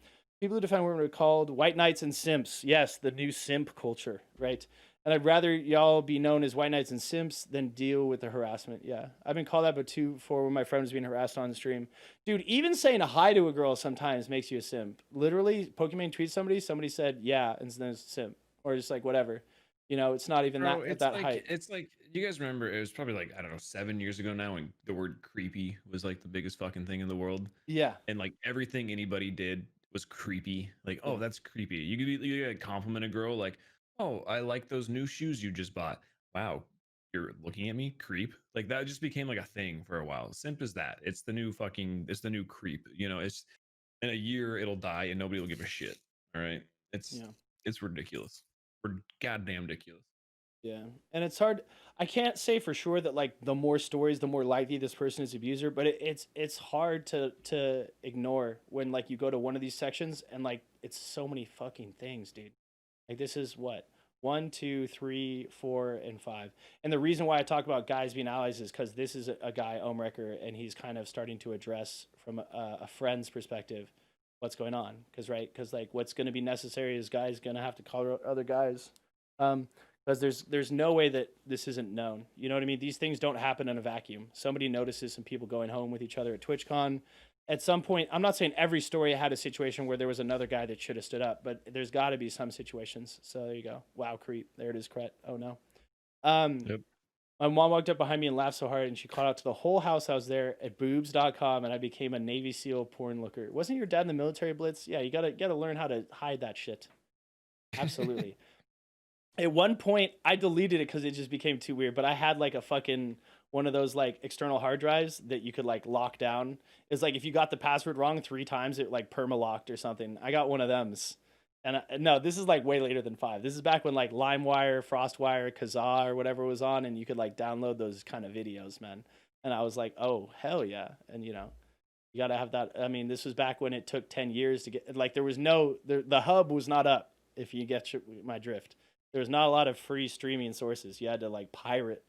People who defend women are called white knights and simps. Yes, the new simp culture, right? And I'd rather y'all be known as white knights and simps than deal with the harassment. Yeah, I've been called that before when my friend was being harassed on the stream. Dude, even saying hi to a girl sometimes makes you a simp. Literally, Pokemon tweets somebody said, yeah, and then it's simp. Or just like whatever. You know, it's not even Bro, at that height. It's like, you guys remember, it was probably like, I don't know, 7 years ago now, when the word creepy was like the biggest fucking thing in the world. Yeah. And like everything anybody did was creepy. Like, oh, that's creepy. You could compliment a girl like, oh, I like those new shoes you just bought. Wow, you're looking at me, creep. Like that just became like a thing for a while. Simp is that. It's the new creep. You know, it's in a year it'll die and nobody will give a shit. All right, it's ridiculous. We're goddamn ridiculous. Yeah, and it's hard. I can't say for sure that like the more stories, the more likely this person is abuser, but it's hard to ignore when like you go to one of these sections and like it's so many fucking things, dude. Like this is what 1, 2, 3, 4, and 5. And the reason why I talk about guys being allies is because this is a guy, Omrecker, and he's kind of starting to address from a friend's perspective what's going on. Because like what's going to be necessary is guys going to have to call other guys. Because there's no way that this isn't known. You know what I mean? These things don't happen in a vacuum. Somebody notices some people going home with each other at TwitchCon. At some point, I'm not saying every story had a situation where there was another guy that should have stood up, but there's got to be some situations. So there you go. Wow, creep. There it is, Cret. Oh, no. Yep. My mom walked up behind me and laughed so hard, and she called out to the whole house I was there at boobs.com, and I became a Navy SEAL porn looker. Wasn't your dad in the military, Blitz? Yeah, you gotta learn how to hide that shit. Absolutely. At one point, I deleted it because it just became too weird, but I had like a fucking one of those like external hard drives that you could like lock down. It's like if you got the password wrong 3 times, it like perma-locked or something. I got one of them. And no, this is like way later than 5. This is back when like LimeWire, FrostWire, Kazaa or whatever was on, and you could like download those kind of videos, man. And I was like, oh, hell yeah. And you know, you got to have that. I mean, this was back when it took 10 years to get, like there was the hub was not up, if you get my drift. There was not a lot of free streaming sources. You had to like pirate.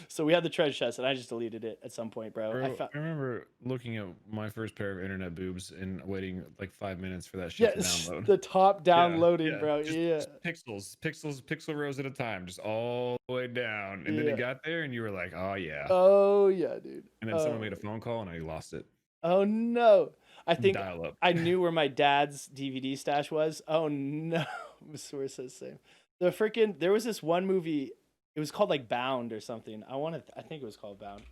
So we had the treasure chest, and I just deleted it at some point, bro. I remember looking at my first pair of internet boobs and waiting like 5 minutes for that shit to download. The top downloading, bro. Just pixel rows at a time, just all the way down. And then it got there, and you were like, oh yeah. Oh yeah, dude. And then someone made a phone call, and I lost it. Oh no. I think Dial up. I knew where my dad's DVD stash was. Oh no. Source says same. There was this one movie. It was called like Bound or something. I think it was called Bound.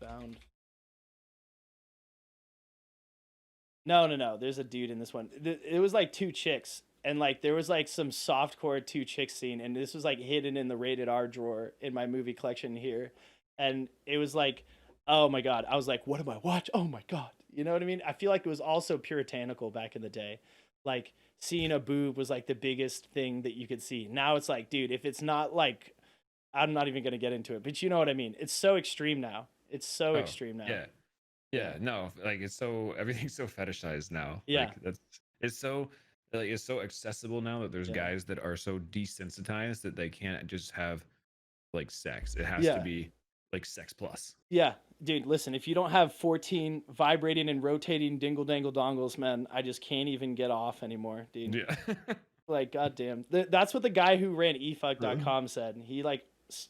No. There's a dude in this one. It was like 2 chicks, and like there was like some softcore 2 chicks scene, and this was like hidden in the rated R drawer in my movie collection here. And it was like, oh my god. I was like, what am I watching? Oh my god. You know what I mean? I feel like it was also puritanical back in the day. Like seeing a boob was like the biggest thing that you could see. Now it's like, dude, if it's not like, I'm not even gonna get into it, but you know what I mean? It's so extreme now. It's so Oh, extreme now. yeah, no, like it's so everything's so fetishized now. Yeah. Like it's so accessible now that there's Yeah. guys that are so desensitized that they can't just have like sex. It has Yeah. to be like sex plus. Yeah, dude, listen, if you don't have 14 vibrating and rotating dingle dangle dongles, man, I just can't even get off anymore, dude. Yeah. Like, goddamn. That's what the guy who ran efuck.com said. He like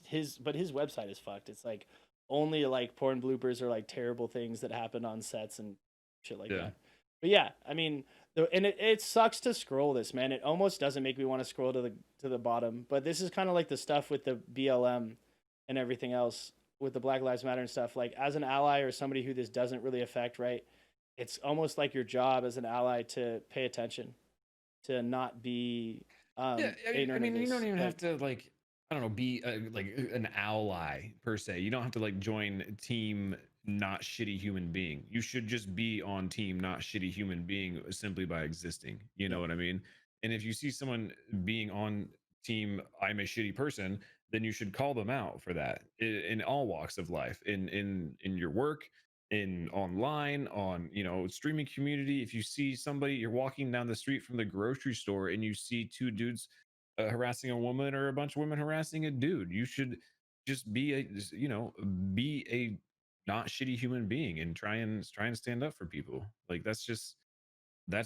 his website is fucked. It's like only like porn bloopers or like terrible things that happen on sets and shit like Yeah. that. But yeah, I mean, and it sucks to scroll this, man. It almost doesn't make me want to scroll to the bottom. But this is kind of like the stuff with the BLM and everything else with the Black Lives Matter and stuff. Like as an ally or somebody who this doesn't really affect, right? It's almost like your job as an ally to pay attention, to not be Yeah, I ignorant mean of you this. don't even Like, have to like I don't know be like an ally per se. You don't have to like join team not shitty human being. You should just be on team not shitty human being simply by existing. You know what I mean? And if you see someone being on team I'm a shitty person, then you should call them out for that in all walks of life, in your work, in online, on streaming community. If you see somebody, you're walking down the street from the grocery store and you see two dudes harassing a woman or a bunch of women harassing a dude, you should just be a not shitty human being and try and stand up for people. Like that's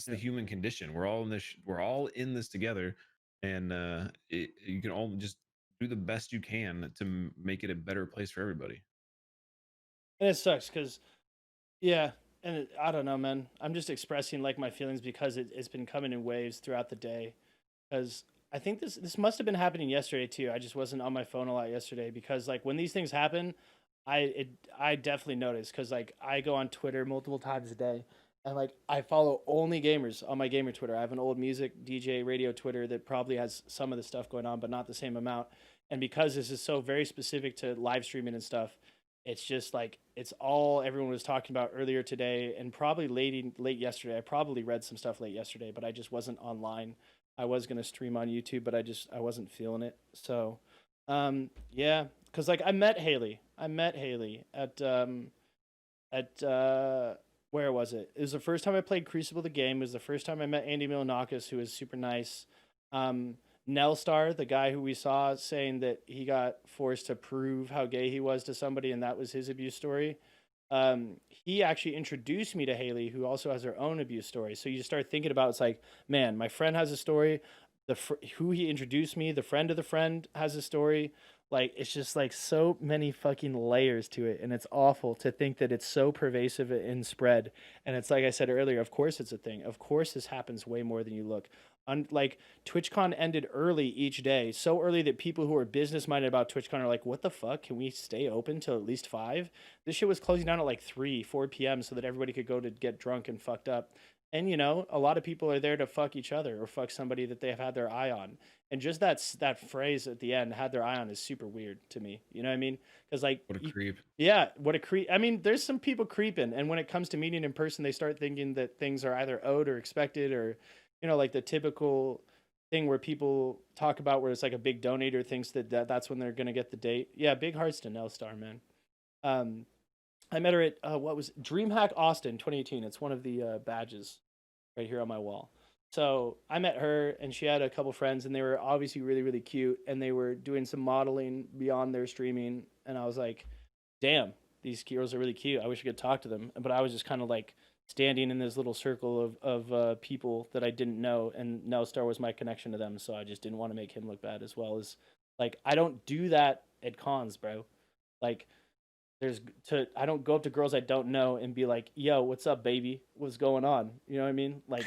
the human condition. We're all in this together, and you can all just do the best you can to make it a better place for everybody. and it sucks because, yeah, and I don't know, man. I'm just expressing like my feelings because it's been coming in waves throughout the day. Because I think this must have been happening yesterday too. I just wasn't on my phone a lot yesterday because like when these things happen, I definitely notice because like I go on Twitter multiple times a day. And like I follow only gamers on my gamer Twitter. I have an old music DJ radio Twitter that probably has some of the stuff going on, but not the same amount. And because this is so very specific to live streaming and stuff, it's just like it's all everyone was talking about earlier today and probably late yesterday. I probably read some stuff late yesterday, but I just wasn't online. I was gonna stream on YouTube, but I wasn't feeling it. So yeah, because like I met Haley at where was it? It was the first time I played Crucible the game. It was the first time I met Andy Milonakis, who was super nice. Nelstar, the guy who we saw saying that he got forced to prove how gay he was to somebody, and that was his abuse story. He actually introduced me to Haley, who also has her own abuse story. So you start thinking about it's like, man, my friend has a story. Who he introduced me, the friend of the friend has a story. Like it's just like so many fucking layers to it, and it's awful to think that it's so pervasive and spread. And it's like I said earlier, of course it's a thing. Of course this happens way more than you look. Like TwitchCon ended early each day, so early that people who are business minded about TwitchCon are like, "What the fuck? Can we stay open till at least 5?" This shit was closing down at like 4 p.m. so that everybody could go to get drunk and fucked up. And a lot of people are there to fuck each other or fuck somebody that they have had their eye on. And just that phrase at the end, "had their eye on," is super weird to me. You know what I mean? Because like, What a creep. yeah, what a creep. I mean, there's some people creeping, and when it comes to meeting in person, they start thinking that things are either owed or expected, or like the typical thing where people talk about where it's like a big donator thinks that's when they're gonna get the date. Yeah, big hearts to Nelstar, man. I met her at what was DreamHack Austin 2018. It's one of the badges right here on my wall. So I met her, and she had a couple friends, and they were obviously really, really cute, and they were doing some modeling beyond their streaming, and I was like, damn, these girls are really cute. I wish I could talk to them. But I was just kind of like standing in this little circle of people that I didn't know, and Nelstar was my connection to them, so I just didn't want to make him look bad, as well as like I don't do that at cons, bro. Like I don't go up to girls I don't know and be like, "Yo, what's up, baby? What's going on?" You know what I mean? Like,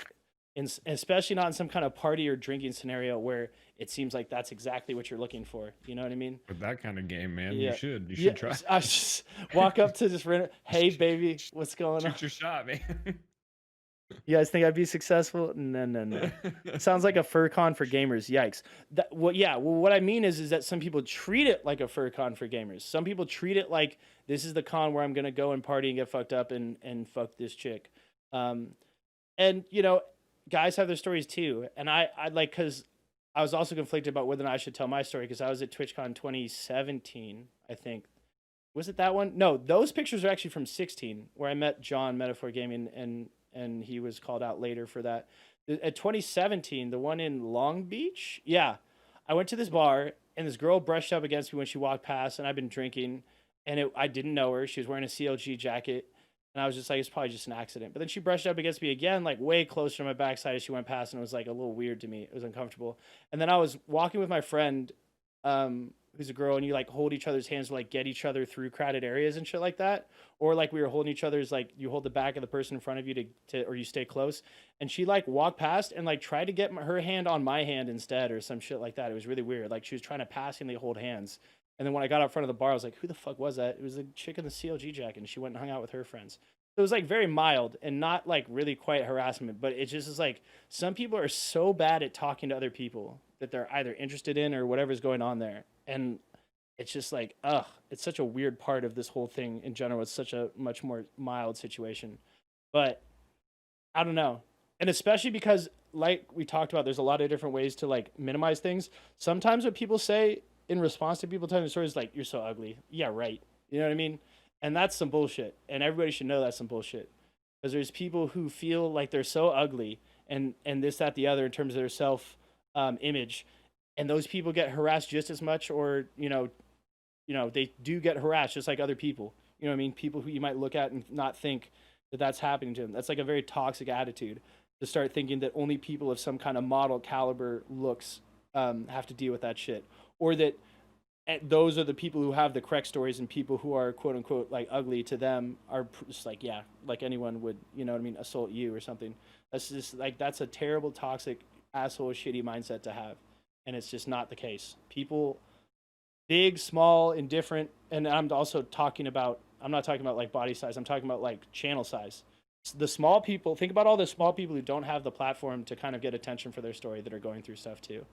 especially not in some kind of party or drinking scenario where it seems like that's exactly what you're looking for. You know what I mean? With that kind of game, man, Yeah. you should Yeah, try. I just walk up to this random, "Hey, baby, what's going on?" Shoot your shot, man. You guys think I'd be successful? No, no, no. Sounds like a fur con for gamers. Yikes. Yeah. Well, what I mean is that some people treat it like a fur con for gamers. Some people treat it like this is the con where I'm gonna go and party and get fucked up and fuck this chick. And guys have their stories too. And I like because I was also conflicted about whether or not I should tell my story because I was at TwitchCon 2017, I think. Was it that one? No, those pictures are actually from 16, where I met John Metaphor Gaming and he was called out later for that. At 2017, the one in Long Beach, yeah, I went to this bar and this girl brushed up against me when she walked past, and I've been drinking, and I didn't know her. She was wearing a CLG jacket, and I was just like, it's probably just an accident. But then she brushed up against me again, like way closer to my backside as she went past, and it was like a little weird to me. It was uncomfortable. And then I was walking with my friend, who's a girl, and you like hold each other's hands to like get each other through crowded areas and shit like that. Or like we were holding each other's, like you hold the back of the person in front of you to or you stay close. And she like walked past and like tried to get her hand on my hand instead or some shit like that. It was really weird. Like she was trying to passingly hold hands. And then when I got up front of the bar, I was like, who the fuck was that? It was the chick in the CLG jacket, and she went and hung out with her friends. So it was like very mild and not like really quite harassment, but it just is like some people are so bad at talking to other people that they're either interested in or whatever's going on there. And it's just like, it's such a weird part of this whole thing in general. It's such a much more mild situation. But I don't know. And especially because, like we talked about, there's a lot of different ways to like minimize things. Sometimes what people say in response to people telling the stories is like, you're so ugly. Yeah, right. You know what I mean? And that's some bullshit. And everybody should know that's some bullshit. Because there's people who feel like they're so ugly and this, that, the other in terms of their self image. And those people get harassed just as much, or, they do get harassed just like other people. You know what I mean? People who you might look at and not think that that's happening to them. That's like a very toxic attitude to start thinking that only people of some kind of model caliber looks have to deal with that shit. Or that those are the people who have the correct stories, and people who are quote unquote like ugly to them are just like, yeah, like anyone would, you know what I mean, assault you or something. That's just like, that's a terrible, toxic, asshole, shitty mindset to have. And it's just not the case. People, big, small, indifferent, and I'm also talking about, I'm not talking about like body size, I'm talking about like channel size. The small people, think about all the small people who don't have the platform to kind of get attention for their story that are going through stuff too.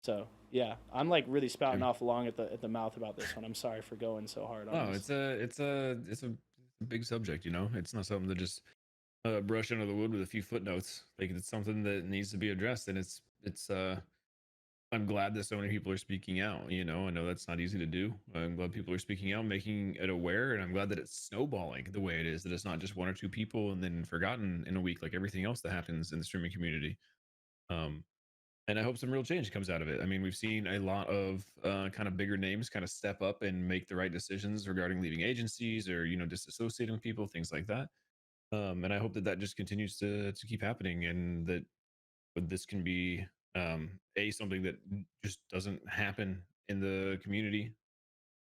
So yeah, I'm like really spouting off along at the mouth about this one. I'm sorry for going so hard on this. It's a big subject, It's not something to just brush under the wood with a few footnotes. Like, it's something that needs to be addressed, and it's I'm glad that so many people are speaking out. I know that's not easy to do. I'm glad people are speaking out, making it aware, and I'm glad that it's snowballing the way it is, that it's not just one or two people and then forgotten in a week like everything else that happens in the streaming community. And I hope some real change comes out of it. I mean, we've seen a lot of kind of bigger names kind of step up and make the right decisions regarding leaving agencies or, disassociating with people, things like that. And I hope that just continues to keep happening, and that this can be something that just doesn't happen in the community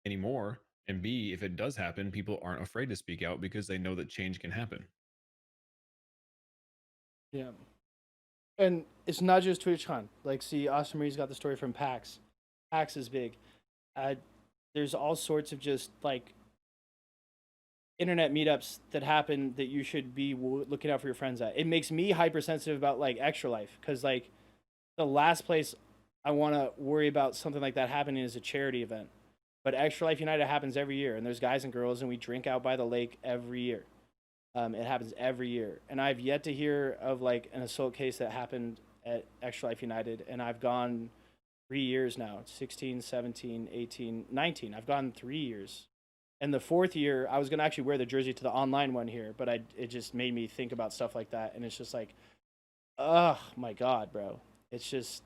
anymore, and B, if it does happen, people aren't afraid to speak out because they know that change can happen. Yeah. And it's not just TwitchCon. Like, see, Austin Marie's got the story from PAX. PAX is big. There's all sorts of just like internet meetups that happen that you should be looking out for your friends at. It makes me hypersensitive about like Extra Life, because like the last place I want to worry about something like that happening is a charity event. But Extra Life United happens every year, and there's guys and girls, and we drink out by the lake every year. It happens every year. And I've yet to hear of like an assault case that happened at Extra Life United. And I've gone 3 years now, 16, 17, 18, 19. I've gone 3 years. And the fourth year, I was going to actually wear the jersey to the online one here, but it just made me think about stuff like that. And it's just like, oh my God, bro. It's just,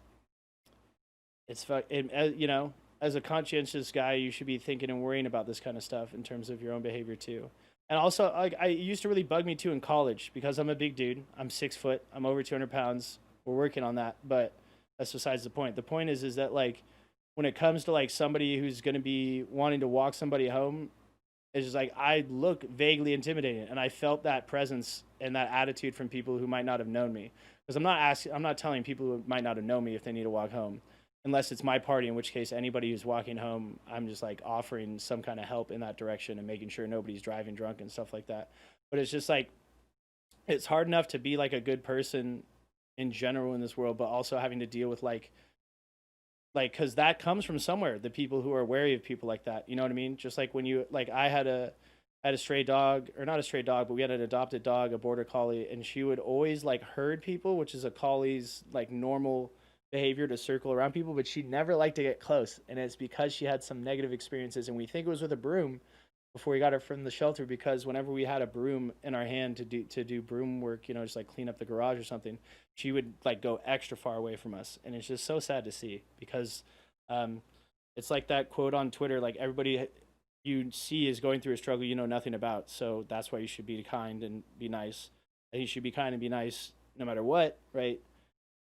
as a conscientious guy, you should be thinking and worrying about this kind of stuff in terms of your own behavior too. And also, like, it used to really bug me too in college, because I'm a big dude. I'm 6 foot. I'm over 200 pounds. We're working on that, but that's besides the point. The point is that like, when it comes to like somebody who's going to be wanting to walk somebody home, it's just like, I look vaguely intimidating, and I felt that presence and that attitude from people who might not have known me. Because I'm not telling people who might not have known me if they need to walk home, unless it's my party, in which case anybody who's walking home, I'm just like offering some kind of help in that direction and making sure nobody's driving drunk and stuff like that. But it's just like, it's hard enough to be like a good person in general in this world, but also having to deal with like because that comes from somewhere, the people who are wary of people like that, you know what I mean? Just like when you like I had a stray dog, or not a stray dog, but we had an adopted dog, a border collie, and she would always like herd people, which is a collie's like normal behavior to circle around people, but she never liked to get close, and it's because she had some negative experiences, and we think it was with a broom before we got her from the shelter, because whenever we had a broom in our hand to do broom work, you know, just like clean up the garage or something, she would like go extra far away from us, and it's just so sad to see, because it's like that quote on Twitter, like everybody you see is going through a struggle you know nothing about, so that's why you should be kind and be nice, and you should be kind and be nice no matter what, right?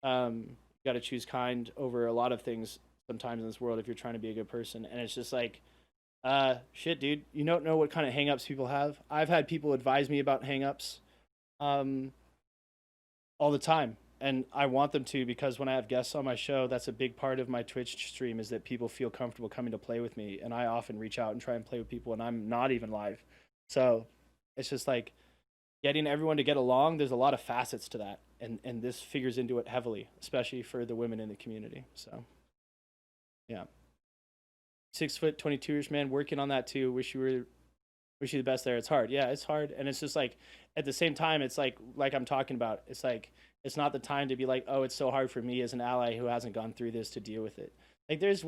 You got to choose kind over a lot of things sometimes in this world if you're trying to be a good person, and it's just like shit, dude, you don't know what kind of hangups people have. I've had people advise me about hangups all the time, and I want them to, because when I have guests on my show, that's a big part of my Twitch stream, is that people feel comfortable coming to play with me, and I often reach out and try and play with people and I'm not even live. So it's just like getting everyone to get along. There's a lot of facets to that, and this figures into it heavily, especially for the women in the community. So yeah. 6'22" man, working on that too. Wish you the best there. It's hard. Yeah, it's hard. And it's just like, at the same time, it's like I'm talking about, it's like, it's not the time to be like, oh, it's so hard for me as an ally who hasn't gone through this to deal with it. Like there's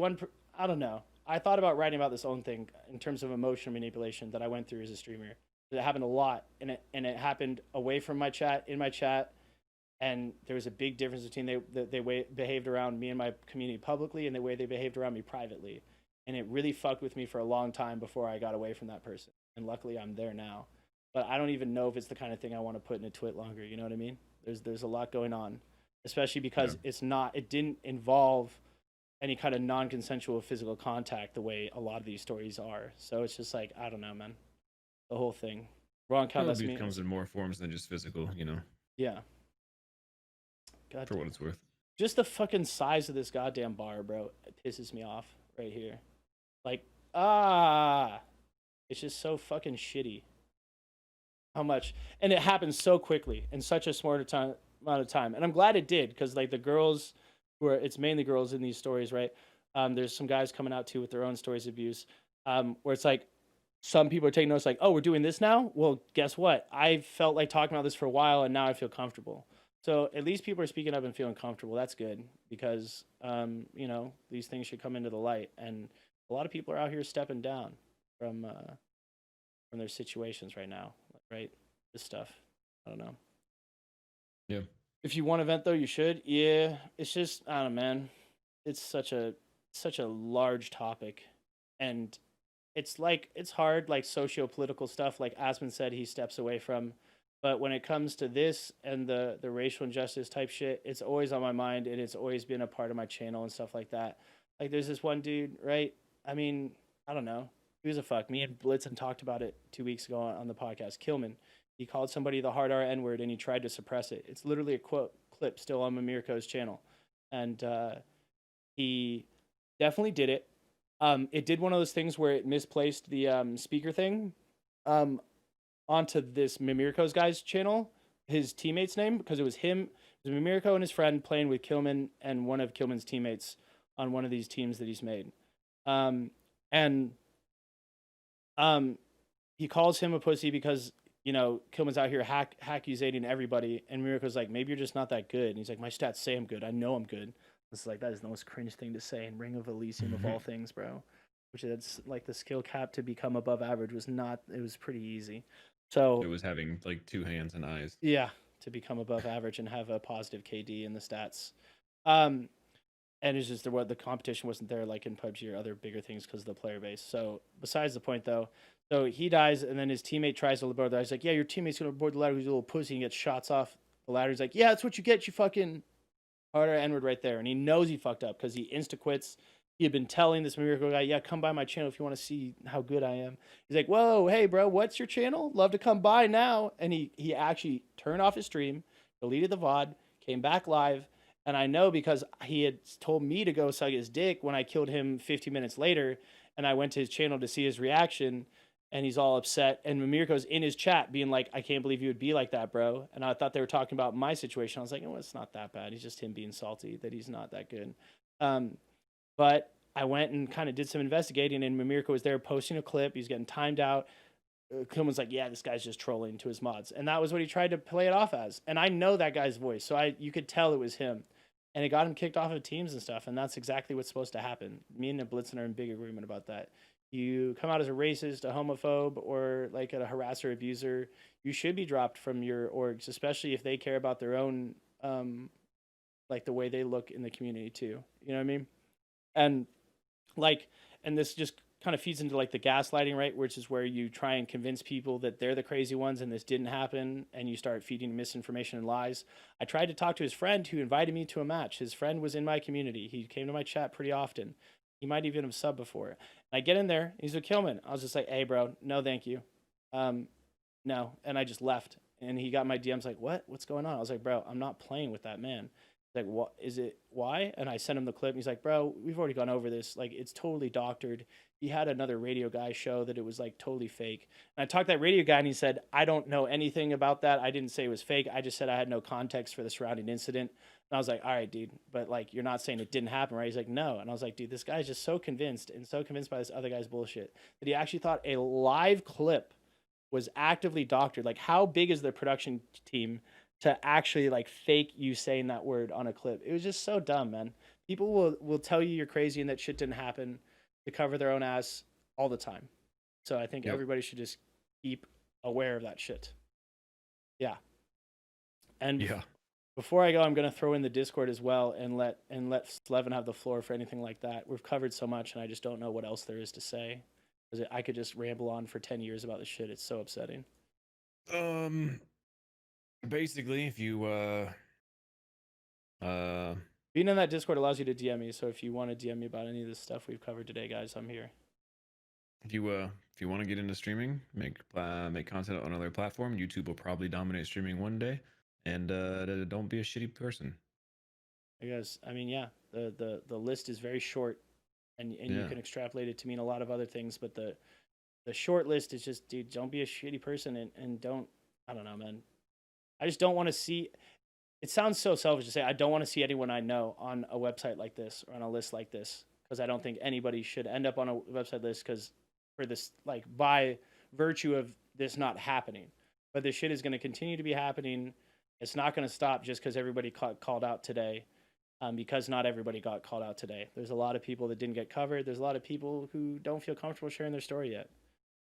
I don't know. I thought about writing about this own thing in terms of emotional manipulation that I went through as a streamer. It happened a lot, and it happened away from my chat, in my chat. And there was a big difference between the way behaved around me and my community publicly and the way they behaved around me privately. And it really fucked with me for a long time before I got away from that person. And luckily I'm there now. But I don't even know if it's the kind of thing I want to put in a twit longer. You know what I mean? There's a lot going on, especially because it didn't involve any kind of non-consensual physical contact the way a lot of these stories are. So it's just like, I don't know, man. The whole thing. Wrong count. That's me. Comes in more forms than just physical, you know? Yeah. God for what it's worth. Just the fucking size of this goddamn bar, bro. It pisses me off right here. Like, it's just so fucking shitty. How much, and it happens so quickly in such a smart amount of time, and I'm glad it did, because like the girls it's mainly girls in these stories, right? There's some guys coming out too with their own stories of abuse, where it's like some people are taking notes, like, oh, we're doing this now. Well, guess what? I felt like talking about this for a while, and now I feel comfortable. So at least people are speaking up and feeling comfortable. That's good, because you know, these things should come into the light, and a lot of people are out here stepping down from their situations right now, right? This stuff, I don't know. Yeah. If you want to vent though, you should. Yeah, it's just, I don't know, man. It's such a large topic, and it's like, it's hard, like socio-political stuff, like Aspen said, he steps away from. But when it comes to this and the racial injustice type shit, it's always on my mind, and it's always been a part of my channel and stuff like that. Like there's this one dude, right? I mean, I don't know. He was a fuck. Me and Blitzen talked about it 2 weeks ago on the podcast. Kilman. He called somebody the hard R N-word, and he tried to suppress it. It's literally a clip still on Mamirko's channel. And he definitely did it. It did one of those things where it misplaced the speaker thing onto this Mamirko's guy's channel, his teammate's name, because it was him. It was Mamirko and his friend playing with Kilman and one of Kilman's teammates on one of these teams that he's made. He calls him a pussy because, you know, Kilman's out here accusating everybody, and Mirko's like, maybe you're just not that good. And he's like, my stats say I'm good. I know I'm good. It's like, that is the most cringe thing to say in Ring of Elysium of all things, bro. Which is like the skill cap to become above average was not, it was pretty easy. So it was having like 2 hands and eyes. Yeah, to become above average and have a positive KD in the stats. And it's just the competition wasn't there like in PUBG or other bigger things because of the player base. So besides the point though, so he dies, and then his teammate tries to board the ladder. He's like, yeah, your teammate's gonna board the ladder. He's a little pussy and gets shots off the ladder. He's like, yeah, that's what you get, you fucking harder N-word right there. And he knows he fucked up because he insta quits. He had been telling this Mamirko guy, yeah, come by my channel if you want to see how good I am. He's like, whoa, hey, bro, what's your channel? Love to come by now. And he actually turned off his stream, deleted the VOD, came back live. And I know because he had told me to go suck his dick when I killed him 15 minutes later, and I went to his channel to see his reaction. and he's all upset. And Mirko's in his chat being like, I can't believe you would be like that, bro. And I thought they were talking about my situation. I was like, oh, it's not that bad. He's just him being salty that he's not that good. But I went and kind of did some investigating, and Mirko was there posting a clip. He's getting timed out. Someone's like, yeah, this guy's just trolling to his mods. And that was what he tried to play it off as. And I know that guy's voice, so you could tell it was him. And it got him kicked off of teams and stuff, and that's exactly what's supposed to happen. Me and Blitzen are in big agreement about that. You come out as a racist, a homophobe, or like a harasser, abuser, you should be dropped from your orgs, especially if they care about their own, like the way they look in the community too. You know what I mean? And this just kind of feeds into like the gaslighting, right? Which is where you try and convince people that they're the crazy ones and this didn't happen, and you start feeding misinformation and lies. I tried to talk to his friend who invited me to a match. His friend was in my community. He came to my chat pretty often. He might even have subbed before. And I get in there, he's a Killman. I was just like, hey bro, no thank you. No. And I just left. And he got my DMs like, what's going on? I was like, bro, I'm not playing with that man. Like, what is it? Why? And I sent him the clip. And he's like, bro, we've already gone over this. Like, it's totally doctored. He had another radio guy show that it was like totally fake. And I talked to that radio guy, and he said, I don't know anything about that. I didn't say it was fake. I just said I had no context for the surrounding incident. And I was like, all right, dude, but like, you're not saying it didn't happen, right? He's like, no. And I was like, dude, this guy's just so convinced by this other guy's bullshit that he actually thought a live clip was actively doctored. Like, how big is the production team to actually like fake you saying that word on a clip? It was just so dumb, man. People will tell you you're crazy and that shit didn't happen to cover their own ass all the time. So I think everybody should just keep aware of that shit. Yeah. And before I go, I'm going to throw in the Discord as well and let Slevin have the floor for anything like that. We've covered so much, and I just don't know what else there is to say. Because I could just ramble on for 10 years about this shit. It's so upsetting. Basically, if you being in that Discord allows you to DM me. So if you want to DM me about any of this stuff we've covered today, guys, I'm here. If you want to get into streaming, make content on another platform, YouTube will probably dominate streaming one day. And don't be a shitty person. I guess. I mean, yeah, the list is very short, and you can extrapolate it to mean a lot of other things. But the short list is just, dude, don't be a shitty person and don't. I don't know, man. I just don't want to see. It sounds so selfish to say I don't want to see anyone I know on a website like this or on a list like this, because I don't think anybody should end up on a website list because for this, like, by virtue of this not happening. But this shit is going to continue to be happening. It's not going to stop just because everybody called out today, because not everybody got called out today. There's a lot of people that didn't get covered. There's a lot of people who don't feel comfortable sharing their story yet.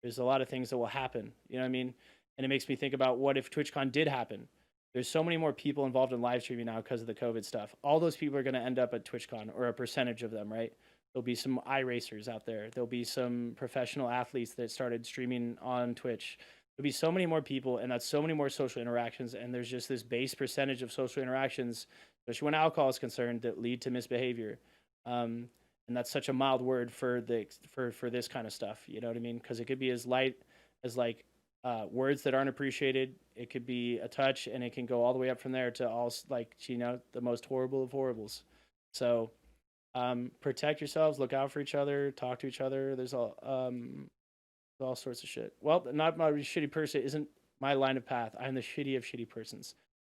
There's a lot of things that will happen. You know what I mean? And it makes me think about, what if TwitchCon did happen? There's so many more people involved in live streaming now because of the COVID stuff. All those people are going to end up at TwitchCon, or a percentage of them, right? There'll be some iRacers out there. There'll be some professional athletes that started streaming on Twitch. There'll be so many more people, and that's so many more social interactions. And there's just this base percentage of social interactions, especially when alcohol is concerned, that lead to misbehavior. And that's such a mild word for this kind of stuff. You know what I mean? Because it could be as light as like words that aren't appreciated. It could be a touch, and it can go all the way up from there to all, like, you know, the most horrible of horribles. So protect yourselves, look out for each other, talk to each other. There's all sorts of shit. Well, not my shitty person isn't my line of path. I'm the shitty of shitty persons.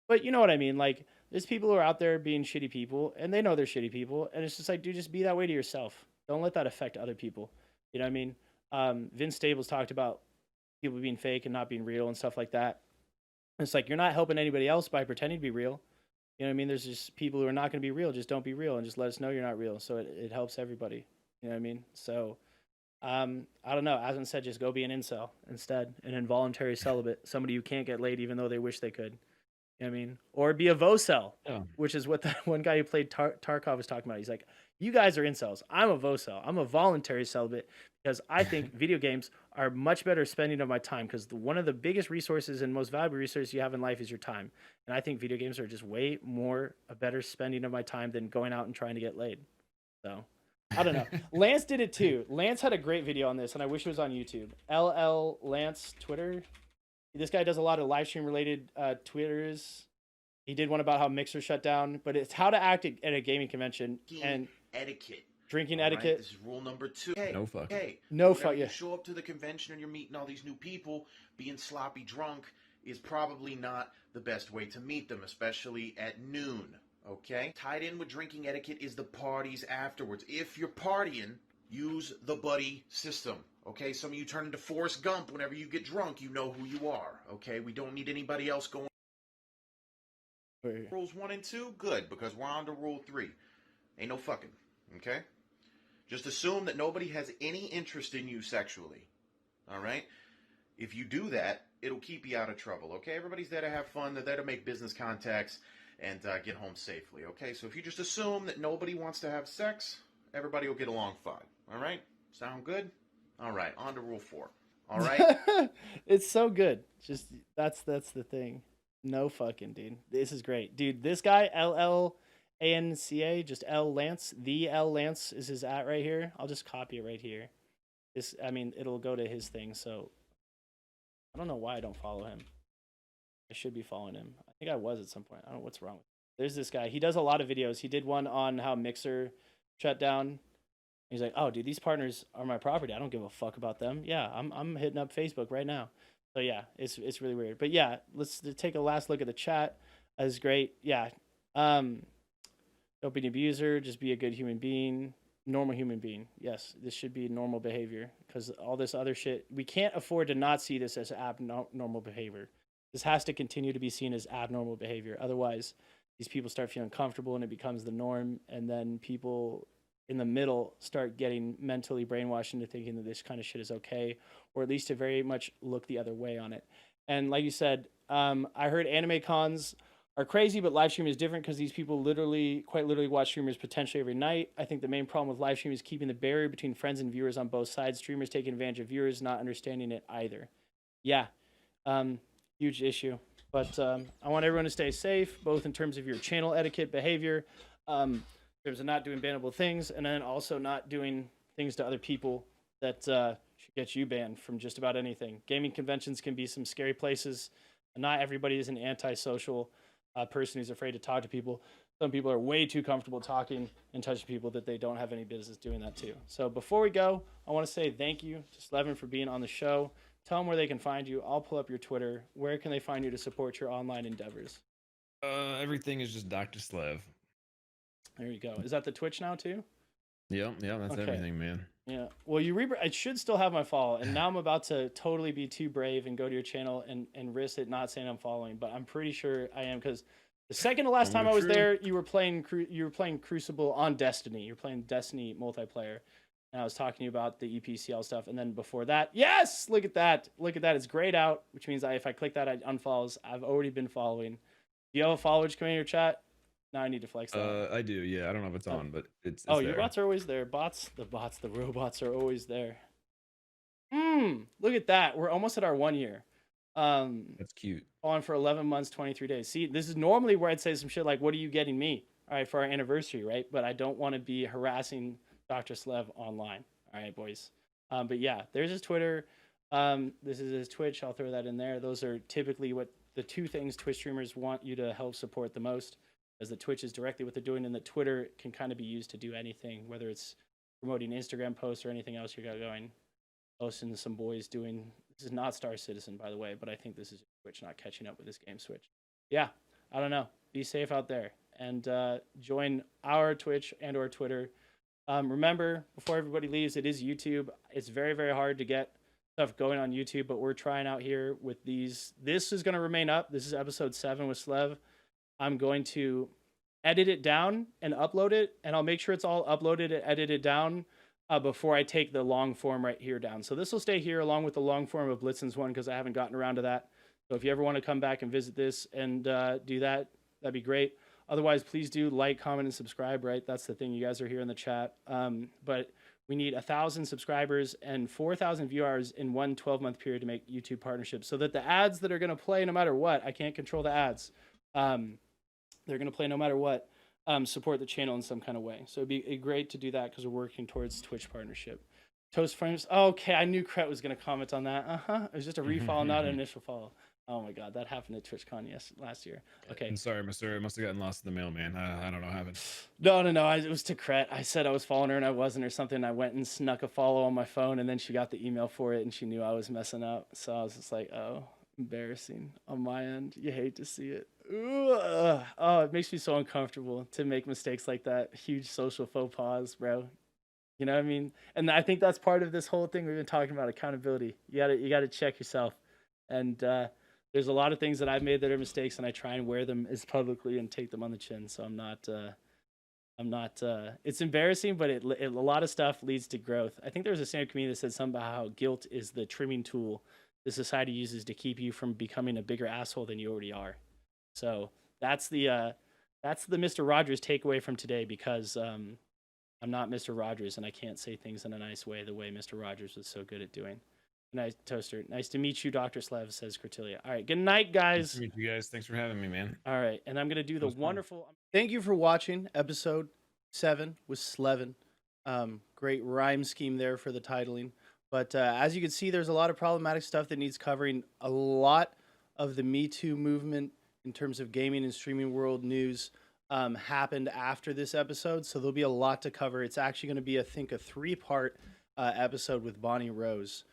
But you know what I mean? Like, there's people who are out there being shitty people, and they know they're shitty people, and it's just like, dude, just be that way to yourself. Don't let that affect other people. You know what I mean? Vince Staples talked about people being fake and not being real and stuff like that. It's like, you're not helping anybody else by pretending to be real. You know what I mean? There's just people who are not going to be real. Just don't be real, and just let us know you're not real. So it helps everybody. You know what I mean? So I don't know. As I said, just go be an incel instead, an involuntary celibate, somebody who can't get laid even though they wish they could. You know what I mean? Or be a vocel, which is what that one guy who played Tarkov was talking about. He's like, you guys are incels. I'm a vocel. I'm a voluntary celibate because I think video games are much better spending of my time, because one of the biggest resources and most valuable resources you have in life is your time. And I think video games are just way more a better spending of my time than going out and trying to get laid. So I don't know. Lance did it too. Lance had a great video on this, and I wish it was on YouTube. LL Lance Twitter. This guy does a lot of live stream related Twitters. He did one about how Mixer shut down, but it's how to act at a gaming convention and etiquette. Drinking All right? etiquette. This is rule number 2. Hey, No fucking. Hey, No whenever fuck, you yeah. show up to the convention and you're meeting all these new people, being sloppy drunk is probably not the best way to meet them, especially at noon. Okay? Tied in with drinking etiquette is the parties afterwards. If you're partying, use the buddy system. Okay? Some of you turn into Forrest Gump whenever you get drunk. You know who you are. Okay? We don't need anybody else going. Rules 1 and 2, good, because we're on to rule 3. Ain't no fucking. Okay? Just assume that nobody has any interest in you sexually. All right? If you do that, it'll keep you out of trouble. Okay? Everybody's there to have fun. They're there to make business contacts and get home safely. Okay? So if you just assume that nobody wants to have sex, everybody will get along fine. All right? Sound good? All right. On to rule 4. All right? It's so good. Just that's the thing. No fucking, dude. This is great, dude. This guy LLANCA, just L Lance. The L Lance is his @ right here. I'll just copy it right here. This, I mean, it'll go to his thing. So I don't know why I don't follow him. I should be following him. I think I was at some point. I don't know what's wrong with him. There's this guy. He does a lot of videos. He did one on how Mixer shut down. He's like, oh, dude, these partners are my property. I don't give a fuck about them. Yeah, I'm hitting up Facebook right now. So yeah, it's really weird. But yeah, let's take a last look at the chat. That is great. Yeah. Don't be an abuser. Just be a good human being. Normal human being. Yes, this should be normal behavior because all this other shit, we can't afford to not see this as abnormal behavior. This has to continue to be seen as abnormal behavior. Otherwise, these people start feeling comfortable and it becomes the norm. And then people in the middle start getting mentally brainwashed into thinking that this kind of shit is okay, or at least to very much look the other way on it. And like you said, I heard anime cons are crazy, but live streaming is different because these people quite literally watch streamers potentially every night. I think the main problem with live streaming is keeping the barrier between friends and viewers on both sides. Streamers taking advantage of viewers, not understanding it either. Yeah, huge issue. But I want everyone to stay safe, both in terms of your channel etiquette behavior, in terms of not doing bannable things, and then also not doing things to other people that should get you banned from just about anything. Gaming conventions can be some scary places. Not everybody is an antisocial person who's afraid to talk to people. Some people are way too comfortable talking and touching people that they don't have any business doing that too. So before we go, I want to say thank you to Slevin for being on the show. Tell them where they can find you. I'll pull up your Twitter. Where can they find you to support your online endeavors? Everything is just Dr. Slev. There you go. Is that the Twitch now too? Yep, that's Okay. everything, man. Yeah. Well, I should still have my follow, and now I'm about to totally be too brave and go to your channel and risk it not saying I'm following, but I'm pretty sure I am because the second to last time I was there, you were playing Crucible on Destiny. You were playing Destiny multiplayer, and I was talking to you about the EPCL stuff. And then before that, yes, look at that, it's grayed out, which means if I click that, it unfollows. I've already been following. Do you have a followers coming in your chat? Now I need to flex that. I do, yeah. I don't know if it's on, but it's your there. bots are always there. The robots are always there. Look at that. We're almost at our 1 year. That's cute. On for 11 months, 23 days. See, this is normally where I'd say some shit like, what are you getting me? All right, for our anniversary, right? But I don't want to be harassing Dr. Slev online. All right, boys. But yeah, there's his Twitter. This is his Twitch. I'll throw that in there. Those are typically what the two things Twitch streamers want you to help support the most, as the Twitch is directly what they're doing, and the Twitter can kind of be used to do anything, whether it's promoting Instagram posts or anything else you got going. Posting some boys doing, this is not Star Citizen, by the way, but I think this is Twitch not catching up with this game Switch. Yeah, I don't know. Be safe out there, and join our Twitch and or Twitter. Remember, before everybody leaves, it is YouTube. It's very, very hard to get stuff going on YouTube, but we're trying out here with these. This is going to remain up. This is episode 7 with Slev. I'm going to edit it down and upload it, and I'll make sure it's all uploaded and edited down before I take the long form right here down. So this will stay here along with the long form of Blitzen's one because I haven't gotten around to that. So if you ever want to come back and visit this and do that, that'd be great. Otherwise, please do like, comment, and subscribe, right? That's the thing. You guys are here in the chat. But we need 1,000 subscribers and 4,000 viewers in one 12-month period to make YouTube partnerships so that the ads that are going to play no matter what, I can't control the ads. They're going to play no matter what, support the channel in some kind of way. So it'd be great to do that because we're working towards Twitch partnership. Toast Frames. Okay, I knew Kret was going to comment on that. It was just a refollow, not an initial follow. Oh my god, that happened at TwitchCon last year. Okay. I'm sorry, mister. It must have gotten lost in the mail, man. I don't know what happened. No. It was to Cret. I said I was following her and I wasn't or something. I went and snuck a follow on my phone and then she got the email for it and she knew I was messing up. So I was just like, oh, embarrassing on my end. You hate to see it. Ooh, oh, it makes me so uncomfortable to make mistakes like that. Huge social faux pas, bro. You know what I mean? And I think that's part of this whole thing we've been talking about, accountability. You gotta check yourself. And there's a lot of things that I've made that are mistakes, and I try and wear them as publicly and take them on the chin. So I'm not. It's embarrassing, but a lot of stuff leads to growth. I think there was a stand-up comedian that said something about how guilt is the trimming tool the society uses to keep you from becoming a bigger asshole than you already are. So that's the Mr. Rogers takeaway from today, because I'm not Mr. Rogers and I can't say things in a nice way the way Mr. Rogers was so good at doing. Nice, Toaster. Nice to meet you, Dr. Slav, says Cortilia. All right, good night, guys. Nice to meet you guys. Thanks for having me, man. All right, and I'm going to do the was fun. wonderful... Thank you for watching episode 7 with Slevin. Great rhyme scheme there for the titling. But as you can see, there's a lot of problematic stuff that needs covering. A lot of the Me Too movement in terms of gaming and streaming world news happened after this episode, so there'll be a lot to cover. It's actually going to be, I think, a 3-part episode with Bonnie Rose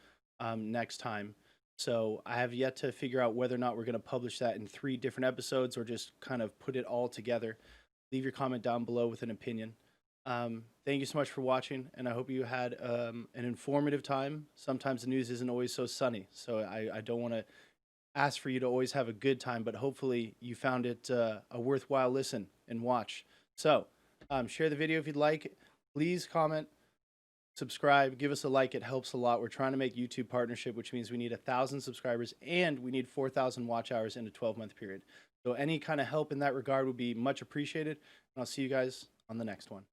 next time. So I have yet to figure out whether or not we're going to publish that in 3 different episodes or just kind of put it all together. Leave your comment down below with an opinion. Thank you so much for watching, and I hope you had an informative time. Sometimes the news isn't always so sunny, so I don't want to ask for you to always have a good time, but hopefully you found it a worthwhile listen and watch. So share the video if you'd like. Please comment, subscribe, give us a like. It helps a lot. We're trying to make YouTube partnership, which means we need 1,000 subscribers and we need 4,000 watch hours in a 12-month period. So any kind of help in that regard would be much appreciated. And I'll see you guys on the next one.